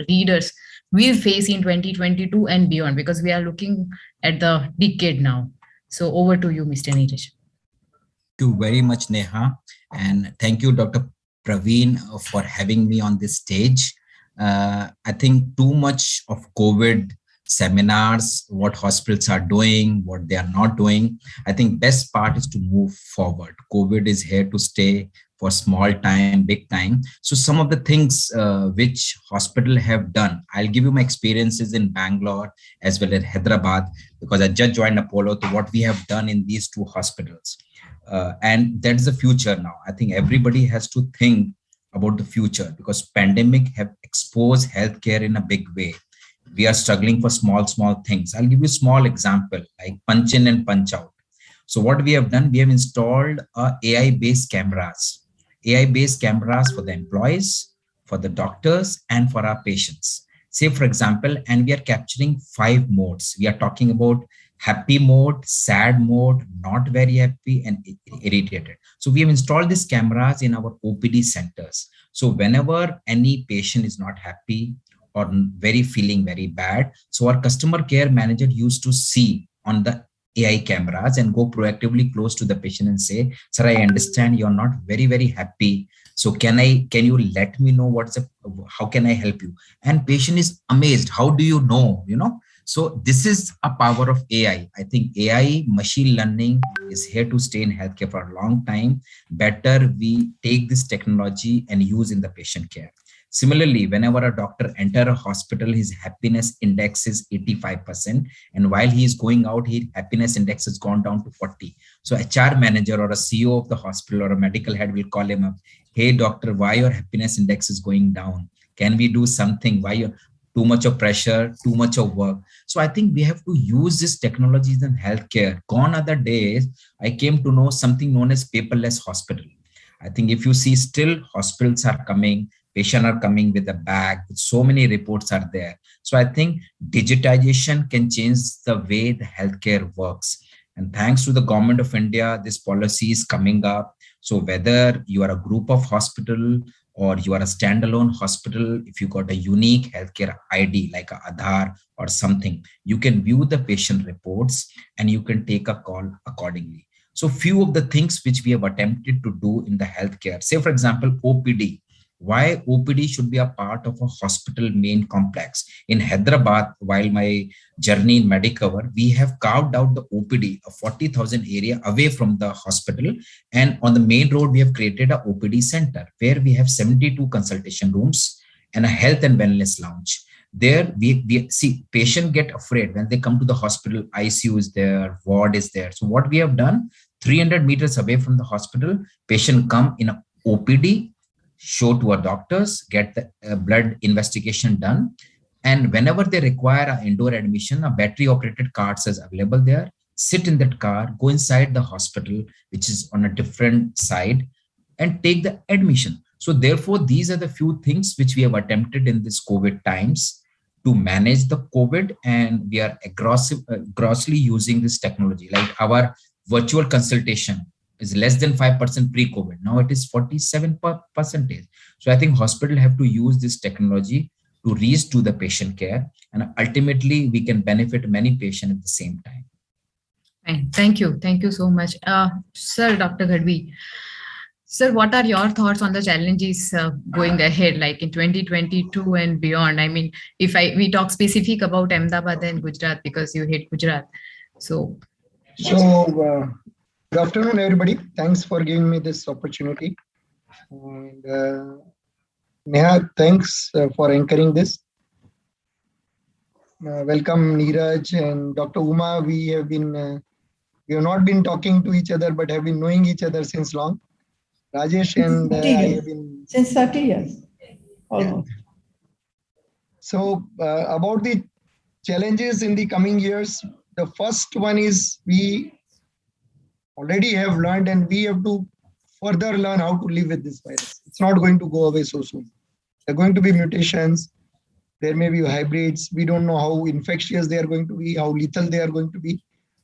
leaders will face in 2022 and beyond, because we are looking at the decade now. So over to you, Mr. Neeraj. Thank you very much, Neha. And thank you, Dr. Praveen, for having me on this stage. I think too much of COVID seminars, what hospitals are doing, what they are not doing. I think best part is to move forward. COVID is here to stay for small time, big time. So some of the things which hospital have done, I'll give you my experiences in Bangalore as well as Hyderabad, because I just joined Apollo to what we have done in these two hospitals. And that's the future now. I think everybody has to think about the future, because pandemic have exposed healthcare in a big way. We are struggling for small things. I'll give you a small example, like punch in and punch out. So what we have done, we have installed AI-based cameras for the employees, for the doctors, and for our patients. Say, for example, and we are capturing 5 modes. We are talking about happy mode, sad mode, not very happy, and irritated. So we have installed these cameras in our OPD centers. So whenever any patient is not happy or feeling very bad, so our customer care manager used to see on the AI cameras and go proactively close to the patient and say, sir, I understand you're not very happy. So can you let me know how can I help you? And patient is amazed. How do you know? So this is a power of AI. I think AI, machine learning is here to stay in healthcare for a long time. Better we take this technology and use in the patient care. Similarly, whenever a doctor enters a hospital, his happiness index is 85%. And while he is going out, his happiness index has gone down to 40. So HR manager or a CEO of the hospital or a medical head will call him up. Hey, doctor, why your happiness index is going down? Can we do something? Why you're too much of pressure, too much of work? So I think we have to use these technologies in healthcare. Gone are the days I came to know something known as paperless hospital. I think if you see, still hospitals are coming, patients are coming with a bag, so many reports are there. So I think digitization can change the way the healthcare works. And thanks to the government of India, this policy is coming up. So whether you are a group of hospital or you are a standalone hospital, if you got a unique healthcare ID like a Aadhaar or something, you can view the patient reports and you can take a call accordingly. So few of the things which we have attempted to do in the healthcare, say for example, OPD. Why OPD should be a part of a hospital main complex. In Hyderabad, while my journey in Medicover, we have carved out the OPD, a 40,000 area away from the hospital. And on the main road, we have created a OPD center where we have 72 consultation rooms and a health and wellness lounge. There we see patients get afraid when they come to the hospital. ICU is there, ward is there. So what we have done, 300 meters away from the hospital, patient come in a OPD, show to our doctors, get the blood investigation done. And whenever they require an indoor admission, a battery operated cart is available there. Sit in that car, go inside the hospital, which is on a different side, and take the admission. So therefore, these are the few things which we have attempted in this COVID times to manage the COVID. And we are grossly using this technology. Like our virtual consultation is less than 5% pre-COVID. Now it is 47%. So I think hospitals have to use this technology to reach to the patient care, and ultimately we can benefit many patients at the same time. Fine. Thank you. Thank you so much. Sir, Dr. Gadvi, sir, what are your thoughts on the challenges going ahead, like in 2022 and beyond? I mean, if we talk specific about Ahmedabad and Gujarat, because you hit Gujarat. So good afternoon, everybody. Thanks for giving me this opportunity. And Neha, thanks for anchoring this. Welcome, Neeraj and Dr. Uma. We have not been talking to each other, but have been knowing each other since long. Rajesh and I have been since 30 years. Almost. Yeah. So about the challenges in the coming years, the first one is we already have learned and we have to further learn how to live with this virus. It's not going to go away so soon. There are going to be mutations. There may be hybrids. We don't know how infectious they are going to be, how lethal they are going to be.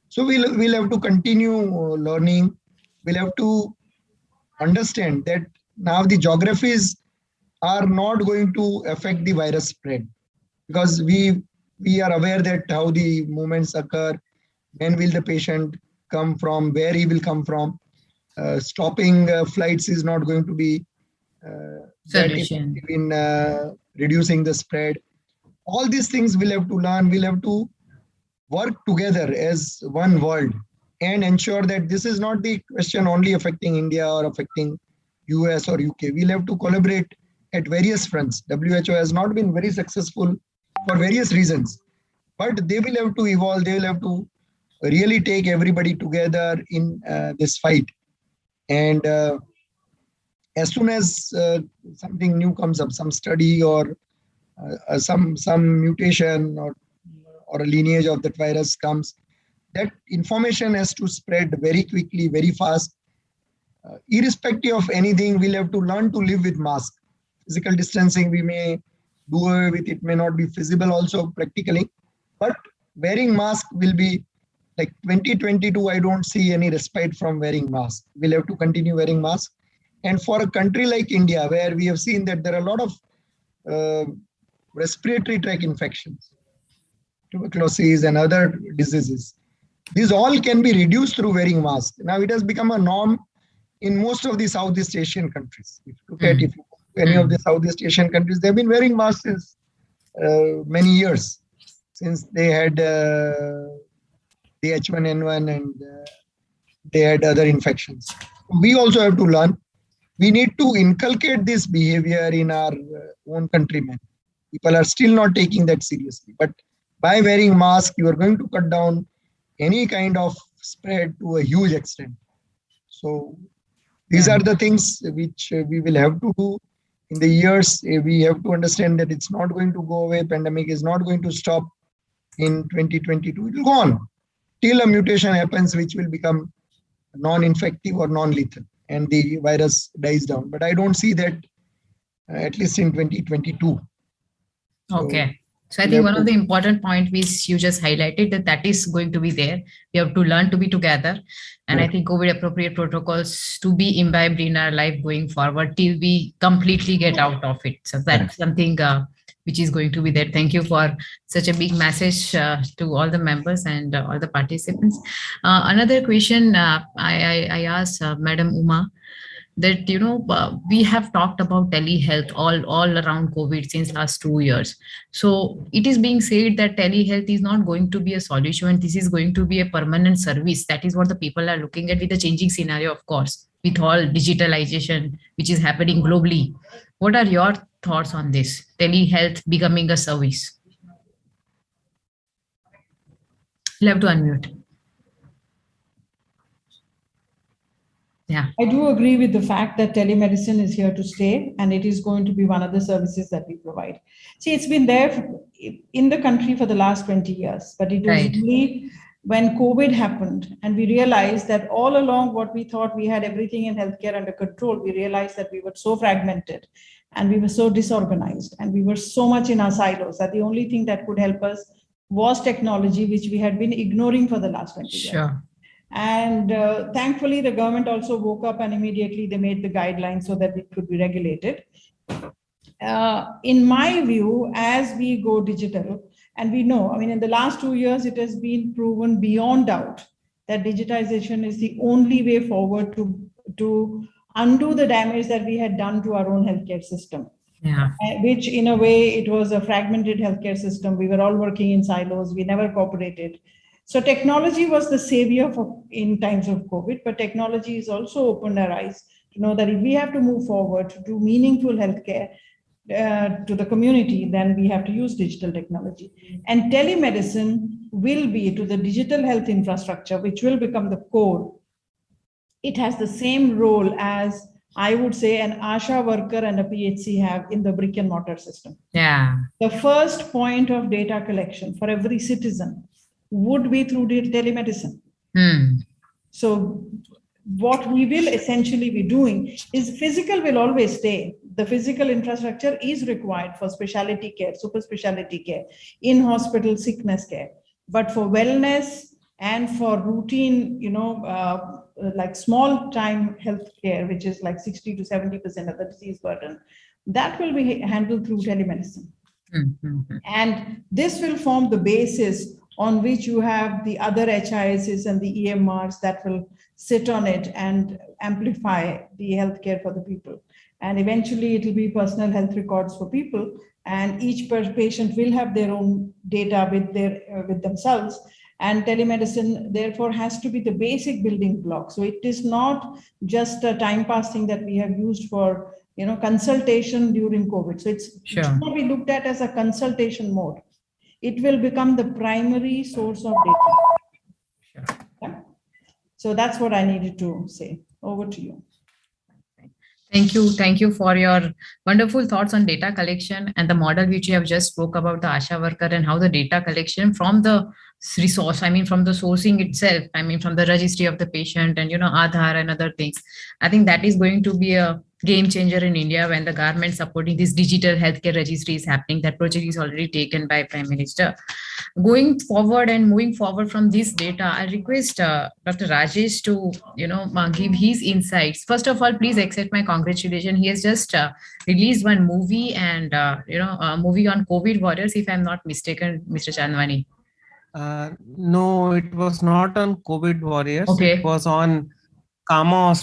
So we'll have to continue learning. We'll have to understand that now the geographies are not going to affect the virus spread, because we are aware that how the movements occur, when will the patient come from, where he will come from. Stopping flights is not going to be solution in reducing the spread. All these things we'll have to learn. We'll have to work together as one world and ensure that this is not the question only affecting India or affecting US or UK. We'll have to collaborate at various fronts. WHO has not been very successful for various reasons, but they will have to evolve. They will have to really take everybody together in this fight. And as soon as something new comes up, some study or some mutation or a lineage of that virus comes, that information has to spread very quickly, very fast. Irrespective of anything, we'll have to learn to live with mask. Physical distancing, we may do away with it, may not be feasible also practically, but wearing mask will be like 2022. I don't see any respite from wearing mask. We'll have to continue wearing mask. And for a country like India, where we have seen that there are a lot of respiratory tract infections, tuberculosis and other diseases, these all can be reduced through wearing mask. Now it has become a norm in most of the Southeast Asian countries. If you look at any of the Southeast Asian countries, they've been wearing masks since many years, since they had the H1N1 and they had other infections. We also have to learn. We need to inculcate this behavior in our own countrymen. People are still not taking that seriously. But by wearing mask, you are going to cut down any kind of spread to a huge extent. So these are the things which we will have to do in the years. We have to understand that it's not going to go away. Pandemic is not going to stop in 2022. It will go on till a mutation happens, which will become non-infective or non-lethal, and the virus dies down. But I don't see that at least in 2022. Okay. So I think one of the important points which you just highlighted, that is going to be there. We have to learn to be together. And I think COVID appropriate protocols to be imbibed in our life going forward till we completely get out of it. So that's something which is going to be there. Thank you for such a big message to all the members and all the participants. Another question I asked Madam Uma, that we have talked about telehealth all around COVID since last 2 years. So it is being said that telehealth is not going to be a solution. This is going to be a permanent service. That is what the people are looking at with the changing scenario, of course, with all digitalization which is happening globally. What are your thoughts on this? Telehealth becoming a service. You'll have to unmute. Yeah. I do agree with the fact that telemedicine is here to stay, and it is going to be one of the services that we provide. See, it's been there in the country for the last 20 years, but it was really when COVID happened and we realized that all along what we thought we had everything in healthcare under control, we realized that we were so fragmented and we were so disorganized and we were so much in our silos that the only thing that could help us was technology, which we had been ignoring for the last 20 years. Sure. And thankfully, the government also woke up and immediately they made the guidelines so that it could be regulated. In my view, as we go digital, and we know, I mean, in the last 2 years, it has been proven beyond doubt that digitization is the only way forward to undo the damage that we had done to our own healthcare system. Yeah. Which in a way, it was a fragmented healthcare system. We were all working in silos. We never cooperated. So technology was the savior in times of COVID, but technology has also opened our eyes to know that if we have to move forward to do meaningful healthcare to the community, then we have to use digital technology. And telemedicine will be to the digital health infrastructure, which will become the core. It has the same role as, I would say, an ASHA worker and a PHC have in the brick and mortar system. Yeah. The first point of data collection for every citizen would be through telemedicine. So what we will essentially be doing is physical will always stay. The physical infrastructure is required for specialty care, super specialty care, in-hospital sickness care. But for wellness and for routine, like small time health care, which is like 60 to 70% of the disease burden, that will be handled through telemedicine. And this will form the basis on which you have the other HISs and the EMRs that will sit on it and amplify the healthcare for the people. And eventually it will be personal health records for people, and each patient will have their own data with themselves. And telemedicine therefore has to be the basic building block. So it is not just a time pass thing that we have used for consultation during COVID. So it should not be looked at as a consultation mode. It will become the primary source of data. Yeah. So that's what I needed to say. Over to you. Thank you. Thank you for your wonderful thoughts on data collection and the model which you have just spoke about, the ASHA worker, and how the data collection from the resource, I mean, from the sourcing itself, I mean, from the registry of the patient and, Aadhaar and other things. I think that is going to be a game changer in India when the government supporting this digital healthcare registry is happening. That project is already taken by Prime Minister. Going forward and moving forward from this data, I request Dr. Rajesh to, give his insights. First of all, please accept my congratulations. He has just released one movie and, a movie on COVID warriors, if I'm not mistaken, Mr. Chandwani. No, it was not on COVID warriors. Okay. It was on Kama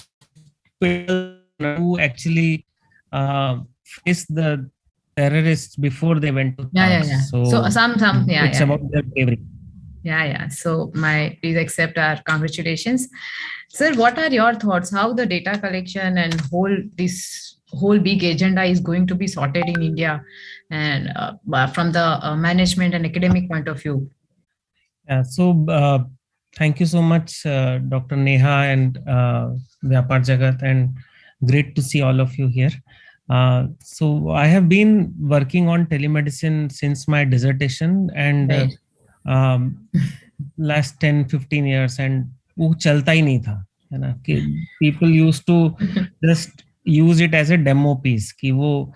Hospital who actually face the terrorists before they went to Yeah. So It's about their bravery. Yeah. So please accept our congratulations. Sir, what are your thoughts? How the data collection and this whole big agenda is going to be sorted in India and from the management and academic point of view? Yeah, so thank you so much, Dr. Neha and Vyapaar Jagat, and great to see all of you here. So I have been working on telemedicine since my dissertation and last 10-15 years, and वो चलता ही नहीं था, है ना, कि people used to just use it as a demo piece कि वो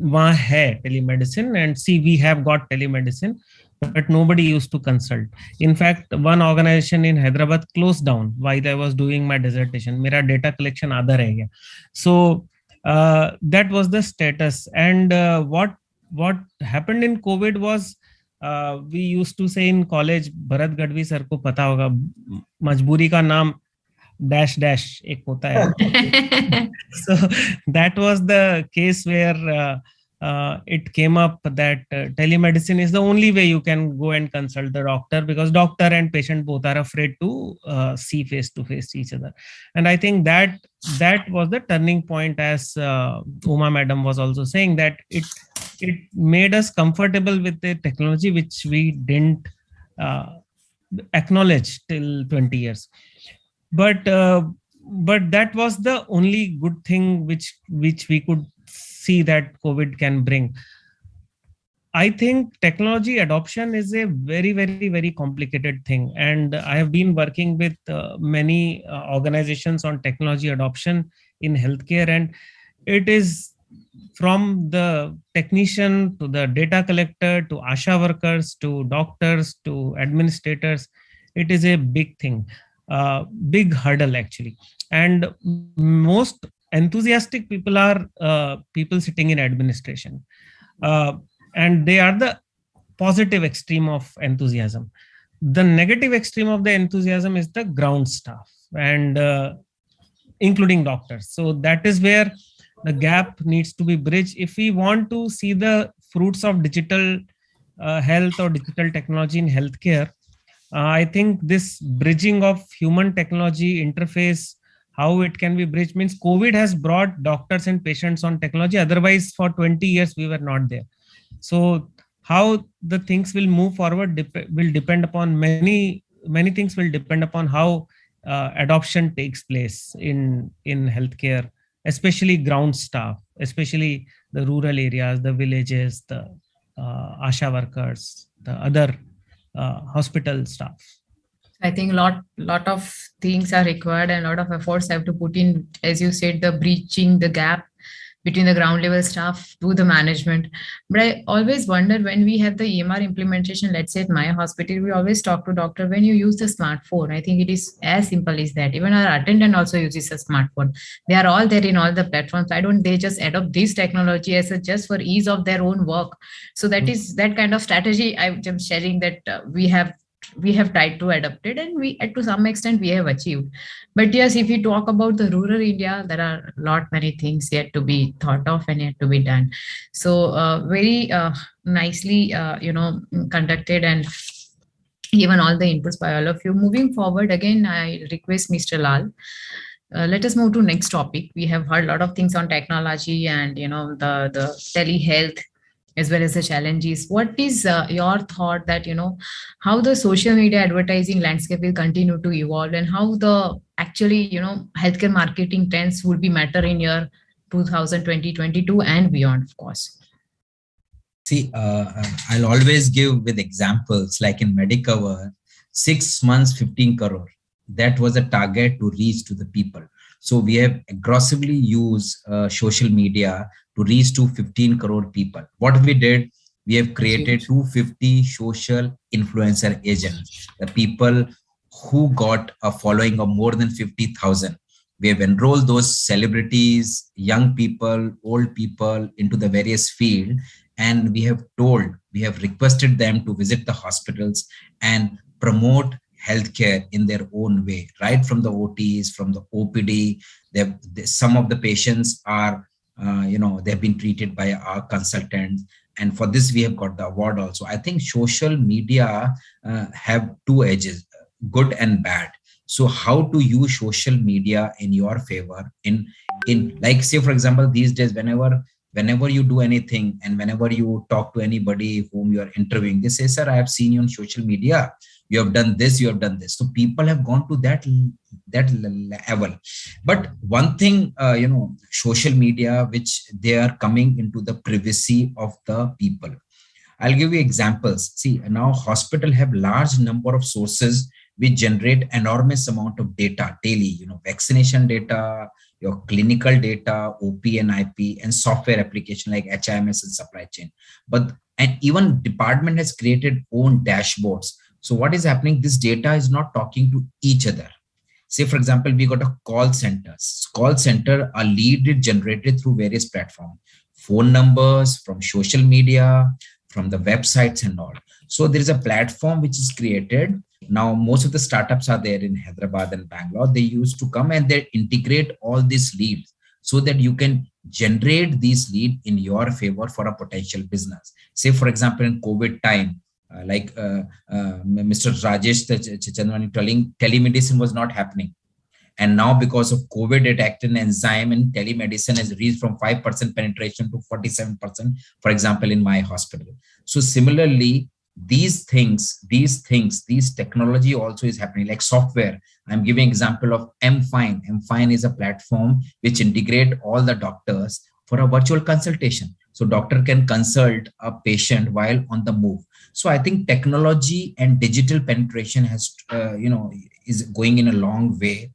वहाँ है telemedicine and see we have got telemedicine, but nobody used to consult. In fact, one organization in Hyderabad closed down while I was doing my dissertation. मेरा data collection आधा रह गया. So that was the status. And what happened in COVID was we used to say in college, Bharat Gadvi sir को पता होगा, मजबूरी का नाम dash dash एक होता है. So that was the case where it came up that telemedicine is the only way you can go and consult the doctor, because doctor and patient both are afraid to see face to face each other. And I think that was the turning point, as Uma madam was also saying, that it made us comfortable with the technology which we didn't acknowledge till 20 years. But that was the only good thing which we could see that COVID can bring. I think technology adoption is a very, very, very complicated thing. And I have been working with many organizations on technology adoption in healthcare. And it is from the technician to the data collector to ASHA workers to doctors to administrators. It is a big thing, big hurdle actually. And most enthusiastic people are people sitting in administration, and they are the positive extreme of enthusiasm. The negative extreme of the enthusiasm is the ground staff, and including doctors. So that is where the gap needs to be bridged if we want to see the fruits of digital health or digital technology in healthcare. I think this bridging of human technology interface, how it can be bridged, means COVID has brought doctors and patients on technology. Otherwise, for 20 years, we were not there. So how the things will move forward will depend upon many things will depend upon how adoption takes place in healthcare, especially ground staff, especially the rural areas, the villages, the ASHA workers, the other hospital staff. I think a lot of things are required and a lot of efforts have to put in, as you said, the breaching the gap between the ground level staff to the management. But I always wonder, when we have the EMR implementation, let's say at my hospital, we always talk to doctor, when you use the smartphone, I think it is as simple as that. Even our attendant also uses a smartphone. They are all there in all the platforms. Why don't they just adopt this technology as just for ease of their own work? So that is that kind of strategy I'm sharing that we have tried to adopt it, and we, to some extent, we have achieved. But yes, if we talk about the rural India, there are many things yet to be thought of and yet to be done. So very nicely, conducted and given all the inputs by all of you. Moving forward, again, I request Mr. Lal. Let us move to next topic. We have heard a lot of things on technology and the telehealth, as well as the challenges. What is your thought that, how the social media advertising landscape will continue to evolve, and how the actually, healthcare marketing trends will be matter in year 2020, 2022 and beyond, of course? See, I'll always give with examples, like in Medicover, 6 months, 15 crore. That was a target to reach to the people. So we have aggressively used social media to reach to 15 crore people. What we did, we have created 250 social influencer agents, the people who got a following of more than 50,000. We have enrolled those celebrities, young people, old people into the various fields, and we have requested them to visit the hospitals and promote healthcare in their own way, right from the OTs, from the OPD. Some of the patients are, they've been treated by our consultants. And for this, we have got the award also. I think social media have two edges, good and bad. So how to use social media in your favor in like, say, for example, these days, whenever you do anything and whenever you talk to anybody whom you are interviewing, they say, sir, I have seen you on social media. You have done this, you have done this. So people have gone to that level. But one thing, social media, which they are coming into the privacy of the people. I'll give you examples. See, now hospital have large number of sources which generate enormous amount of data daily, vaccination data, your clinical data, OP and IP, and software application like HIMS and supply chain. And even department has created own dashboards. So what is happening? This data is not talking to each other. Say, for example, we got a call center. Call center, a lead is generated through various platforms, phone numbers, from social media, from the websites and all. So there is a platform which is created. Now, most of the startups are there in Hyderabad and Bangalore. They used to come and they integrate all these leads so that you can generate these leads in your favor for a potential business. Say, for example, in COVID time, Mr. Rajesh Chandwani telling telemedicine was not happening. And now because of COVID, it acted an enzyme and telemedicine has reached from 5% penetration to 47%, for example, in my hospital. So similarly, these technology also is happening, like software. I'm giving example of MFine. MFine is a platform which integrate all the doctors for a virtual consultation. So doctor can consult a patient while on the move. So I think technology and digital penetration has, is going in a long way.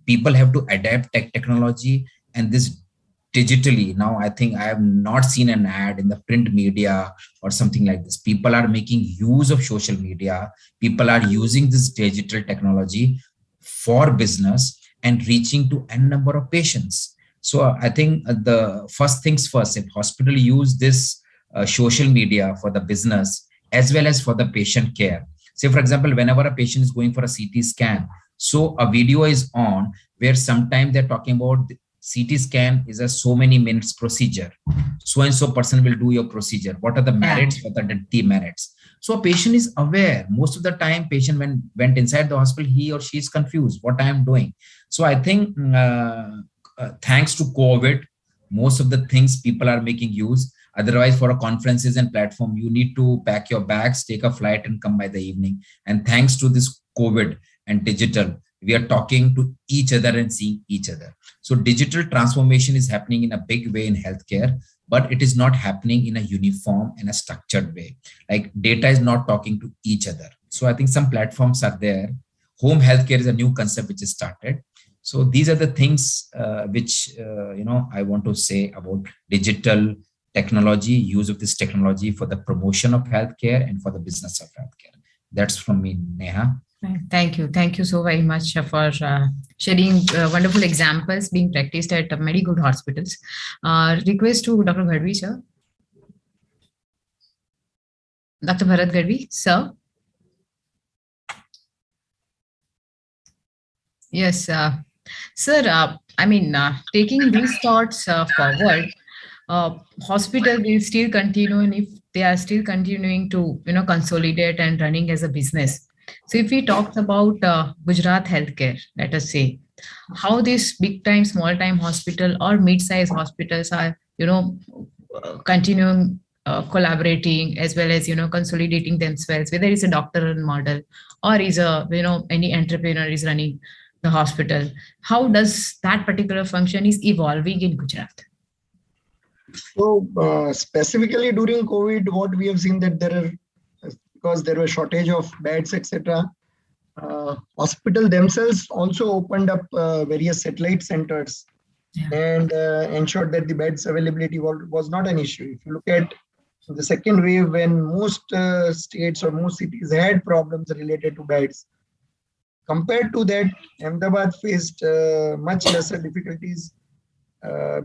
People have to adapt technology and this digitally. Now, I think I have not seen an ad in the print media or something like this. People are making use of social media. People are using this digital technology for business and reaching to n number of patients. So I think the first things first, if hospital use this social media for the business as well as for the patient care. Say, for example, whenever a patient is going for a CT scan, so a video is on where sometimes they're talking about CT scan is a so many minutes procedure. So and so person will do your procedure. What are the merits? What are the demerits? So a patient is aware. Most of the time, patient went inside the hospital, he or she is confused what I am doing. So I think thanks to COVID, most of the things people are making use. Otherwise, for a conferences and platform, you need to pack your bags, take a flight and come by the evening. And thanks to this COVID and digital, we are talking to each other and seeing each other. So digital transformation is happening in a big way in healthcare, but it is not happening in a uniform and a structured way. Like data is not talking to each other. So I think some platforms are there. Home healthcare is a new concept which is started. So these are the things which, I want to say about digital technology, use of this technology for the promotion of healthcare and for the business of healthcare. That's from me, Neha. Thank you. Thank you so very much for sharing wonderful examples being practiced at many good hospitals. Request to Dr. Gadvi, sir. Dr. Bharat Gadvi, sir. Yes, sir. Taking these thoughts forward, hospital will still continue, and if they are still continuing to consolidate and running as a business. So if we talked about Gujarat healthcare, let us say, how these big time, small time hospital or mid-sized hospitals are, continuing collaborating as well as, consolidating themselves, whether it's a doctoral model or is a, any entrepreneur is running the hospital. How does that particular function is evolving in Gujarat? So specifically during COVID, what we have seen that because there was shortage of beds, etc. Hospital themselves also opened up various satellite centers and ensured that the beds availability was not an issue. If you look at the second wave, when most states or most cities had problems related to beds, compared to that, Ahmedabad faced much lesser difficulties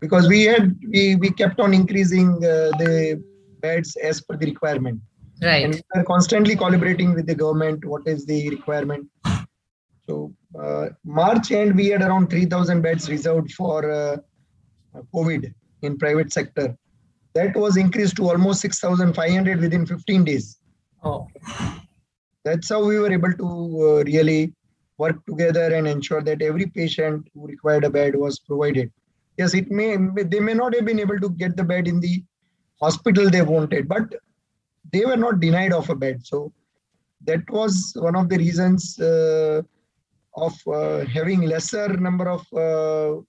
because we kept on increasing the beds as per the requirement. Right. And we are constantly collaborating with the government. What is the requirement? So March end, we had around 3,000 beds reserved for COVID in private sector. That was increased to almost 6,500 within 15 days. Oh. That's how we were able to really work together and ensure that every patient who required a bed was provided. Yes, they may not have been able to get the bed in the hospital they wanted, but they were not denied of a bed. So that was one of the reasons of having lesser number of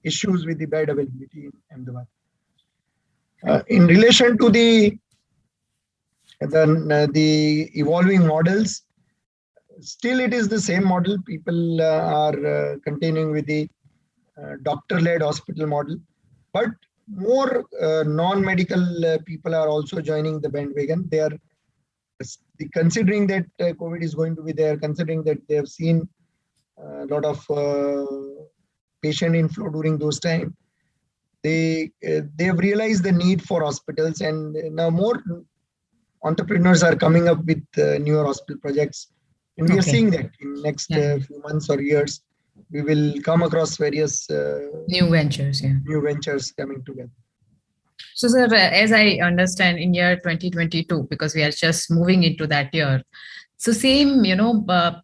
issues with the bed availability in Ahmedabad. In relation to the evolving models, still it is the same model. People are continuing with the doctor-led hospital model, but more non-medical people are also joining the bandwagon. They are considering that COVID is going to be there, considering that they have seen a lot of patient inflow during those times. They have realized the need for hospitals, and now more entrepreneurs are coming up with newer hospital projects, and we are seeing that in next few months or years we will come across various new ventures coming together. So, sir, as I understand, in year 2022, because we are just moving into that year, so same, the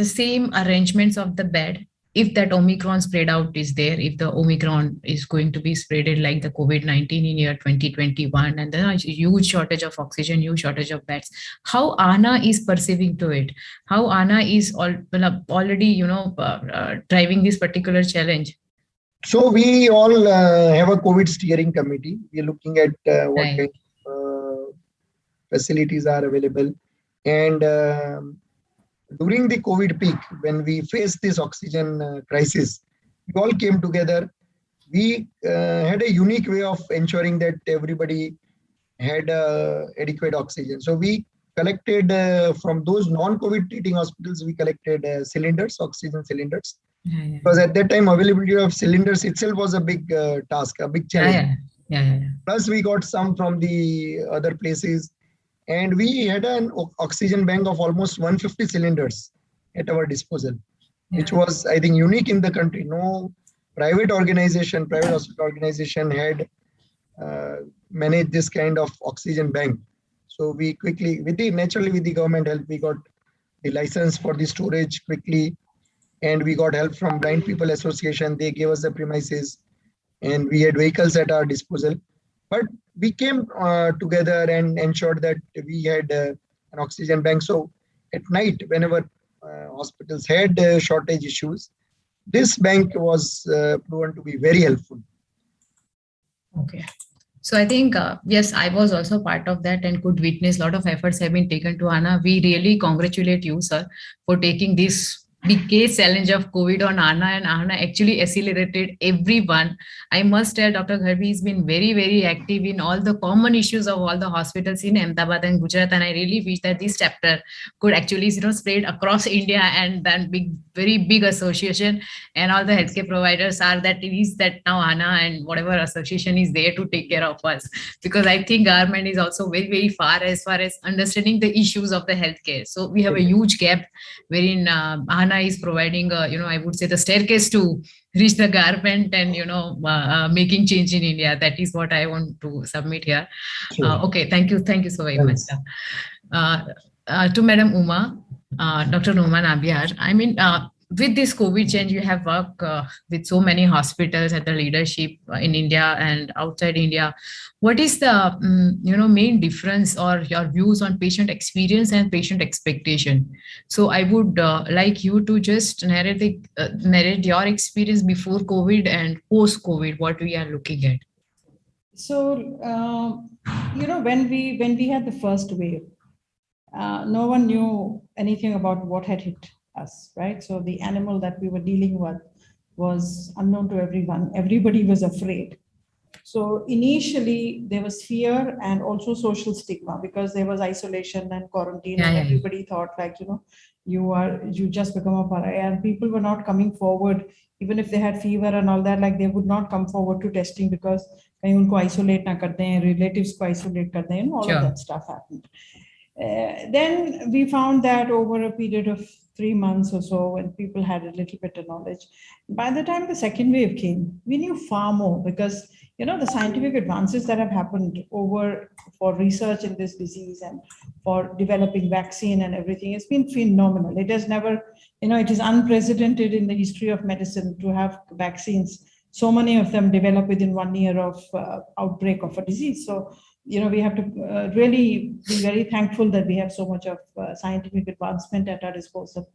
same arrangements of the bed, if that Omicron spread out is there, if the Omicron is going to be spreaded like the COVID-19 in year 2021, and then a huge shortage of oxygen, huge shortage of beds, how ANA is perceiving to it? How ANA is already, driving this particular challenge? So we all have a COVID steering committee. We are looking at what kind of facilities are available. And during the COVID peak, when we faced this oxygen crisis, we all came together. We had a unique way of ensuring that everybody had adequate oxygen. So we collected from those non-COVID treating hospitals, we collected cylinders, oxygen cylinders. Because at that time, availability of cylinders itself was a big task, a big challenge. Plus, we got some from the other places. And we had an oxygen bank of almost 150 cylinders at our disposal, which was, I think, unique in the country. No private hospital organization had managed this kind of oxygen bank. So we quickly, naturally with the government help, we got the license for the storage quickly. And we got help from Blind People Association. They gave us the premises and we had vehicles at our disposal. But we came together and ensured that we had an oxygen bank. So at night, whenever hospitals had shortage issues, this bank was proven to be very helpful. Okay. So I think, yes, I was also part of that and could witness a lot of efforts have been taken to ANA. We really congratulate you, sir, for taking this big case challenge of COVID on ANA, and ANA actually accelerated everyone. I must tell Dr. Gharbi has been very, very active in all the common issues of all the hospitals in Ahmedabad and Gujarat. And I really wish that this chapter could actually, spread across India and then very big association and all the healthcare providers are that it is that now ANA and whatever association is there to take care of us. Because I think government is also very, very far as understanding the issues of the healthcare. So we have a huge gap wherein ANA is providing, I would say the staircase to reach the government and, making change in India. That is what I want to submit here. Okay, thank you so very much. To Madam Uma, Dr. Uma Nabiar, I mean, with this COVID change, you have worked with so many hospitals at the leadership in India and outside India. What is the main difference or your views on patient experience and patient expectation? So I would like you to just narrate your experience before COVID and post COVID, what we are looking at. When we had the first wave, no one knew anything about what had hit us, right? So the animal that we were dealing with was unknown to everyone. Everybody was afraid. So initially there was fear and also social stigma because there was isolation and quarantine, and everybody thought like, you just become a pariah, and people were not coming forward. Even if they had fever and all that, like they would not come forward to testing because kahin unko isolate na karte hain, relatives ko isolate karte hain, all of that stuff happened. Then we found that over a period of 3 months or so, when people had a little bit of knowledge, by the time the second wave came, we knew far more because the scientific advances that have happened for research in this disease and for developing vaccine and everything has been phenomenal. It has never, it is unprecedented in the history of medicine to have vaccines, so many of them develop within 1 year of outbreak of a disease. So, we have to really be very thankful that we have so much of scientific advancement at our disposal.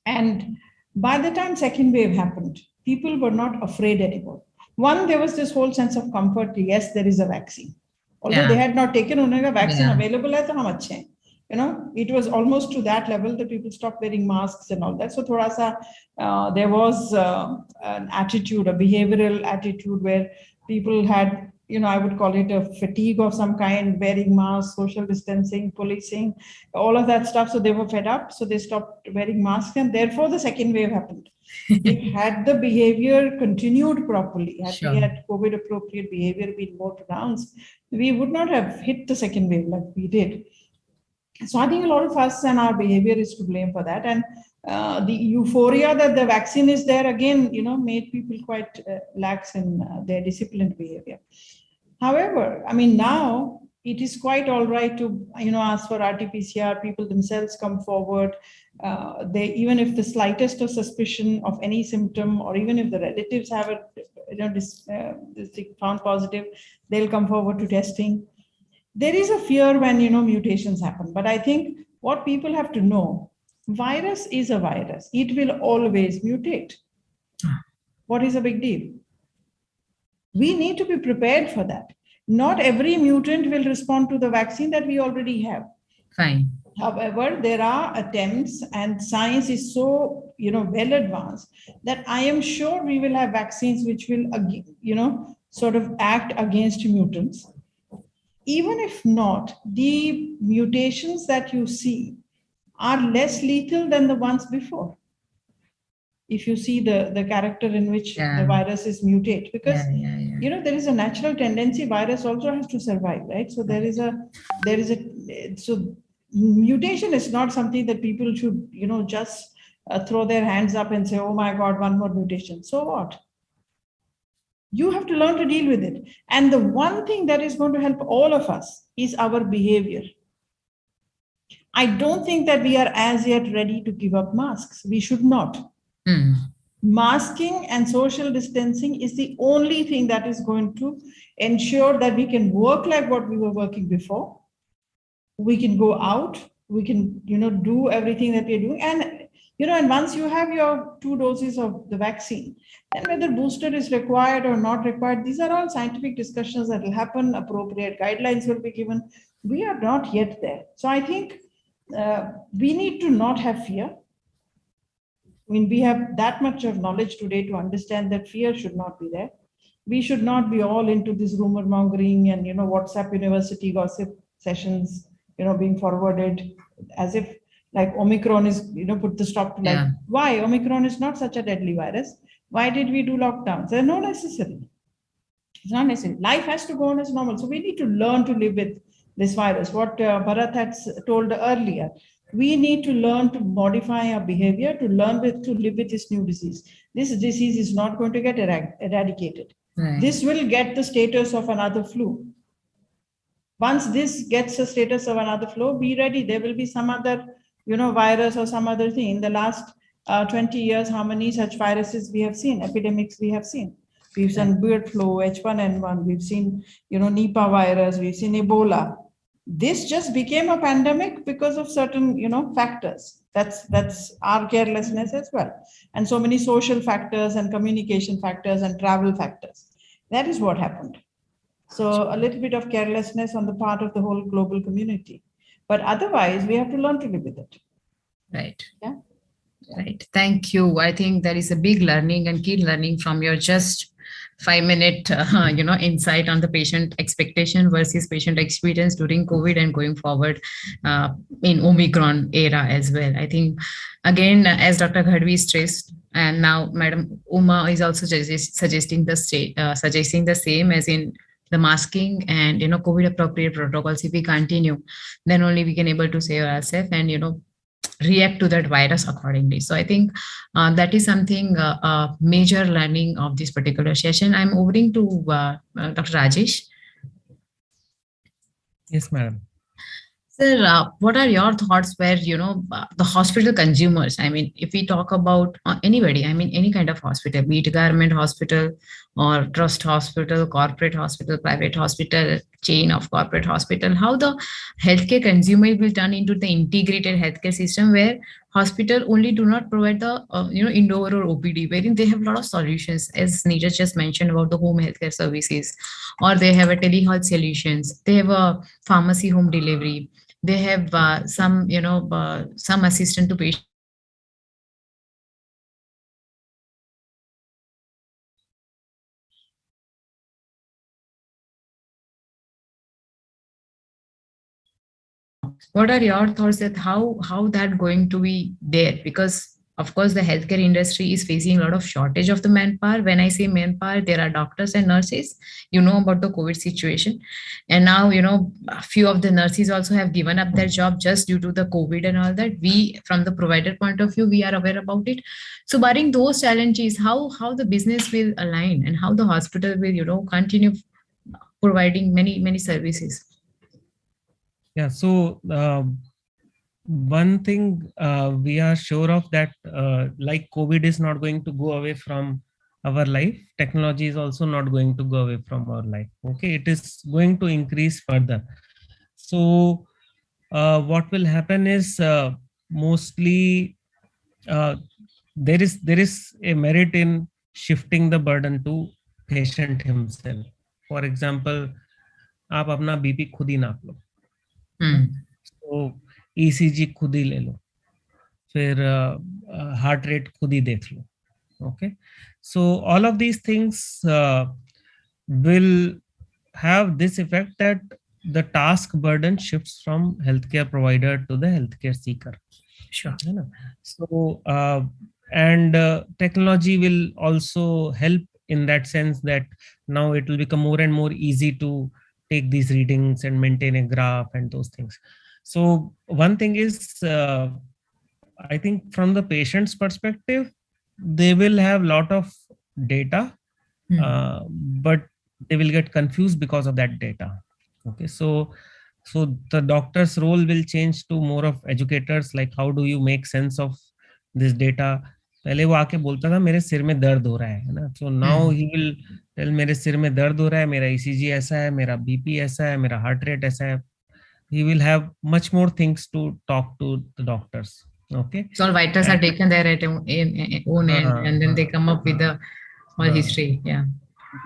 And by the time second wave happened, people were not afraid anymore. One, there was this whole sense of comfort. Yes, there is a vaccine. Although they had not taken a vaccine available, it was almost to that level that people stopped wearing masks and all that. So there was an attitude, a behavioral attitude where people had, I would call it a fatigue of some kind, wearing masks, social distancing, policing, all of that stuff. So they were fed up. So they stopped wearing masks, and therefore the second wave happened. Had the behavior continued properly, we had COVID appropriate behavior been more pronounced, we would not have hit the second wave like we did. So I think a lot of us and our behavior is to blame for that. And the euphoria that the vaccine is there again, made people quite lax in their disciplined behavior. However, now it is quite all right to, ask for RT-PCR. People themselves come forward. Even if the slightest of suspicion of any symptom, or even if the relatives have found positive, they'll come forward to testing. There is a fear when, mutations happen. But I think what people have to know, virus is a virus. It will always mutate. What is a big deal? We need to be prepared for that. Not every mutant will respond to the vaccine that we already have. Fine. However, there are attempts, and science is so, well advanced that I am sure we will have vaccines which will, sort of act against mutants. Even if not, the mutations that you see are less lethal than the ones before. If you see the character in which the viruses mutate, because there is a natural tendency, virus also has to survive, right? So so mutation is not something that people should, just throw their hands up and say, oh my God, one more mutation. So what? You have to learn to deal with it. And the one thing that is going to help all of us is our behavior. I don't think that we are as yet ready to give up masks. We should not. Masking and social distancing is the only thing that is going to ensure that we can work like what we were working before. We can go out, we can, do everything that we're doing. And, and once you have your 2 doses of the vaccine, then whether booster is required or not required, these are all scientific discussions that will happen, appropriate guidelines will be given. We are not yet there. So I think we need to not have fear. We have that much of knowledge today to understand that fear should not be there. We should not be all into this rumor mongering and, WhatsApp university gossip sessions, being forwarded as if like Omicron is, put the stop to like, why? Omicron is not such a deadly virus. Why did we do lockdowns? They're not necessary. It's not necessary. Life has to go on as normal. So we need to learn to live with this virus. What Bharat had told earlier, we need to learn to modify our behavior to live with this new disease. This disease is not going to get eradicated. Right. This will get the status of another flu. Once this gets the status of another flu, be ready. There will be some other, virus or some other thing. In the last 20 years, how many such viruses we have seen, epidemics we have seen. We've seen bird flu, H1N1, we've seen, Nipah virus, we've seen Ebola. This just became a pandemic because of certain, factors. That's our carelessness as well. And so many social factors and communication factors and travel factors. That is what happened. So a little bit of carelessness on the part of the whole global community. But otherwise, we have to learn to live with it. Right. Yeah. Right. Thank you. I think there is a big learning and key learning from your just 5-minute, insight on the patient expectation versus patient experience during COVID and going forward in Omicron era as well. I think, again, as Dr. Ghadvi stressed, and now Madam Uma is also suggesting the same, as in the masking and COVID appropriate protocols. If we continue, then only we can able to save ourselves and react to that virus accordingly. So I think that is something major learning of this particular session. I'm overing to Dr. Rajesh. Yes, madam. Sir, what are your thoughts where, the hospital consumers, I mean, if we talk about anybody, I mean, any kind of hospital, be it government hospital or trust hospital, corporate hospital, private hospital, chain of corporate hospital, how the healthcare consumer will turn into the integrated healthcare system where hospital only do not provide the, indoor or OPD, wherein they have a lot of solutions, as Neeraj just mentioned about the home healthcare services, or they have a telehealth solutions, they have a pharmacy home delivery, they have some assistant to patient. What are your thoughts that how that going to be there? Because of course the healthcare industry is facing a lot of shortage of the manpower. When I say manpower, there are doctors and nurses. You know about the COVID situation, and now a few of the nurses also have given up their job just due to the COVID and all that. We, from the provider point of view, we are aware about it. So barring those challenges, how the business will align and how the hospital will continue providing many services. Yeah, so one thing we are sure of that, like COVID is not going to go away from our life, technology is also not going to go away from our life. Okay, it is going to increase further. So what will happen is mostly there is a merit in shifting the burden to patient himself. For example, आप अपना BP खुद ही नाप लो, तो ECG खुद ही ले लो, फिर heart rate खुद ही देख लो. Okay, so all of these things will have this effect that the task burden shifts from healthcare provider to the healthcare seeker. Sure. So and technology will also help in that sense that now it will become more and more easy to take these readings and maintain a graph and those things. So one thing is, I think from the patient's perspective, they will have a lot of data, but they will get confused because of that data. Okay, so the doctor's role will change to more of educators, like how do you make sense of this data. पहले वो आके बोलता था मेरे सिर में दर्द हो रहा है ना, so now he will tell मेरे सिर में दर्द हो रहा है, मेरा ECG ऐसा है, मेरा BP ऐसा है, मेरा heart rate ऐसा है. He will have much more things to talk to the doctors. Okay, so all vitals are taken there at own end, and then they come up with the whole history. Yeah,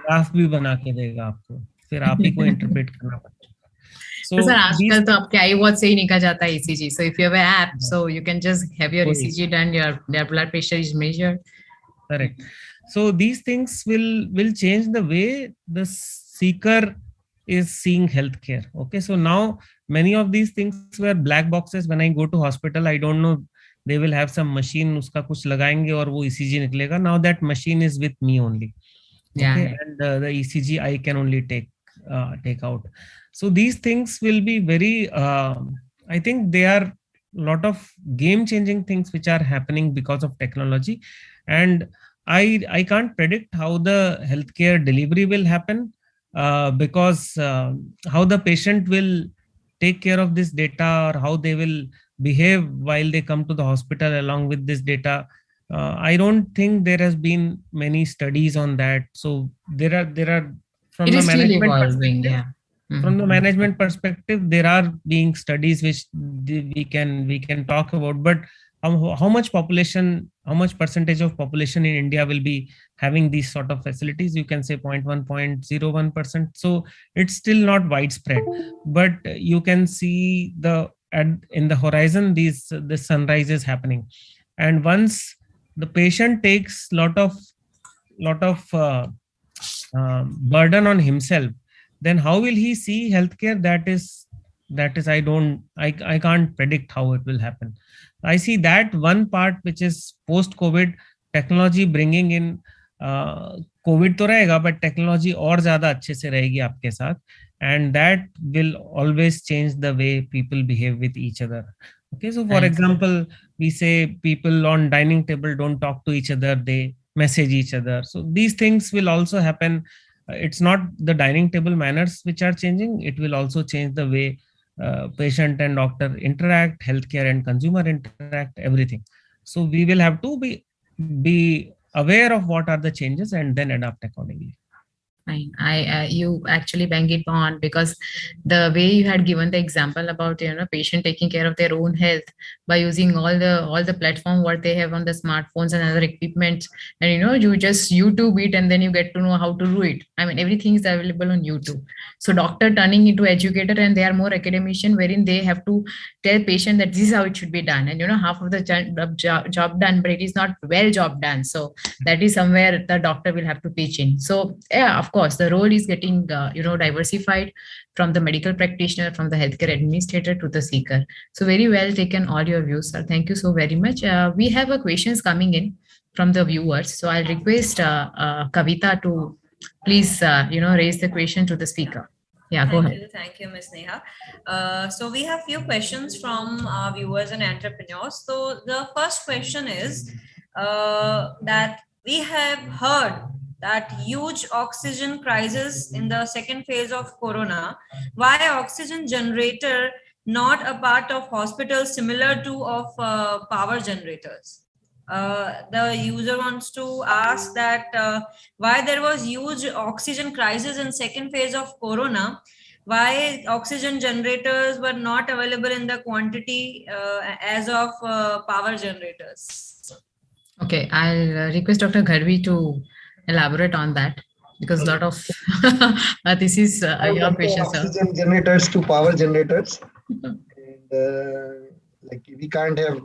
graph भी बना के देगा आपको, फिर आप ही को interpret करना पड़ेगा. So sir, आजकल तो आपके iWatch से ही निकल जाता है ECG. So if you have an app, so you can just have your ECG done, your blood pressure is measured. Correct. So these things will change the way the seeker is seeing healthcare. Okay, so now many of these things were black boxes. When I go to hospital, I don't know. They will have some machine, उसका कुछ लगाएंगे और वो ECG निकलेगा. Now that machine is with me only. Okay, Yeah. and the ECG I can only take out. So these things will be very, I think they are a lot of game-changing things which are happening because of technology. And I can't predict how the healthcare delivery will happen because how the patient will take care of this data or how they will behave while they come to the hospital along with this data. I don't think there has been many studies on that. So there are from It the is still management evolving, perspective, yeah. from the management perspective, there are being studies which we can talk about, but how much percentage of population in India will be having these sort of facilities? You can say 0.1, 0.01%. So it's still not widespread, but you can see in the horizon the sunrise is happening. And once the patient takes lot of burden on himself, then how will he see healthcare? That is I can't predict how it will happen. I see that one part which is post COVID technology bringing in. Covid तो रहेगा, but technology और ज्यादा अच्छे से रहेगी आपके साथ, and that will always change the way people behave with each other. Okay, so for example, we say people on dining table don't talk to each other, they message each other. So these things will also happen. It's not the dining table manners which are changing, it will also change the way patient and doctor interact, healthcare and consumer interact, everything. So we will have to be aware of what are the changes and then adapt accordingly. Fine. You actually bang it on, because the way you had given the example about patient taking care of their own health by using all the platform what they have on the smartphones and other equipment, and you just YouTube it and then you get to know how to do it. I mean, everything is available on YouTube. So doctor turning into educator, and they are more academician, wherein they have to tell patient that this is how it should be done, and half of the job done, but it is not well job done. So that is somewhere the doctor will have to pitch in. So yeah, of course, the role is getting diversified from the medical practitioner, from the healthcare administrator to the seeker. So very well taken all your views, sir. Thank you so very much. We have questions coming in from the viewers. So I'll request Kavita to please raise the question to the speaker. Yeah, go ahead. Thank you, Ms. Neha. So we have few questions from our viewers and entrepreneurs. So the first question is that we have heard that huge oxygen crisis in the second phase of corona. Why oxygen generator not a part of hospitals similar to of power generators? The user wants to ask that why there was huge oxygen crisis in second phase of corona, why oxygen generators were not available in the quantity as of power generators. Okay, I'll request Dr. Gharvi to elaborate on that, because a lot of this is your question, sir. Oxygen generators to power generators, and like we can't have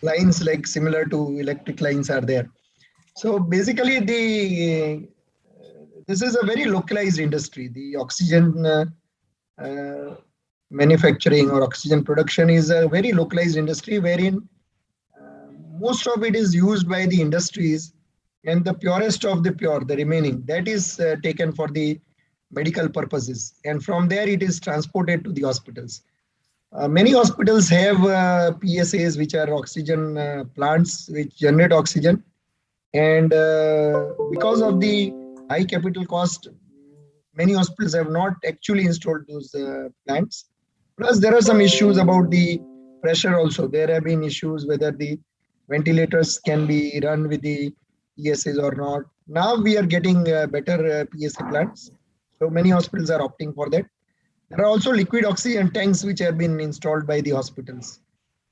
lines like similar to electric lines are there. So basically, this is a very localized industry. The oxygen manufacturing or oxygen production is a very localized industry, wherein most of it is used by the industries, and the purest of the pure, the remaining, that is taken for the medical purposes. And from there, it is transported to the hospitals. Many hospitals have PSAs, which are oxygen plants, which generate oxygen. And because of the high capital cost, many hospitals have not actually installed those plants. Plus, there are some issues about the pressure also. There have been issues whether the ventilators can be run with the PSAs or not. Now we are getting better PSA plants. So many hospitals are opting for that. There are also liquid oxygen tanks which have been installed by the hospitals.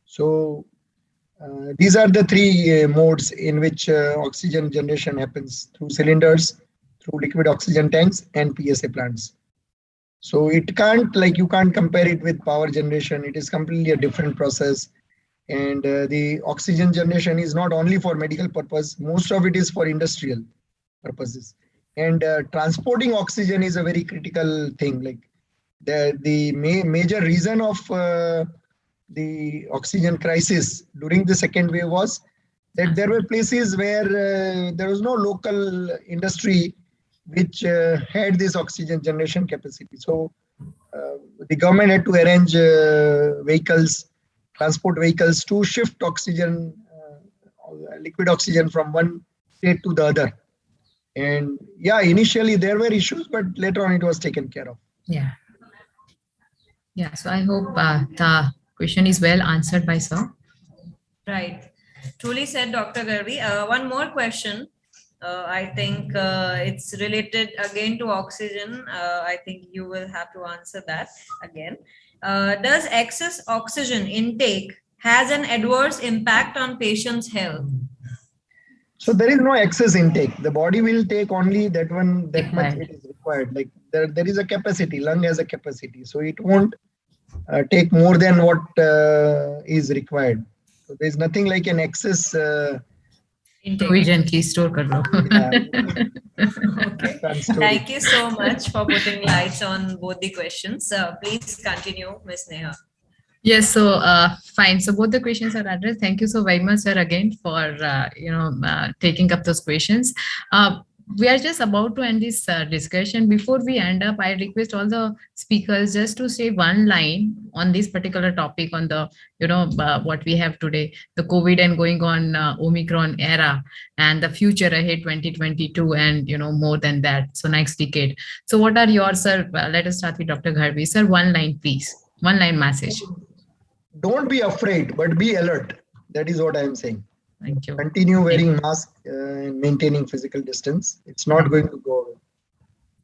So these are the three modes in which oxygen generation happens: through cylinders, through liquid oxygen tanks, and PSA plants. So it can't, like, you can't compare it with power generation. It is completely a different process. And the oxygen generation is not only for medical purpose, most of it is for industrial purposes. And transporting oxygen is a very critical thing. Like the major reason of the oxygen crisis during the second wave was that there were places where there was no local industry which had this oxygen generation capacity. So the government had to arrange vehicles, transport vehicles, to shift oxygen, liquid oxygen from one state to the other. And yeah, initially there were issues, but later on it was taken care of. Yeah. Yeah, so I hope the question is well answered by sir. Right. Truly said, Dr. Garvi. One more question. I think it's related again to oxygen. I think you will have to answer that again. Does excess oxygen intake has an adverse impact on patient's health? So there is no excess intake. The body will take only that much it is required. Like there is a capacity, lung has a capacity. So it won't take more than what is required. So there is nothing like an excess. Provision key store kar lo. Okay. Thank you so much for putting lights on both the questions. Please continue, Ms. Neha. Yes, so fine. So both the questions are addressed. Thank you so very much, sir, again for taking up those questions. We are just about to end this discussion. Before we end up, I request all the speakers just to say one line on this particular topic on the what we have today, the COVID and going on Omicron era and the future ahead 2022 and more than that. So next decade. So what are yours, sir? Let us start with Dr. Gharbi. Sir, one line, please. One line message. Don't be afraid, but be alert. That is what I am saying. Thank you. Continue wearing mask and maintaining physical distance. It's not going to go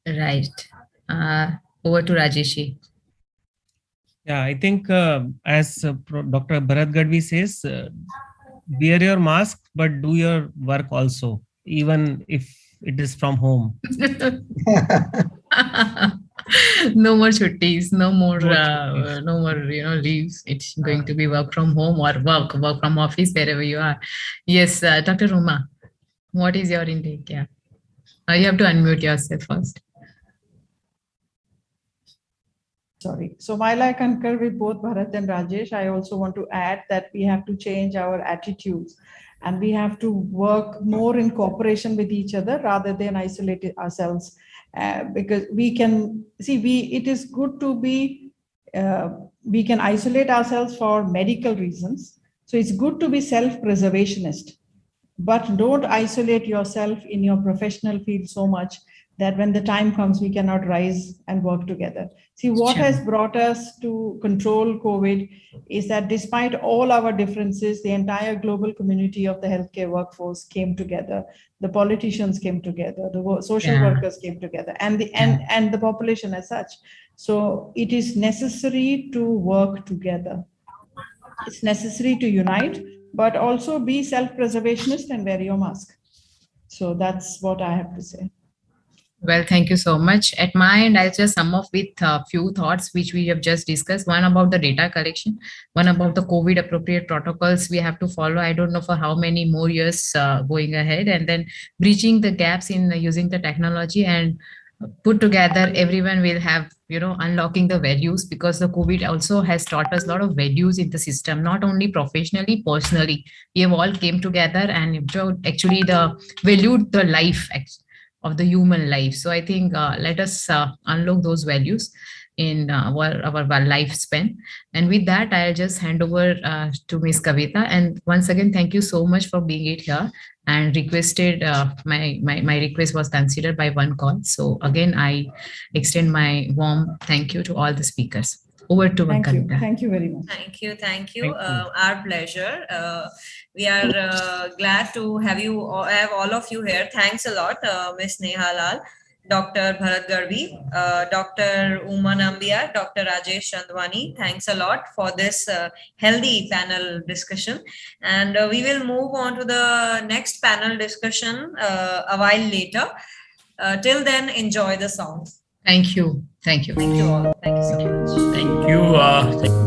away. Right. Over to Rajeshi. Yeah, I think as Dr. Bharat Gadvi says, wear your mask, but do your work also, even if it is from home. No more chuttis, no more leaves. It's going to be work from home or work from office, wherever you are. Yes, Dr. Ruma, what is your intake? Yeah, you have to unmute yourself first. Sorry. So while I concur with both Bharat and Rajesh, I also want to add that we have to change our attitudes and we have to work more in cooperation with each other rather than isolate ourselves. Because we can see, it is good to be, we can isolate ourselves for medical reasons. So it's good to be self-preservationist, but don't isolate yourself in your professional field so much that when the time comes, we cannot rise and work together. See, what has brought us to control COVID is that despite all our differences, the entire global community of the healthcare workforce came together. The politicians came together, the social workers came together, and the population as such. So it is necessary to work together. It's necessary to unite, but also be self-preservationist and wear your mask. So that's what I have to say. Well, thank you so much. At my end, I'll just sum up with a few thoughts which we have just discussed. One about the data collection, one about the COVID appropriate protocols we have to follow. I don't know for how many more years going ahead, and then bridging the gaps in using the technology and put together. Everyone will have, unlocking the values, because the COVID also has taught us a lot of values in the system, not only professionally, personally. We have all came together and actually valued the life of the human life. So I think let us unlock those values in our lifespan. And with that, I'll just hand over to Ms. Kavita. And once again, thank you so much for being here and requested. My request was considered by one call. So again, I extend my warm thank you to all the speakers. Over to Kavita. Thank you very much. Thank you. Our pleasure. We are glad to have all of you here. Thanks a lot, Ms. Neha Lal, Dr. Bharat Garvi, Dr. Uma Nambiar, Dr. Rajesh Chandwani. Thanks a lot for this healthy panel discussion. And we will move on to the next panel discussion a while later. Till then, enjoy the songs. Thank you. Thank you. Thank you all. Thank you so much. Thank you.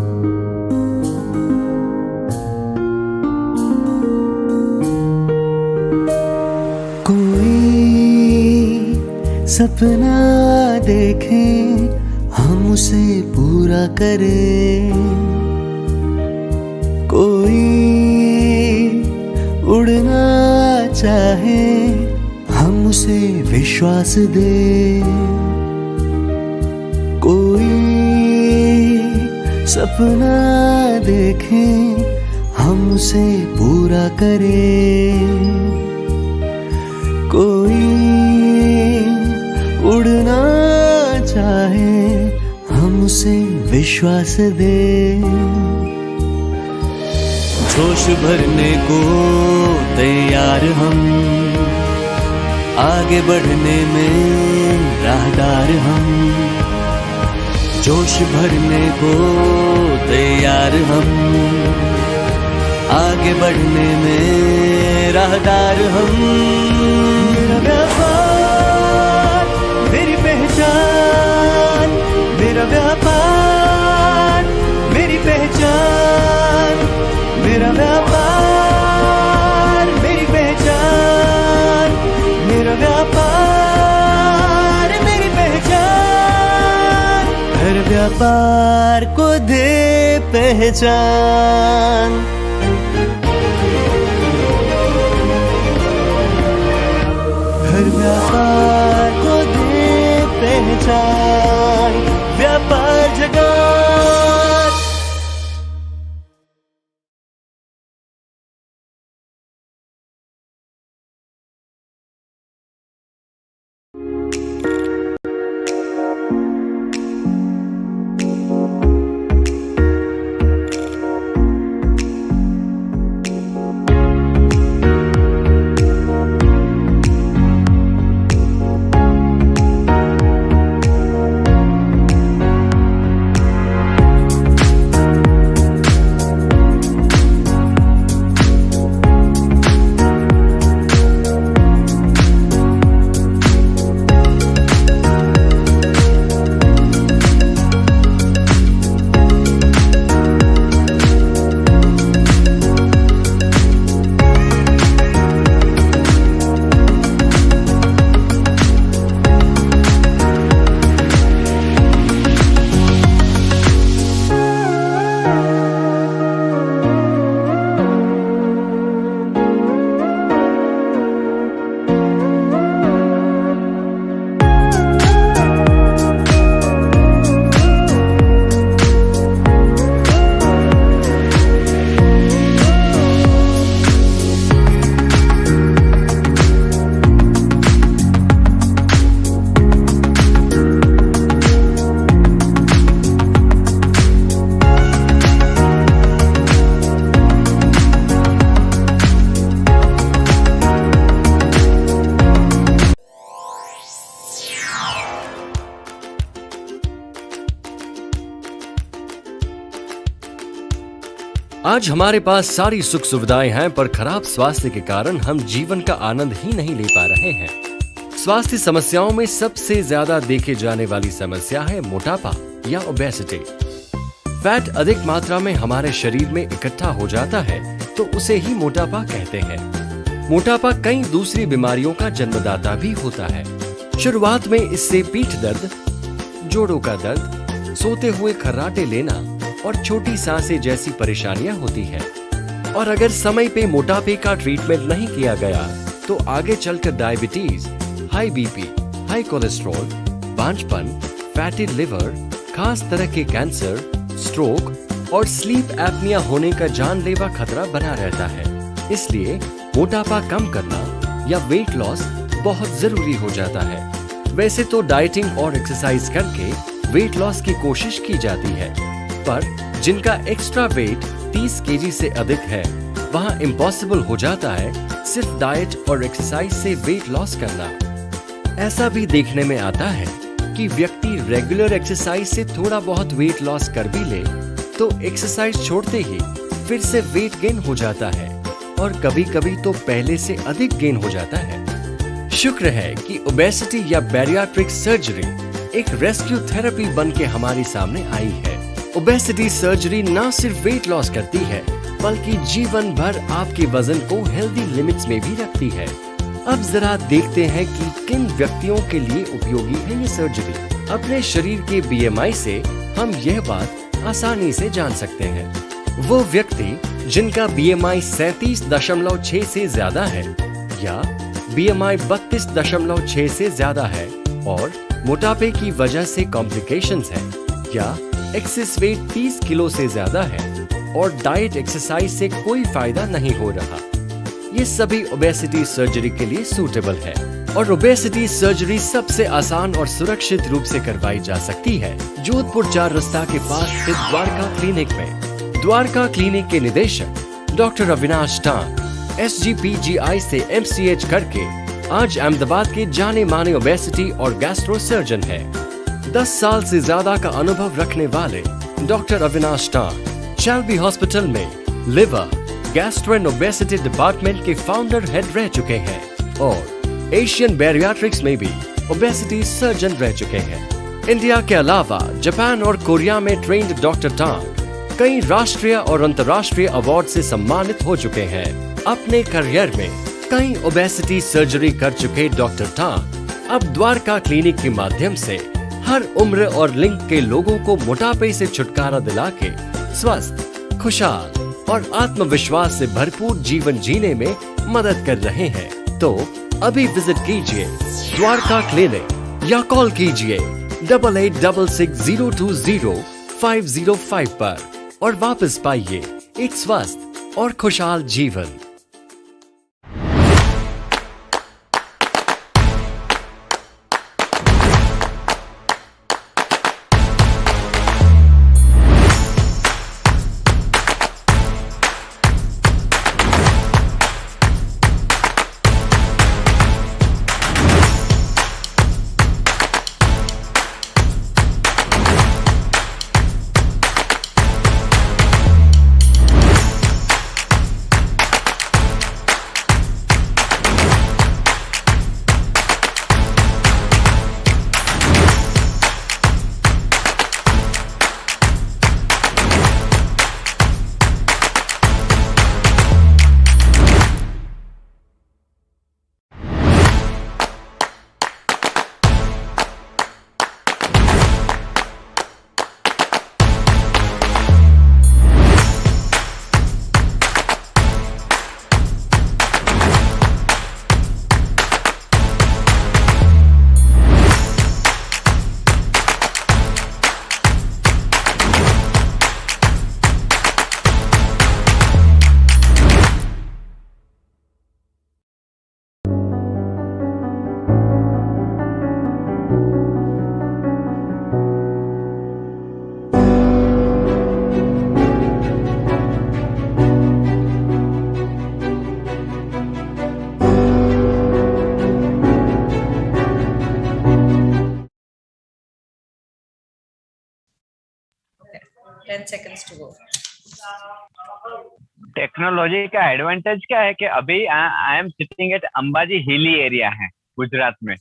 सपना देखें हम उसे पूरा करें, कोई उड़ना चाहे हम उसे विश्वास दें, कोई सपना देखें हम उसे पूरा करें, कोई उड़ना चाहे हम उसे विश्वास दें, जोश भरने को तैयार हम, आगे बढ़ने में राहदार हम, जोश भरने को तैयार हम, आगे बढ़ने में राहदार हम। मेरा व्यापार मेरी पहचान, मेरा व्यापार मेरी पहचान, मेरा व्यापार मेरी पहचान, मेरा व्यापार मेरी पहचान। हर व्यापार को दे पहचान। हर व्यापार को दे पहचान। व्यापार जगत। आज हमारे पास सारी सुख सुविधाएं हैं, पर खराब स्वास्थ्य के कारण हम जीवन का आनंद ही नहीं ले पा रहे हैं। स्वास्थ्य समस्याओं में सबसे ज्यादा देखे जाने वाली समस्या है मोटापा या ओबेसिटी। फैट अधिक मात्रा में हमारे शरीर में इकट्ठा हो जाता है तो उसे ही मोटापा कहते हैं। मोटापा कई दूसरी बीमारियों का जन्मदाता भी होता है। शुरुआत में इससे पीठ दर्द, जोड़ों का दर्द, सोते हुए खर्राटे लेना और छोटी सांसें जैसी परेशानियां होती हैं। और अगर समय पे मोटापे का ट्रीटमेंट नहीं किया गया तो आगे चलकर diabetes, high BP, high cholesterol, बांझपन, फैटी लिवर, खास तरह के कैंसर, स्ट्रोक और स्लीप एपनिया होने का जानलेवा खतरा बना रहता है। इसलिए मोटापा कम करना या वेट लॉस बहुत जरूरी हो जाता है। वैसे तो डाइटिंग और एक्सरसाइज करके वेट लॉस की कोशिश की जाती है, पर जिनका एक्स्ट्रा वेट 30 केजी से अधिक है वहाँ इम्पॉसिबल हो जाता है सिर्फ डाइट और एक्सरसाइज से वेट लॉस करना। ऐसा भी देखने में आता है कि व्यक्ति रेगुलर एक्सरसाइज से थोड़ा बहुत वेट लॉस कर भी ले तो एक्सरसाइज छोड़ते ही फिर से वेट गेन हो जाता है और कभी कभी तो पहले से अधिक गेन हो जाता है। शुक्र है कि ओबेसिटी या बैरियाट्रिक सर्जरी एक रेस्क्यू थेरेपी बन के हमारे सामने आई है। ओबेसिटी सर्जरी न सिर्फ वेट लॉस करती है बल्कि जीवन भर आपके वजन को हेल्दी लिमिट्स में भी रखती है। अब जरा देखते हैं कि किन व्यक्तियों के लिए उपयोगी है ये सर्जरी। अपने शरीर के BMI से हम यह बात आसानी से जान सकते हैं। वो व्यक्ति जिनका BMI 37.6 से ज्यादा है या BMI 32.6 से ज्यादा है और मोटापे की वजह से कॉम्प्लिकेशंस है या एक्सेस वेट 30 किलो से ज्यादा है और डाइट एक्सरसाइज से कोई फायदा नहीं हो रहा, ये सभी ओबेसिटी सर्जरी के लिए सूटेबल है। और ओबेसिटी सर्जरी सबसे आसान और सुरक्षित रूप से करवाई जा सकती है जोधपुर 4 रास्ता के पास स्थित द्वारका क्लिनिक में। द्वारका क्लिनिक के निदेशक डॉक्टर अविनाश टांग SGPGI से MCH करके आज अहमदाबाद के जाने माने ओबेसिटी और गैस्ट्रो सर्जन है। 10 साल से ज्यादा का अनुभव रखने वाले डॉक्टर अविनाश टांग शैल्बी हॉस्पिटल में liver, gastro and obesity department के फाउंडर हेड रह चुके हैं और एशियन बैरियाट्रिक्स में भी ओबेसिटी सर्जन रह चुके हैं। इंडिया के अलावा जापान और कोरिया में ट्रेंड डॉक्टर टांग कई राष्ट्रीय और अंतर्राष्ट्रीय अवार्ड से सम्मानित हो चुके हैं। अपने करियर में कई ओबेसिटी सर्जरी कर चुके डॉक्टर टांग अब द्वारका क्लिनिक के माध्यम से हर उम्र और लिंग के लोगों को मोटापे से छुटकारा दिला के स्वस्थ, खुशहाल और आत्मविश्वास से भरपूर जीवन जीने में मदद कर रहे हैं। तो अभी विजिट कीजिए द्वारका क्लिनिक या कॉल कीजिए 8866020505 पर और वापस पाइए एक स्वस्थ और खुशहाल जीवन। Seconds to go. टेक्नोलॉजी का एडवांटेज क्या है कि अभी I am sitting at Ambaji hilly area है गुजरात में,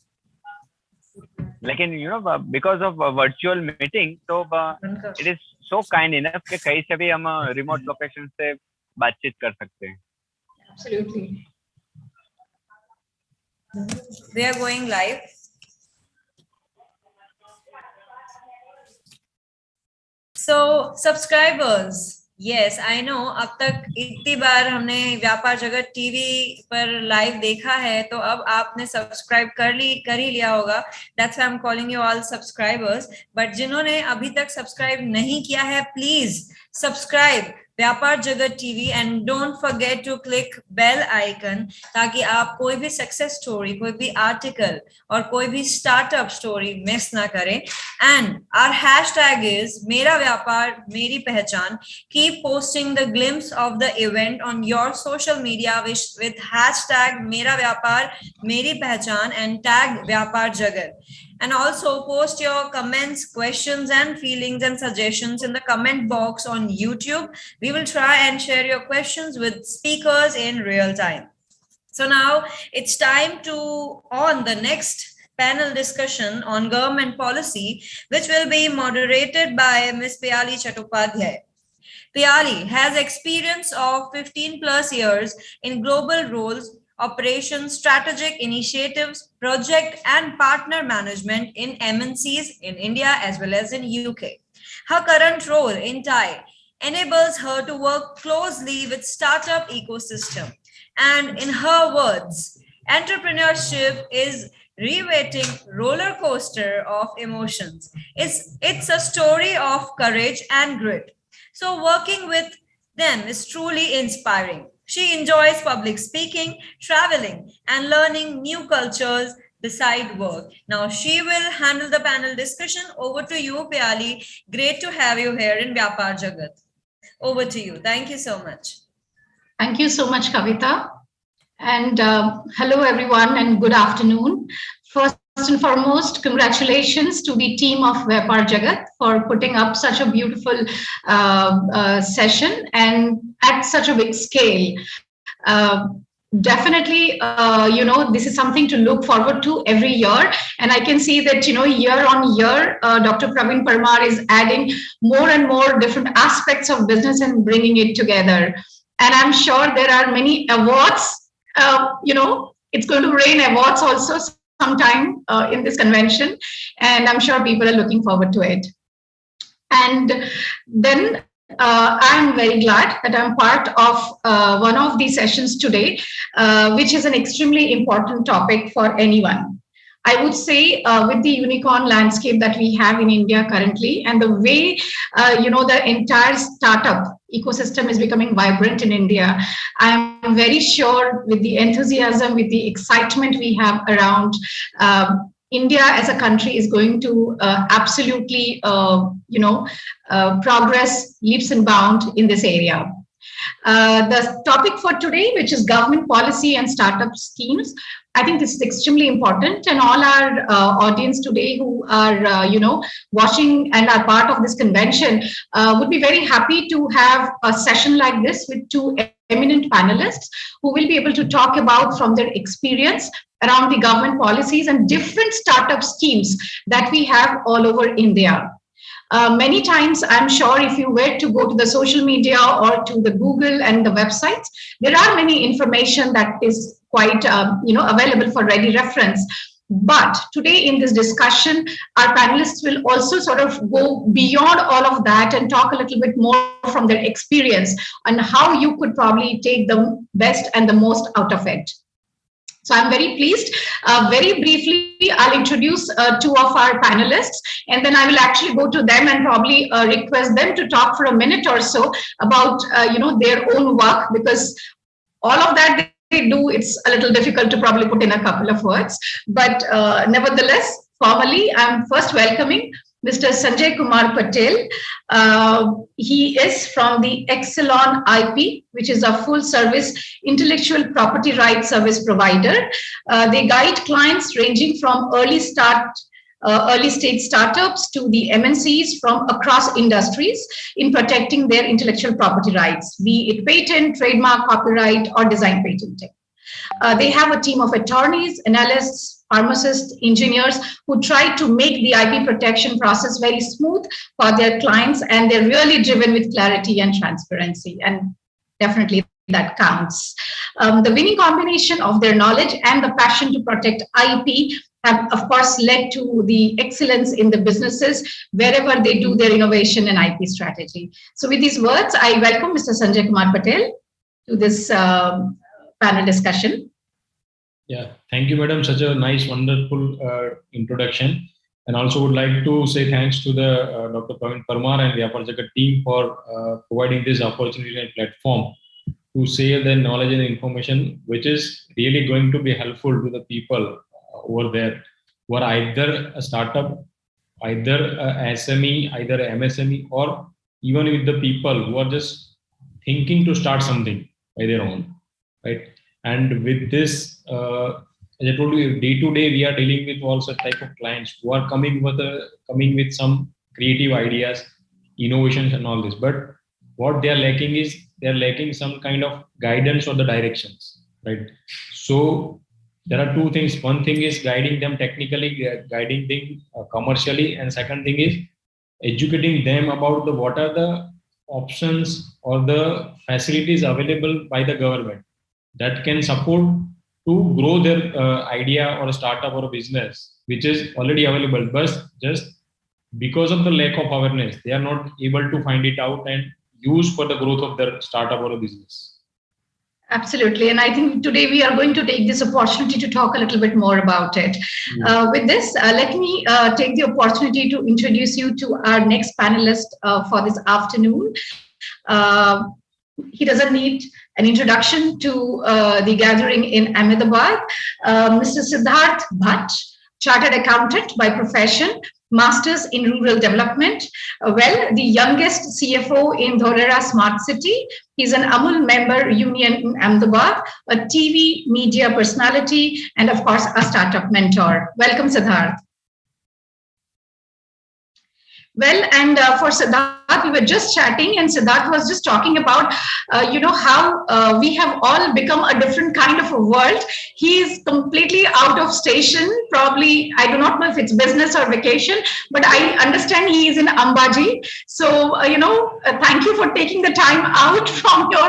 लेकिन you know because of virtual meeting तो it is so kind enough कि कहीं से भी हम रिमोट लोकेशन से बातचीत कर सकते हैं। Absolutely. We are going live. So subscribers, yes, I know अब तक इतनी बार हमने व्यापार जगत टीवी पर लाइव देखा है, तो अब आपने सब्सक्राइब कर ही लिया होगा। That's why I'm calling you all subscribers. But जिन्होंने अभी तक सब्सक्राइब नहीं किया है, please subscribe Vyapar Jagat TV and don't forget to click bell icon, ताकि आप कोई भी सक्सेस स्टोरी, कोई भी आर्टिकल और कोई भी स्टार्टअप स्टोरी मिस ना करें। एंड आवर हैशटैग इज मेरा व्यापार मेरी पहचान। Keep posting the glimpse of the event on your social media with hashtag मेरा व्यापार मेरी पहचान एंड टैग व्यापार जगत। And also post your comments, questions and feelings and suggestions in the comment box on YouTube. We will try and share your questions with speakers in real time. So now it's time to on the next panel discussion on government policy, which will be moderated by Ms. Piyali Chattopadhyay. Piyali has experience of 15 plus years in global roles, operations, strategic initiatives, project and partner management in MNCs in India as well as in UK. Her current role in TAI enables her to work closely with startup ecosystem. And in her words, entrepreneurship is riveting roller coaster of emotions. It's a story of courage and grit. So working with them is truly inspiring. She enjoys public speaking, traveling, and learning new cultures beside work. Now she will handle the panel discussion. Over to you, Piyali. Great to have you here in Vyapaar Jagat. Over to you. Thank you so much. Thank you so much, Kavita. And hello, everyone, and good afternoon. First and foremost, congratulations to the team of Vyapaar Jagat for putting up such a beautiful session. And at such a big scale. Definitely, this is something to look forward to every year. And I can see that, year on year, Dr. Praveen Parmar is adding more and more different aspects of business and bringing it together. And I'm sure there are many awards, it's going to rain awards also sometime in this convention. And I'm sure people are looking forward to it. And then I'm very glad that I'm part of one of these sessions today, which is an extremely important topic for anyone. I would say with the unicorn landscape that we have in India currently, and the way, the entire startup ecosystem is becoming vibrant in India, I'm very sure with the enthusiasm, with the excitement we have around India as a country is going to absolutely, progress leaps and bounds in this area. The topic for today, which is government policy and startup schemes, I think this is extremely important, and all our audience today who are, watching and are part of this convention would be very happy to have a session like this with two eminent panelists who will be able to talk about from their experience around the government policies and different startup schemes that we have all over India. Many times, I'm sure if you were to go to the social media or to the Google and the websites, there are many information that is quite, available for ready reference. But today in this discussion, our panelists will also sort of go beyond all of that and talk a little bit more from their experience on how you could probably take the best and the most out of it. So I'm very pleased. Very briefly, I'll introduce two of our panelists, and then I will actually go to them and probably request them to talk for a minute or so about their own work, because all of that they do, it's a little difficult to probably put in a couple of words. But nevertheless, formally, I'm first welcoming Mr. Sanjay Kumar Patel. He is from the Exelon IP, which is a full-service intellectual property rights service provider. They guide clients ranging from early stage startups to the MNCs from across industries in protecting their intellectual property rights, be it patent, trademark, copyright, or design patenting. They have a team of attorneys, analysts, pharmacists, engineers who try to make the IP protection process very smooth for their clients, and they're really driven with clarity and transparency, and definitely that counts. The winning combination of their knowledge and the passion to protect IP have, of course, led to the excellence in the businesses wherever they do their innovation and IP strategy. So with these words, I welcome Mr. Sanjay Kumar Patel to this panel discussion. Yeah, thank you, madam. Such a nice, wonderful introduction. And also would like to say thanks to the Dr. Praveen Parmar and Vyapaar Jagat team for providing this opportunity and platform to share their knowledge and information, which is really going to be helpful to the people over there who are either a startup, either a SME, either a MSME, or even with the people who are just thinking to start something by their own, right? And with this, as I told you, day to day, we are dealing with all such type of clients who are coming with some creative ideas, innovations, and all this. But what they are lacking is some kind of guidance or the directions, right? So there are two things. One thing is guiding them technically, guiding them commercially, and second thing is educating them about what are the options or the facilities available by the government that can support to grow their idea or a startup or a business, which is already available. But just because of the lack of awareness, they are not able to find it out and use for the growth of their startup or a business. Absolutely. And I think today we are going to take this opportunity to talk a little bit more about it. With this, let me take the opportunity to introduce you to our next panelist for this afternoon. He doesn't need an introduction to the gathering in Ahmedabad. Mr. Siddharth Bhatt, Chartered Accountant by profession, Masters in Rural Development. The youngest CFO in Dholera Smart City. He's an Amul member union in Ahmedabad, a TV media personality, and of course, a startup mentor. Welcome, Siddharth. For Siddharth, we were just chatting, and Siddharth was just talking about, how we have all become a different kind of a world. He is completely out of station. Probably, I do not know if it's business or vacation, but I understand he is in Ambaji. So, thank you for taking the time out from your,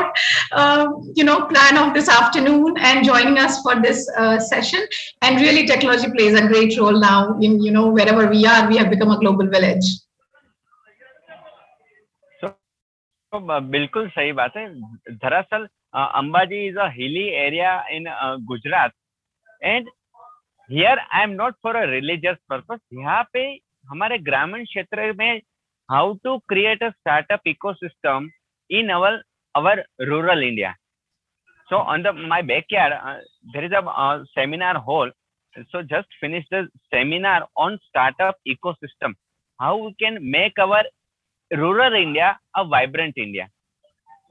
plan of this afternoon and joining us for this session. And really, technology plays a great role now in, wherever we are, we have become a global village. तो बिल्कुल सही बात है. दरअसल Ambaji is a hilly area in Gujarat, and here I am not for a religious purpose. यहाँ पे हमारे ग्रामीण क्षेत्र में how to create a startup ecosystem in our rural India. So on my backyard, there is a seminar hall. So just finished the seminar on startup ecosystem. How we can make our rural India a vibrant India.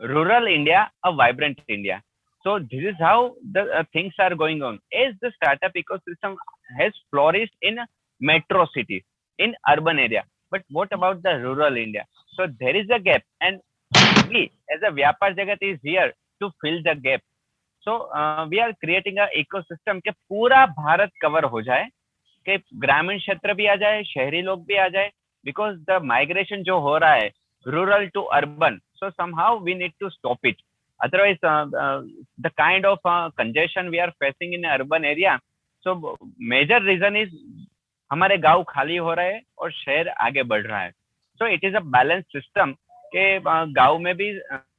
Rural India a vibrant India. So this is how the things are going on. As the startup ecosystem has flourished in metro cities, in urban area. But what about the rural India? So there is a gap, and we as a Vyapaar Jagat is here to fill the gap. So we are creating a ecosystem के पूरा Bharat cover हो जाए, कि ग्रामीण क्षेत्र भी आ जाए, शहरी लोग भी आ जाए, because the migration जो हो रहा है rural to urban, so somehow we need to stop it. Otherwise, the kind of congestion we are facing in urban area, so major reason is हमारे गांव खाली हो रहे हैं और शहर आगे बढ़ रहा है. So it is a balanced system के गांव में भी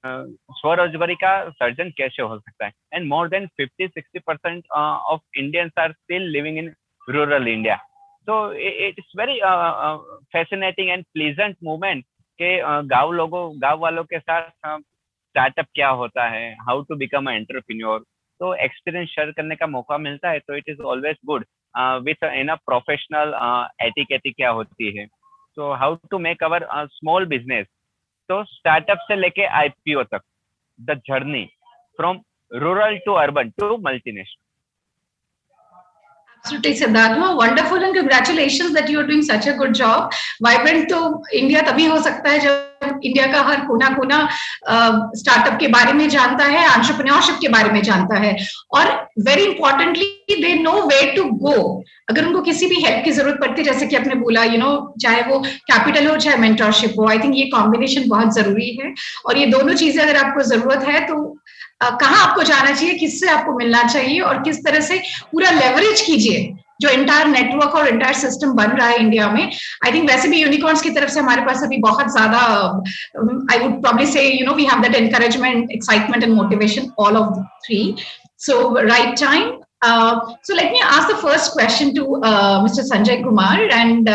स्वरोजगारी का सर्जन कैसे हो सकता है. And more than 50-60% of Indians are still living in rural India. So it is very fascinating and pleasant movement के गांव वालों के साथ स्टार्टअप क्या होता है, how to become a entrepreneur. तो एक्सपीरियंस शेयर करने का मौका मिलता है, तो it is always good within a professional etiquette क्या होती है. So how to make our small business. तो स्टार्टअप से लेके आईपीओ तक, the journey from rural to urban to multinational. Absolutely, Siddharth. Wonderful, and congratulations that you are doing such a good job. Vibrant तो India तभी हो सकता है जब इंडिया का हर कोना स्टार्टअप के बारे में जानता है, एंटरप्रेन्योरशिप के बारे में जानता है, और very importantly they know where to go. अगर उनको किसी भी हेल्प की जरूरत पड़ती है, जैसे कि आपने बोला, चाहे वो कैपिटल हो चाहे मेंटरशिप हो, आई थिंक ये कॉम्बिनेशन बहुत जरूरी है. और ये दोनों चीजें अगर आपको जरूरत है तो कहाँ आपको जाना चाहिए, किससे आपको मिलना चाहिए, और किस तरह से पूरा लेवरेज कीजिए जो इंटायर नेटवर्क और इंटायर सिस्टम बन रहा है इंडिया में. आई थिंक वैसे भी यूनिकॉर्न्स की तरफ से हमारे पास अभी बहुत ज्यादा, I would probably say we have that encouragement, excitement and motivation, all of the three. So right time. So let me ask the first question to Mr. Sanjay Kumar, and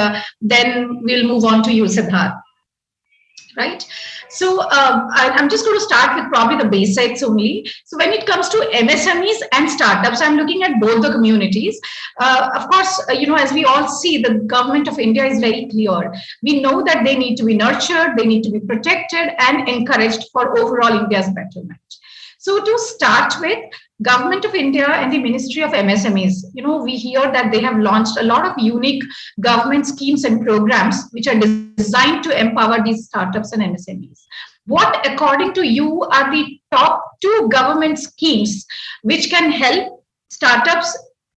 then we'll move on to you, Siddharth. Right? So I'm just going to start with probably the basics only. So when it comes to MSMEs and startups, I'm looking at both the communities. Of course, as we all see, the government of India is very clear. We know that they need to be nurtured, they need to be protected and encouraged for overall India's betterment. So to start with, Government of India and the Ministry of MSMEs, we hear that they have launched a lot of unique government schemes and programs which are designed to empower these startups and MSMEs. What, according to you, are the top 2 government schemes which can help startups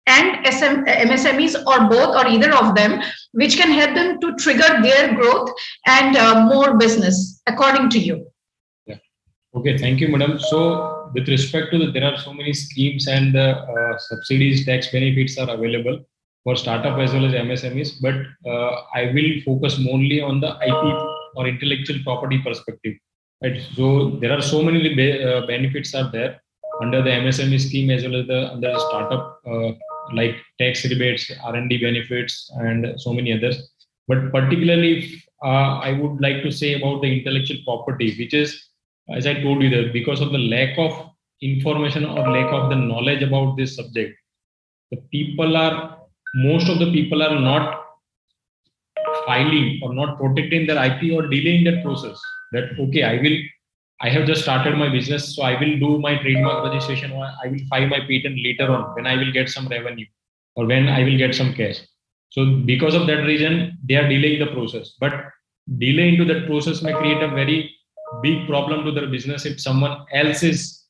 and MSMEs, or both or either of them, which can help them to trigger their growth and more business, according to you? Okay, thank you, madam. So with respect to there are so many schemes and subsidies, tax benefits are available for startup as well as MSMEs, but I will focus mainly on the IP or intellectual property perspective. Right? So there are so many benefits are there under the MSME scheme as well as under the startup, like tax rebates, R&D benefits, and so many others. But particularly, I would like to say about the intellectual property, which is, as I told you, that because of the lack of information or lack of the knowledge about this subject, most of the people are not filing or not protecting their IP or delaying that process. That, okay, I have just started my business, so I will do my trademark registration, or I will file my patent later on when I will get some revenue or when I will get some cash. So because of that reason, they are delaying the process. But delay into that process may create a very big problem to their business if someone else is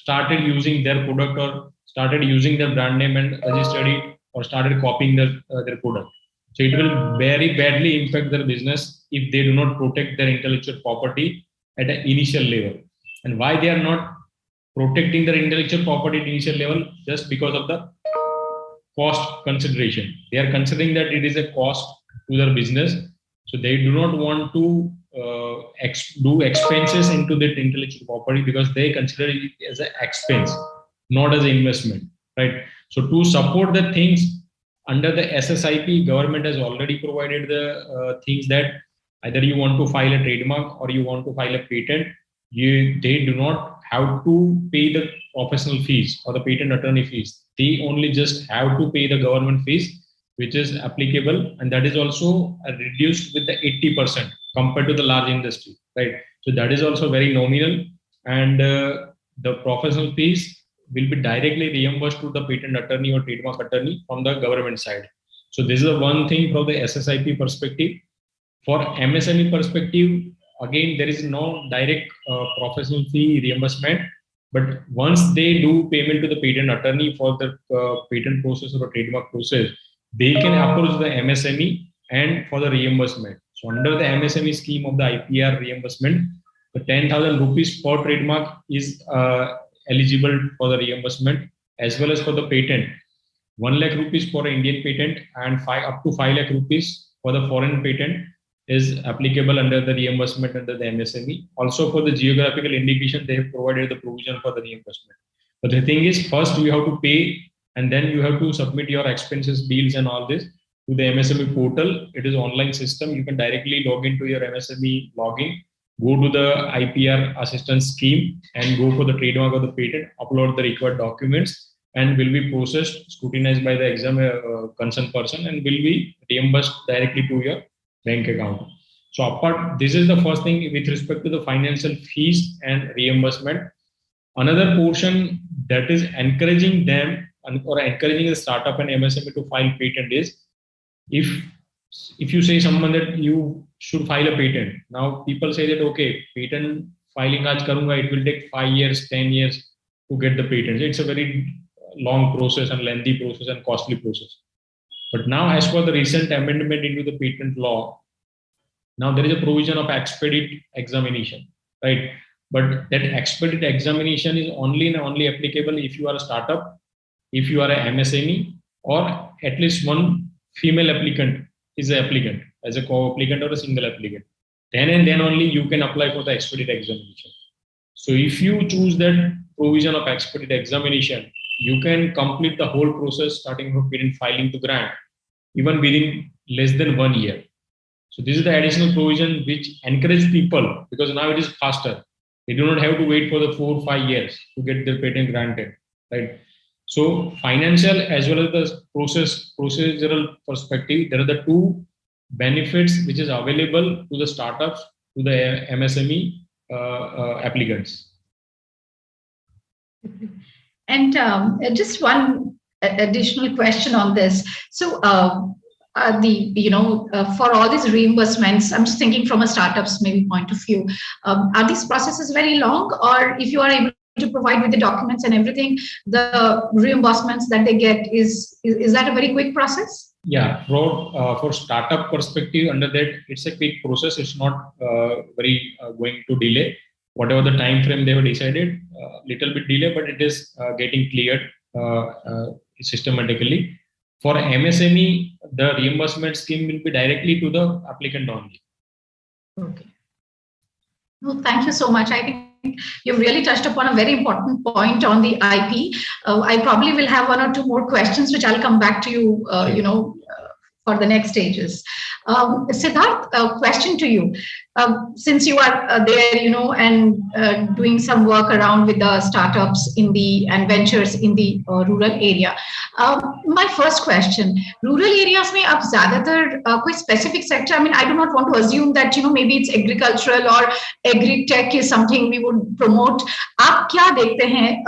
started using their product or started using their brand name and registered it or started copying their product. So it will very badly impact their business if they do not protect their intellectual property at an initial level. And why they are not protecting their intellectual property at initial level? Just because of the cost consideration. They are considering that it is a cost to their business. So they do not want to do expenses into that intellectual property because they consider it as an expense, not as an investment, right? So to support the things under the SSIP, government has already provided the things that either you want to file a trademark or you want to file a patent, they do not have to pay the professional fees or the patent attorney fees. They only just have to pay the government fees, which is applicable, and that is also reduced with the 80% compared to the large industry, right? So that is also very nominal, and the professional fees will be directly reimbursed to the patent attorney or trademark attorney from the government side. So this is the one thing from the SSIP perspective. For MSME perspective, again, there is no direct professional fee reimbursement, but once they do payment to the patent attorney for the patent process or trademark process, they can approach the MSME and for the reimbursement. So under the MSME scheme of the IPR reimbursement, the 10,000 rupees per trademark is eligible for the reimbursement, as well as for the patent. 1 lakh rupees for an Indian patent and up to 5 lakh rupees for the foreign patent is applicable under the reimbursement under the MSME. Also for the geographical indication, they have provided the provision for the reimbursement. But the thing is, first you have to pay and then you have to submit your expenses, bills and all this to the MSME portal. It is an online system. You can directly log into your MSME login, go to the IPR assistance scheme and go for the trademark or the patent, upload the required documents and will be processed, scrutinized by the exam concerned person and will be reimbursed directly to your bank account. So this is the first thing with respect to the financial fees and reimbursement. Another portion that is encouraging them or encouraging the startup and MSME to file patent is if you say someone that you should file a patent. Now people say that, okay, patent filing aaj karunga, it will take 5 years, 10 years to get the patent. It's a very long process and lengthy process and costly process. But now as per the recent amendment into the patent law, now there is a provision of expedite examination, right? But that expedite examination is only applicable if you are a startup, if you are an MSME, or at least one female applicant is an applicant as a co-applicant or a single applicant. Then and then only you can apply for the expedite examination. So if you choose that provision of expedite examination, you can complete the whole process starting from patent filing to grant, even within less than 1 year. So this is the additional provision which encourages people because now it is faster. They do not have to wait for the 4 or 5 years to get their patent granted, right? So financial as well as the procedural perspective, there are the two benefits which is available to the startups, to the MSME applicants. And just one additional question on this. So for all these reimbursements, I'm just thinking from a startup's maybe point of view, are these processes very long, or if you are able to provide with the documents and everything, the reimbursements that they get is that a very quick process? Yeah, for startup perspective, under that it's a quick process. It's not very going to delay. Whatever the time frame they have decided, little bit delay, but it is getting cleared systematically. For MSME, the reimbursement scheme will be directly to the applicant only. Okay. No, thank you so much. I think you've really touched upon a very important point on the IP. I probably will have 1 or 2 more questions, which I'll come back to you, for the next stages. Siddharth, a question to you. Since you are there, and doing some work around with the startups and ventures in the rural area. My first question, rural areas mein ab zyadatar koi specific sector, I do not want to assume that, maybe it's agricultural or agri-tech is something we would promote. Aap kya dekhte hain?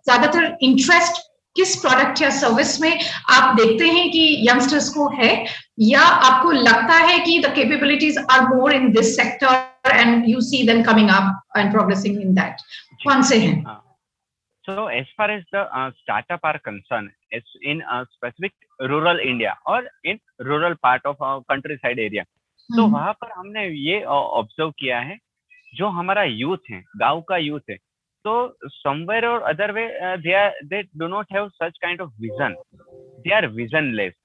Zyadatar interest किस product या service में आप देखते हैं कि youngsters को है, या आपको लगता है कि the capabilities are more in this sector and you see them coming up and progressing in that? कौन से हैं? So as far as the startup are concerned, it's in specific rural India or in rural part of our countryside area. तो वहां पर हमने ये observe किया है, जो हमारा यूथ है, गांव का यूथ है, तो somewhere or other way they do not have such kind of vision. They are visionless.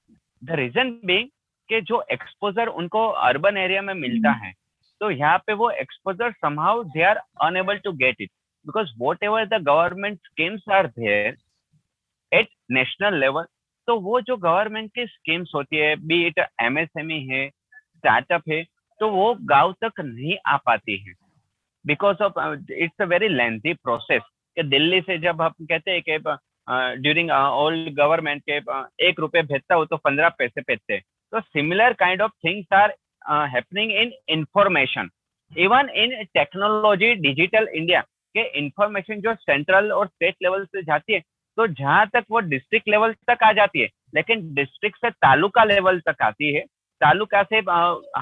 The reason being कि जो एक्सपोजर उनको अर्बन एरिया में मिलता है, तो यहाँ पे वो exposure somehow they are unable to get it. Because whatever the government schemes are there at national level, तो वो जो गवर्नमेंट की स्कीम्स होती है, बी इट MSME है, स्टार्टअप है, तो वो गांव तक नहीं आ पाती है, because of it's a very lengthy process. कि दिल्ली से जब हम कहते हैं कि ड्यूरिंग ओल्ड गवर्नमेंट के 1 रुपये भेजता हो तो 15 पैसे भेजते हैं, तो similar kind of things are happening in information, even in technology, digital India के इंफॉर्मेशन जो सेंट्रल और स्टेट लेवल से जाती है, तो जहां तक वो डिस्ट्रिक्ट लेवल तक आ जाती है, लेकिन डिस्ट्रिक्ट से तालुका लेवल तक आती है, तालुका से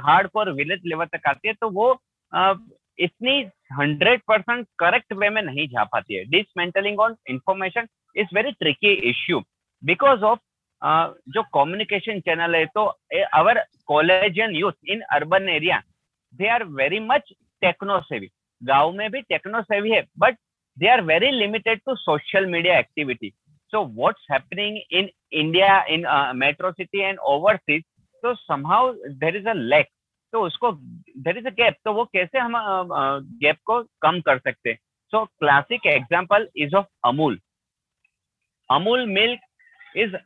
हार्डकोर विलेज लेवल तक आती है, तो वो इतनी 100% करेक्ट वे में नहीं जा पाती है। Dismantling on information is very tricky issue because of जो कम्युनिकेशन चैनल है, तो our collegian youth in urban area they are very much techno savvy. गांव में भी टेक्नो सेवी है, but they are very limited to social media activity. So what's happening in India, in metro city and overseas, तो somehow there is a lack, तो उसको there is a gap, तो वो कैसे हम गैप को कम कर सकते हैं? सो classic example is of Amul. Amul milk is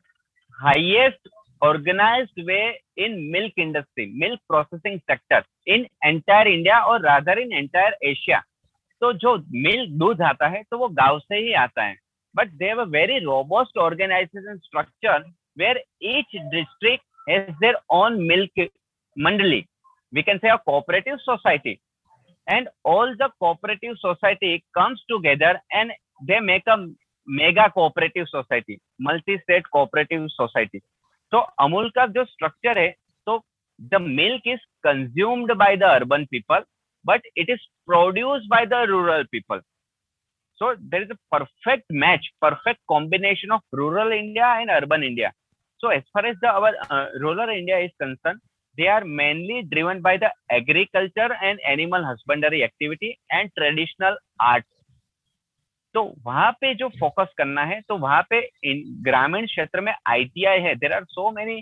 highest organized way in milk industry, milk processing sector in entire India और rather in entire Asia. तो जो मिल्क दूध आता है तो वो गांव से ही आता है, but they have a very robust organization structure where each district has their own milk mandali, we can say a cooperative society, and all the cooperative society comes together and they make a mega cooperative society, multi-state cooperative society. तो अमूल का जो structure है, तो the milk is consumed by the urban people but it is produced by the rural people. So there is a perfect match, perfect combination of rural India and urban India. So as far as our rural India is concerned, they are mainly driven by the agriculture and animal husbandry activity and traditional art. तो वहां पे जो focus करना है, तो वहां पे ग्रामीण क्षेत्र में ITI है, there are so many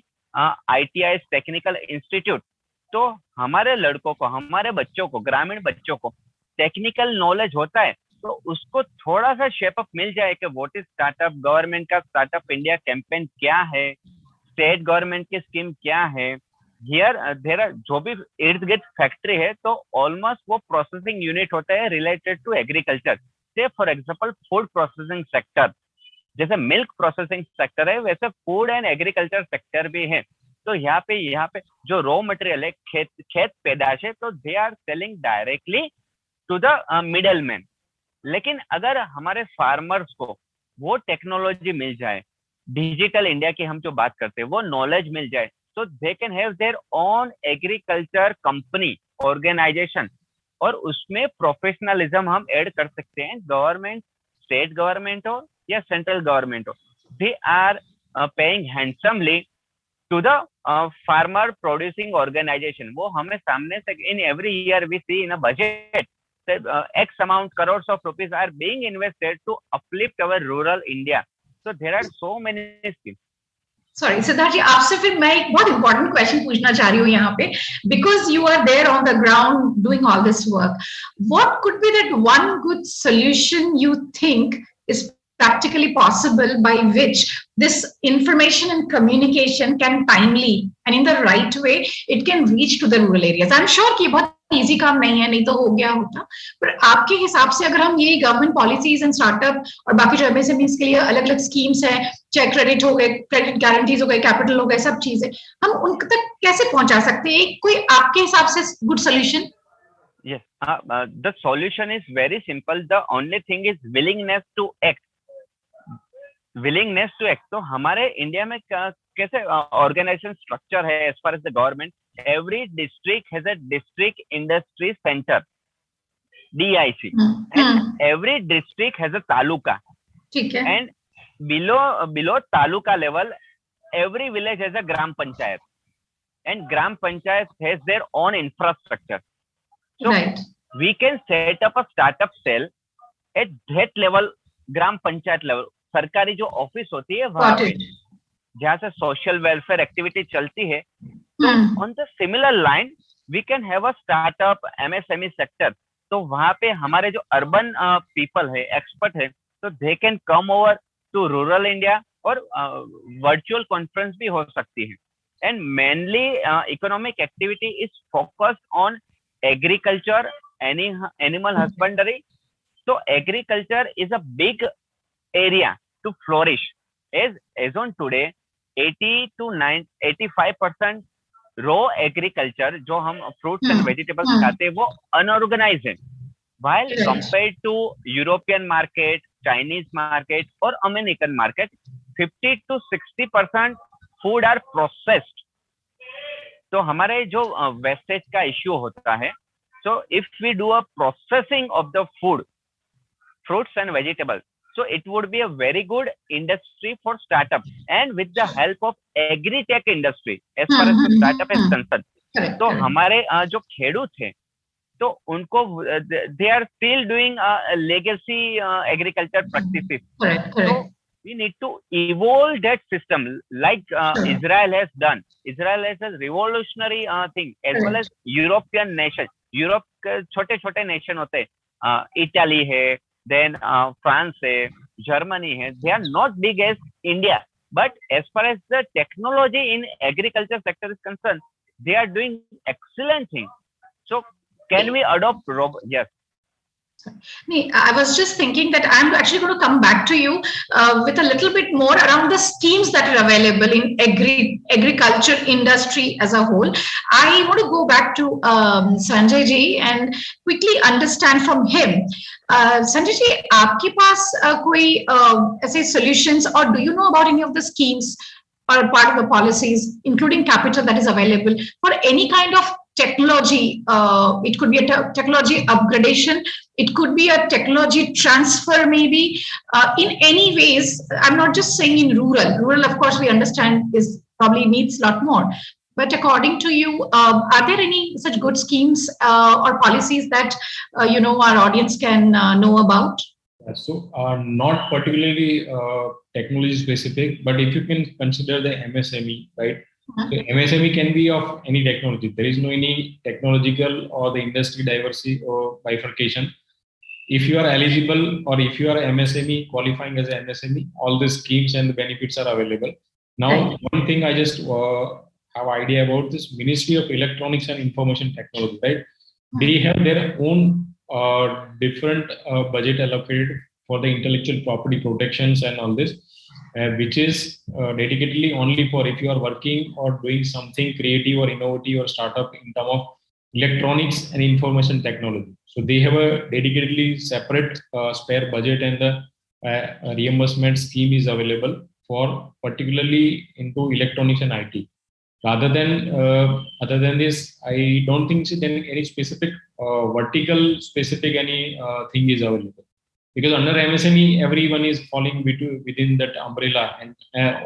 ITI technical institute. तो हमारे लड़कों को, हमारे बच्चों को, ग्रामीण बच्चों को टेक्निकल नॉलेज होता है, तो उसको थोड़ा सा शेप अप मिल जाए कि व्हाट इज स्टार्टअप, गवर्नमेंट का स्टार्टअप इंडिया कैंपेन क्या है, स्टेट गवर्नमेंट की स्कीम क्या है. हियर देयर आर, जो भी इर्द गिर्द फैक्ट्री है, तो ऑलमोस्ट वो प्रोसेसिंग यूनिट होता है रिलेटेड टू एग्रीकल्चर. से for example food processing sector, जैसे मिल्क प्रोसेसिंग सेक्टर है, वैसे फूड एंड एग्रीकल्चर सेक्टर भी है. तो यहाँ पे जो रॉ मटेरियल है, खेत पैदाश है, तो they are selling directly to the middle man. लेकिन अगर हमारे फार्मर्स को वो टेक्नोलॉजी मिल जाए, डिजिटल इंडिया की हम जो बात करते हैं, वो नॉलेज मिल जाए, तो they can have their own agriculture company, organisation, और उसमें प्रोफेशनलिज्म हम ऐड कर सकते हैं. गवर्नमेंट, स्टेट गवर्नमेंट हो या सेंट्रल गवर्नमेंट हो, they are paying handsomely to the farmer producing organisation. वो हमें सामने से in every year we see in a budget X amount crores of rupees are being invested to uplift our rural India. So there are so many schemes. Sorry Siddharth ji, आपसे फिर मैं एक बहुत important question पूछना चाह रही हूँ यहाँ पे, because you are there on the ground doing all this work. What could be that one good solution you think is practically possible by which this information and communication can timely and in the right way it can reach to the rural areas? I'm sure कि बहुत easy काम नहीं है, नहीं तो हो गया होता, पर आपके हिसाब से अगर हम ये गवर्नमेंट पॉलिसीज एंड स्टार्टअप और बाकी जो MSMEs के लिए अलग अलग स्कीम्स हैं, चाहे क्रेडिट हो गए, क्रेडिट गारंटीज हो गए, कैपिटल हो गए, सब चीजें हम उन तक कैसे पहुंचा सकते हैं? कोई आपके हिसाब से good solution? Yes, the solution is very simple. The only thing is willingness to act. willingness to act. तो हमारे इंडिया में कैसे ऑर्गेनाइजेशन स्ट्रक्चर है as far as the government, every district has a district industry center, DIC, and every district has a taluka. ठीक है. And below taluka level, every village has a gram panchayat, and gram panchayat has their own infrastructure. So Right. we can set up a startup cell at that level, gram panchayat level. सरकारी जो office होती है वहां पे जहाँ से social welfare activity चलती है, तो on the similar line we can have a startup MSME sector. तो वहां पे हमारे जो अर्बन पीपल है, एक्सपर्ट है, तो they can come over to rural India, और वर्चुअल कॉन्फ्रेंस भी हो सकती है. And mainly economic activity is focused on agriculture, animal husbandry. So agriculture is a big area to flourish. As on today, 85% raw agriculture जो हम fruits and vegetables खाते हैं वो unorganized है. While compared to European market, Chinese market और American market, 50 to 60% food are processed. तो हमारे जो वेस्टेज का इश्यू होता है, so if we do a processing of the food, fruits and vegetables, so it would be a very good industry for startup, and with the help of agri-tech industry as far as the startup is concerned. तो हमारे जो खेडूत थे, तो उनको they are still doing legacy agriculture practices. So we need to evolve that system like Israel has done. Israel has a revolutionary thing, as well as European nation. Europe के छोटे-छोटे nation होते हैं, Italy है, then France है, Germany है. They are not big as India, but as far as the technology in agriculture sector is concerned, they are doing excellent things. So can we adopt yes? I was just thinking that I'm actually going to come back to you with a little bit more around the schemes that are available in agriculture industry as a whole. I want to go back to Sanjay ji and quickly understand from him. Sanjay ji, आपके पास कोई ऐसे solutions, or do you know about any of the schemes or part of the policies, including capital, that is available for any kind of technology? It could be a technology upgradation, it could be a technology transfer, maybe in any ways. I'm not just saying in rural, of course we understand is probably needs a lot more, but according to you, are there any such good schemes or policies that our audience can know about? So not particularly technology specific, but if you can consider the MSME, right? So MSME can be of any technology. There is no any technological or the industry diversity or bifurcation. If you are eligible, or if you are MSME qualifying as an MSME, all the schemes and the benefits are available. Now, one thing I just have idea about this Ministry of Electronics and Information Technology, right? They have their own different budget allocated for the intellectual property protections and all this, which is dedicatedly only for if you are working or doing something creative or innovative or startup in terms of electronics and information technology. So they have a dedicatedly separate spare budget, and the reimbursement scheme is available for particularly into electronics and IT. Other than this, I don't think any specific vertical specific any thing is available, because under MSME everyone is falling within that umbrella, and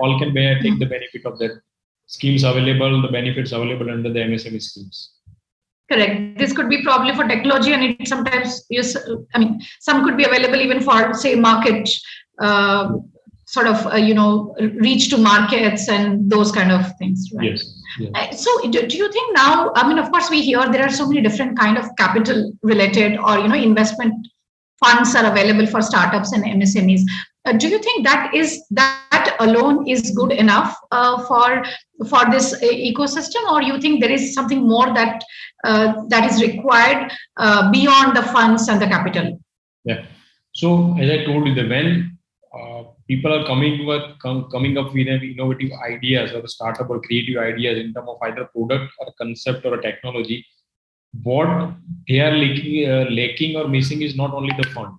all can take the benefit of that schemes available, the benefits available under the MSME schemes. Correct. This could be probably for technology, and it sometimes some could be available even for, say, market reach to markets and those kind of things, right? Yes. So do you think now, of course we hear there are so many different kind of capital related or investment funds are available for startups and MSMEs. Do you think that alone is good enough for this ecosystem, or you think there is something more that is required beyond the funds and the capital? Yeah. So as I told you, when people are coming up with innovative ideas or startup or creative ideas in terms of either product or concept or a technology, what they are lacking or missing is not only the fund,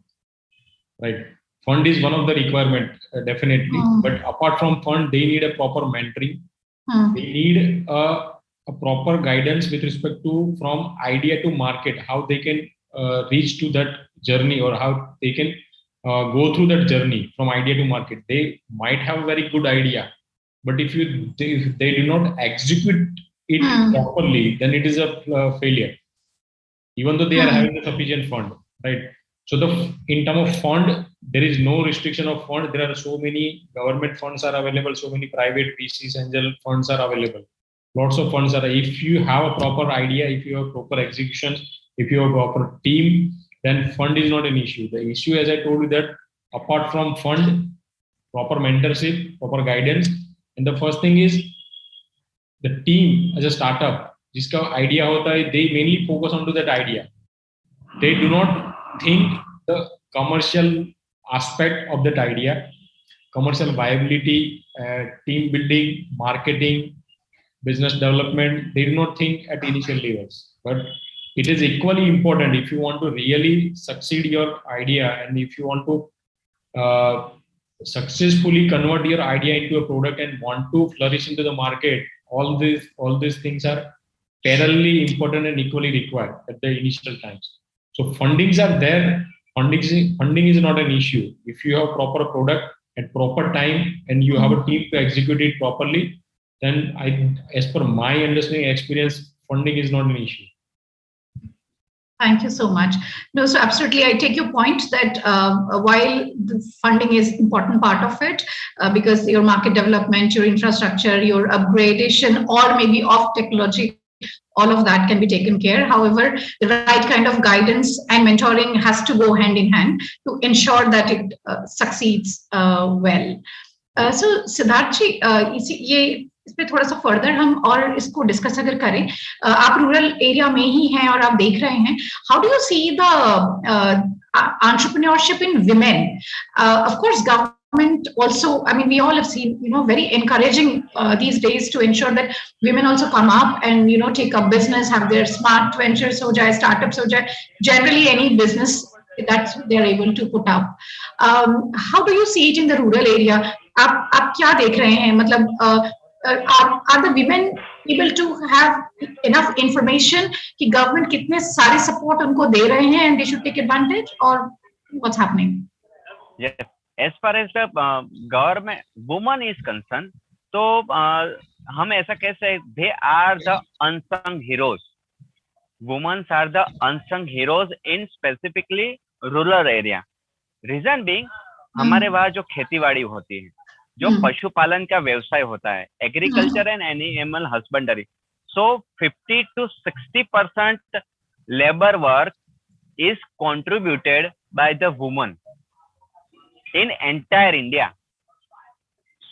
right? Fund is one of the requirement, definitely. But apart from fund, they need a proper mentoring. They need a proper guidance with respect to from idea to market, how they can reach to that journey, or how they can go through that journey from idea to market. They might have a very good idea, but if they do not execute it properly, then it is a failure, even though they are having a sufficient fund, right? So in terms of fund, there is no restriction of fund. There are so many government funds are available, so many private VCs, angel funds are available. Lots of funds are. If you have a proper idea, if you have proper execution, if you have a proper team, then fund is not an issue. The issue, as I told you, that apart from fund, proper mentorship, proper guidance, and the first thing is the team as a startup. जिसका idea होता है, they mainly focus onto that idea. They do not think the commercial aspect of that idea, commercial viability, team building, marketing, business development. They do not think at initial levels, but it is equally important if you want to really succeed your idea, and if you want to successfully convert your idea into a product and want to flourish into the market. All these things are parallelly important and equally required at the initial times. So fundings are there. Funding is not an issue. If you have proper product at proper time and you have a team to execute it properly, then as per my understanding experience, funding is not an issue. Thank you so much. No, so absolutely, I take your point that while the funding is important part of it, because your market development, your infrastructure, your upgradation, or maybe of technology, all of that can be taken care. However, the right kind of guidance and mentoring has to go hand in hand to ensure that it succeeds well. So Siddharth ji, इस पे थोड़ा सा further हम और इसको discuss अगर करें, आप रूरल एरिया में ही हैं और आप देख रहे हैं, how do you see the entrepreneurship in women? Of course, government also, I mean, we all have seen, very encouraging these days to ensure that women also come up and, take up business, have their smart ventures, startups, generally any business that they're able to put up. How do you see it in the rural area? आप क्या देख रहे हैं? मतलब are the women able to have enough information कि government कितने सारे support उनको दे रहे हैं and they should take advantage, or what's happening? Yes, as far as the government woman is concerned, तो हम ऐसा कह सकते हैं, they are the unsung heroes. Women are the unsung heroes in specifically rural area. Reason being, हमारे वहाँ जो खेतीबाड़ी होती है, जो पशुपालन का व्यवसाय होता है, agriculture and animal husbandry, so 50 to 60% labor work is contributed by the woman in entire India.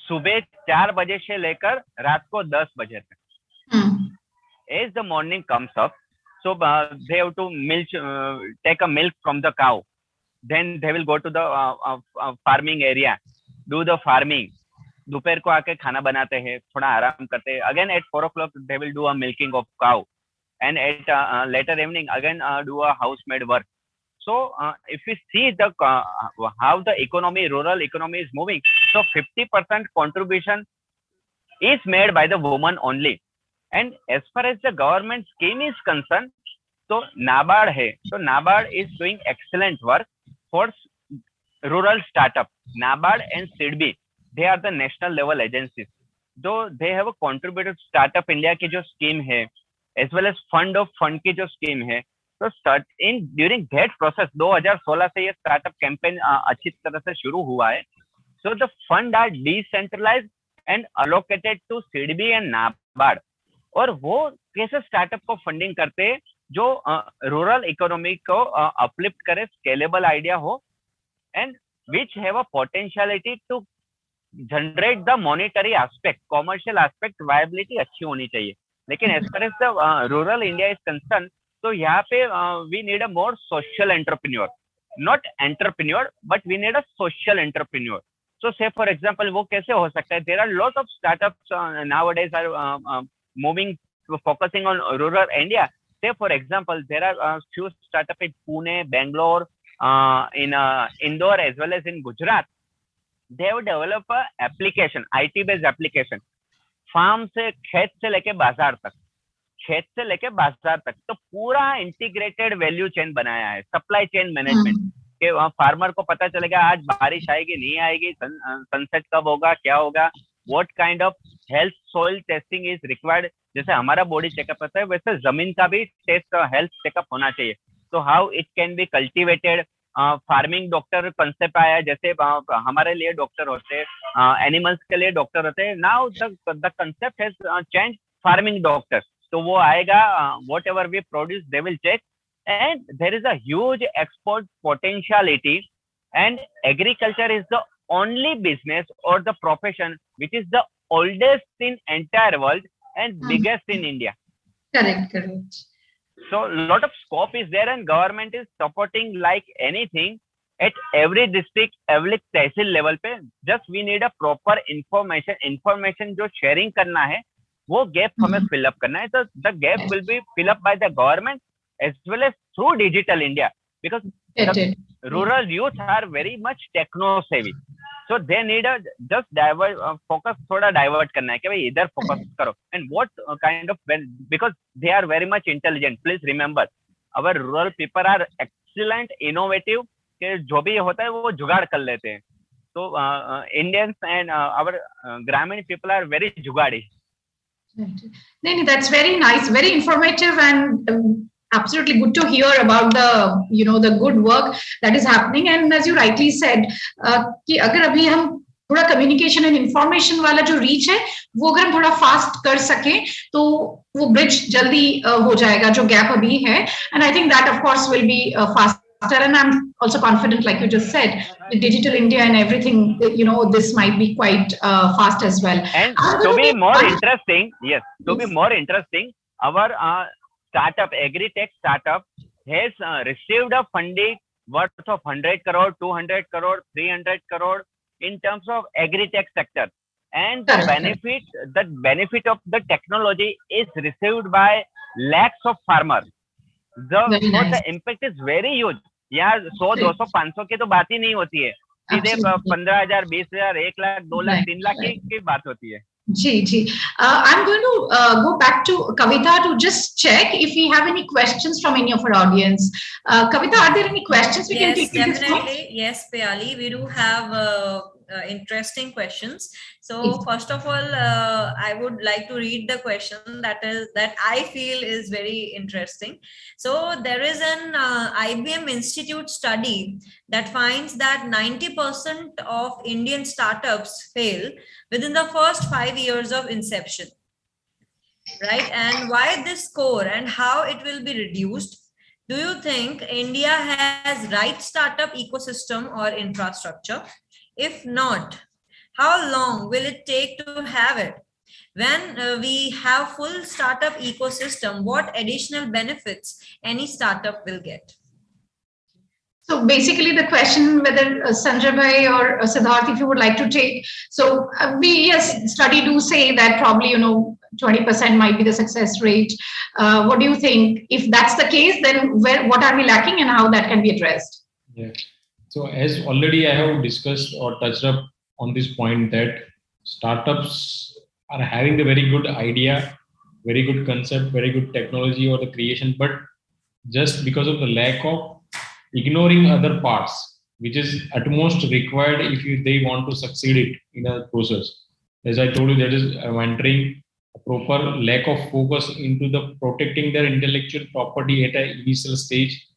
सुबह 4 बजे से लेकर रात को 10 बजे तक. As the morning comes up, so they have to take a milk from the cow. Then they will go to the farming area, do the farming. दोपहर को आके खाना बनाते हैं, थोड़ा आराम करते हैं. Again at 4 o'clock they will do a milking of cow, and at later evening again do a housemaid work. So if we see the how the rural economy is moving, so 50% contribution is made by the woman only. And as far as the government scheme is concerned, so NABARD hai, so NABARD is doing excellent work for rural startup. NABARD and SIDBI, they are the national level agencies. Though they have a contributed Startup India की जो scheme है, as well as fund of fund की जो scheme है, तो during that process 2016 से ये startup campaign अच्छी तरह से शुरू हुआ है. So the fund are decentralized and allocated to SIDBI and NABARD. और वो कैसे startup को funding करते हैं जो rural economy को uplift करे, scalable idea हो, and which have a potentiality to generate the monetary aspect, commercial aspect, viability अच्छी होनी चाहिए. लेकिन as far as the rural India is concerned, तो यहाँ पे we need a more social entrepreneur, not entrepreneur, but we need a social entrepreneur. So say for example, वो कैसे हो सकता है? There are lot of startups nowadays are moving, focusing on rural India. Say for example, there are few startups in Pune, Bangalore, in Indore as well as in Gujarat, they have developed a application, IT-based application, farm से खेत से लेके बाजार तक, खेत से लेके बाजार तक, तो पूरा इंटीग्रेटेड वैल्यू चेन बनाया है, सप्लाई चेन मैनेजमेंट के वहाँ फार्मर को पता चलेगा आज बारिश आएगी नहीं आएगी, सनसेट कब होगा, क्या होगा, what kind of health soil testing is required. जैसे हमारा बॉडी चेकअप होता है वैसे जमीन का भी टेस्ट हेल्थ चेकअप होना चाहिए. तो how it can be cultivated. Farming doctor concept आया, जैसे हमारे लिए डॉक्टर होते हैं, एनिमल्स के लिए डॉक्टर होते हैं. Now the concept has change, farming doctor. तो वो आएगा, whatever we produce they will check, and there is a huge export potentiality, and agriculture is the only business or the profession which is the oldest in entire world and biggest in India. Correct. So a lot of scope is there, and government is supporting like anything at every district, every tehsil level pe. Just we need a proper information जो sharing करना है, वो gap हमें fill up करना है. So the gap will be fill up by the government as well as through digital India, because the rural youth are very much techno savvy, so they need a just focus थोड़ा divert करना है कि भाई इधर focus करो. And what kind of, because they are very much intelligent. Please remember, our rural people are excellent, innovative, कि जो भी होता है वो जुगाड़ कर लेते हैं. So Indians and our Grameen people are very जुगाड़ी. No, that's very nice, very informative, and absolutely good to hear about the good work that is happening. And as you rightly said, कि अगर अभी हम थोड़ा communication and information वाला जो reach है वो अगर हम थोड़ा fast कर सकें तो वो bridge जल्दी हो जाएगा जो gap अभी है. And I think that of course will be faster, and I'm also confident, like you just said, with digital India and everything, this might be quite fast as well. And to be more interesting, yes, to be more interesting, our startup, agri-tech startup, has received a funding worth of 100 crore, 200 crore, 300 crore in terms of agri-tech sector. And the benefit of the technology is received by lakhs of farmers. The impact is very huge. यहाँ 100, 200, 500 की तो बात ही नहीं होती है, सीधे 15,000, 20,000, 1 लाख, 2 लाख, 3 लाख की बात होती है. Ji. I'm going to go back to Kavita to just check if we have any questions from any of our audience. Kavita, are there any questions we can take? Yes, definitely. Yes, Payali, we do have interesting questions. So first of all, I would like to read the question that I feel is very interesting. So there is an IBM Institute study that finds that 90% of Indian startups fail within the first 5 years of inception, right? And why this score and how it will be reduced? Do you think India has right startup ecosystem or infrastructure? If not, how long will it take to have it? When we have full startup ecosystem, what additional benefits any startup will get? So basically the question whether Sanjay Bhai or Siddharth, if you would like to take. So study do say that probably, 20% might be the success rate. What do you think? If that's the case, then what are we lacking and how that can be addressed? Yeah. So as already I have discussed or touched up on this point that startups are having the very good idea, very good concept, very good technology or the creation, but just because of the lack of ignoring other parts, which is at most required if they want to succeed it in a process. As I told you, that is mentoring, a proper lack of focus into the protecting their intellectual property at an initial stage,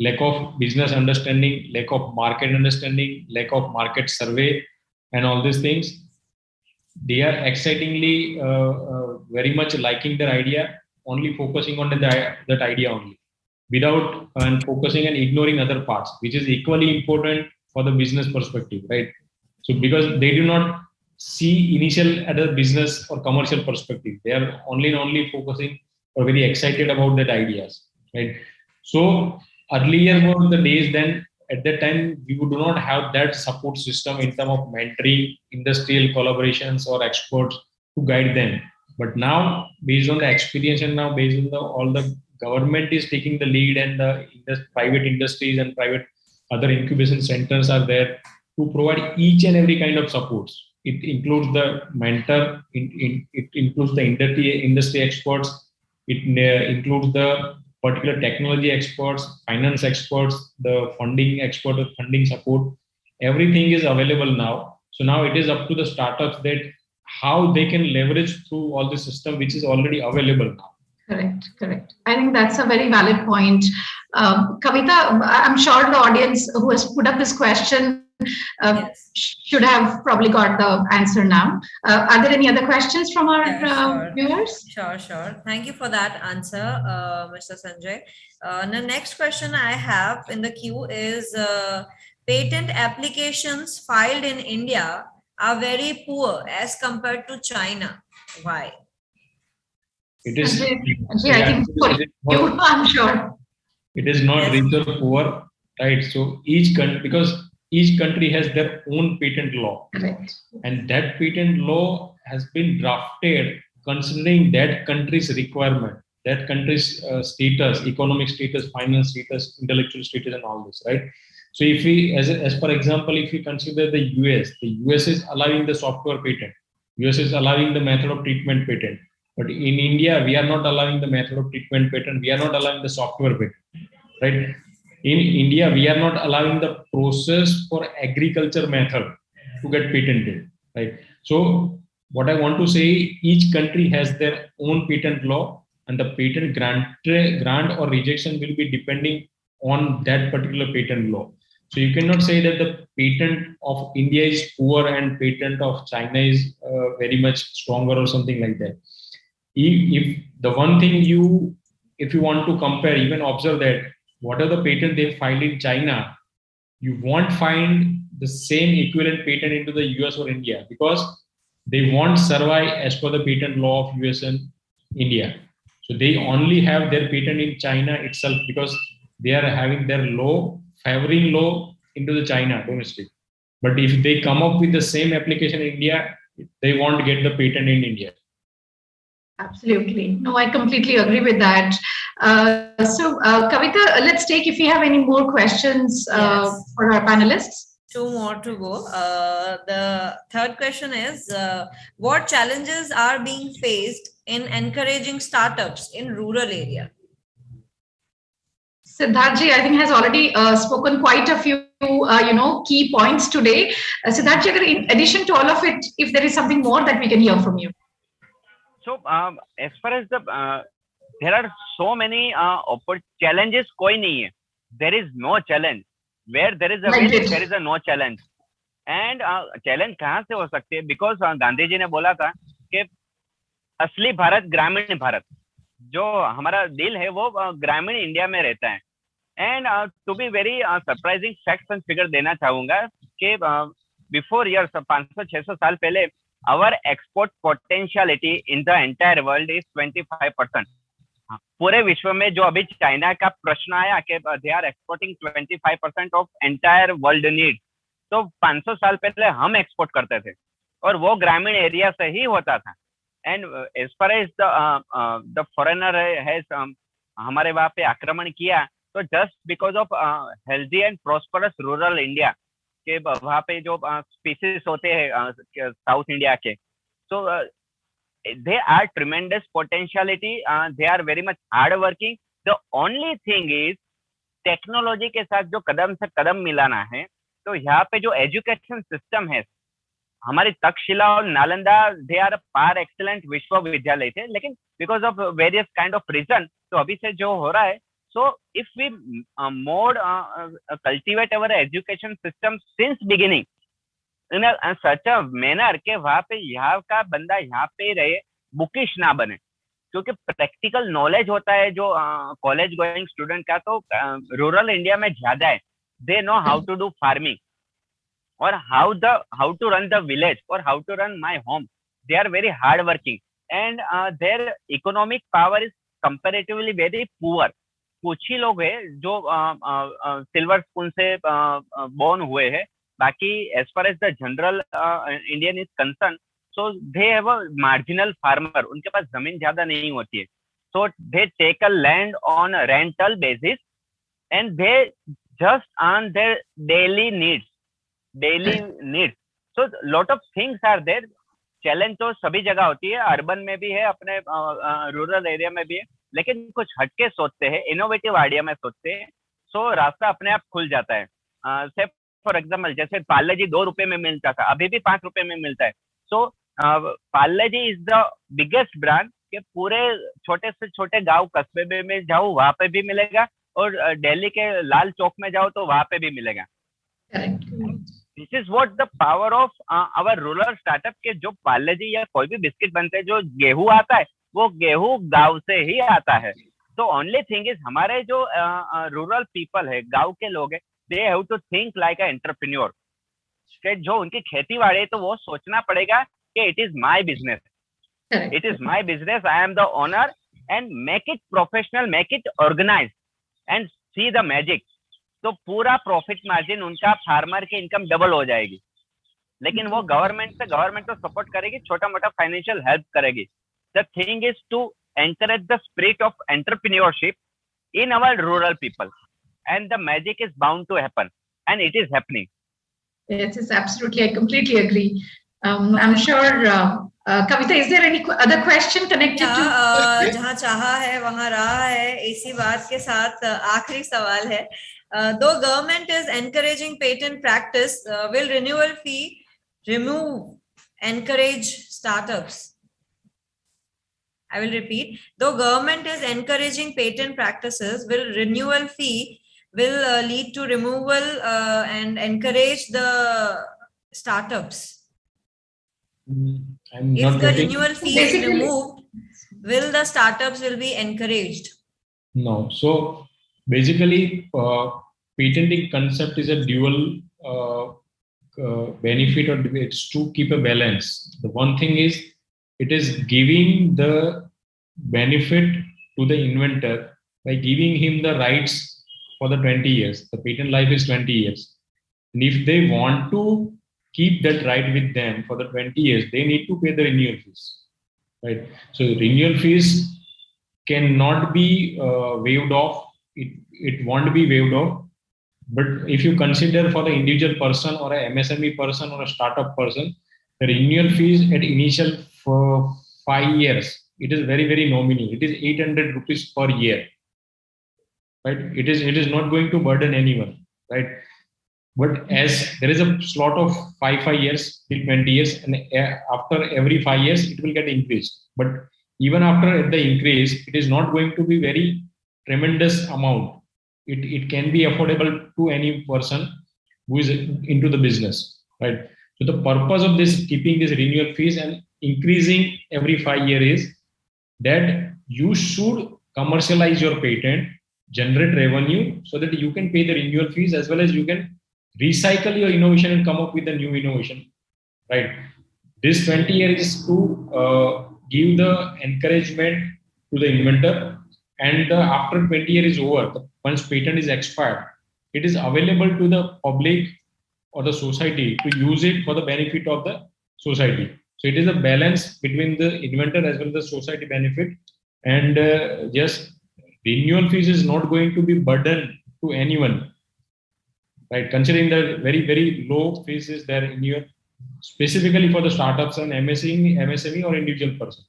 lack of business understanding, lack of market understanding, lack of market survey, and all these things. They are excitingly very much liking their idea, only focusing on that idea only, without focusing and ignoring other parts, which is equally important for the business perspective, right? So because they do not see initial at a business or commercial perspective, they are only focusing or very excited about that ideas, right? So earlier were the days then, at that time, we do not have that support system in terms of mentoring, industrial collaborations or experts to guide them. But now, based on the experience and now based on all the government is taking the lead and the private industries and private other incubation centers are there to provide each and every kind of supports. It includes the mentor, it includes the industry experts, it includes the particular technology experts, finance experts, the funding expert, the funding support. Everything is available now. So now it is up to the startups that how they can leverage through all the system which is already available now. Correct. I think that's a very valid point. Kavita, I'm sure the audience who has put up this question should have probably got the answer now. Are there any other questions from our viewers? Sure. Thank you for that answer, Mr. Sanjay. The next question I have in the queue is patent applications filed in India are very poor as compared to China. Why? It is. I think for you, I'm sure. It is not rich or poor, right? So each country, because each country has their own patent law, and that patent law has been drafted considering that country's requirement, that country's status, economic status, finance status, intellectual status, and all this, right? So if we, as for example, if we consider the US is allowing the software patent, US is allowing the method of treatment patent. But in India, we are not allowing the method of treatment patent. We are not allowing the software patent, right? In India, we are not allowing the process for agriculture method to get patented, right? So what I want to say, each country has their own patent law, and the patent grant or rejection will be depending on that particular patent law. So you cannot say that the patent of India is poor and patent of China is very much stronger or something like that. If the one thing if you want to compare, even observe that what are the patent they filed in China, you won't find the same equivalent patent into the US or India, because they won't survive as per the patent law of US and India. So they only have their patent in China itself because they are having their law, favoring law into the China domestic. But if they come up with the same application in India, they won't get the patent in India. Absolutely. No, I completely agree with that. So, Kavita, let's take if you have any more questions for our panelists. Two more to go. The third question is, what challenges are being faced in encouraging startups in rural area? Siddharthji, I think, has already spoken quite a few, key points today. Siddharthji, in addition to all of it, if there is something more that we can hear from you. So, as far as there are so many challenges, koi nahi hai. There is no challenge. Where there is a will, there is a no challenge. And challenge kahan se ho sakte hai? Because Gandhi ji ne bola tha कि असली भारत ग्रामीण भारत, जो हमारा दिल है वो ग्रामीण India में रहता है. And to be very surprising facts and figure देना चाहूंगा कि बिफोर ईयर्स 500-600 साल पहले our export potentiality in the entire world is 25%. पूरे विश्व में जो अभी चाइना का प्रश्न आया कि they are exporting 25% of entire world need, तो 500 साल पहले हम एक्सपोर्ट करते थे और वो ग्रामीण एरिया से ही होता था. And as far as the foreigner has हमारे वहाँ पे आक्रमण किया, तो just because of healthy and prosperous rural India, के वहाँ पे जो स्पीसीज होते हैं साउथ इंडिया के, so they are tremendous potentiality, they are very much hard working. The only thing is technology के साथ जो कदम से कदम मिलाना है. तो यहाँ पे जो एजुकेशन सिस्टम है, हमारी तक्षशिला और Nalanda they are par excellent विश्वविद्यालय थे, लेकिन because of various kind of reason, तो अभी से जो हो रहा है, so if we more cultivate our education system since beginning in a such a manner के वहाँ पे यहाँ का बंदा यहाँ पे रहे, बुकिश ना बने, क्योंकि प्रैक्टिकल नॉलेज होता है जो कॉलेज गोइंग स्टूडेंट का तो रूरल इंडिया में ज्यादा है. They know how to do farming और how to run the village or how to run my home. They are very hard working and their economic power is comparatively very poor. कुछ ही लोग हैं जो silver spoon से born हुए हैं, बाकी as far as the general Indian is concern, so they have a marginal farmer, उनके पास जमीन ज्यादा नहीं होती है, so they take a land on rental basis and they just on their daily needs. So lot of things are there. Challenge तो सभी जगह होती है, अर्बन में भी है, अपने रूरल एरिया में भी है, लेकिन कुछ हटके सोचते हैं, इनोवेटिव आइडिया में सोचते हैं, सो रास्ता अपने आप खुल जाता है. से फॉर एग्जाम्पल जैसे पार्ले जी 2 रुपए में मिलता था, अभी भी 5 रुपए में मिलता है. सो पार्ले जी इज द बिगेस्ट ब्रांड के पूरे छोटे से छोटे गांव कस्बे में जाओ वहां पे भी मिलेगा, और दिल्ली के लाल चौक में जाओ तो वहां पे भी मिलेगा. This is what the power of our rural startup के जो पार्ले जी या कोई भी बिस्किट बनते हैं, जो गेहूं आता है वो गेहूं गांव से ही आता है. तो ओनली थिंग इज हमारे जो रूरल पीपल है, गांव के लोग हैं, they have to think like a entrepreneur. जो उनकी खेती बाड़ी है तो वो सोचना पड़ेगा कि it is my business, it is my business, I am the owner, and make it professional, make it organise and see the magic. तो पूरा प्रॉफिट मार्जिन उनका, फार्मर की इनकम डबल हो जाएगी. लेकिन वो गवर्नमेंट तो सपोर्ट करेगी, छोटा मोटा फाइनेंशियल हेल्प करेगी. The thing is to encourage the spirit of entrepreneurship in our rural people, and the magic is bound to happen, and it is happening. Yes, absolutely. I completely agree. I'm sure, Kavita, is there any other question connected to? जहाँ चाहा है वहाँ रहा है, इसी बात के साथ आखिरी सवाल है. Though government is encouraging patent practice, will renewal fee encourage startups? I will repeat. Though government is encouraging patent practices, will renewal fee lead to removal and encourage the startups? If the renewal fee is removed, will the startups will be encouraged? No. So basically, patenting concept is a dual benefit, or it's to keep a balance. The one thing is, it is giving the benefit to the inventor by giving him the rights for the 20 years. The patent life is 20 years. And if they want to keep that right with them for the 20 years, they need to pay the renewal fees. Right? So renewal fees cannot be waived off. It won't be waived off. But if you consider for the individual person or a MSME person or a startup person, the renewal fees at initial for 5 years, it is very, very nominal. It is 800 rupees per year, right? It is not going to burden anyone, right? But as there is a slot of 5 years till 20 years, and after every 5 years, it will get increased. But even after the increase, it is not going to be very tremendous amount. It can be affordable to any person who is into the business, right? So the purpose of this, keeping this renewal fees and increasing every 5 years, is that you should commercialize your patent, generate revenue, so that you can pay the renewal fees, as well as you can recycle your innovation and come up with a new innovation, right? This 20 years is to give the encouragement to the inventor, and after 20 years is over, once patent is expired, it is available to the public or the society to use it for the benefit of the society. So it is a balance between the inventor as well as the society benefit, and just renewal fees is not going to be burden to anyone, right? Considering the very, very low fees is there in your, specifically for the startups and MSME or individual person.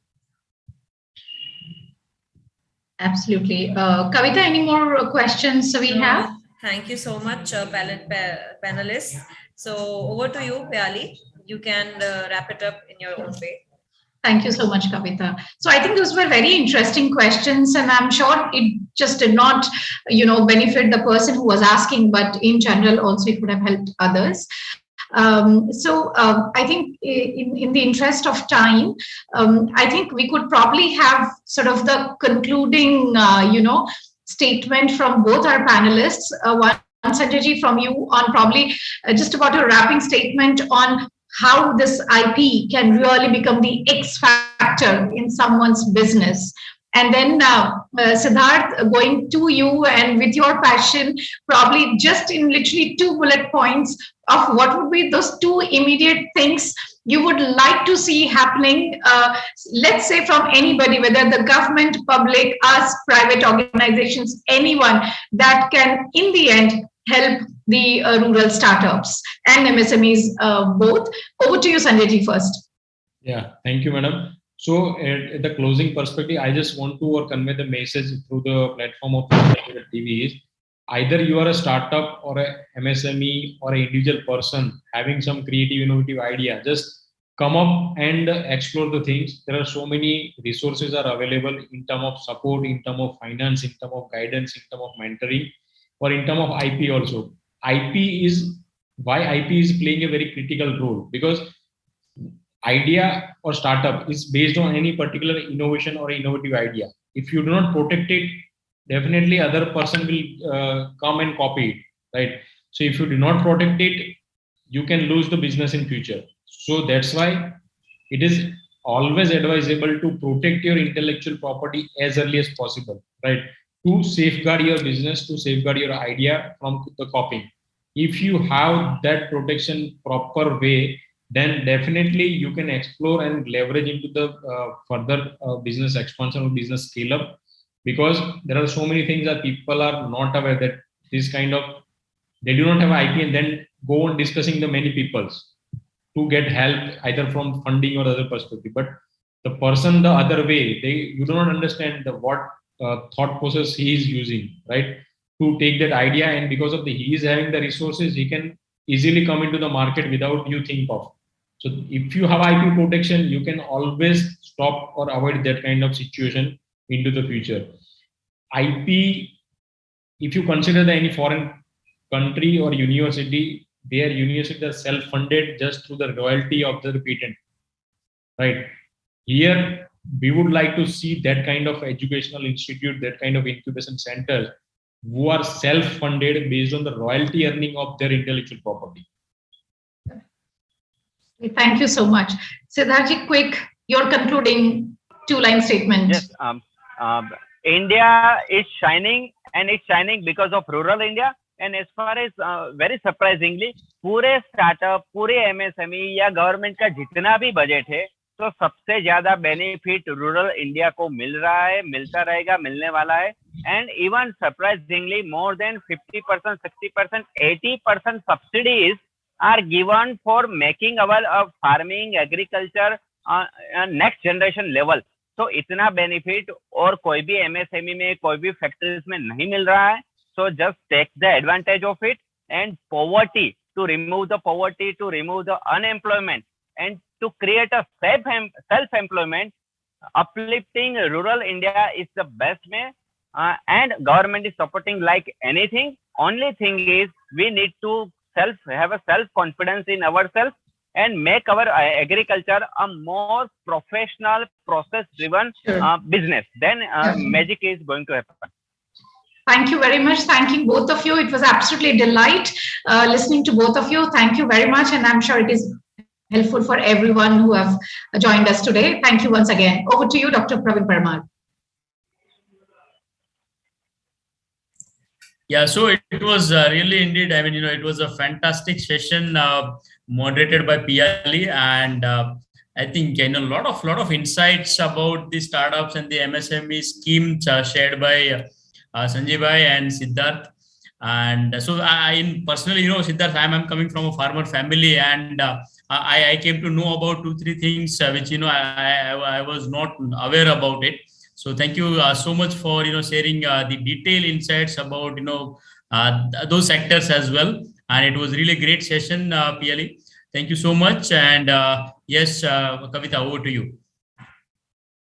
Absolutely. Kavita, any more questions we have? Thank you so much, panelists. So over to you, Pyali. You can wrap it up in your own way. Thank you so much, Kavita. So I think those were very interesting questions, and I'm sure it just did not, benefit the person who was asking, but in general also it would have helped others. I think in the interest of time, I think we could probably have sort of the concluding, statement from both our panelists. One, Sanjay ji, from you on probably just about a wrapping statement on how this IP can really become the X factor in someone's business. And then Siddharth, going to you and with your passion, probably just in literally 2 bullet points of what would be those 2 immediate things you would like to see happening, let's say from anybody, whether the government, public, us, private organizations, anyone that can in the end help the rural startups and MSMEs both. Over to you, Sanjay ji, first. Yeah, thank you, madam. So at the closing perspective, I just want to convey the message through the platform of TV is either you are a startup or a MSME or an individual person having some creative, innovative idea, just come up and explore the things. There are so many resources are available in terms of support, in terms of finance, in terms of guidance, in terms of mentoring, or in terms of IP also. IP is why IP is playing a very critical role, because idea or startup is based on any particular innovation or innovative idea. If you do not protect it, definitely other person will come and copy it, right? So if you do not protect it, you can lose the business in future. So that's why it is always advisable to protect your intellectual property as early as possible, right? To safeguard your business, to safeguard your idea from the copying. If you have that protection proper way, then definitely you can explore and leverage into the further business expansion or business scale up, because there are so many things that people are not aware that this kind of, they do not have IP and then go on discussing the many peoples to get help either from funding or other perspective. But the person the other way, you do not understand the what thought process he is using, right, to take that idea, and because of he is having the resources, he can easily come into the market without you think of. So if you have IP protection, you can always stop or avoid that kind of situation into the future. IP, if you consider any foreign country or university, their universities are self-funded just through the royalty of the patent, right? Here, we would like to see that kind of educational institute, that kind of incubation centers who are self-funded based on the royalty earning of their intellectual property. Thank you so much. Siddharji, quick, your concluding two-line statement. Yes, India is shining, and it's shining because of rural India. And as far as very surprisingly, पूरे startup, पूरे MSME या government का जितना भी budget है, तो सबसे ज्यादा बेनिफिट रूरल इंडिया को मिल रहा है, मिलता रहेगा, मिलने वाला है. And even surprisingly, more than 50%, 60%, 80% subsidies are given for making our farming, agriculture next generation level. So इतना बेनिफिट और कोई भी MSME में, कोई भी फैक्ट्रीज में नहीं मिल रहा है. So just take the advantage of it, and poverty, to remove the poverty, to remove the unemployment, and to create a self-employment, uplifting rural India is the best way. And government is supporting like anything. Only thing is we need to have a self-confidence in ourselves and make our agriculture a more professional, process-driven business. Then magic is going to happen. Thank you very much. Thanking both of you. It was absolutely a delight listening to both of you. Thank you very much. And I'm sure it is helpful for everyone who have joined us today. Thank you once again. Over to you, Dr. Praveen Parmar. Yeah, so it was really indeed, I mean, it was a fantastic session moderated by Piali, and I think a lot of insights about the startups and the MSME scheme shared by Sanjay Bhai and Siddharth. And so I personally, Siddharth, I'm coming from a farmer family, and I came to know about 2-3 things which I was not aware about it. So thank you so much for sharing the detailed insights about those sectors as well. And it was really a great session, Piali. Thank you so much. And yes, Kavita, over to you.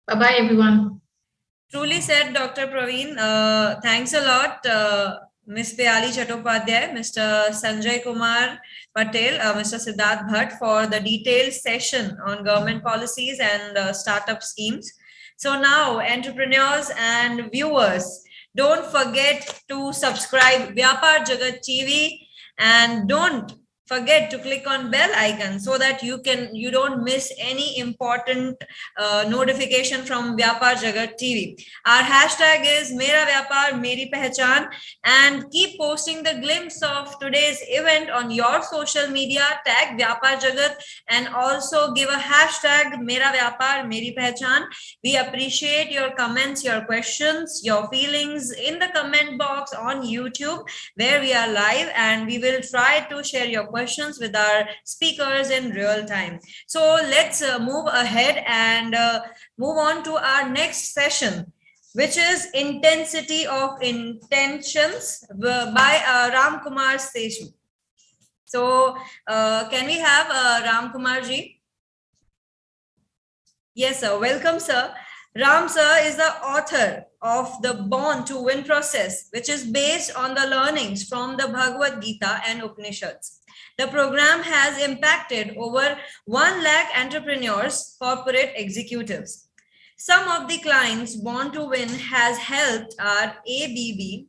Bye bye, everyone. Truly said, Dr. Praveen. Thanks a lot, Ms. Piali Chattopadhyay, Mr. Sanjay Kumar Patel, Mr. Siddharth Bhatt for the detailed session on government policies and startup schemes. So now, entrepreneurs and viewers, don't forget to subscribe Vyapaar Jagat TV, and don't forget to click on bell icon so that you don't miss any important notification from Vyapaar Jagat TV. Our hashtag is Mera Vyapar Meri Pehchan, and keep posting the glimpse of today's event on your social media, tag Vyapaar Jagat, and also give a hashtag Mera Vyapar Meri Pehchan. We appreciate your comments, your questions, your feelings in the comment box on YouTube where we are live, and we will try to share your questions with our speakers in real time. So let's move ahead and move on to our next session, which is Intensity of Intentions by Ram Kumar Seshu. So can we have Ram Kumar ji? Yes, sir. Welcome, sir. Ram sir is the author of the Born to Win process, which is based on the learnings from the Bhagavad Gita and Upanishads. The program has impacted over 1 lakh entrepreneurs, corporate executives. Some of the clients Born to Win has helped are ABB,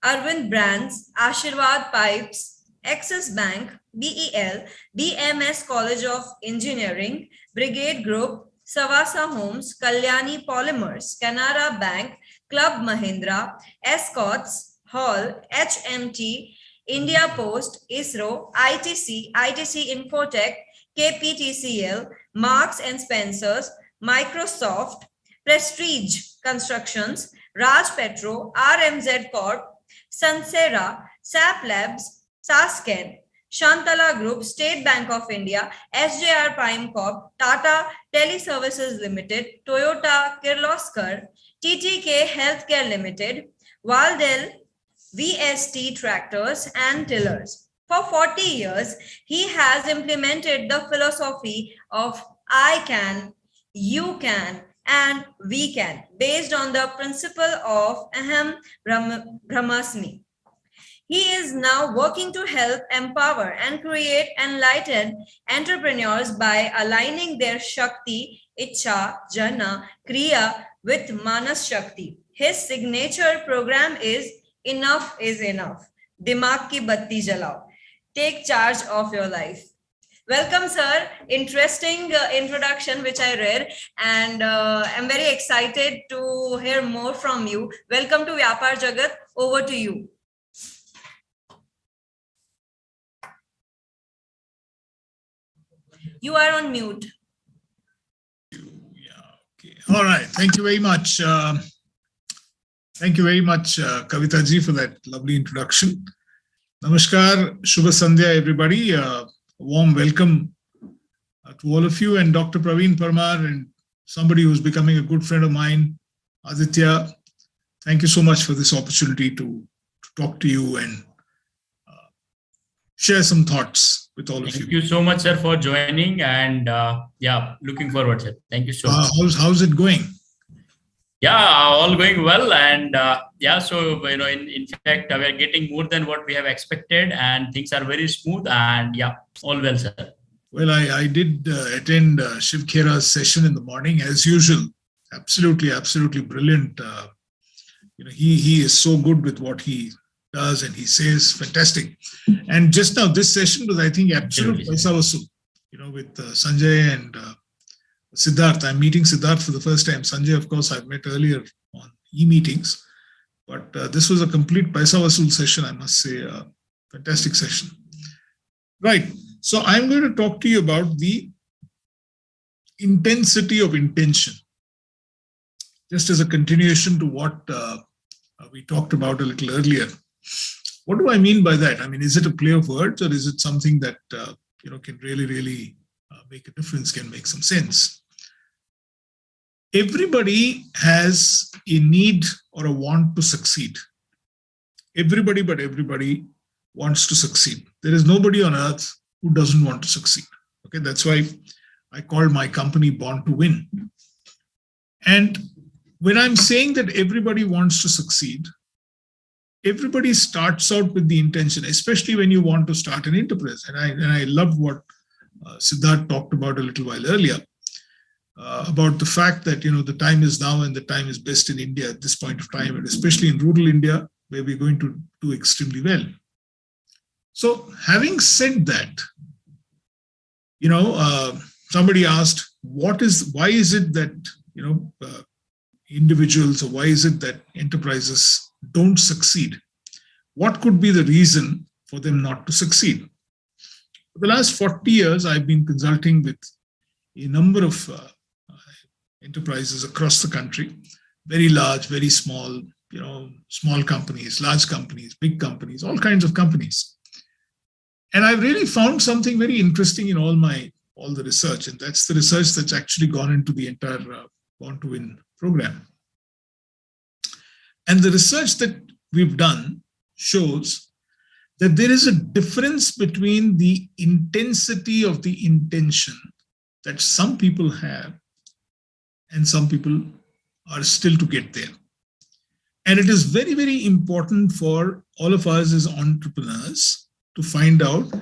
Arvind Brands, Ashirwad Pipes, Axis Bank, BEL, BMS College of Engineering, Brigade Group, Savasa Homes, Kalyani Polymers, Canara Bank, Club Mahindra, Escorts, Hall, HMT, India Post, ISRO, ITC, ITC Infotech, KPTCL, Marks and Spencers, Microsoft, Prestige Constructions, Raj Petro, RMZ Corp, Sansera, SAP Labs, Sasken, Shantala Group, State Bank of India, SJR Prime Corp, Tata Teleservices Limited, Toyota Kirloskar, TTK Healthcare Limited, Waldel, VST Tractors and Tillers. For 40 years, he has implemented the philosophy of I can, you can, and we can, based on the principle of Aham Brahmasmi. He is now working to help empower and create enlightened entrepreneurs by aligning their Shakti, Ichha, Jana, Kriya with Manas Shakti. His signature program is Enough is Enough. Dimag ki batti jalao. Take charge of your life. Welcome, sir. Interesting introduction, which I read, and I'm very excited to hear more from you. Welcome to Vyapaar Jagat. Over to you. You are on mute. All right. Thank you very much. Thank you very much, Kavita ji, for that lovely introduction. Namaskar, Shubha Sandhya, everybody. Warm welcome to all of you, and Dr. Praveen Parmar, and somebody who's becoming a good friend of mine, Aditya. Thank you so much for this opportunity to talk to you and share some thoughts with all of you. Thank you so much, sir, for joining, and yeah, looking forward, sir. Thank you so much. How's it going? Yeah, all going well, and yeah, so in fact, we are getting more than what we have expected, and things are very smooth, and yeah, all well, sir. Well, I did attend Shiv Khera's session in the morning as usual. Absolutely brilliant. He is so good with what he does, and he says fantastic. And just now, this session was, I think, absolute paisa vasool. With Sanjay and Siddharth. I'm meeting Siddharth for the first time. Sanjay, of course, I've met earlier on e-meetings, but this was a complete paisa vasool session, I must say. Fantastic session. Right. So I'm going to talk to you about the intensity of intention, just as a continuation to what we talked about a little earlier. What do I mean by that? I mean, is it a play of words, or is it something that can really make a difference, can make some sense? Everybody has a need or a want to succeed. Everybody but everybody wants to succeed. There is nobody on earth who doesn't want to succeed. Okay, that's why I called my company Born to Win. And when I'm saying that everybody wants to succeed, everybody starts out with the intention, especially when you want to start an enterprise. And I love what Siddharth talked about a little while earlier, about the fact that, the time is now and the time is best in India at this point of time, and especially in rural India, where we're going to do extremely well. So having said that, somebody asked, why is it that, individuals, or why is it that enterprises don't succeed? What could be the reason for them not to succeed? For the last 40 years, I've been consulting with a number of enterprises across the country, very large, very small, small companies, large companies, big companies, all kinds of companies. And I've really found something very interesting in all the research, and that's the research that's actually gone into the entire Born to Win program. And the research that we've done shows that there is a difference between the intensity of the intention that some people have and some people are still to get there. And it is very, very important for all of us as entrepreneurs to find out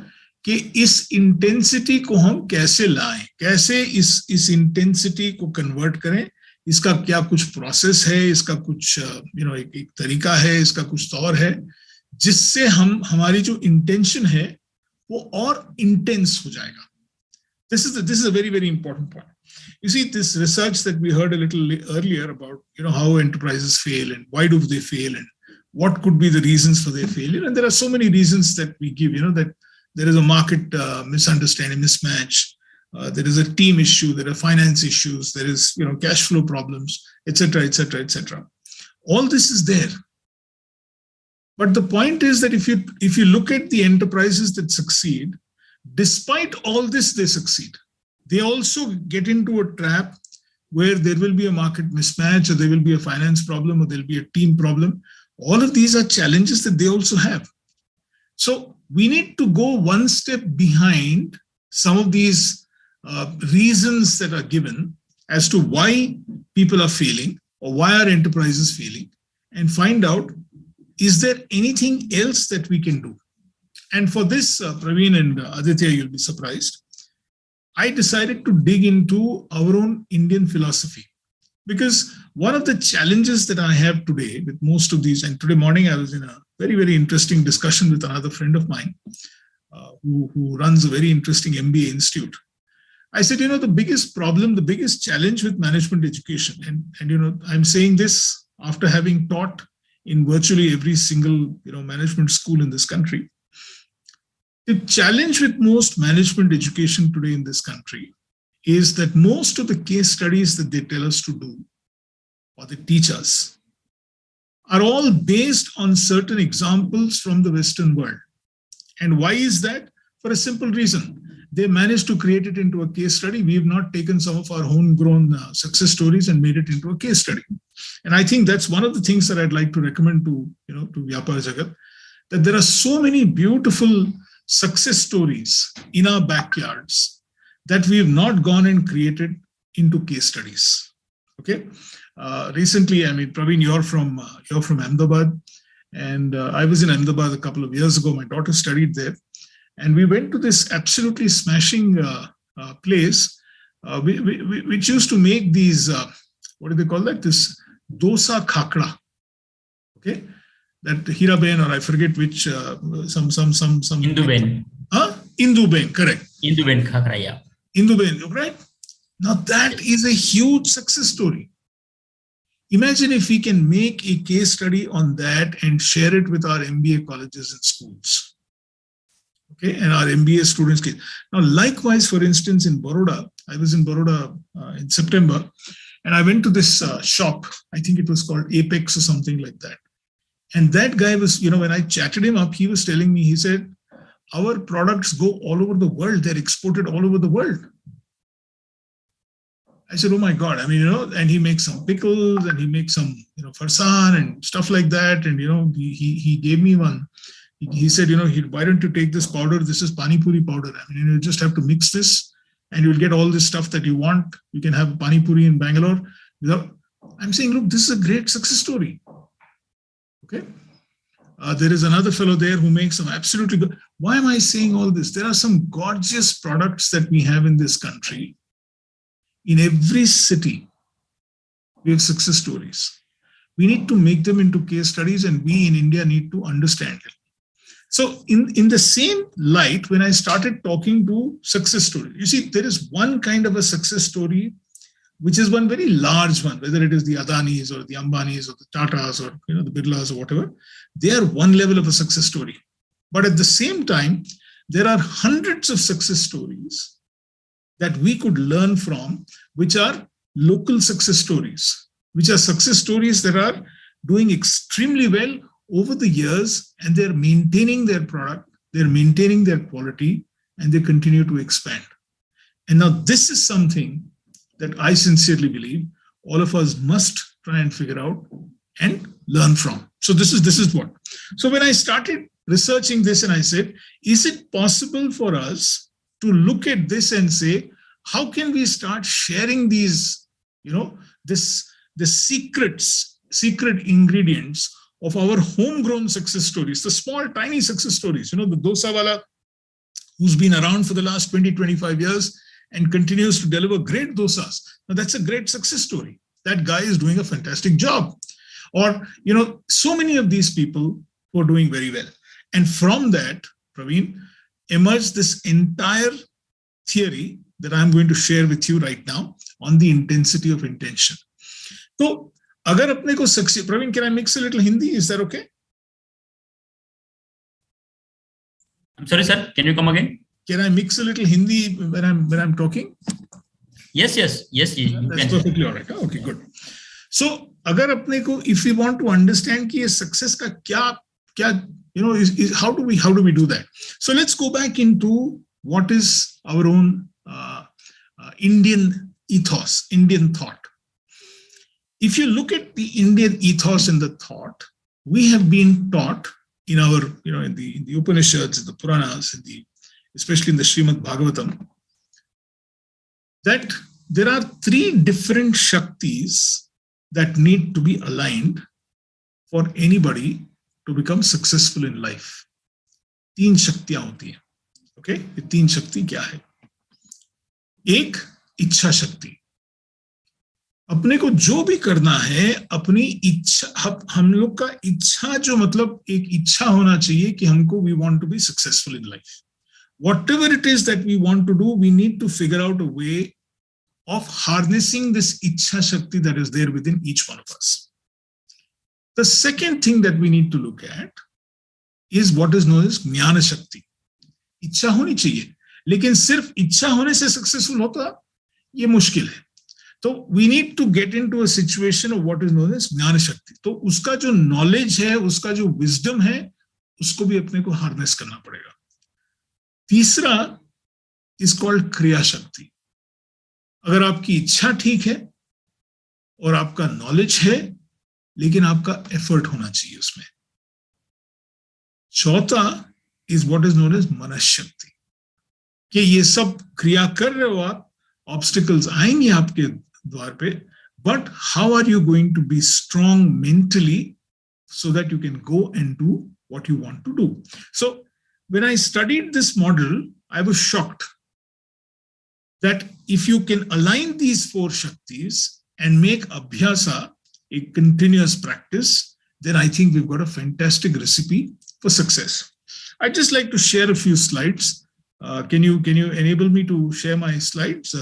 कि इस intensity को हम कैसे लाएं, कैसे इस intensity को convert करें, इसका क्या कुछ प्रोसेस है, इसका कुछ एक तरीका है, इसका कुछ तौर है, जिससे हमारी जो इंटेंशन है वो और इंटेंस हो जाएगा. This is a very, very important point. You see, this research that we heard a little earlier about, how enterprises fail and why do they fail and what could be the reasons for their failure. And there are so many reasons that we give, that there is a market misunderstanding, mismatch, there is a team issue, there are finance issues, there is, cash flow problems, etc., etc., etc. All this is there. But the point is that if you look at the enterprises that succeed, despite all this, they succeed. They also get into a trap where there will be a market mismatch, or there will be a finance problem, or there'll be a team problem. All of these are challenges that they also have. So we need to go one step behind some of these reasons that are given as to why people are failing or why are enterprises failing, and find out, is there anything else that we can do? And for this, Praveen and Aditya, you'll be surprised, I decided to dig into our own Indian philosophy. Because one of the challenges that I have today with most of these, and today morning I was in a very, very interesting discussion with another friend of mine who runs a very interesting MBA institute. I said, the biggest problem, the biggest challenge with management education, and I'm saying this after having taught in virtually every single management school in this country. The challenge with most management education today in this country is that most of the case studies that they tell us to do, or they teach us, are all based on certain examples from the Western world. And why is that? For a simple reason. They managed to create it into a case study. We have not taken some of our homegrown success stories and made it into a case study. And I think that's one of the things that I'd like to recommend to Vyapaar Jagat, that there are so many beautiful success stories in our backyards that we have not gone and created into case studies. Okay. Recently, Praveen, you're from Ahmedabad, and I was in Ahmedabad a couple of years ago. My daughter studied there, and we went to this absolutely smashing place, which used to make these, what do they call that? This dosa khakra. Okay. That Hiraben, or I forget which, some. Induben. Induben, correct. Induben khakra, yeah. Induben, right? Now that is a huge success story. Imagine if we can make a case study on that and share it with our MBA colleges and schools. Okay, and our MBA students. Now, likewise, for instance, in Baroda, I was in Baroda in September, and I went to this shop. I think it was called Apex or something like that. And that guy was, when I chatted him up, he was telling me, he said, our products go all over the world. They're exported all over the world. I said, oh my God, and he makes some pickles and he makes some, farsan and stuff like that. And, he gave me one. He said, why don't you take this powder? This is pani puri powder. You just have to mix this and you'll get all this stuff that you want. You can have pani puri in Bangalore. I'm saying, look, this is a great success story. Okay. There is another fellow there who makes some absolutely good. Why am I saying all this? There are some gorgeous products that we have in this country. In every city, we have success stories. We need to make them into case studies, and we in India need to understand it. So in the same light, when I started talking to success stories, you see, there is one kind of a success story, which is one very large one, whether it is the Adanis or the Ambanis or the Tatas or the Birlas or whatever, they are one level of a success story. But at the same time, there are hundreds of success stories that we could learn from, which are local success stories, which are success stories that are doing extremely well over the years, and they're maintaining their product, they're maintaining their quality, and they continue to expand. And now this is something that I sincerely believe all of us must try and figure out and learn from. So this is what. So when I started researching this, and I said, is it possible for us to look at this and say, how can we start sharing these, the secret ingredients of our homegrown success stories, the small, tiny success stories, the dosa wala who's been around for the last 20, 25 years and continues to deliver great dosas. Now that's a great success story. That guy is doing a fantastic job. Or, so many of these people who are doing very well. And from that, Praveen, emerged this entire theory that I'm going to share with you right now on the intensity of intention. So, agar apne ko succeed, Praveen, can I mix a little Hindi? Is that okay? I'm sorry, sir. Can you come again? Can I mix a little Hindi when I'm talking? Yes. You That's can. perfectly all right. Okay, good. So, agar apne ko, if we want to understand ki success ka kya how do we do that? So let's go back into what is our own Indian ethos, Indian thought. If you look at the Indian ethos and the thought, we have been taught in our, in the Upanishads, in the Puranas, especially in the Srimad Bhagavatam, that there are three different Shaktis that need to be aligned for anybody to become successful in life. तीन शक्तियां होती हैं. Okay? ये तीन शक्ति क्या है? एक, इच्छा शक्ति. अपने को जो भी करना है, अपनी इच्छा, हम लोग का इच्छा जो मतलब एक इच्छा होना चाहिए कि हमको we want to be successful in life. Whatever it is that we want to do, we need to figure out a way of harnessing this ichha shakti that is there within each one of us. The second thing that we need to look at is what is known as jnana shakti. इच्छा होनी चाहिए, लेकिन सिर्फ इच्छा होने से successful होता ये मुश्किल है. तो we need to get into a situation of what is known as ज्ञान शक्ति. तो उसका जो knowledge है, उसका जो wisdom है, उसको भी अपने को harness करना पड़ेगा. तीसरा is called क्रिया शक्ति. अगर आपकी इच्छा ठीक है और आपका knowledge है, लेकिन आपका effort होना चाहिए उसमें. चौथा is what is known as मनस शक्ति. कि ये सब क्रिया कर रहे हो आप, obstacles आएंगे आपके द्वार पे, but how are you going to be strong mentally so that you can go and do what you want to do? So when I studied this model, I was shocked that if you can align these four Shaktis and make Abhyasa a continuous practice, then I think we've got a fantastic recipe for success. I'd just like to share a few slides. Can you enable me to share my slides?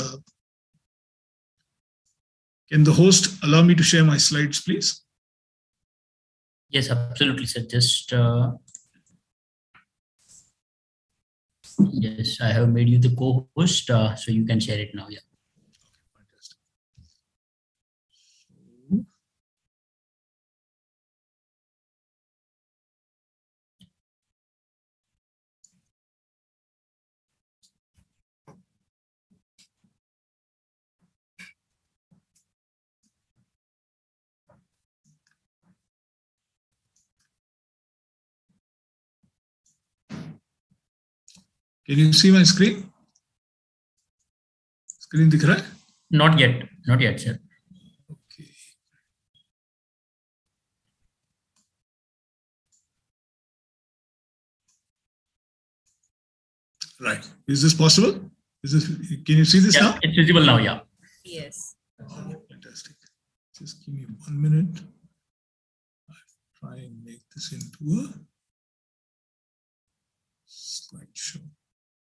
Can the host allow me to share my slides, please? Yes, absolutely, sir. Just yes, I have made you the co-host, so you can share it now. Yeah. Can you see my screen? Screen दिख रहा है? Not yet, sir. Okay. Right. Is this possible? Can you see this now? It's visible now, yeah. Yes. Fantastic. Just give me 1 minute. I'll try and make this into a Slideshow.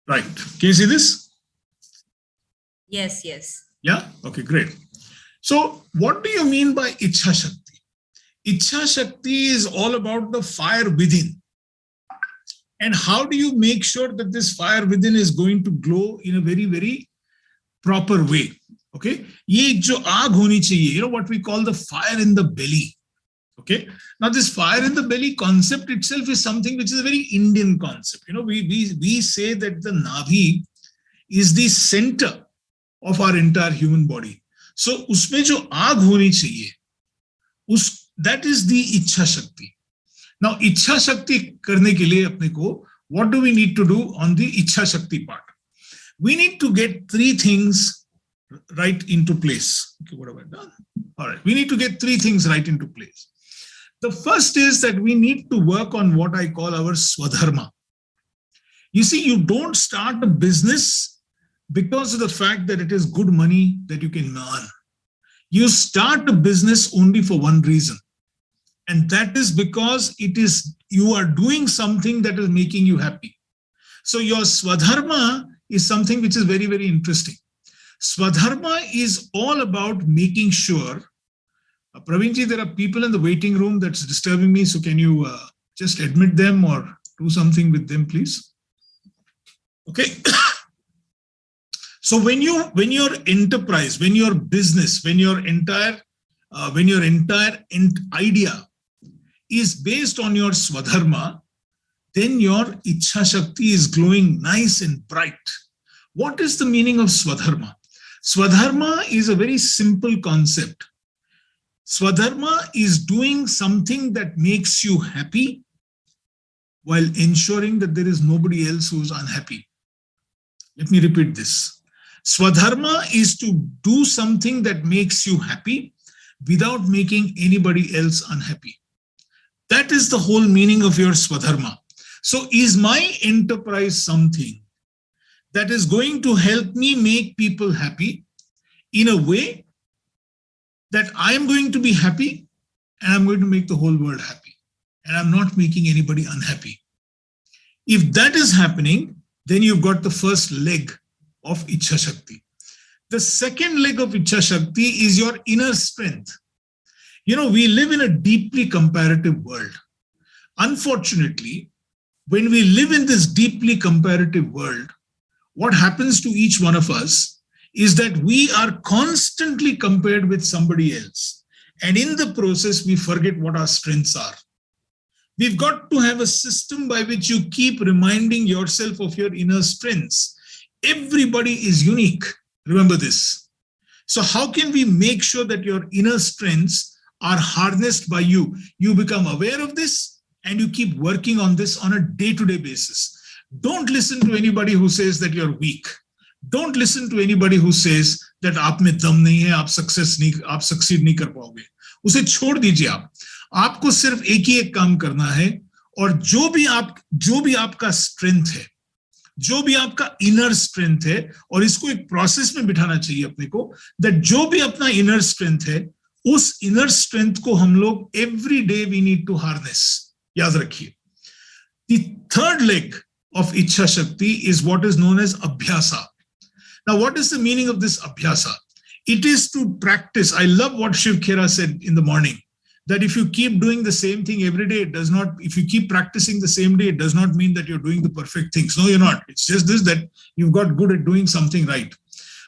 Right. Can you see this? Yes, yes. Yeah? Okay, great. So what do you mean by Ichha Shakti? Ichha Shakti is all about the fire within. And how do you make sure that this fire within is going to glow in a very, very proper way? Okay? Ye jo aag honi chahiye, you know what we call the fire in the belly. Okay? Now this fire in the belly concept itself is something which is a very Indian concept. You know, we say that the Navi is the center of our entire human body. So usme jo aag honi chahiye, that is the Ichha Shakti. Now, Ichha Shakti karne ke liye apne ko, what do we need to do on the Ichha Shakti part? We need to get three things right into place. Okay, what have I done? All right, we need to get three things right into place. The first is that we need to work on what I call our Swadharma. You see, you don't start a business because of the fact that it is good money that you can earn. You start a business only for one reason. And that is because you are doing something that is making you happy. So your Swadharma is something which is very, very interesting. Swadharma is all about making sure, Pravinji, there are people in the waiting room that's disturbing me. So can you just admit them or do something with them, please? Okay. So when your enterprise, when your business, when your entire idea is based on your Swadharma, then your Ichha Shakti is glowing nice and bright. What is the meaning of Swadharma? Swadharma is a very simple concept. Swadharma is doing something that makes you happy while ensuring that there is nobody else who is unhappy. Let me repeat this. Swadharma is to do something that makes you happy without making anybody else unhappy. That is the whole meaning of your Swadharma. So is my enterprise something that is going to help me make people happy in a way that I am going to be happy and I'm going to make the whole world happy and I'm not making anybody unhappy? If that is happening, then you've got the first leg of Ichha Shakti. The second leg of Ichha Shakti is your inner strength. You know, we live in a deeply comparative world. Unfortunately, when we live in this deeply comparative world, what happens to each one of us is that we are constantly compared with somebody else. And in the process, we forget what our strengths are. We've got to have a system by which you keep reminding yourself of your inner strengths. Everybody is unique. Remember this. So how can we make sure that your inner strengths are harnessed by you? You become aware of this and you keep working on this on a day-to-day basis. Don't listen to anybody who says that you're weak. Don't listen to anybody who says that आप में दम नहीं है, आप succeed नहीं कर पाओगे. उसे छोड़ दीजिए आप. आपको सिर्फ एक ही एक काम करना है और जो भी आपका strength है, जो भी आपका inner strength है, और इसको एक process में बिठाना चाहिए अपने को, that जो भी अपना inner strength है, उस inner strength को हम लोग every day we need to harness. याद रखिए. The third leg of Ichha Shakti is what is known as Abhyasa. Now, what is the meaning of this Abhyasa? It is to practice. I love what Shiv Khera said in the morning, that if you keep doing the same thing every day, if you keep practicing the same day, it does not mean that you're doing the perfect things. No, you're not. It's just this, that you've got good at doing something right.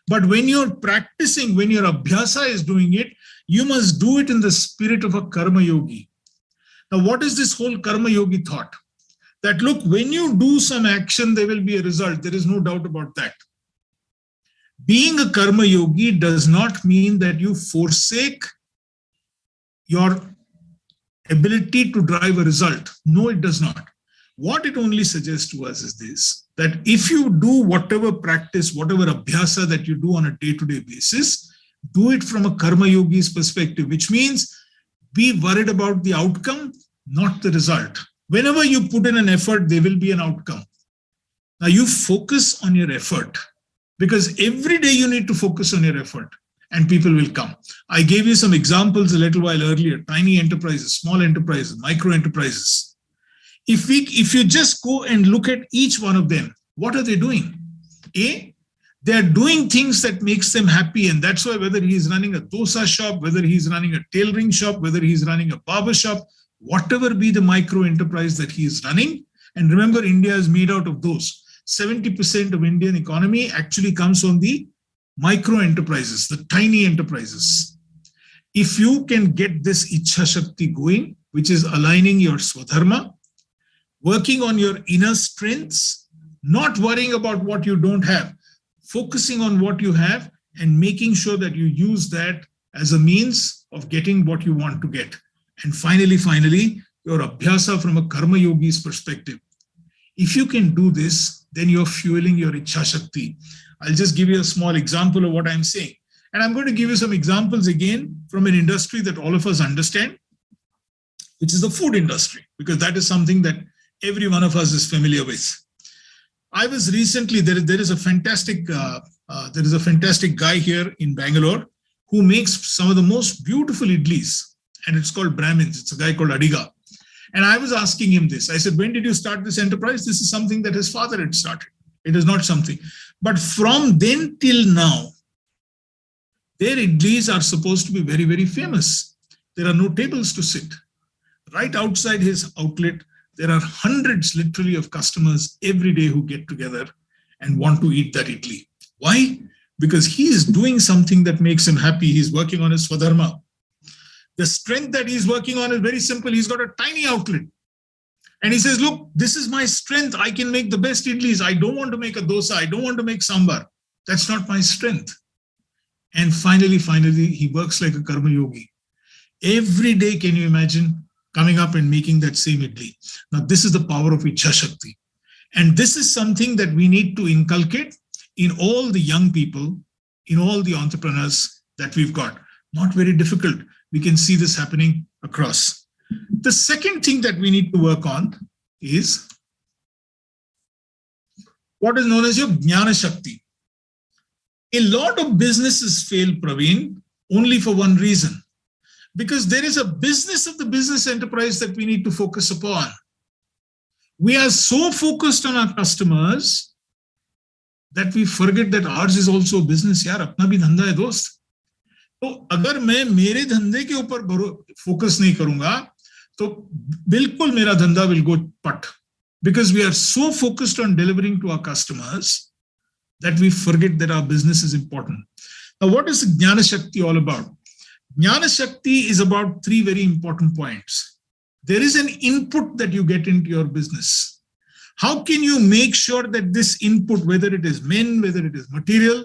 But when you're practicing, when your Abhyasa is doing it, you must do it in the spirit of a Karma Yogi. Now, what is this whole Karma Yogi thought? That look, when you do some action, there will be a result. There is no doubt about that. Being a Karma Yogi does not mean that you forsake your ability to drive a result. No, it does not. What it only suggests to us is this, that if you do whatever practice, whatever abhyasa that you do on a day-to-day basis, do it from a Karma Yogi's perspective, which means be worried about the outcome, not the result. Whenever you put in an effort, there will be an outcome. Now you focus on your effort, because every day you need to focus on your effort and people will come. I gave you some examples a little while earlier, tiny enterprises, small enterprises, micro enterprises. If you just go and look at each one of them, what are they doing? They're doing things that makes them happy, and that's why whether he's running a dosa shop, whether he's running a tailoring shop, whether he's running a barber shop, whatever be the micro enterprise that he is running, and remember, India is made out of those. 70% of Indian economy actually comes from the micro enterprises, the tiny enterprises. If you can get this Ichha Shakti going, which is aligning your Swadharma, working on your inner strengths, not worrying about what you don't have, focusing on what you have and making sure that you use that as a means of getting what you want to get. And finally, your Abhyasa from a Karma Yogi's perspective. If you can do this, then you're fueling your Ichha Shakti. I'll just give you a small example of what I'm saying. And I'm going to give you some examples again from an industry that all of us understand, which is the food industry, because that is something that every one of us is familiar with. I was recently, there is a fantastic guy here in Bangalore who makes some of the most beautiful idlis, and it's called Brahmins. It's a guy called Adiga. And I was asking him this. I said, when did you start this enterprise? This is something that his father had started. It is not something. But from then till now, their idlis are supposed to be very, very famous. There are no tables to sit. Right outside his outlet, there are hundreds literally of customers every day who get together and want to eat that idli. Why? Because he is doing something that makes him happy. He's working on his Swadharma. The strength that he's working on is very simple. He's got a tiny outlet. And he says, look, this is my strength. I can make the best idlis. I don't want to make a dosa. I don't want to make sambar. That's not my strength. And finally, he works like a karma yogi. Every day, can you imagine coming up and making that same idli? Now, this is the power of Ichha Shakti. And this is something that we need to inculcate in all the young people, in all the entrepreneurs that we've got. Not very difficult. We can see this happening across. The second thing that we need to work on is what is known as your Jnana Shakti. A lot of businesses fail, Praveen, only for one reason. Because there is a business of the business enterprise that we need to focus upon. We are so focused on our customers that we forget that ours is also a business. Yaar, apna bhi dhanda hai, dost. तो अगर मैं मेरे धंधे के ऊपर focus नहीं करूंगा तो बिल्कुल मेरा धंधा will go pat, because we are so focused on delivering to our customers that we forget that our business is important. Now, what is Jnana Shakti all about? Jnana Shakti is about three very important points. There is an input that you get into your business. How can you make sure that this input, whether it is men, whether it is material,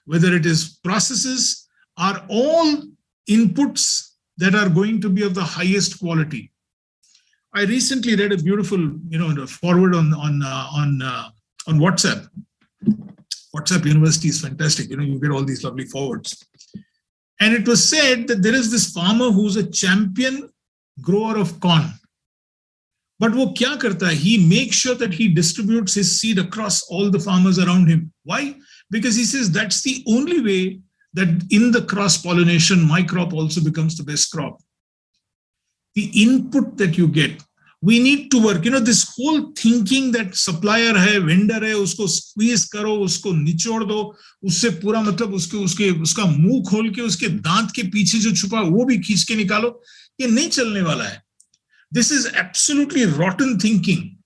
whether it is processes, are all inputs that are going to be of the highest quality? I recently read a beautiful, forward on WhatsApp. WhatsApp University is fantastic. You get all these lovely forwards. And it was said that there is this farmer who's a champion grower of corn. But wo kya karta hai? He makes sure that he distributes his seed across all the farmers around him. Why? Because he says that's the only way that in the cross-pollination, my crop also becomes the best crop. The input that you get, we need to work. This whole thinking that supplier hai, vendor hai, usko squeeze karo, usko nichod do, usse pura matlab uska muh khol ke, uske daant ke piche jo chupa, wo bhi khich ke nikalo, ye nahi chalne wala hai. This is absolutely rotten thinking.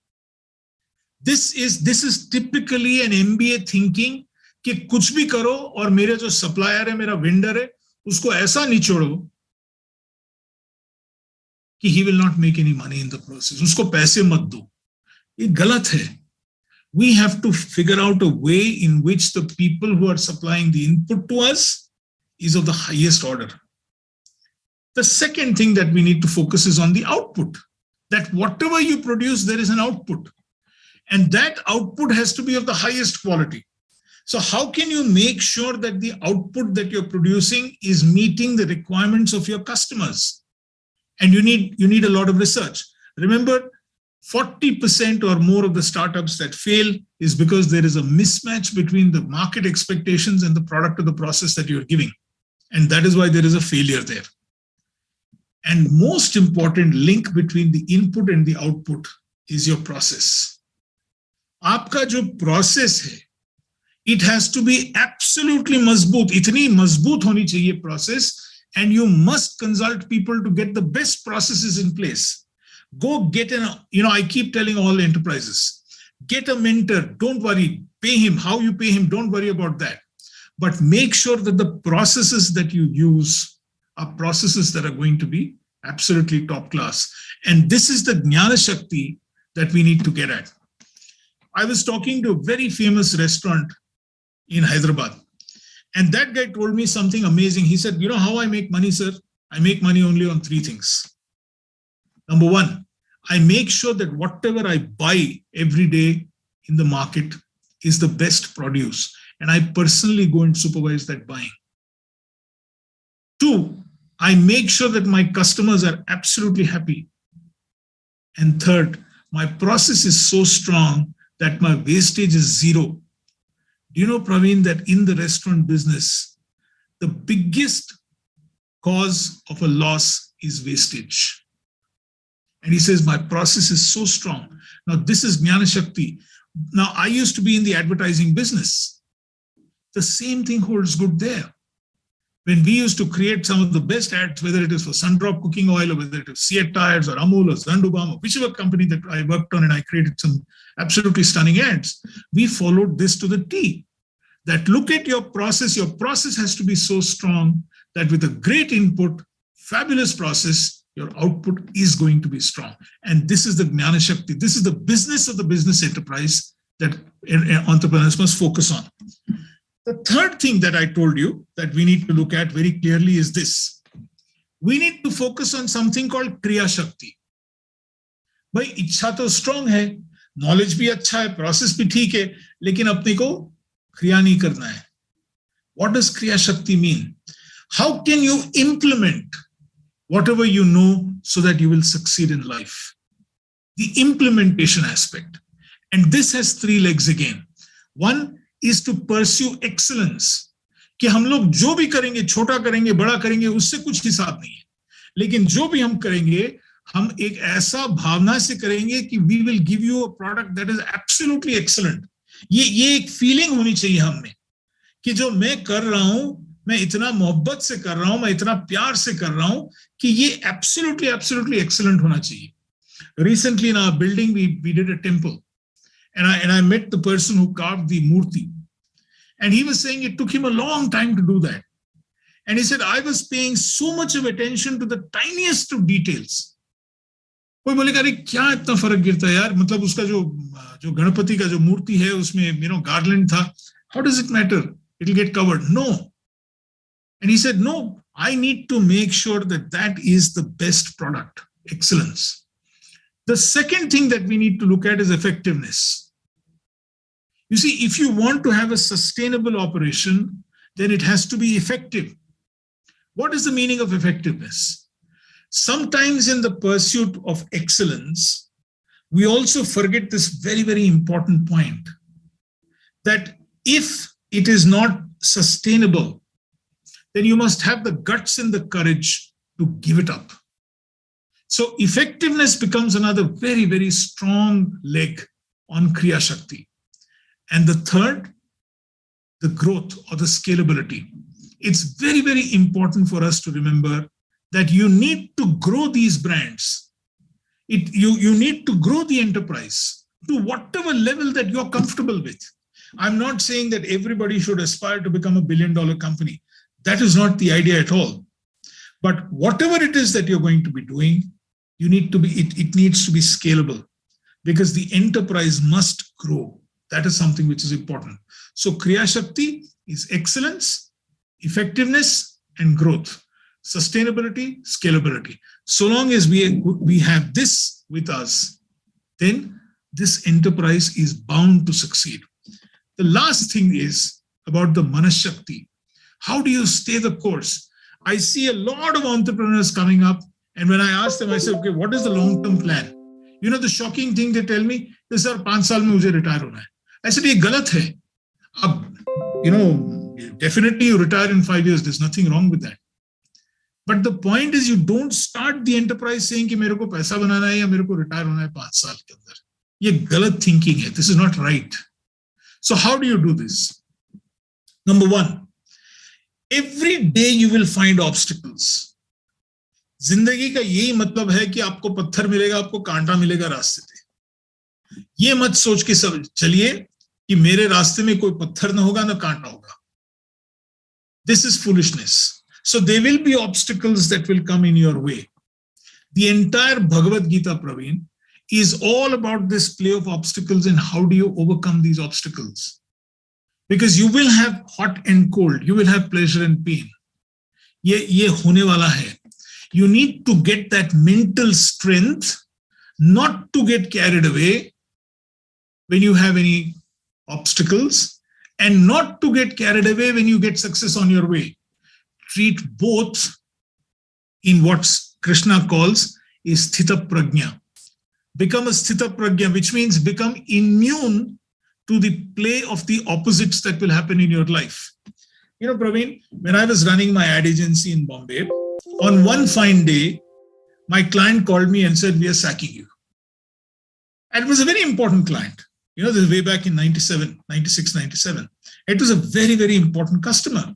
This is typically an MBA thinking कि कुछ भी करो और मेरे जो supplier है, मेरा vendor है, उसको ऐसा निचोड़ो कि he will not make any money in the process. उसको पैसे मत दो. ये गलत है. We have to figure out a way in which the people who are supplying the input to us is of the highest order. The second thing that we need to focus is on the output. That whatever you produce, there is an output. And that output has to be of the highest quality. So how can you make sure that the output that you're producing is meeting the requirements of your customers? And you need a lot of research. Remember, 40% or more of the startups that fail is because there is a mismatch between the market expectations and the product or the process that you're giving. And that is why there is a failure there. And most important link between the input and the output is your process. आपका जो process है, it has to be absolutely मजबूत, इतनी मजबूत होनी चाहिए process, and you must consult people to get the best processes in place. Go get I keep telling all enterprises, get a mentor, don't worry, pay him, how you pay him, don't worry about that. But make sure that the processes that you use are processes that are going to be absolutely top class. And this is the Jnana Shakti that we need to get at. I was talking to a very famous restaurant in Hyderabad, and that guy told me something amazing. He said, you know how I make money, sir? I make money only on 3 things. Number 1, I make sure that whatever I buy every day in the market is the best produce, and I personally go and supervise that buying. 2, I make sure that my customers are absolutely happy. And 3rd, my process is so strong that my wastage is 0. Do you know, Praveen, that in the restaurant business, the biggest cause of a loss is wastage? And he says, my process is so strong. Now, this is Jnana Shakti. Now, I used to be in the advertising business. The same thing holds good there. When we used to create some of the best ads, whether it is for Sundrop cooking oil or whether it is Seat Tires or Amul or Zandubam or whichever company that I worked on, and I created some absolutely stunning ads, we followed this to the T. That look at your process has to be so strong that with a great input, fabulous process, your output is going to be strong. And this is the Jnana Shakti. This is the business of the business enterprise that entrepreneurs must focus on. The 3rd thing that I told you that we need to look at very clearly is this. We need to focus on something called Kriya Shakti. भाई इच्छा तो strong है, knowledge भी अच्छा है, process भी ठीक है, लेकिन अपने को क्रिया नहीं करना है. What does Kriya Shakti mean? How can you implement whatever you know so that you will succeed in life? The implementation aspect. And this has 3 legs again. 1 is to pursue excellence. कि हम लोग जो भी करेंगे, छोटा करेंगे, बड़ा करेंगे, उससे कुछ हिसाब नहीं है. लेकिन जो भी हम करेंगे, हम एक ऐसा भावना से करेंगे कि we will give you a product that is absolutely excellent. ये एक फीलिंग होनी चाहिए हम में कि जो मैं कर रहा हूं, मैं इतना मोहब्बत से कर रहा हूं, मैं इतना प्यार से कर रहा हूं कि ये absolutely excellent होना चाहिए. Recently in our building, we did a temple. And I met the person who carved the murti. And he was saying it took him a long time to do that. And he said, I was paying so much of attention to the tiniest of details. कोई बोलेगा अरे क्या इतना फर्क गिरता है यार, मतलब उसका जो गणपति का जो मूर्ति है उसमें गार्लैंड था, how does it matter? It'll get covered. No. And he said, no, I need to make sure that is the best product, excellence. The second thing that we need to look at is effectiveness. You see, if you want to have a sustainable operation, then it has to be effective. What is the meaning of effectiveness? Sometimes in the pursuit of excellence, we also forget this very, very important point, that if it is not sustainable, then you must have the guts and the courage to give it up. So effectiveness becomes another very, very strong leg on Kriya Shakti. And the 3rd, the growth or the scalability. It's very, very important for us to remember that you need to grow these brands. You need to grow the enterprise to whatever level that you're comfortable with. I'm not saying that everybody should aspire to become $1 billion company. That is not the idea at all. But whatever it is that you're going to be doing, it needs to be scalable because the enterprise must grow. That is something which is important. So Kriya Shakti is excellence, effectiveness, and growth. Sustainability, scalability. So long as we have this with us, then this enterprise is bound to succeed. The last thing is about the Manas Shakti. How do you stay the course? I see a lot of entrepreneurs coming up, and when I ask them, I say, okay, what is the long-term plan? You know, the shocking thing they tell me is, sir, 5 साल में मुझे retire होना है. I said, ये गलत है. अब, definitely you retire in 5 years. There's nothing wrong with that. But the point is, you don't start the enterprise saying कि मेरे को पैसा बनाना है या मेरे को retire होना है 5 साल के अंदर. ये गलत thinking है. This is not right. So how do you do this? Number one, every day you will find obstacles. जिंदगी का यही मतलब है कि आपको पत्थर मिलेगा, आपको कांटा मिलेगा रास्ते पे. ये मत सोच के सब चलिए कि मेरे रास्ते में कोई पत्थर ना होगा ना कांटा होगा. This is foolishness. So there will be obstacles that will come in your way. The entire Bhagavad Gita, Praveen, is all about this play of obstacles and how do you overcome these obstacles. Because you will have hot and cold, you will have pleasure and pain. ये होने वाला है. You need to get that mental strength not to get carried away when you have any obstacles and not to get carried away when you get success on your way. Treat both in what Krishna calls a sthita prajna. Become a sthita prajna, which means become immune to the play of the opposites that will happen in your life. You know, Praveen, when I was running my ad agency in Bombay, on one fine day, my client called me and said, "We are sacking you." And it was a very important client. You know, this is way back in 96, 97. It was a very, very important customer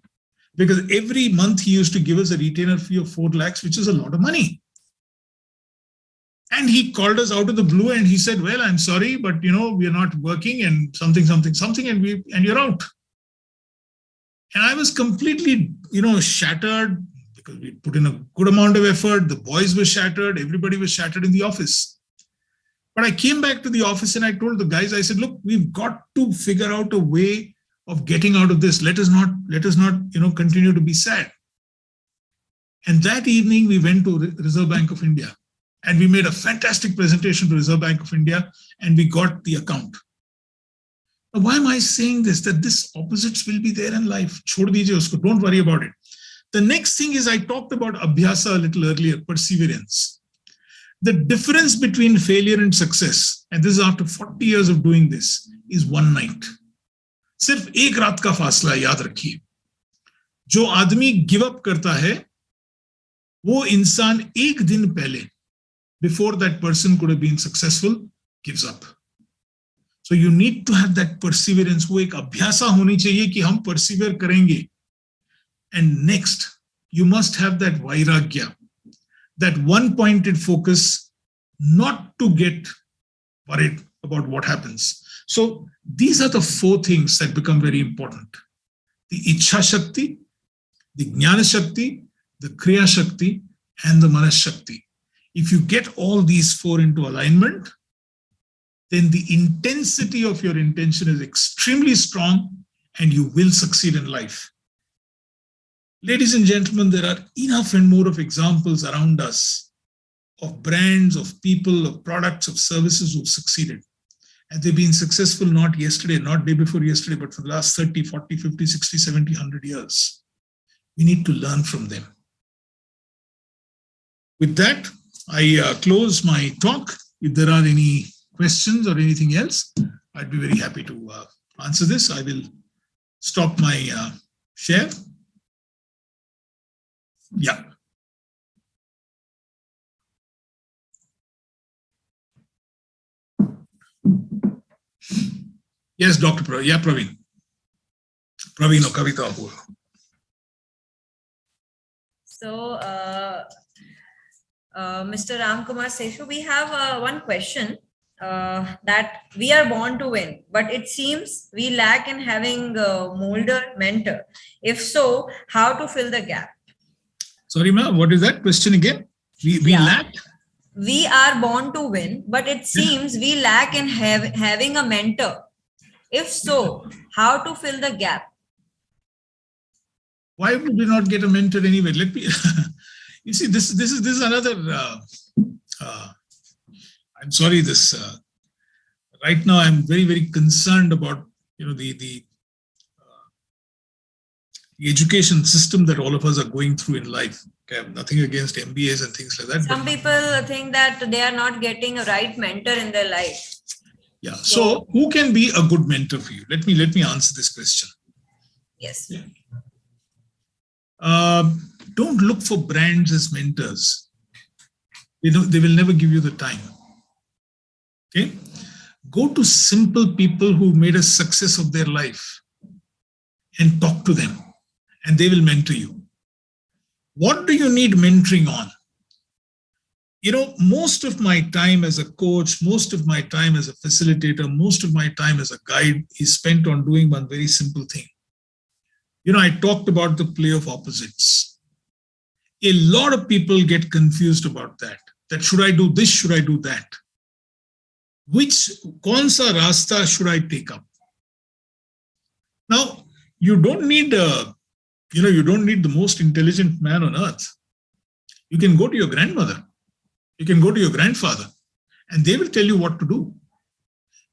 because every month he used to give us a retainer fee of 4 lakhs, which is a lot of money. And he called us out of the blue and he said, "Well, I'm sorry, but we are not working and something, and you're out." And I was completely, shattered because we put in a good amount of effort. The boys were shattered. Everybody was shattered in the office. But I came back to the office and I told the guys, I said, "Look, we've got to figure out a way of getting out of this. Let us not, continue to be sad." And that evening we went to Reserve Bank of India and we made a fantastic presentation to Reserve Bank of India and we got the account. Now, why am I saying this? That this opposites will be there in life. Chhod dijiye usko, don't worry about it. The next thing is I talked about abhyasa a little earlier, perseverance. The difference between failure and success, and this is after 40 years of doing this, is one night. सिर्फ एक रात का फासला याद रखिए. जो आदमी give up करता है वो इंसान एक दिन पहले, before that person could have been successful, gives up. So you need to have that perseverance. वो एक अभ्यासा होनी चाहिए कि हम persevere करेंगे. And next, you must have that vairagya, that one-pointed focus, not to get worried about what happens. So these are the 4 things that become very important. The Ichha Shakti, the Jnana Shakti, the Kriya Shakti, and the Manas Shakti. If you get all these 4 into alignment, then the intensity of your intention is extremely strong and you will succeed in life. Ladies and gentlemen, there are enough and more of examples around us of brands, of people, of products, of services who've succeeded. And they've been successful not yesterday, not day before yesterday, but for the last 30, 40, 50, 60, 70, 100 years. We need to learn from them. With that, I close my talk. If there are any questions or anything else, I'd be very happy to answer this. I will stop my share. Yeah. Yes, Dr. Praveen. Praveen or Kavita. So, Mr. Ramkumar Seshu, we have one question that we are born to win, but it seems we lack in having a molder mentor. If so, how to fill the gap? Sorry, ma'am, what is that question again? We lack? We are born to win, but it seems we lack in having a mentor. If so, how to fill the gap? Why would we not get a mentor anyway? Let me. You see, this is another. I'm sorry. Right now, I'm very, very concerned about the education system that all of us are going through in life. Okay, I have nothing against MBAs and things like that. Some people think that they are not getting a right mentor in their life. Yeah. So who can be a good mentor for you? Let me answer this question. Yes. Yeah. don't look for brands as mentors. They will never give you the time. Okay? Go to simple people who made a success of their life and talk to them, and they will mentor you. What do you need mentoring on? Most of my time as a coach, most of my time as a facilitator, most of my time as a guide is spent on doing one very simple thing. I talked about the play of opposites. A lot of people get confused about that. That should I do this? Should I do that? Kaun sa rasta should I take up? Now, you don't need the most intelligent man on earth. You can go to your grandmother. You can go to your grandfather, and they will tell you what to do.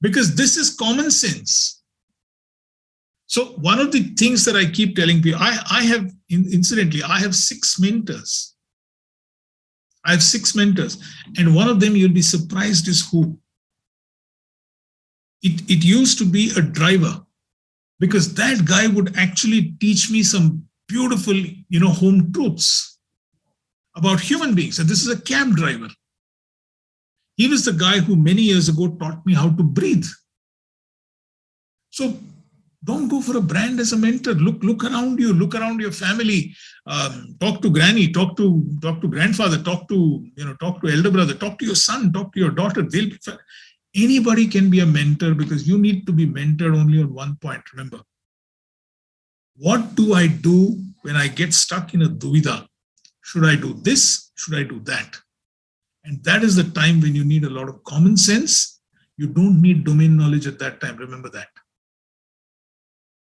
Because this is common sense. So one of the things that I keep telling people, I have 6 mentors. I have 6 mentors. And one of them, you'll be surprised, is who? It used to be a driver, because that guy would actually teach me some beautiful, home truths about human beings. And this is a cab driver. He was the guy who many years ago taught me how to breathe. So don't go for a brand as a mentor. Look around you, look around your family. Talk to granny, talk to grandfather, talk to elder brother, talk to your son, talk to your daughter. Anybody can be a mentor, because you need to be mentored only on one point. Remember, what do I do when I get stuck in a duvida? Should I do this? Should I do that? And that is the time when you need a lot of common sense. You don't need domain knowledge at that time. Remember that.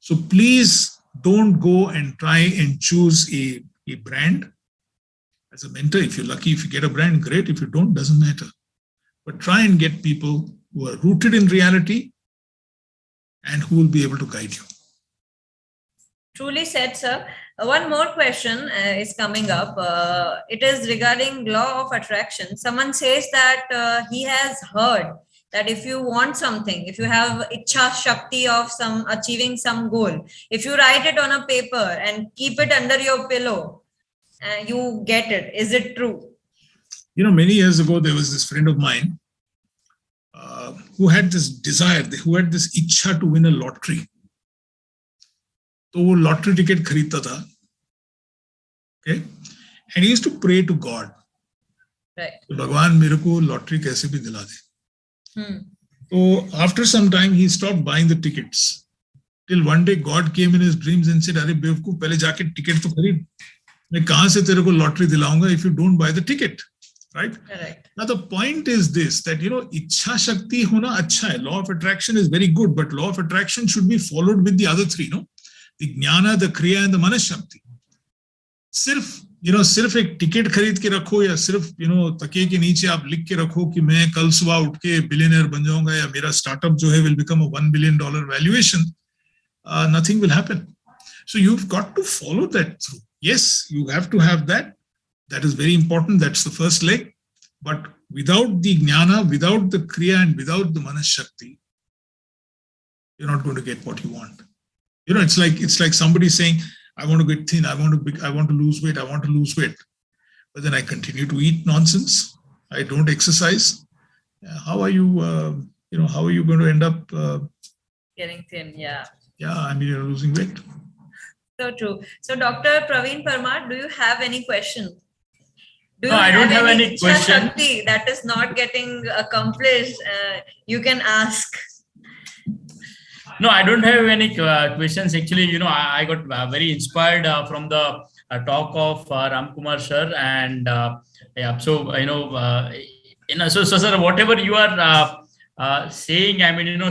So please don't go and try and choose a brand as a mentor. If you're lucky, if you get a brand, great. If you don't, doesn't matter. But try and get people who are rooted in reality and who will be able to guide you. Truly said, sir. One more question is coming up. It is regarding law of attraction. Someone says that he has heard that if you want something, if you have ichha shakti of achieving some goal, if you write it on a paper and keep it under your pillow, you get it. Is it true? Many years ago, there was this friend of mine who had this desire, who had this ichha to win a lottery. तो वो lottery ticket खरीदता था, okay, and he used to pray to God, right? भगवान मेरे को lottery कैसे भी दिला दे. So after some time he stopped buying the tickets, till one day God came in his dreams and said, अरे बेवकूफ, पहले जाके टिकट तो खरीद, मैं कहाँ से तेरे को lottery दिलाऊंगा if you don't buy the ticket, right? Correct. Now the point is this, that इच्छा शक्ति होना अच्छा है, law of attraction is very good, but law of attraction should be followed with the other 3, the jnana, the kriya and the manashakti. सिर्फ एक ticket खरीद के रखो, या सिर्फ तकिए के नीचे आप लिख के रखो कि मैं कल सुबह उठ के बिलियनर बन जाऊंगा, या मेरा स्टार्टअप जो है will become a $1 billion valuation, nothing will happen. So you've got to follow that through. Yes, you have to have that. That is very important. That's the first leg. But without the jnana, without the kriya and without the manashakti, you're not going to get what you want. It's like somebody saying, I want to get thin, I want to lose weight, but then I continue to eat nonsense. I don't exercise. How are you going to end up getting thin? Yeah, you're losing weight. So true. So Dr. Praveen Parmar, do you have any question? I don't have any question that is not getting accomplished. You can ask. No, I don't have any questions. Actually, I got very inspired from the talk of Ram Kumar sir, and so sir, whatever you are saying,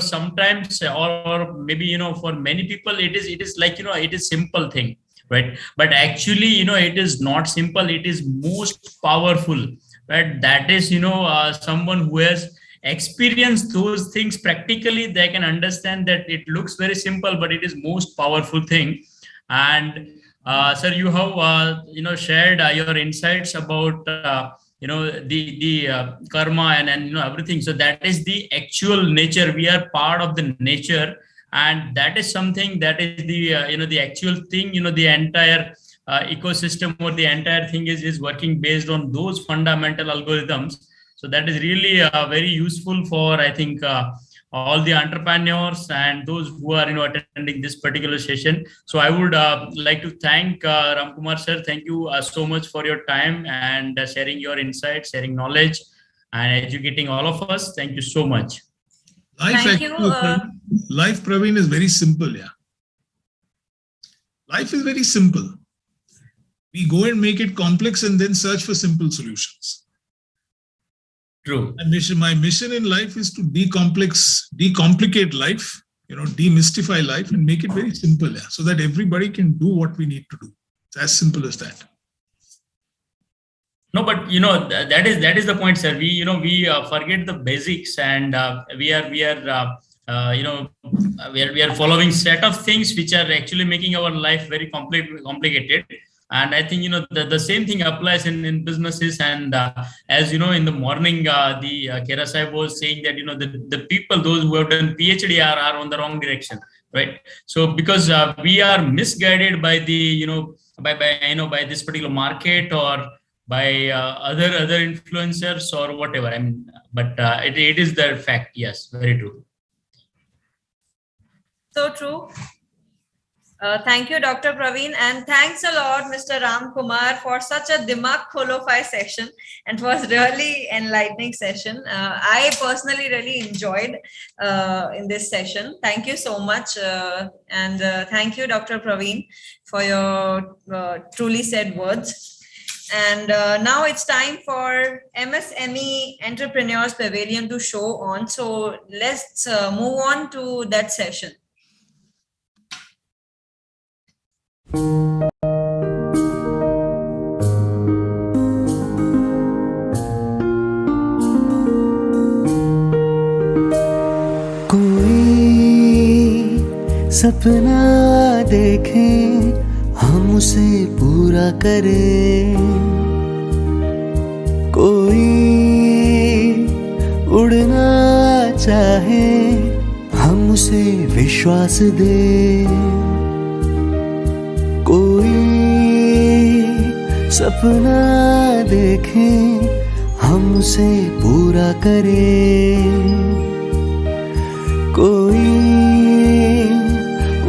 sometimes, or maybe for many people, it is like it is simple thing, right? But actually, it is not simple. It is most powerful, right? That is someone who has experience those things practically, they can understand that it looks very simple, but it is most powerful thing. And sir, you have shared your insights about the karma and everything. So that is the actual nature. We are part of the nature, and that is something that is the the actual thing. The entire ecosystem or the entire thing is working based on those fundamental algorithms. So that is really very useful for, I think, all the entrepreneurs and those who are attending this particular session. So I would like to thank Ramkumar sir. Thank you so much for your time and sharing your insights, sharing knowledge, and educating all of us. Thank you so much. Life, Praveen, is very simple. Yeah, life is very simple. We go and make it complex and then search for simple solutions. True. My mission in life is to decomplicate life, demystify life and make it very simple, so that everybody can do what we need to do. It's as simple as that. No, but that is the point, sir. We forget the basics, and we are following set of things which are actually making our life very complicated. And I think the same thing applies in businesses. And as in the morning, the Kera Sahib was saying that the people, those who have done PhD, are on the wrong direction, right? So because we are misguided by the by this particular market or by other influencers or whatever. I mean, but it is the fact. Yes, very true. So true. Thank you, Dr. Praveen, and thanks a lot, Mr. Ram Kumar, for such a Dimag Kholofai session. And it was really enlightening session. I personally really enjoyed in this session. Thank you so much, and thank you, Dr. Praveen, for your truly said words. And now it's time for MSME Entrepreneurs Pavilion to show on. So let's move on to that session. कोई सपना देखें हम उसे पूरा करें, कोई उड़ना चाहे हम उसे विश्वास दें, कोई सपना देखें हम उसे पूरा करें, कोई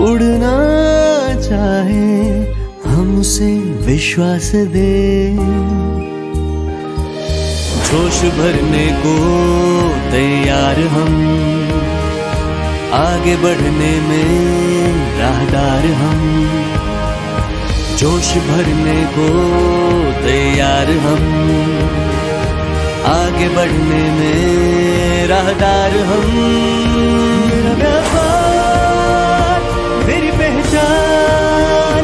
उड़ना चाहे हम उसे विश्वास दें, जोश भरने को तैयार हम, आगे बढ़ने में राहदार हम, जोश भरने को तैयार हम, आगे बढ़ने में राहदार हम। मेरा व्यापार मेरी पहचान,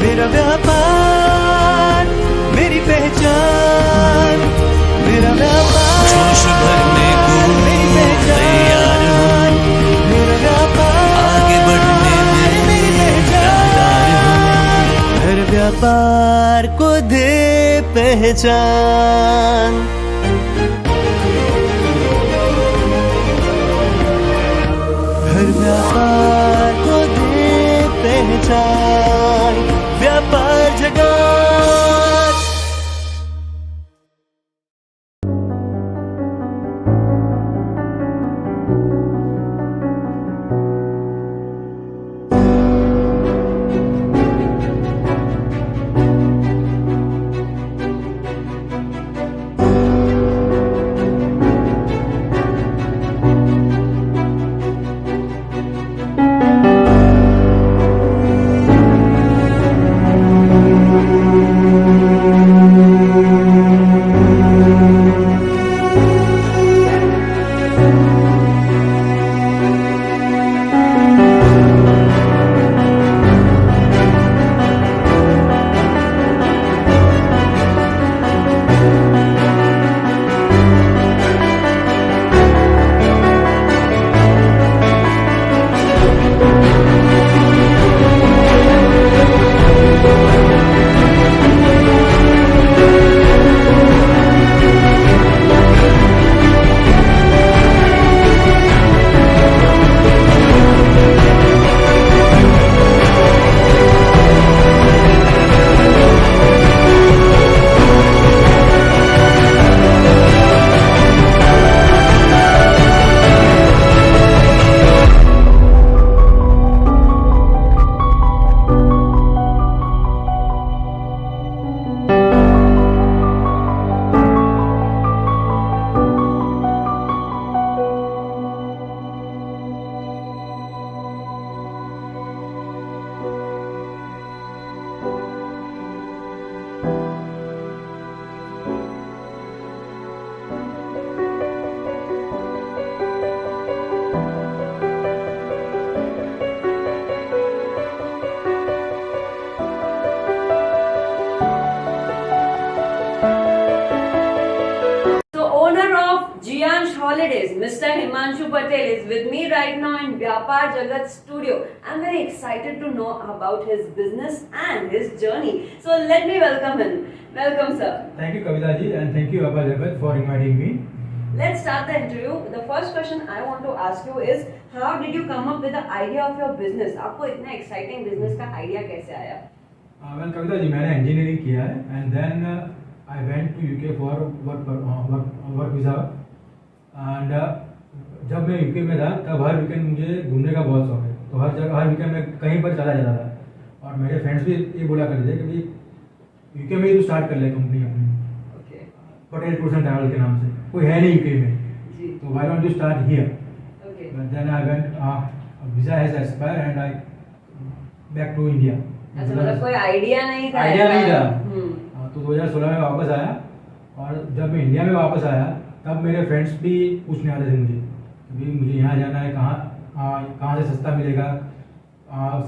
मेरा व्यापार मेरी पहचान, मेरा व्यापार जोश भरने को तैयार हम, मेरा व्यापार आगे बढ़ने में राहदार हम, हर व्यापार को दे पहचान, हर व्यापार को दे पहचान, व्यापार जगत। Holidays. Mr. Himanshu Patel is with me right now in Vyapaar Jagat studio. I'm very excited to know about his business and his journey. So let me welcome him. Welcome, sir. Thank you, Kavita ji, and thank you, Vyapaar Jagat, for inviting me. Let's start the interview. The first question I want to ask you is, how did you come up with the idea of your business? आपको इतना exciting business का idea कैसे आया? Well, Kavita ji, मैंने engineering किया है, and then I went to UK for work visa. And जब मैं UK में था, तब हर वीकेंड मुझे घूमने का बहुत शौक है, तो हर वीकेंड में कहीं पर चला जाता था। और मेरे फ्रेंड्स भी ये बोला करते थे कि भाई UK में ही तो स्टार्ट कर ले कंपनी अपनी, पटेल टूर्स एंड ट्रैवल के नाम से, कोई है नहीं UK में, तो why don't you start here? But then I went, visa has expire and I back to India. अच्छा, मतलब कोई आइडिया नहीं था? आइडिया नहीं था। तो 2016 में वापस आया, और जब मैं इंडिया में वापस आया तब मेरे फ्रेंड्स भी पूछने आते थे मुझे कि मुझे यहाँ जाना है, कहाँ से सस्ता मिलेगा,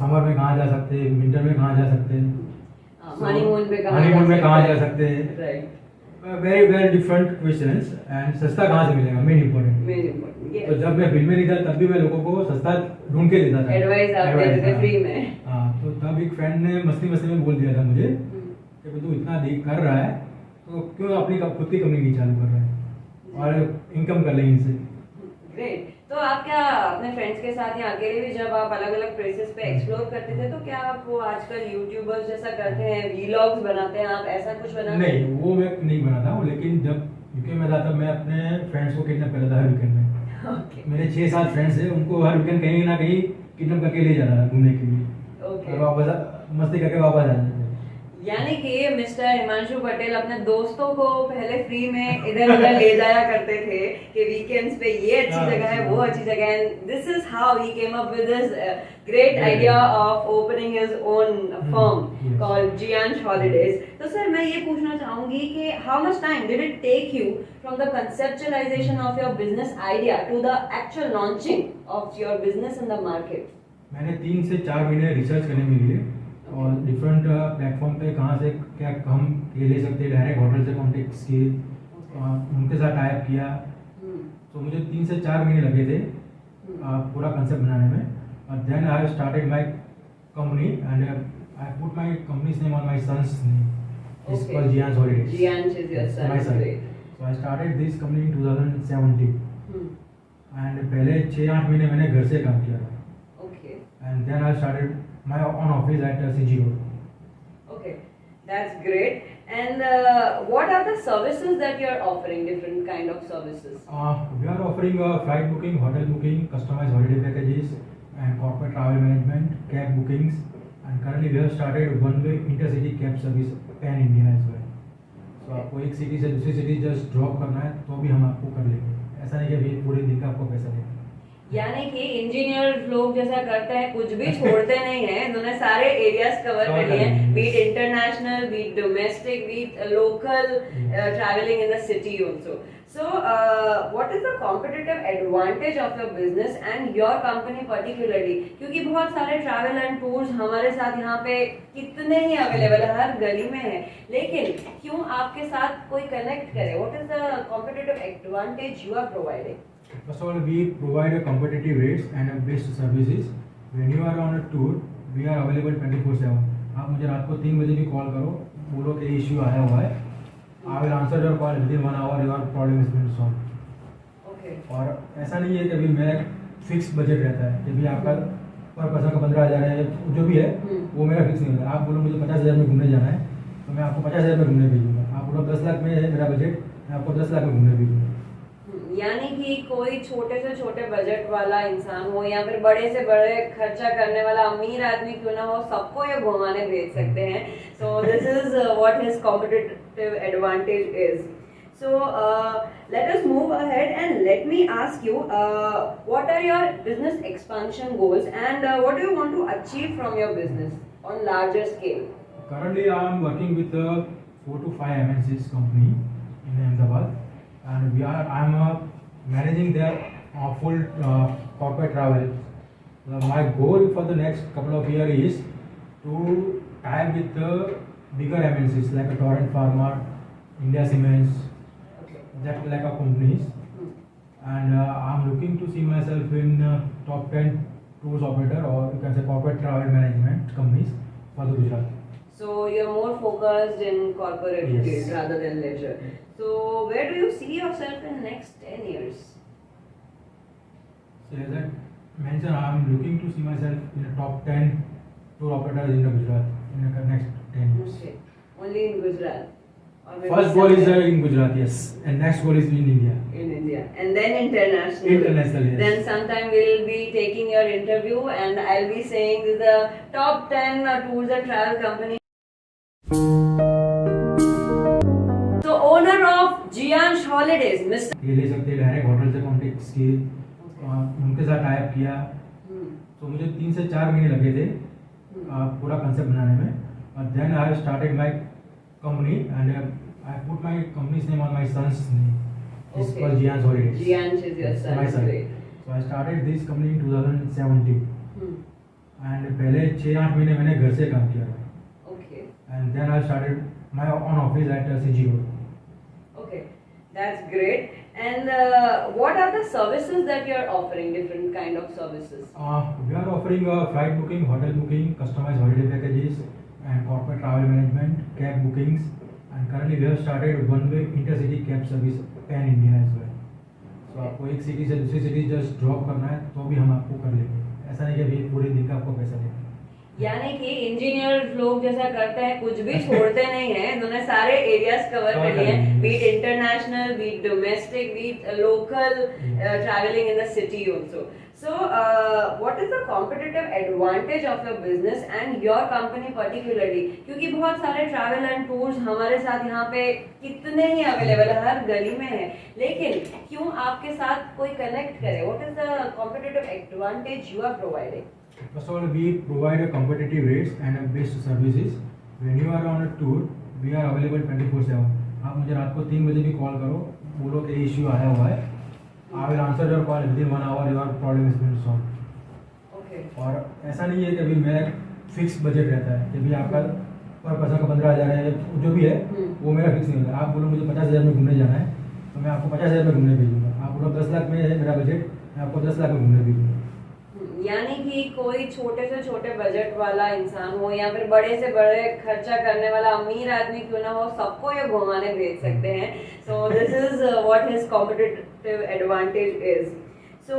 समर में कहाँ जा सकते हैं, विंटर में कहाँ जा सकते हैं, हनीमून में कहाँ जा सकते हैं, very very different questions, and सस्ता कहाँ से मिलेगा, मेन इम्पोर्टेंट। तो जब मैं फिल्म में नहीं था तब भी मैं लोगों को सस्ता ढूंढ के देता था, एडवाइस फ्री में। हाँ, तो तब एक फ्रेंड ने मस्ती में बोल दिया था मुझे कि तू इतना कर रहा है तो क्यों अपनी खुद की कंपनी नहीं चालू कर रहा है और इनकम कर लेंगे इनसे। ग्रेट। तो आप क्या अपने फ्रेंड्स के साथ या अकेले भी जब आप अलग अलग प्लेसेस पे एक्सप्लोर करते थे, तो क्या आप वो आजकल यूट्यूबर्स जैसा करते हैं, व्लॉग्स बनाते हैं, आप ऐसा कुछ बनाते हैं? नहीं, वो मैं नहीं बनाता हूँ, लेकिन जब यूके में था तब मैं अपने फ्रेंड्स को किडनैप कर रहा था हर वीकेंड में। मेरे 6-7 फ्रेंड्स हैं, उनको हर वीकेंड कहीं ना कहीं किडनैप करके ले जा रहा था घूमने के लिए, और वापस मस्ती करके वापस आ जाते थे। यानी कि मिस्टर हिमांशु पटेल अपने दोस्तों को पहले फ्री में इधर उधर ले जाया करते थे कि वीकेंड्स पे ये अच्छी जगह है, वो अच्छी जगह है। This is how he came up with his great idea of opening his own firm called Jiyansh holidays. तो सर, मैं ये पूछना चाहूंगी कि how much time did it take you from the conceptualization of your business idea to the actual launching of your business in the market? मैंने 3 से 4 महीने research करने में लिए, और डिफरेंट प्लेटफॉर्म पे कहाँ से क्या हम ये ले सकते हैं, डायरेक्ट होटल से कॉन्टेक्ट किए, उनके साथ टाइप किया। तो मुझे 3 से 4 महीने लगे थे पूरा कंसेप्ट बनाने में। और then I started my company and I put my company's name on my son's name, it's called Jiyansh holidays. Jiyansh is your son. So I started this company in 2017 and पहले 6-8 महीने मैंने घर से काम किया था। And then I started my own office at CG Road. Okay, that's great. And what are the services that you are offering? Different kind of services. We are offering flight booking, hotel booking, customized holiday packages, and corporate travel management, cab bookings. And currently we have started one-way intercity cab service pan India as well. So आपको एक city से दूसरी city just drop करना है तो भी हम आपको कर लेंगे, ऐसा नहीं कि अभी पूरे दिन का आपको पैसा देंगे। यानी कि इंजीनियर लोग जैसा करते हैं, कुछ भी छोड़ते नहीं हैं, उन्होंने सारे एरियाज कवर कर लिए, be it international, be it domestic, be it local, travelling in the city also. So what is the competitive advantage of your business and your company particularly? क्योंकि बहुत सारे ट्रैवल एंड टूर्स हमारे साथ यहाँ पे कितने ही अवेलेबल है, हर गली में है, लेकिन क्यों आपके साथ कोई कनेक्ट करे? What is the competitive advantage you are providing? First of all, we provide a competitive rates and a best services. When you are on a tour, we are available 24/7. आप मुझे रात को 3 बजे भी कॉल करो, बोलो कि इश्यू आया हुआ है, I will answer your call within 1 hour. Your problem is been solved. Okay. और ऐसा नहीं है कि अभी मेरा फिक्स बजट रहता है कि भी आपका पर पर्सन का 15,000 है, जो भी है वो मेरा फिक्स नहीं होता। आप बोलो मुझे 50,000 में घूमने जाना है तो मैं आपको 50,000 में घूमने भेजूंगा। आप बोलो 10 लाख में है मेरा बजट, मैं आपको 10 लाख में घूमने भेजूंगा। यानी कि कोई छोटे से छोटे बजट वाला इंसान हो या फिर बड़े से बड़े खर्चा करने वाला अमीर आदमी क्यों ना हो, सबको ये घुमाने भेज सकते हैं। So this is what his competitive advantage is. So let us move ahead and let me ask you, what are your business expansion goals and what do you want to achieve from your business on larger scale? Currently, I am working with 4 to 5 MNCs company in Ahmedabad, and I am managing their full corporate travel. My goal for the next couple of years is to tie with the bigger MNCs like Torrent Pharma, India Cements, that like companies, and I'm looking to see myself in top 10 tours operator, or you can say corporate travel management companies for the Gujarat. So you're more focused in corporate Yes. field rather than leisure. So where do you see yourself in next 10 years? So as I mentioned, I'm looking to see myself in the top 10 tour operators in the Gujarat in the next 10 years. Okay. Only in Gujarat? Or maybe First goal is somewhere in Gujarat, yes, and next goal is in India. in India, and then international. International, yes. Then sometime we'll be taking your interview, and I'll be saying the top 10 tours and travel company. So owner of Giansh Holidays, Mr. ये ले सकते हैं direct hotel से contact किए, उनके साथ type किया, तो मुझे 3 से 4 महीने लगे थे पूरा कंसेप्ट बनाने में. और then I started my company and I put my company's name on my son's name. It's Okay. called Giansh Holidays. Giansh is your son. My son. Great. So I started this company in 2017. Hmm. And पहले 6-8 महीने मैंने घर से काम किया था. Okay. And then I started my own office at CG Road. Okay. That's great. And what are the services that you're offering? Different kind of services. We are offering flight booking, hotel booking, customized holiday packages, and corporate travel management, cab bookings. And currently we have started one-way intercity cab service pan India as well. So आपको एक city से दूसरी city just drop करना है तो भी हम आपको कर लेंगे. ऐसा नहीं कि अभी पूरे दिन का आपको पैसा देंगे. यानी कि इंजीनियर लोग जैसा करते हैं, कुछ भी छोड़ते नहीं हैं. इन्होंने सारे एरियाज कवर कर लिए हैं, be it international, be it domestic, be it local, travelling in the city also. So what is the competitive advantage of your business and your company particularly? क्योंकि बहुत सारे travel and tours हमारे साथ यहाँ पे कितने ही अवेलेबल है, हर गली में है, लेकिन क्यों आपके साथ कोई कनेक्ट करे? What is the competitive advantage you are providing? First of all, we provide a competitive rates and best services. When you are on a tour, we are available 24/7. आप मुझे रात को 3 बजे भी कॉल करो, बोलो कि इश्यू आया हुआ है, I will answer your call within 1 hour. Your problem is going to solve. Okay. और ऐसा नहीं है कि अभी मेरा फिक्स बजट रहता है कि अभी आपका पर पर्सन का 15,000 है, जो भी है वो मेरा फिक्स नहीं होता. आप बोलो मुझे 50,000 में घूमने जाना है तो मैं आपको 50,000 में घूमने भेजूंगा. आप बोलो 10 लाख में है मेरा बजट, मैं आपको 10 लाख में घूमने भेजूंगा. यानी कि कोई छोटे से छोटे बजट वाला इंसान हो या फिर बड़े से बड़े खर्चा करने वाला अमीर आदमी क्यों ना हो, सबको ये घुमाने भेज सकते हैं. So this is what his competitive advantage is. So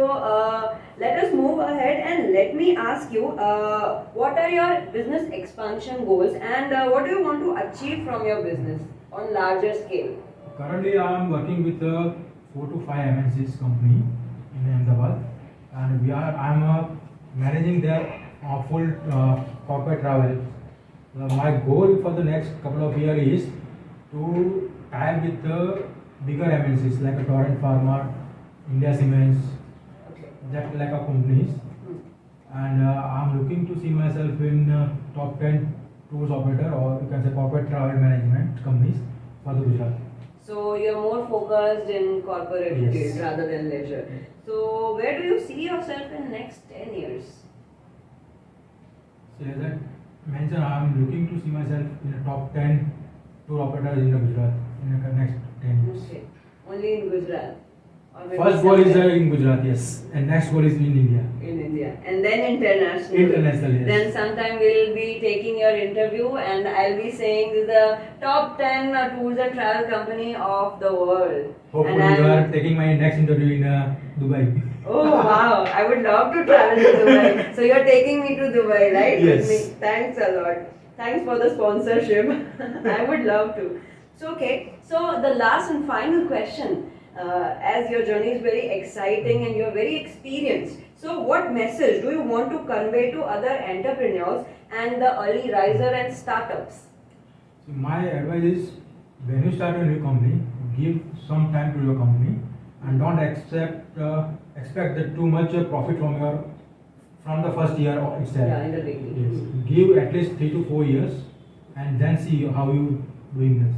let us move ahead and let me ask you, what are your business expansion goals and what do you want to achieve from your business on larger scale? Currently, I am working with a 4 to 5 MNCs company in Ahmedabad, and I am managing their full corporate travel. My goal for the next couple of years is to tie with the bigger MNCs like a Torrent Pharma, India Cements, that like a companies, and I'm looking to see myself in top 10 tours operator, or you can say corporate travel management companies for the Gujarat. So you're more focused in corporate Yes. field rather than leisure. So where do you see yourself in next 10 years? So as I mentioned, I'm looking to see myself in the top 10 tour operators in the Gujarat in the next 10 years. Okay. Only in Gujarat? Or maybe First goal is somewhere in Gujarat, yes, and next goal is in India. in India, and then international. International, yes. Then sometime we'll be taking your interview and I'll be saying the top 10 tours and travel company of the world. Hopefully you are taking my next interview in Dubai. Oh wow, I would love to travel to Dubai. So you're taking me to Dubai, right? Yes. With me. Thanks a lot. Thanks for the sponsorship. I would love to. So okay, so the last and final question. As your journey is very exciting and you're very experienced, so what message do you want to convey to other entrepreneurs and the early riser and startups? So my advice is, when you start a new company, give some time to your company and don't expect that too much profit from the first year itself. Yeah, in the beginning. Yes. Give at least 3 to 4 years and then see how you doing this.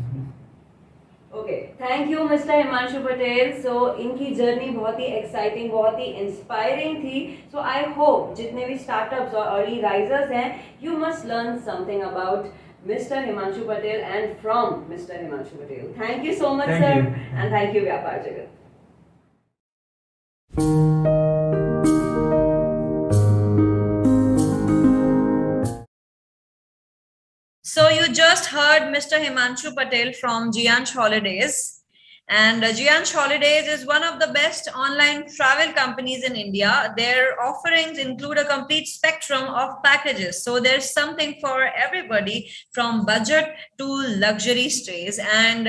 Okay, thank you Mr. Himanshu Patel. So इनकी journey बहुत ही exciting, बहुत ही inspiring थी. So I hope जितने भी startups और early risers हैं, you must learn something about Mr. Himanshu Patel and from Mr. Himanshu Patel. Thank you so much, Thank sir, you. and thank you, Vyapaar Jagat. So you just heard Mr. Himanshu Patel from Gianch Holidays. And Gianch Holidays is one of the best online travel companies in India. Their offerings include a complete spectrum of packages. So there's something for everybody from budget to luxury stays. And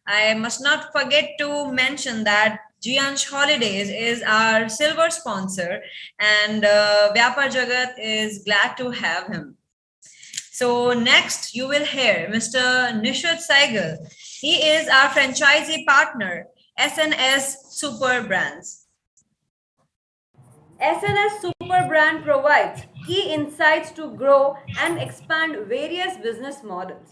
I must not forget to mention that Gianch Holidays is our silver sponsor, and Vyapaar Jagat is glad to have him. So next you will hear Mr. Nishad Saigal. He is our franchisee partner, SNS Super Brands. SNS Super Brand provides key insights to grow and expand various business models.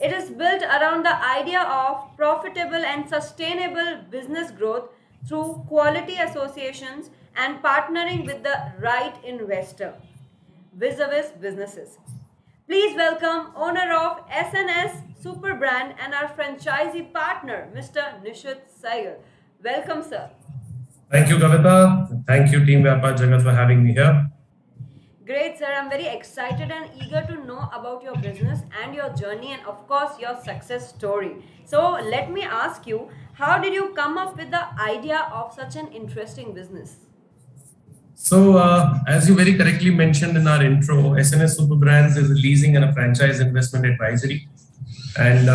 It is built around the idea of profitable and sustainable business growth through quality associations and partnering with the right investor vis-a-vis businesses. Please welcome owner of SNS Super Brand and our franchisee partner, Mr. Nishad Saigal. Welcome, sir. Thank you, Kavita. Thank you, Team Vyapaar Jagat, for having me here. Great, sir. I'm very excited and eager to know about your business and your journey and, of course, your success story. So, let me ask you, how did you come up with the idea of such an interesting business? So, as you very correctly mentioned in our intro, SNS Super Brands is a leasing and a franchise investment advisory. And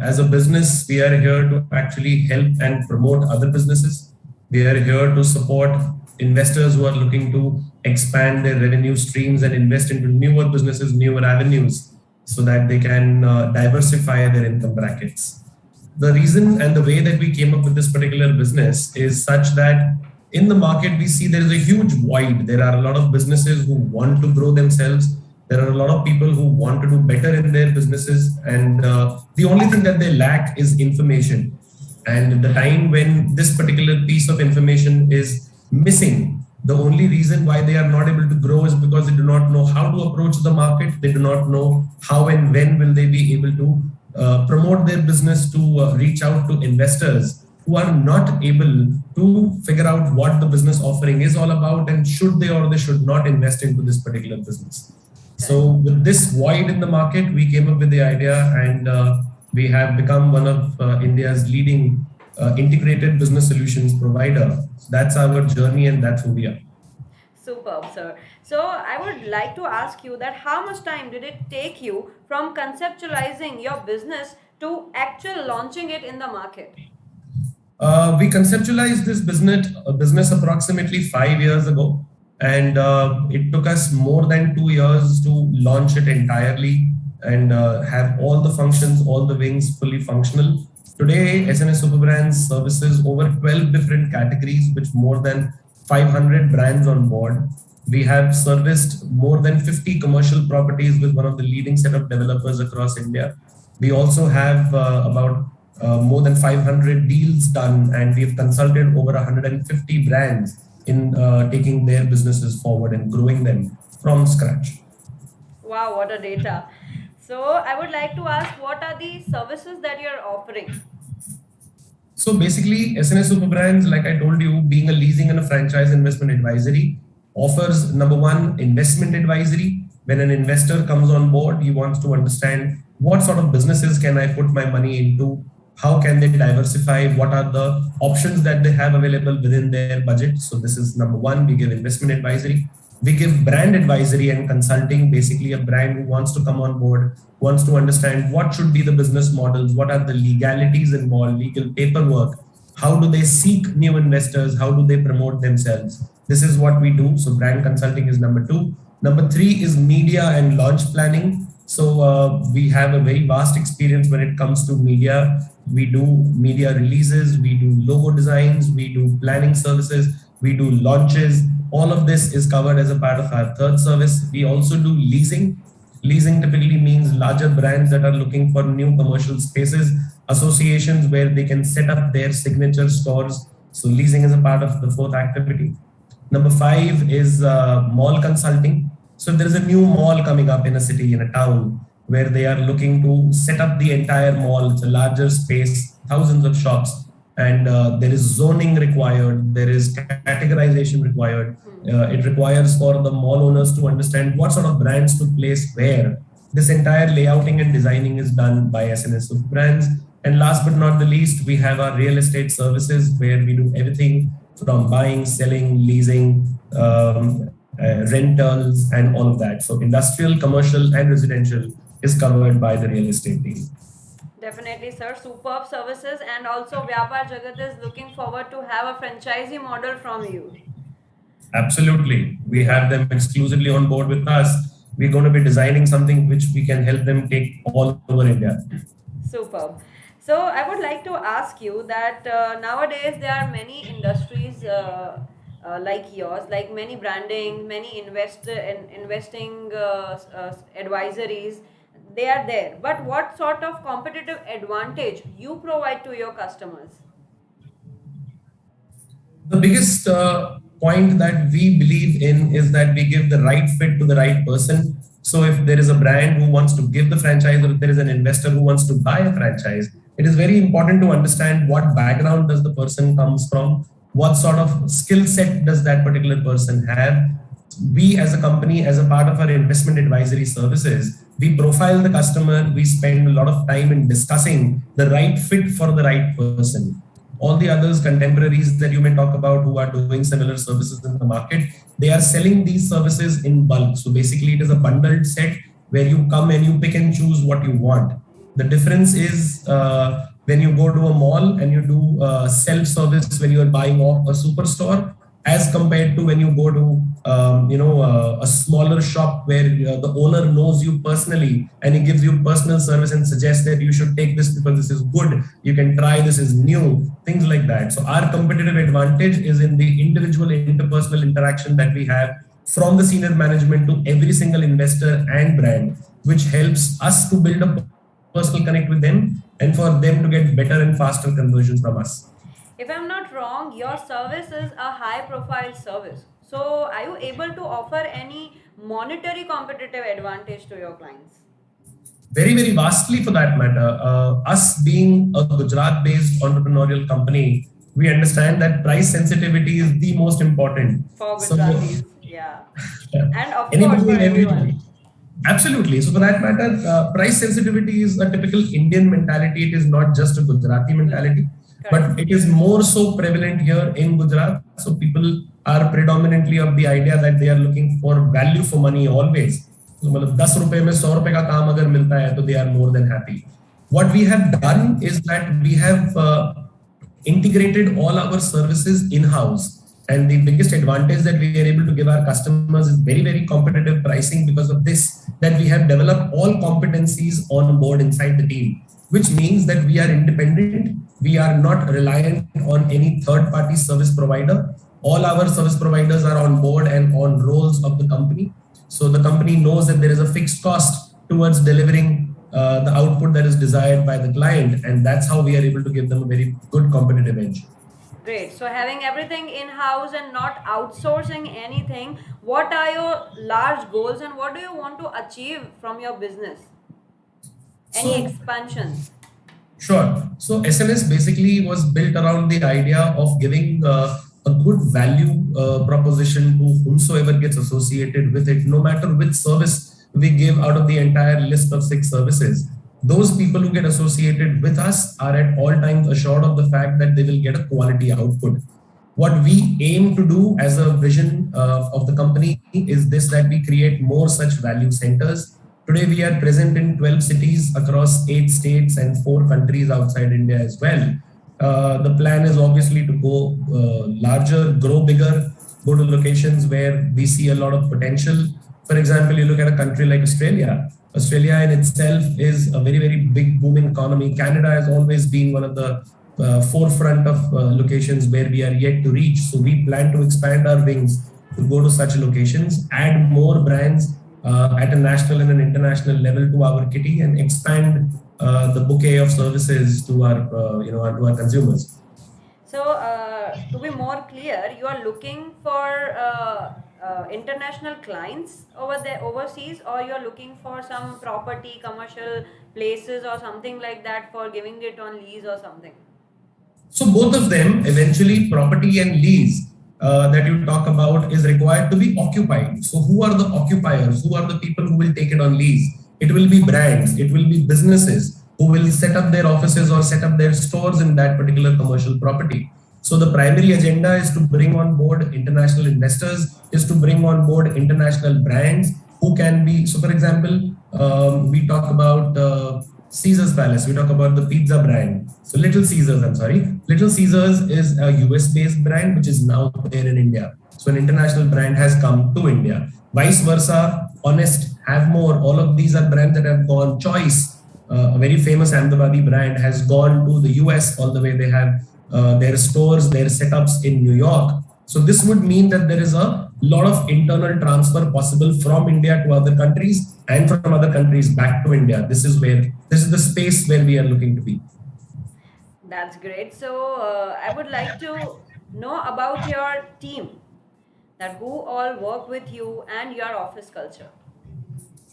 as a business, we are here to actually help and promote other businesses. We are here to support investors who are looking to expand their revenue streams and invest into newer businesses, newer avenues, so that they can diversify their income brackets. The reason and the way that we came up with this particular business is such that in the market, we see there is a huge void. There are a lot of businesses who want to grow themselves. There are a lot of people who want to do better in their businesses. And the only thing that they lack is information. And the time when this particular piece of information is missing, the only reason why they are not able to grow is because they do not know how to approach the market. They do not know how and when will they be able to promote their business to reach out to investors who are not able to figure out what the business offering is all about and should they or they should not invest into this particular business. So with this void in the market, we came up with the idea and we have become one of India's leading integrated business solutions provider. That's our journey and that's who we are. Superb, sir. So I would like to ask you that how much time did it take you from conceptualizing your business to actual launching it in the market? We conceptualized this business approximately 5 years ago, and it took us more than 2 years to launch it entirely and have all the functions, all the wings fully functional. Today, SNS Super Brands services over 12 different categories with more than 500 brands on board. We have serviced more than 50 commercial properties with one of the leading set of developers across India. We also have about more than 500 deals done, and we've consulted over 150 brands in taking their businesses forward and growing them from scratch. Wow, what a data. So I would like to ask, what are the services that you're offering? So basically, SNS Super Brands, like I told you, being a leasing and a franchise investment advisory, offers number one, investment advisory. When an investor comes on board, he wants to understand what sort of businesses can I put my money into, how can they diversify, what are the options that they have available within their budget. So this is number one, we give investment advisory. We give brand advisory and consulting, basically a brand who wants to come on board, wants to understand what should be the business models, what are the legalities involved, legal paperwork, how do they seek new investors, how do they promote themselves. This is what we do. So brand consulting is number two. Number three is media and launch planning. So we have a very vast experience when it comes to media. We do media releases, we do logo designs, we do planning services, we do launches. All of this is covered as a part of our third service. We also do leasing. Leasing typically means larger brands that are looking for new commercial spaces, associations where they can set up their signature stores. So leasing is a part of the fourth activity. Number five is mall consulting. So if there is a new mall coming up in a city, in a town, where they are looking to set up the entire mall, it's a larger space, thousands of shops, and there is zoning required, there is categorization required. It requires for the mall owners to understand what sort of brands to place where. This entire layouting and designing is done by SNS Super Brands. And last but not the least, we have our real estate services where we do everything from buying, selling, leasing, rentals, and all of that. So industrial, commercial, and residential is covered by the real estate team. Definitely, sir. Superb services, and also Vyapaar Jagat is looking forward to have a franchisee model from you. Absolutely. We have them exclusively on board with us. We're going to be designing something which we can help them take all over India. Superb. So I would like to ask you that nowadays there are many industries like yours, like many branding, many investing advisories. They are there. But what sort of competitive advantage you provide to your customers? The biggest point that we believe in is that we give the right fit to the right person. So if there is a brand who wants to give the franchise, or if there is an investor who wants to buy a franchise, it is very important to understand what background does the person comes from, what sort of skill set does that particular person have. We as a company, as a part of our investment advisory services, we profile the customer, we spend a lot of time in discussing the right fit for the right person. All the others, contemporaries that you may talk about who are doing similar services in the market, they are selling these services in bulk. So basically it is a bundled set where you come and you pick and choose what you want. The difference is when you go to a mall and you do self-service when you are buying off a superstore, as compared to when you go to a smaller shop where the owner knows you personally and he gives you personal service and suggests that you should take this because this is good, you can try, this is new, things like that. So our competitive advantage is in the individual interpersonal interaction that we have from the senior management to every single investor and brand, which helps us to build a personal connect with them and for them to get better and faster conversions from us. If I'm not wrong, your service is a high profile service. So are you able to offer any monetary competitive advantage to your clients? Very, very vastly for that matter. Us being a Gujarat-based entrepreneurial company, we understand that price sensitivity is the most important. For Gujaratis, yeah. And of course Anybody, for everyone. Absolutely. So for that matter, price sensitivity is a typical Indian mentality. It is not just a Gujarati mentality. But it is more so prevalent here in Gujarat. So people are predominantly of the idea that they are looking for value for money always. So मतलब 10 रुपए में 100 रुपए का काम अगर मिलता है तो they are more than happy. What we have done is that we have integrated all our services in-house. And the biggest advantage that we are able to give our customers is very, very competitive pricing because of this, that we have developed all competencies on board inside the team, which means that we are independent. We are not reliant on any third-party service provider. All our service providers are on board and on rolls of the company. So the company knows that there is a fixed cost towards delivering the output that is desired by the client. And that's how we are able to give them a very good competitive edge. Great. So having everything in-house and not outsourcing anything, what are your large goals and what do you want to achieve from your business? Any expansions? Sure. So SNS basically was built around the idea of giving a good value proposition to whomsoever gets associated with it, no matter which service we give out of the entire list of 6 services. Those people who get associated with us are at all times assured of the fact that they will get a quality output. What we aim to do as a vision of the company is this, that we create more such value centers. Today, we are present in 12 cities across 8 states and 4 countries outside India as well. The plan is obviously to go larger, grow bigger, go to locations where we see a lot of potential. For example, you look at a country like Australia. Australia in itself is a very, very big booming economy. Canada has always been one of the forefront of locations where we are yet to reach. So we plan to expand our wings to go to such locations, add more brands at a national and an international level to our kitty, and expand the bouquet of services to our to our consumers. So to be more clear, you are looking for international clients over there overseas, or you are looking for some property, commercial places or something like that for giving it on lease or something? So both of them, eventually property and lease that you talk about is required to be occupied. So who are the occupiers? Who are the people who will take it on lease? It will be brands, it will be businesses who will set up their offices or set up their stores in that particular commercial property. So the primary agenda is to bring on board international investors, is to bring on board international brands who can be, so for example, we talk about Caesar's Palace, we talk about the pizza brand. So Little Caesars, I'm sorry. Little Caesars is a US based brand which is now there in India. So an international brand has come to India. Vice versa, Honest, Have More, all of these are brands that have gone. Choice, a very famous Ahmedabadi brand, has gone to the US all the way. They have their stores, their setups in New York. So this would mean that there is a lot of internal transfer possible from India to other countries and from other countries back to India. This is the space where we are looking to be. That's great. So I would like to know about your team, that who all work with you and your office culture.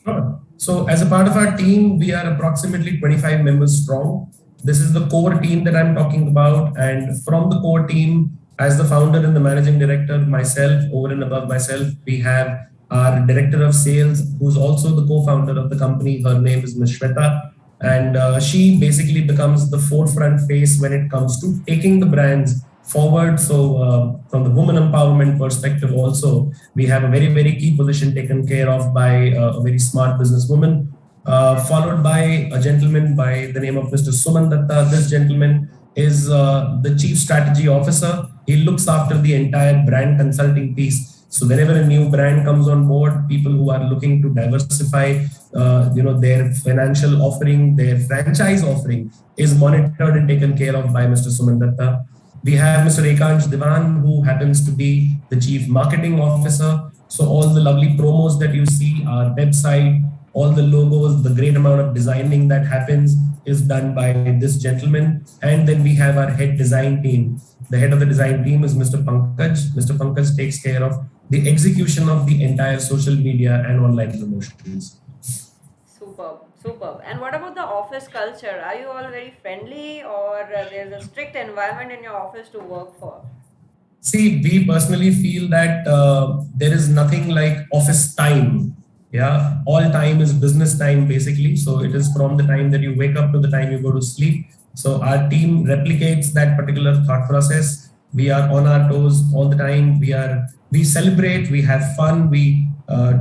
Sure. So as a part of our team, we are approximately 25 members strong. This is the core team that I'm talking about. And from the core team, as the founder and the managing director, myself, over and above myself, we have our director of sales, who's also the co-founder of the company. Her name is Ms. Shweta. And she basically becomes the forefront face when it comes to taking the brands forward. So from the woman empowerment perspective also, we have a very, very key position taken care of by a very smart businesswoman, followed by a gentleman by the name of Mr. Suman Datta. This gentleman is the chief strategy officer. He looks after the entire brand consulting piece. So whenever a new brand comes on board, people who are looking to diversify, their financial offering, their franchise offering is monitored and taken care of by Mr. Suman Datta. We have Mr. Ekansh Diwan, who happens to be the chief marketing officer. So all the lovely promos that you see, our website, all the logos, the great amount of designing that happens is done by this gentleman. And then we have our head design team. The head of the design team is Mr. Pankaj. Mr. Pankaj takes care of the execution of the entire social media and online promotions. Superb. And what about the office culture? Are you all very friendly, or there's a strict environment in your office to work for? See, we personally feel that there is nothing like office time. Yeah, all time is business time basically. So it is from the time that you wake up to the time you go to sleep. So our team replicates that particular thought process. We are on our toes all the time. We celebrate, we have fun, we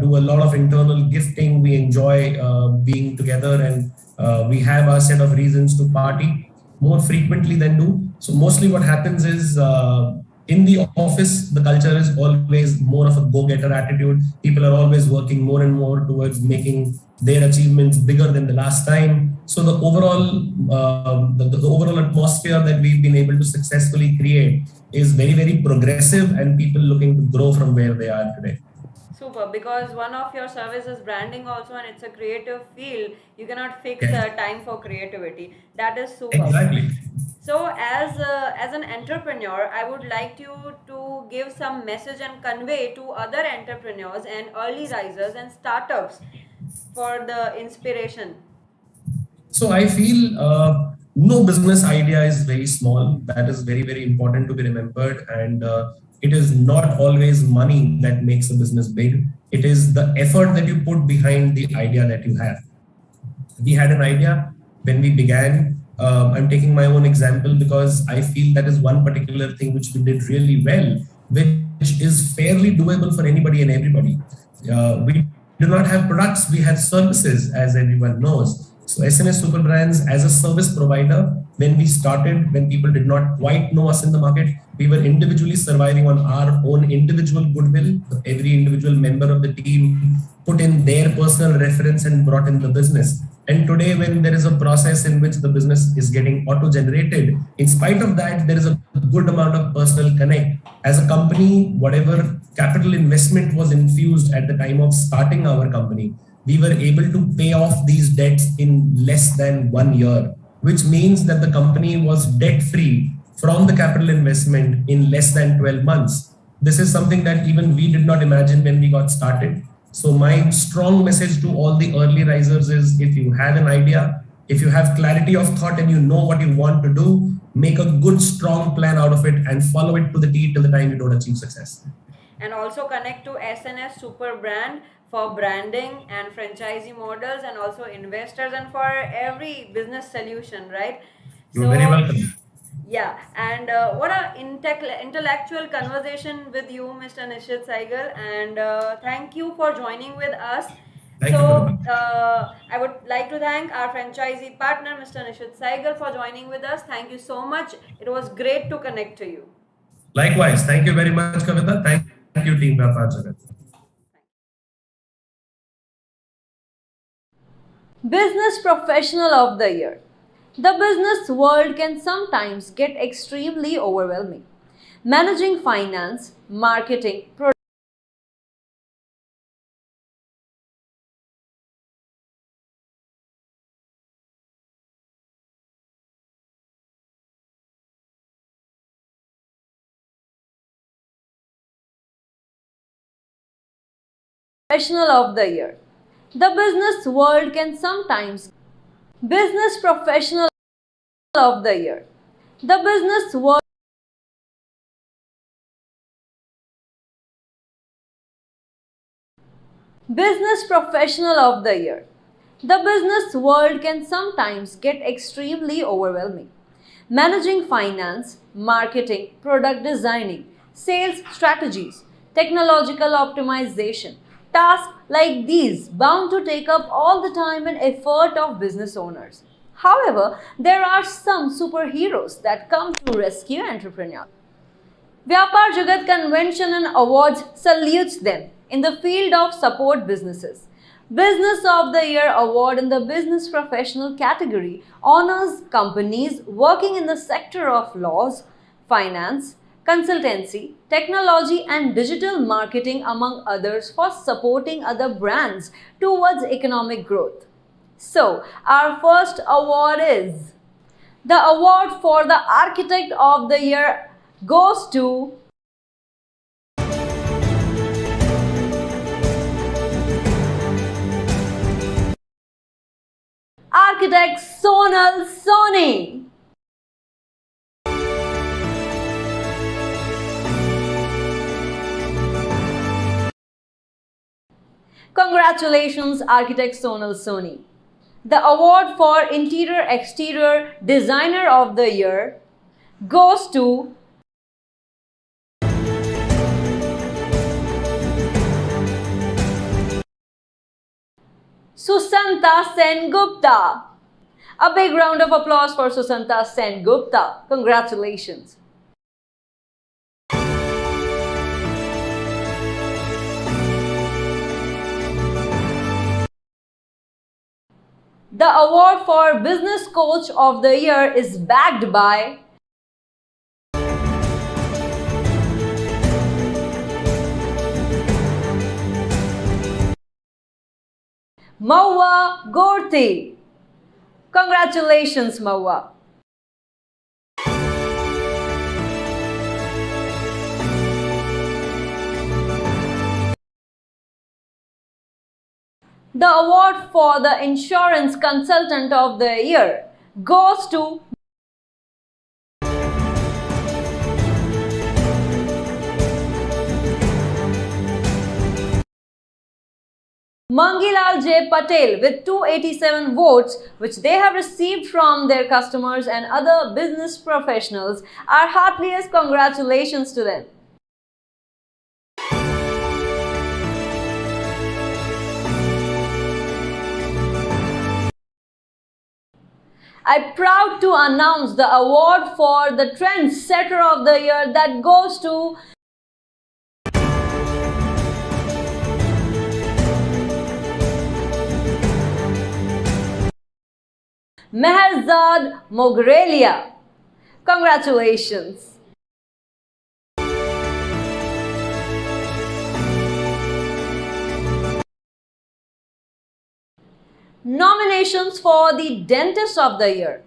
do a lot of internal gifting, we enjoy being together, and we have our set of reasons to party more frequently than do. So mostly what happens is in the office, the culture is always more of a go-getter attitude. People are always working more and more towards making their achievements bigger than the last time. So the overall the overall atmosphere that we've been able to successfully create is very, very progressive, and people looking to grow from where they are today. Super, because one of your service is branding also, and it's a creative field. You cannot fix time for creativity. That is super. Exactly. So as an entrepreneur, I would like you to give some message and convey to other entrepreneurs and early risers and startups for the inspiration. So I feel no business idea is very small. That is very, very important to be remembered. And it is not always money that makes a business big. It is the effort that you put behind the idea that you have. We had an idea when we began. I'm taking my own example because I feel that is one particular thing which we did really well, which is fairly doable for anybody and everybody. We do not have products, we have services, as everyone knows. So SNS Super Brands as a service provider, when we started, when people did not quite know us in the market, we were individually surviving on our own individual goodwill. Every individual member of the team put in their personal reference and brought in the business. And today, when there is a process in which the business is getting auto-generated, in spite of that, there is a good amount of personal connect. As a company, whatever capital investment was infused at the time of starting our company, we were able to pay off these debts in less than 1 year, which means that the company was debt-free from the capital investment in less than 12 months. This is something that even we did not imagine when we got started. So my strong message to all the early risers is, if you have an idea, If you have clarity of thought and you know what you want to do, make a good, strong plan out of it and follow it to the T till the time you don't achieve success. And also connect to SNS Super Brand for branding and franchisee models, and also investors, and for every business solution, right? You're very welcome. Yeah, and what a intellectual conversation with you, Mr. Nishit Saigal, and thank you for joining with us. I would like to thank our franchisee partner, Mr. Nishit Saigal, for joining with us. Thank you so much. It was great to connect to you. Likewise, thank you very much, Kavita. Thank you, Team Vyapaar Jagat. Business Professional of the Year. The business world can sometimes get extremely overwhelming. Managing finance, marketing, Professional of the Year. The business world can sometimes Business Professional of the Year. The business world Business Professional of the Year. The business world can sometimes get extremely overwhelming. Managing finance, marketing, product designing, sales strategies, technological optimization, tasks like these bound to take up all the time and effort of business owners. However, there are some superheroes that come to rescue entrepreneurs. Vyapaar Jagat Convention and Awards salutes them in the field of support businesses. Business of the Year Award in the Business Professional category honors companies working in the sector of laws, finance, consultancy, technology and digital marketing among others for supporting other brands towards economic growth. So, our first award is the award for the Architect of the Year goes to Architect Sonal Soni. Congratulations, Architect Sonal Soni. The award for Interior Exterior Designer of the Year goes to Susanta Sengupta. A big round of applause for Susanta Sengupta. Congratulations. The award for Business Coach of the Year is backed by Maua Gorti. Congratulations, Maua. The award for the Insurance Consultant of the Year goes to Mangilal J. Patel with 287 votes, which they have received from their customers and other business professionals. Our heartiest congratulations to them. I'm proud to announce the award for the Trendsetter of the Year that goes to Meherzad Mogrelia. Congratulations. Nominations for the Dentist of the Year.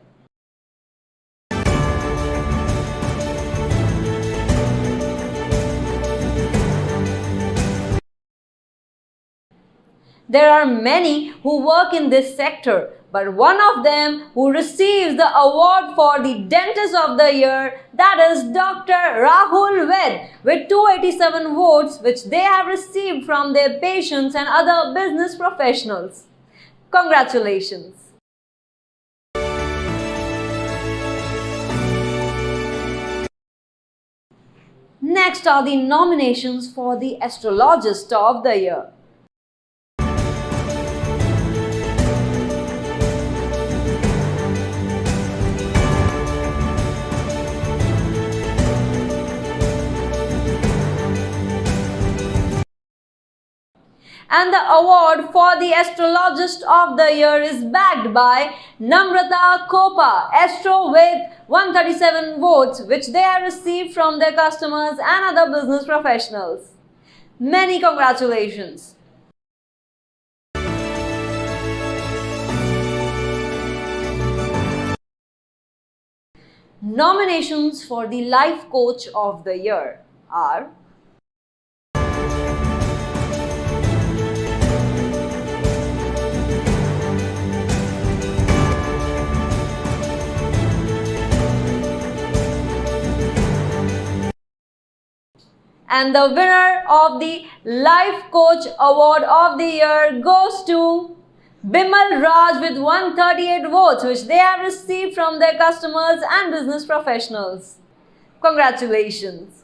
There are many who work in this sector, but one of them who receives the award for the Dentist of the Year, that is Dr. Rahul Ved, with 287 votes which they have received from their patients and other business professionals. Congratulations. Next are the nominations for the Astrologist of the Year. And the award for the Astrologist of the Year is backed by Namrata Kopa, Astro, with 137 votes which they have received from their customers and other business professionals. Many congratulations. Nominations for the Life Coach of the Year are and the winner of the Life Coach Award of the Year goes to Bimal Raj with 138 votes which they have received from their customers and business professionals. Congratulations.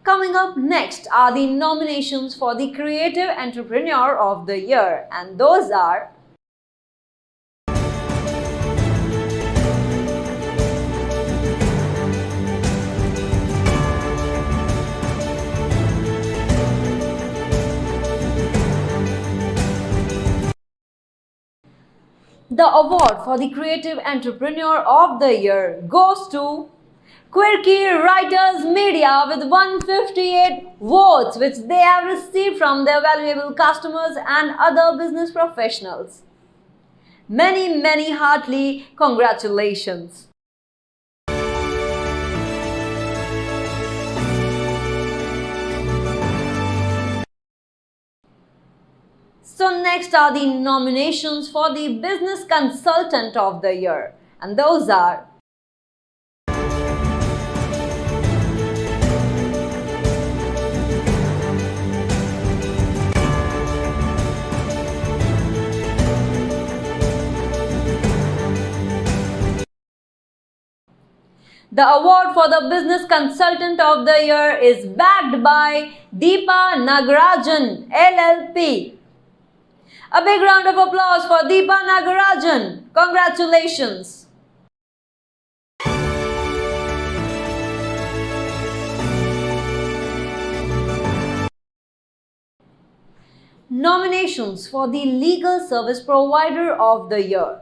Coming up next are the nominations for the Creative Entrepreneur of the Year, and those are the award for the Creative Entrepreneur of the Year goes to Quirky Writers Media with 158 votes which they have received from their valuable customers and other business professionals. Many heartily congratulations. So next are the nominations for the Business Consultant of the Year, and those are the award for the Business Consultant of the Year is backed by Deepa Nagarajan LLP. A big round of applause for Deepa Nagarajan. Congratulations. Nominations for the Legal Service Provider of the Year.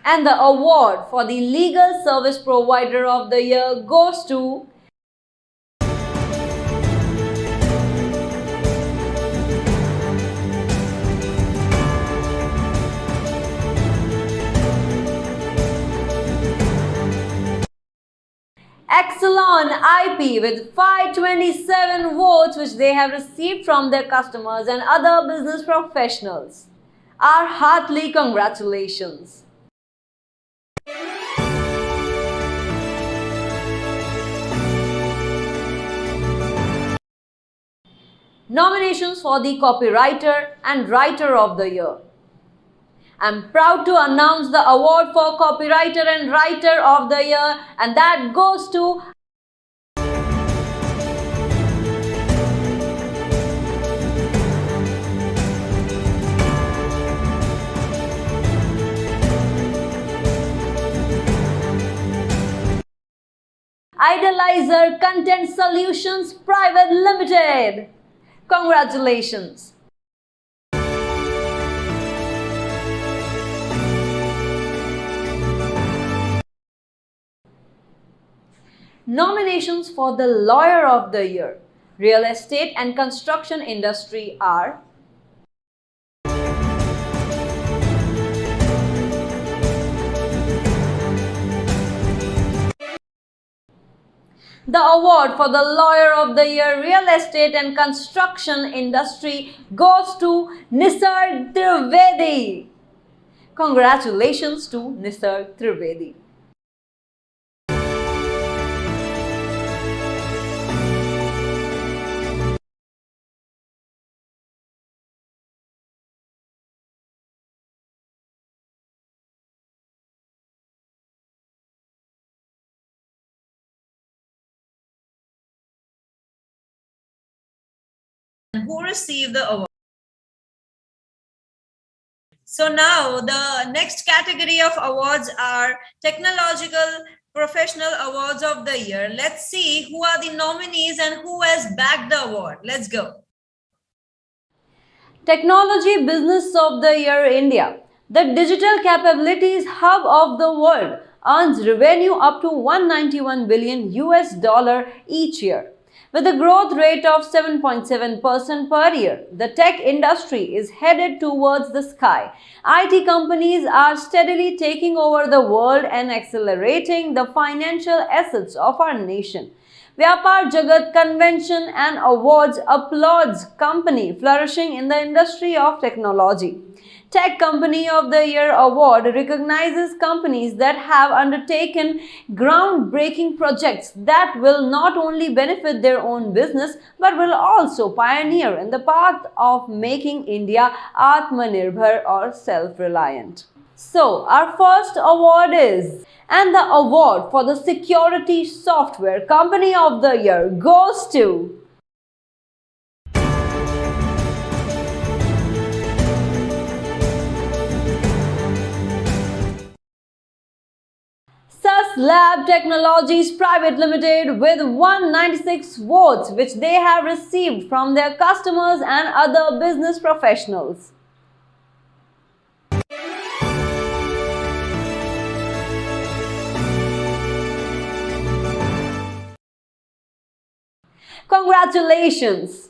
And the award for the Legal Service Provider of the Year goes to Exelon IP with 527 votes which they have received from their customers and other business professionals. Our heartily congratulations. Nominations for the Copywriter and Writer of the Year. I'm proud to announce the award for Copywriter and Writer of the Year, and that goes to Idolizer Content Solutions Private Limited. Congratulations. Nominations for the Lawyer of the Year, Real Estate and Construction Industry are The award for the Lawyer of the Year, Real Estate and Construction Industry goes to Nisar Trivedi. Congratulations to Nisar Trivedi. Who received the award. So now the next category of awards are Technological Professional Awards of the Year. Let's see who are the nominees and who has bagged the award. Let's go. Technology Business of the Year India. The digital capabilities hub of the world earns revenue up to $191 billion each year. With a growth rate of 7.7% per year, the tech industry is headed towards the sky. IT companies are steadily taking over the world and accelerating the financial assets of our nation. Vyapaar Jagat Convention and Awards applauds company flourishing in the industry of technology. Tech Company of the Year Award recognizes companies that have undertaken groundbreaking projects that will not only benefit their own business but will also pioneer in the path of making India Aatma Nirbhar or self-reliant. So, our first award is, and the award for the Security Software Company of the Year goes to Lab Technologies Private Limited with 196 votes which they have received from their customers and other business professionals. Congratulations!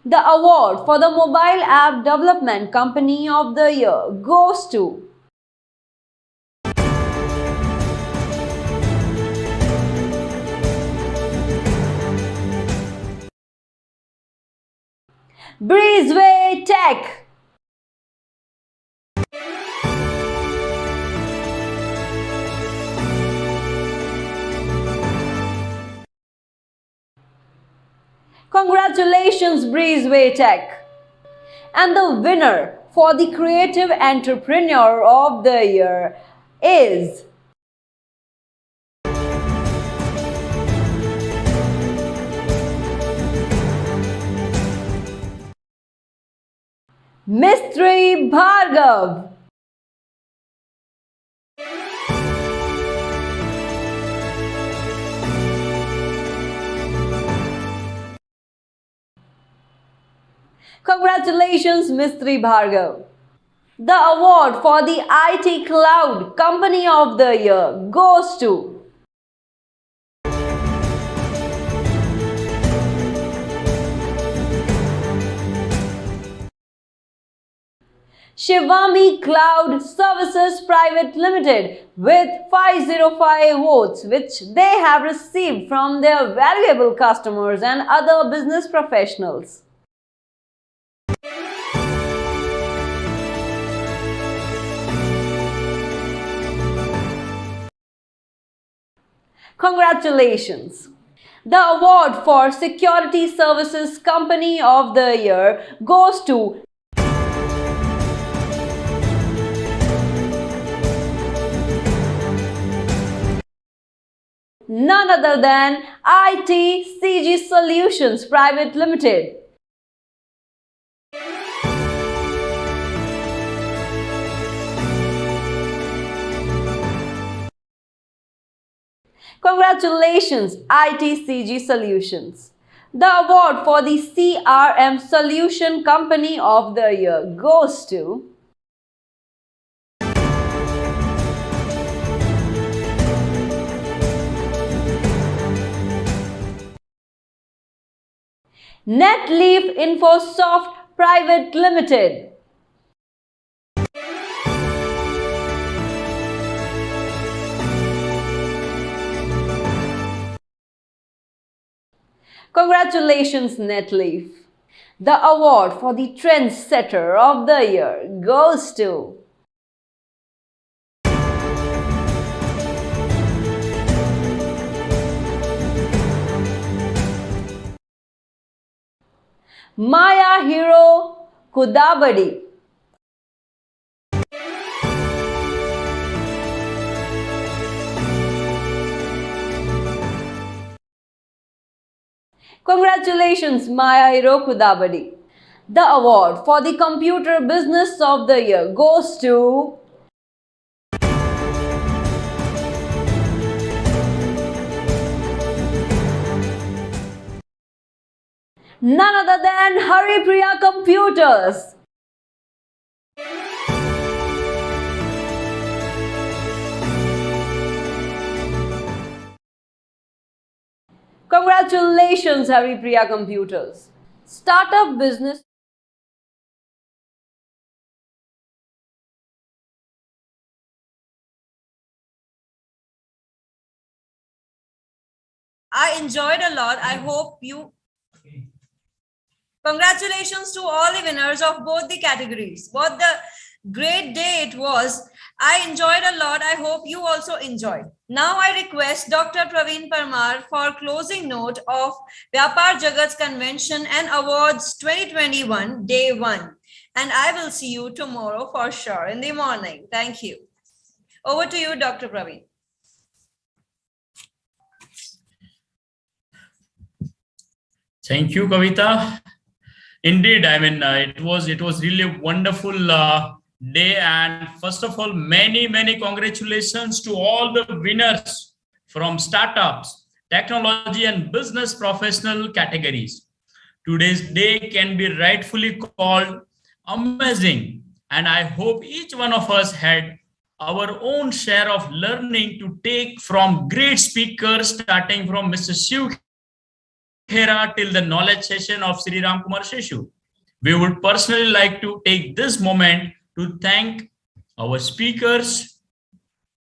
The award for the Mobile App Development Company of the Year goes to Breezeway Tech. Congratulations, Breezeway Tech. And the winner for the Creative Entrepreneur of the Year is Mistry Bhargav. Congratulations, Mistry Bhargav. The award for the IT Cloud Company of the Year goes to Shivami Cloud Services Private Limited with 505 votes which they have received from their valuable customers and other business professionals. Congratulations! The award for Security Services Company of the Year goes to none other than ITCG Solutions Private Limited. Congratulations, ITCG Solutions. The award for the CRM Solution Company of the Year goes to NetLeaf Infosoft Private Limited. Congratulations, Netleaf. The award for the Trendsetter of the Year goes to Maya Hero Kudabadi. Congratulations, Maya Hero Kudabadi. The award for the Computer Business of the Year goes to none other than Haripriya Computers. Congratulations, Haripriya Computers. Startup business. I enjoyed a lot. I hope you. Congratulations to all the winners of both the categories. What the great day it was. I enjoyed a lot. I hope you also enjoyed. Now I request Dr. Praveen Parmar for closing note of Vyapaar Jagat Convention and Awards 2021, Day 1. And I will see you tomorrow for sure in the morning. Thank you. Over to you, Dr. Praveen. Thank you, Kavita. Indeed, I mean, it was really a wonderful day. And first of all, many congratulations to all the winners from startups, technology and business professional categories. Today's day can be rightfully called amazing. And I hope each one of us had our own share of learning to take from great speakers, starting from Mr. Shiv Khera till the knowledge session of Sri Ram Kumar Sheshu. We would personally like to take this moment to thank our speakers,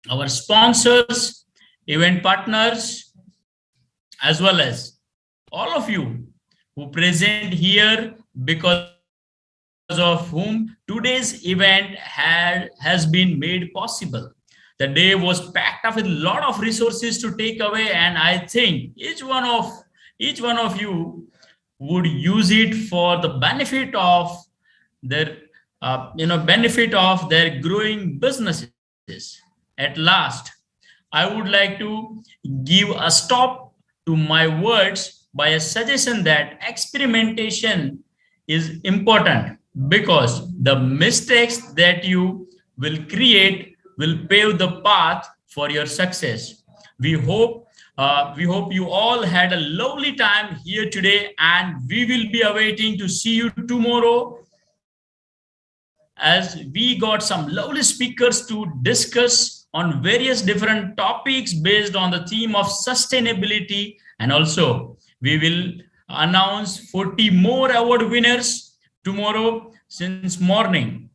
our sponsors, event partners, as well as all of you who present here, because of whom today's event has been made possible. The day was packed up with a lot of resources to take away, and I think each one of you would use it for the benefit of their growing businesses. At last, I would like to give a stop to my words by a suggestion that experimentation is important, because the mistakes that you will create will pave the path for your success. We hope you all had a lovely time here today, and we will be awaiting to see you tomorrow, as we got some lovely speakers to discuss on various different topics based on the theme of sustainability. And also we will announce 40 more award winners tomorrow since morning.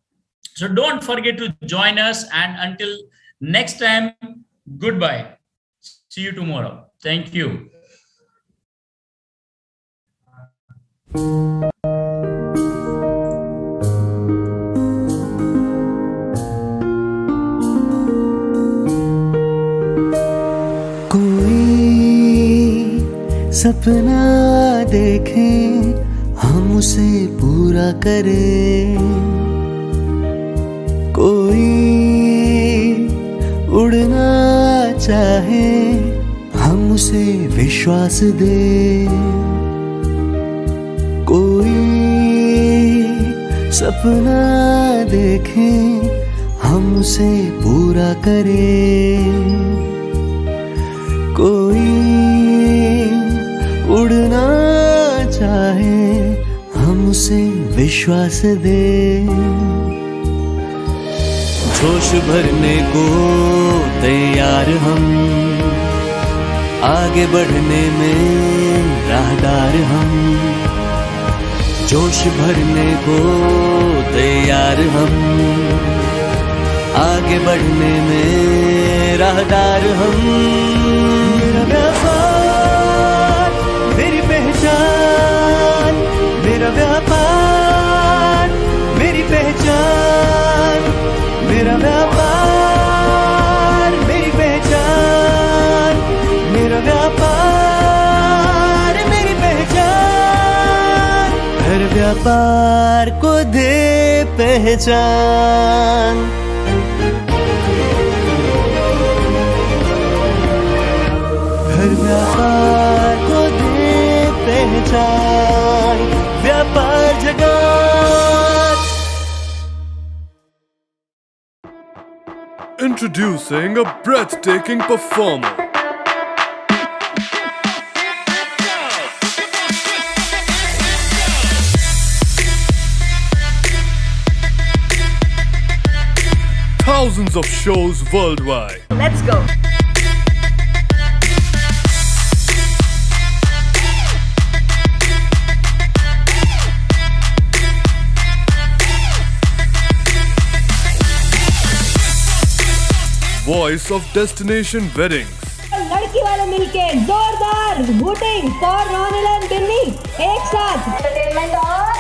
So don't forget to join us, and until next time, goodbye. See you tomorrow. Thank you. सपना देखें हम उसे पूरा करें, कोई उड़ना चाहे हम उसे विश्वास दे, कोई सपना देखें हम उसे पूरा करें, कोई उड़ना चाहे हम उसे विश्वास दे, जोश भरने को तैयार हम, आगे बढ़ने में राहदार हम, जोश भरने को तैयार हम, आगे बढ़ने में राहदार हम। मेरा व्यापार मेरी पहचान व्यापार मेरी पहचान, मेरा व्यापार मेरी पहचान, मेरा व्यापार मेरी पहचान, हर व्यापार को दे पहचान। हर व्यापार को दे पहचान, व्यापार जगत। Introducing a breathtaking performer. Thousands of shows worldwide. Let's go. Voice of Destination Weddings. लड़की वाले मिलके जोरदार voting for Ronil and Binny एक साथ एंटरटेनमेंट और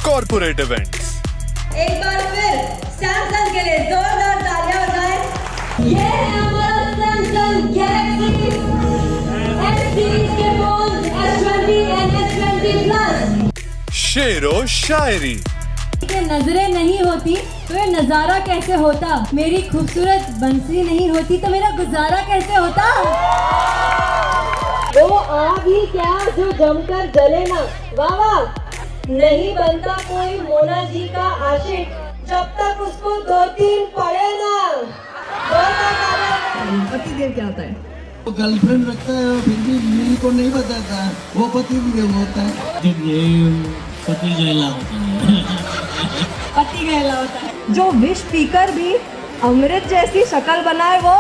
Corporate events. एक बार फिर सैमसंग के लिए जोरदार तालियां बजाएं। ये है हमारा सैमसंग गैलेक्सी एस सीरीज के phone S20 and S20 plus. शेरो शायरी. कि नजरें नहीं होती तो ये नजारा कैसे होता, मेरी खूबसूरत बंसी नहीं होती तो मेरा गुजारा कैसे होता। वो आग ही क्या जो जमकर जले ना, वाह वाह। नहीं बनता कोई मोना जी का आशिक जब तक उसको 2-3 पड़े ना। पति देव क्या होता है? वो गर्लफ्रेंड रखता है और फिर भी बीवी को नहीं बताता, वो पति देव होता है। ये पति गैला होता है। पति गैला होता है। जो विष पीकर भी अमृत जैसी शक्ल बनाए वो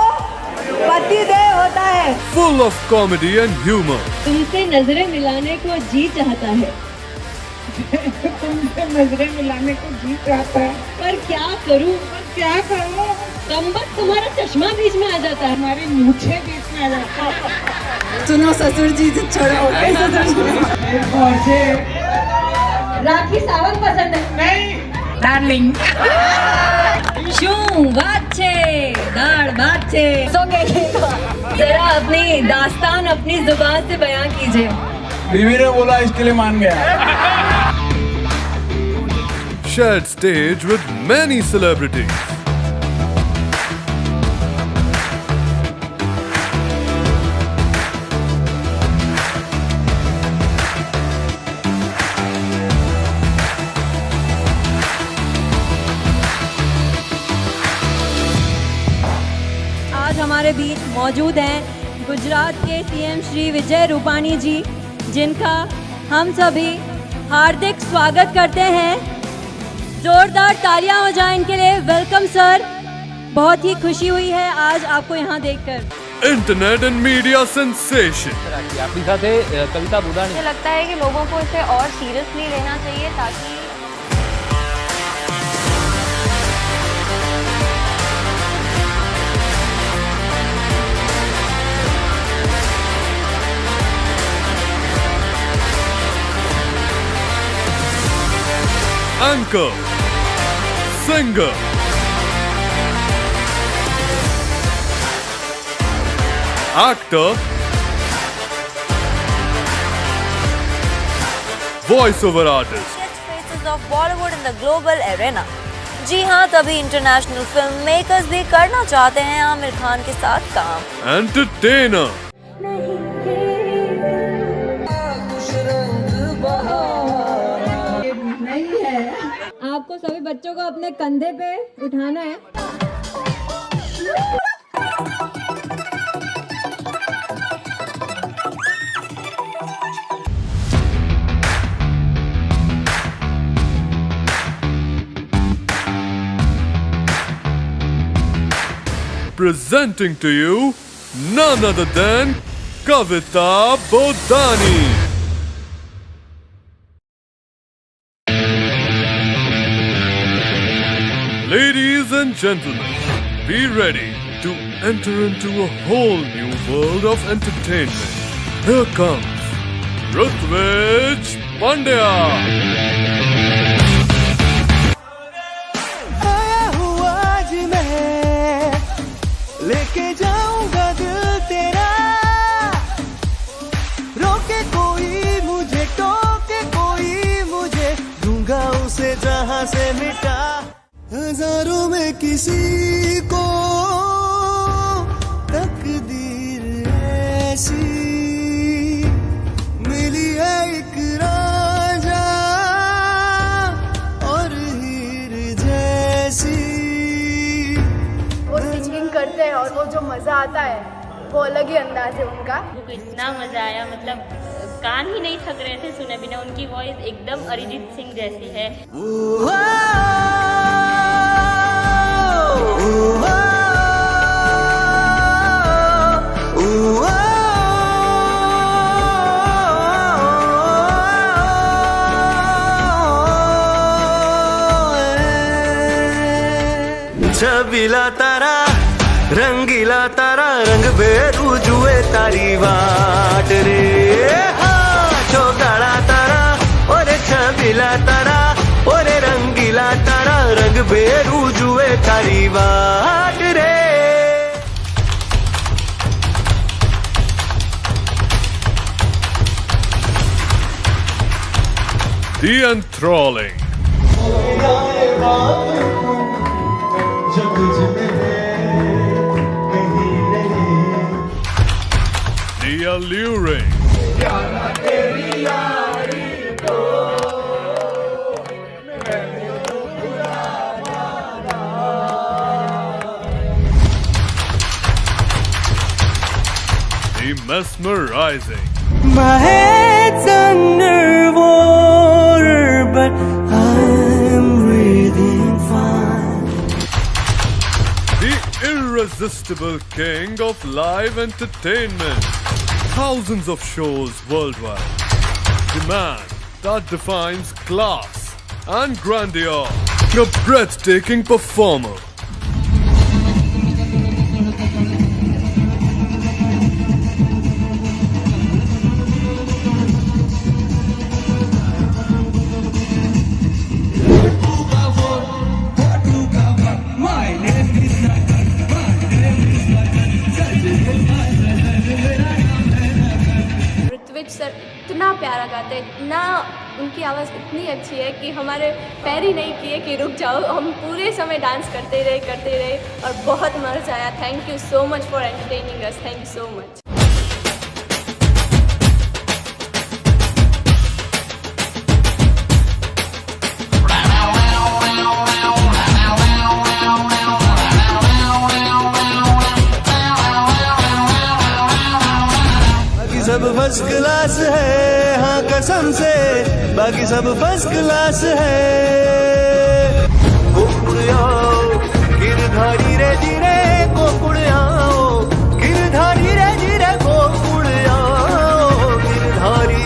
पति देव होता है। Full of comedy and humor. तुमसे नजरें मिलाने को जी चाहता है। तुमसे नजरें मिलाने को जी चाहता है, पर क्या करूं, कमबख्त तुम्हारा चश्मा बीच में आ जाता है, हमारी मूछें बीच में आ जाता है। सुनो ससुर जी छोड़ो राखी सावंत पसंद है नहीं डार्लिंग। दाढ़ बाच्छे जरा अपनी दास्तान अपनी जुबान से बयां कीजिए। बीवी ने बोला इसके लिए मान गया। Shared stage with many celebrities. आज हमारे बीच मौजूद हैं गुजरात के सीएम श्री विजय रूपाणी जी, जिनका हम सभी हार्दिक स्वागत करते हैं। जोरदार तालियां हो जाएं इनके लिए। वेलकम सर, बहुत ही खुशी हुई है आज आपको यहाँ देखकर। Internet and media sensation. आपके साथ है कविता बुधानी। मुझे लगता है कि लोगों को इसे और सीरियसली लेना चाहिए ताकि Anchor, singer, actor, voice-over artist. faces of Bollywood in the global arena. जी हाँ, तभी इंटरनेशनल फिल्म मेकर्स भी करना चाहते हैं आमिर खान के साथ काम। Entertainer, नहीं है, आपको सभी बच्चों को अपने कंधे पे उठाना है। presenting to you none other than Kavita Bodhani. and gentlemen, be ready to enter into a whole new world of entertainment. Here comes Rutvej Pandya. आया हूँ आज मैं, लेके जाऊंगा दिल तेरा, रोके कोई मुझे, टोके कोई मुझे, दूंगा उसे जहां से मिटा। हजारों में किसी को तकदीर ऐसी मिली है, एक राजा और हीर जैसी। वो सिंगिंग करते हैं और वो जो मजा आता है वो अलग ही अंदाज है उनका। मुझे इतना मजा आया, मतलब कान ही नहीं थक रहे थे सुने बिना। उनकी वॉइस एकदम अरिजीत सिंह जैसी है। छबीला तारा, रंगीला तारा, रंग बेरू जुए तारी वाट रे। हाँ चौगाड़ा तारा, ओरे छबीला तारा, ओरे रंगीला तारा, रंग बेरू जुए तारी वाट रे। The enthralling, the alluring, the mesmerizing, My head's underwater, but I'm breathing fine. the irresistible king of live entertainment. Thousands of shows worldwide. The man that defines class and grandeur. A breathtaking performer. Sir इतना प्यारा गाते हैं, इतना उनकी आवाज़ इतनी अच्छी है कि हमारे पैर ही नहीं किए कि रुक जाओ। हम पूरे समय डांस करते रहे और बहुत मज़ा आया। Thank you so much for entertaining us. Thank you so much. सब फर्स्ट क्लास है, हाँ कसम से बाकी सब फर्स्ट क्लास है। गोकुड़ियाओ गिरधारी रे धीरे, गोकुड़ियाओ गिरधारी रे धीरे, गोकुड़ियाओ गिरधारी।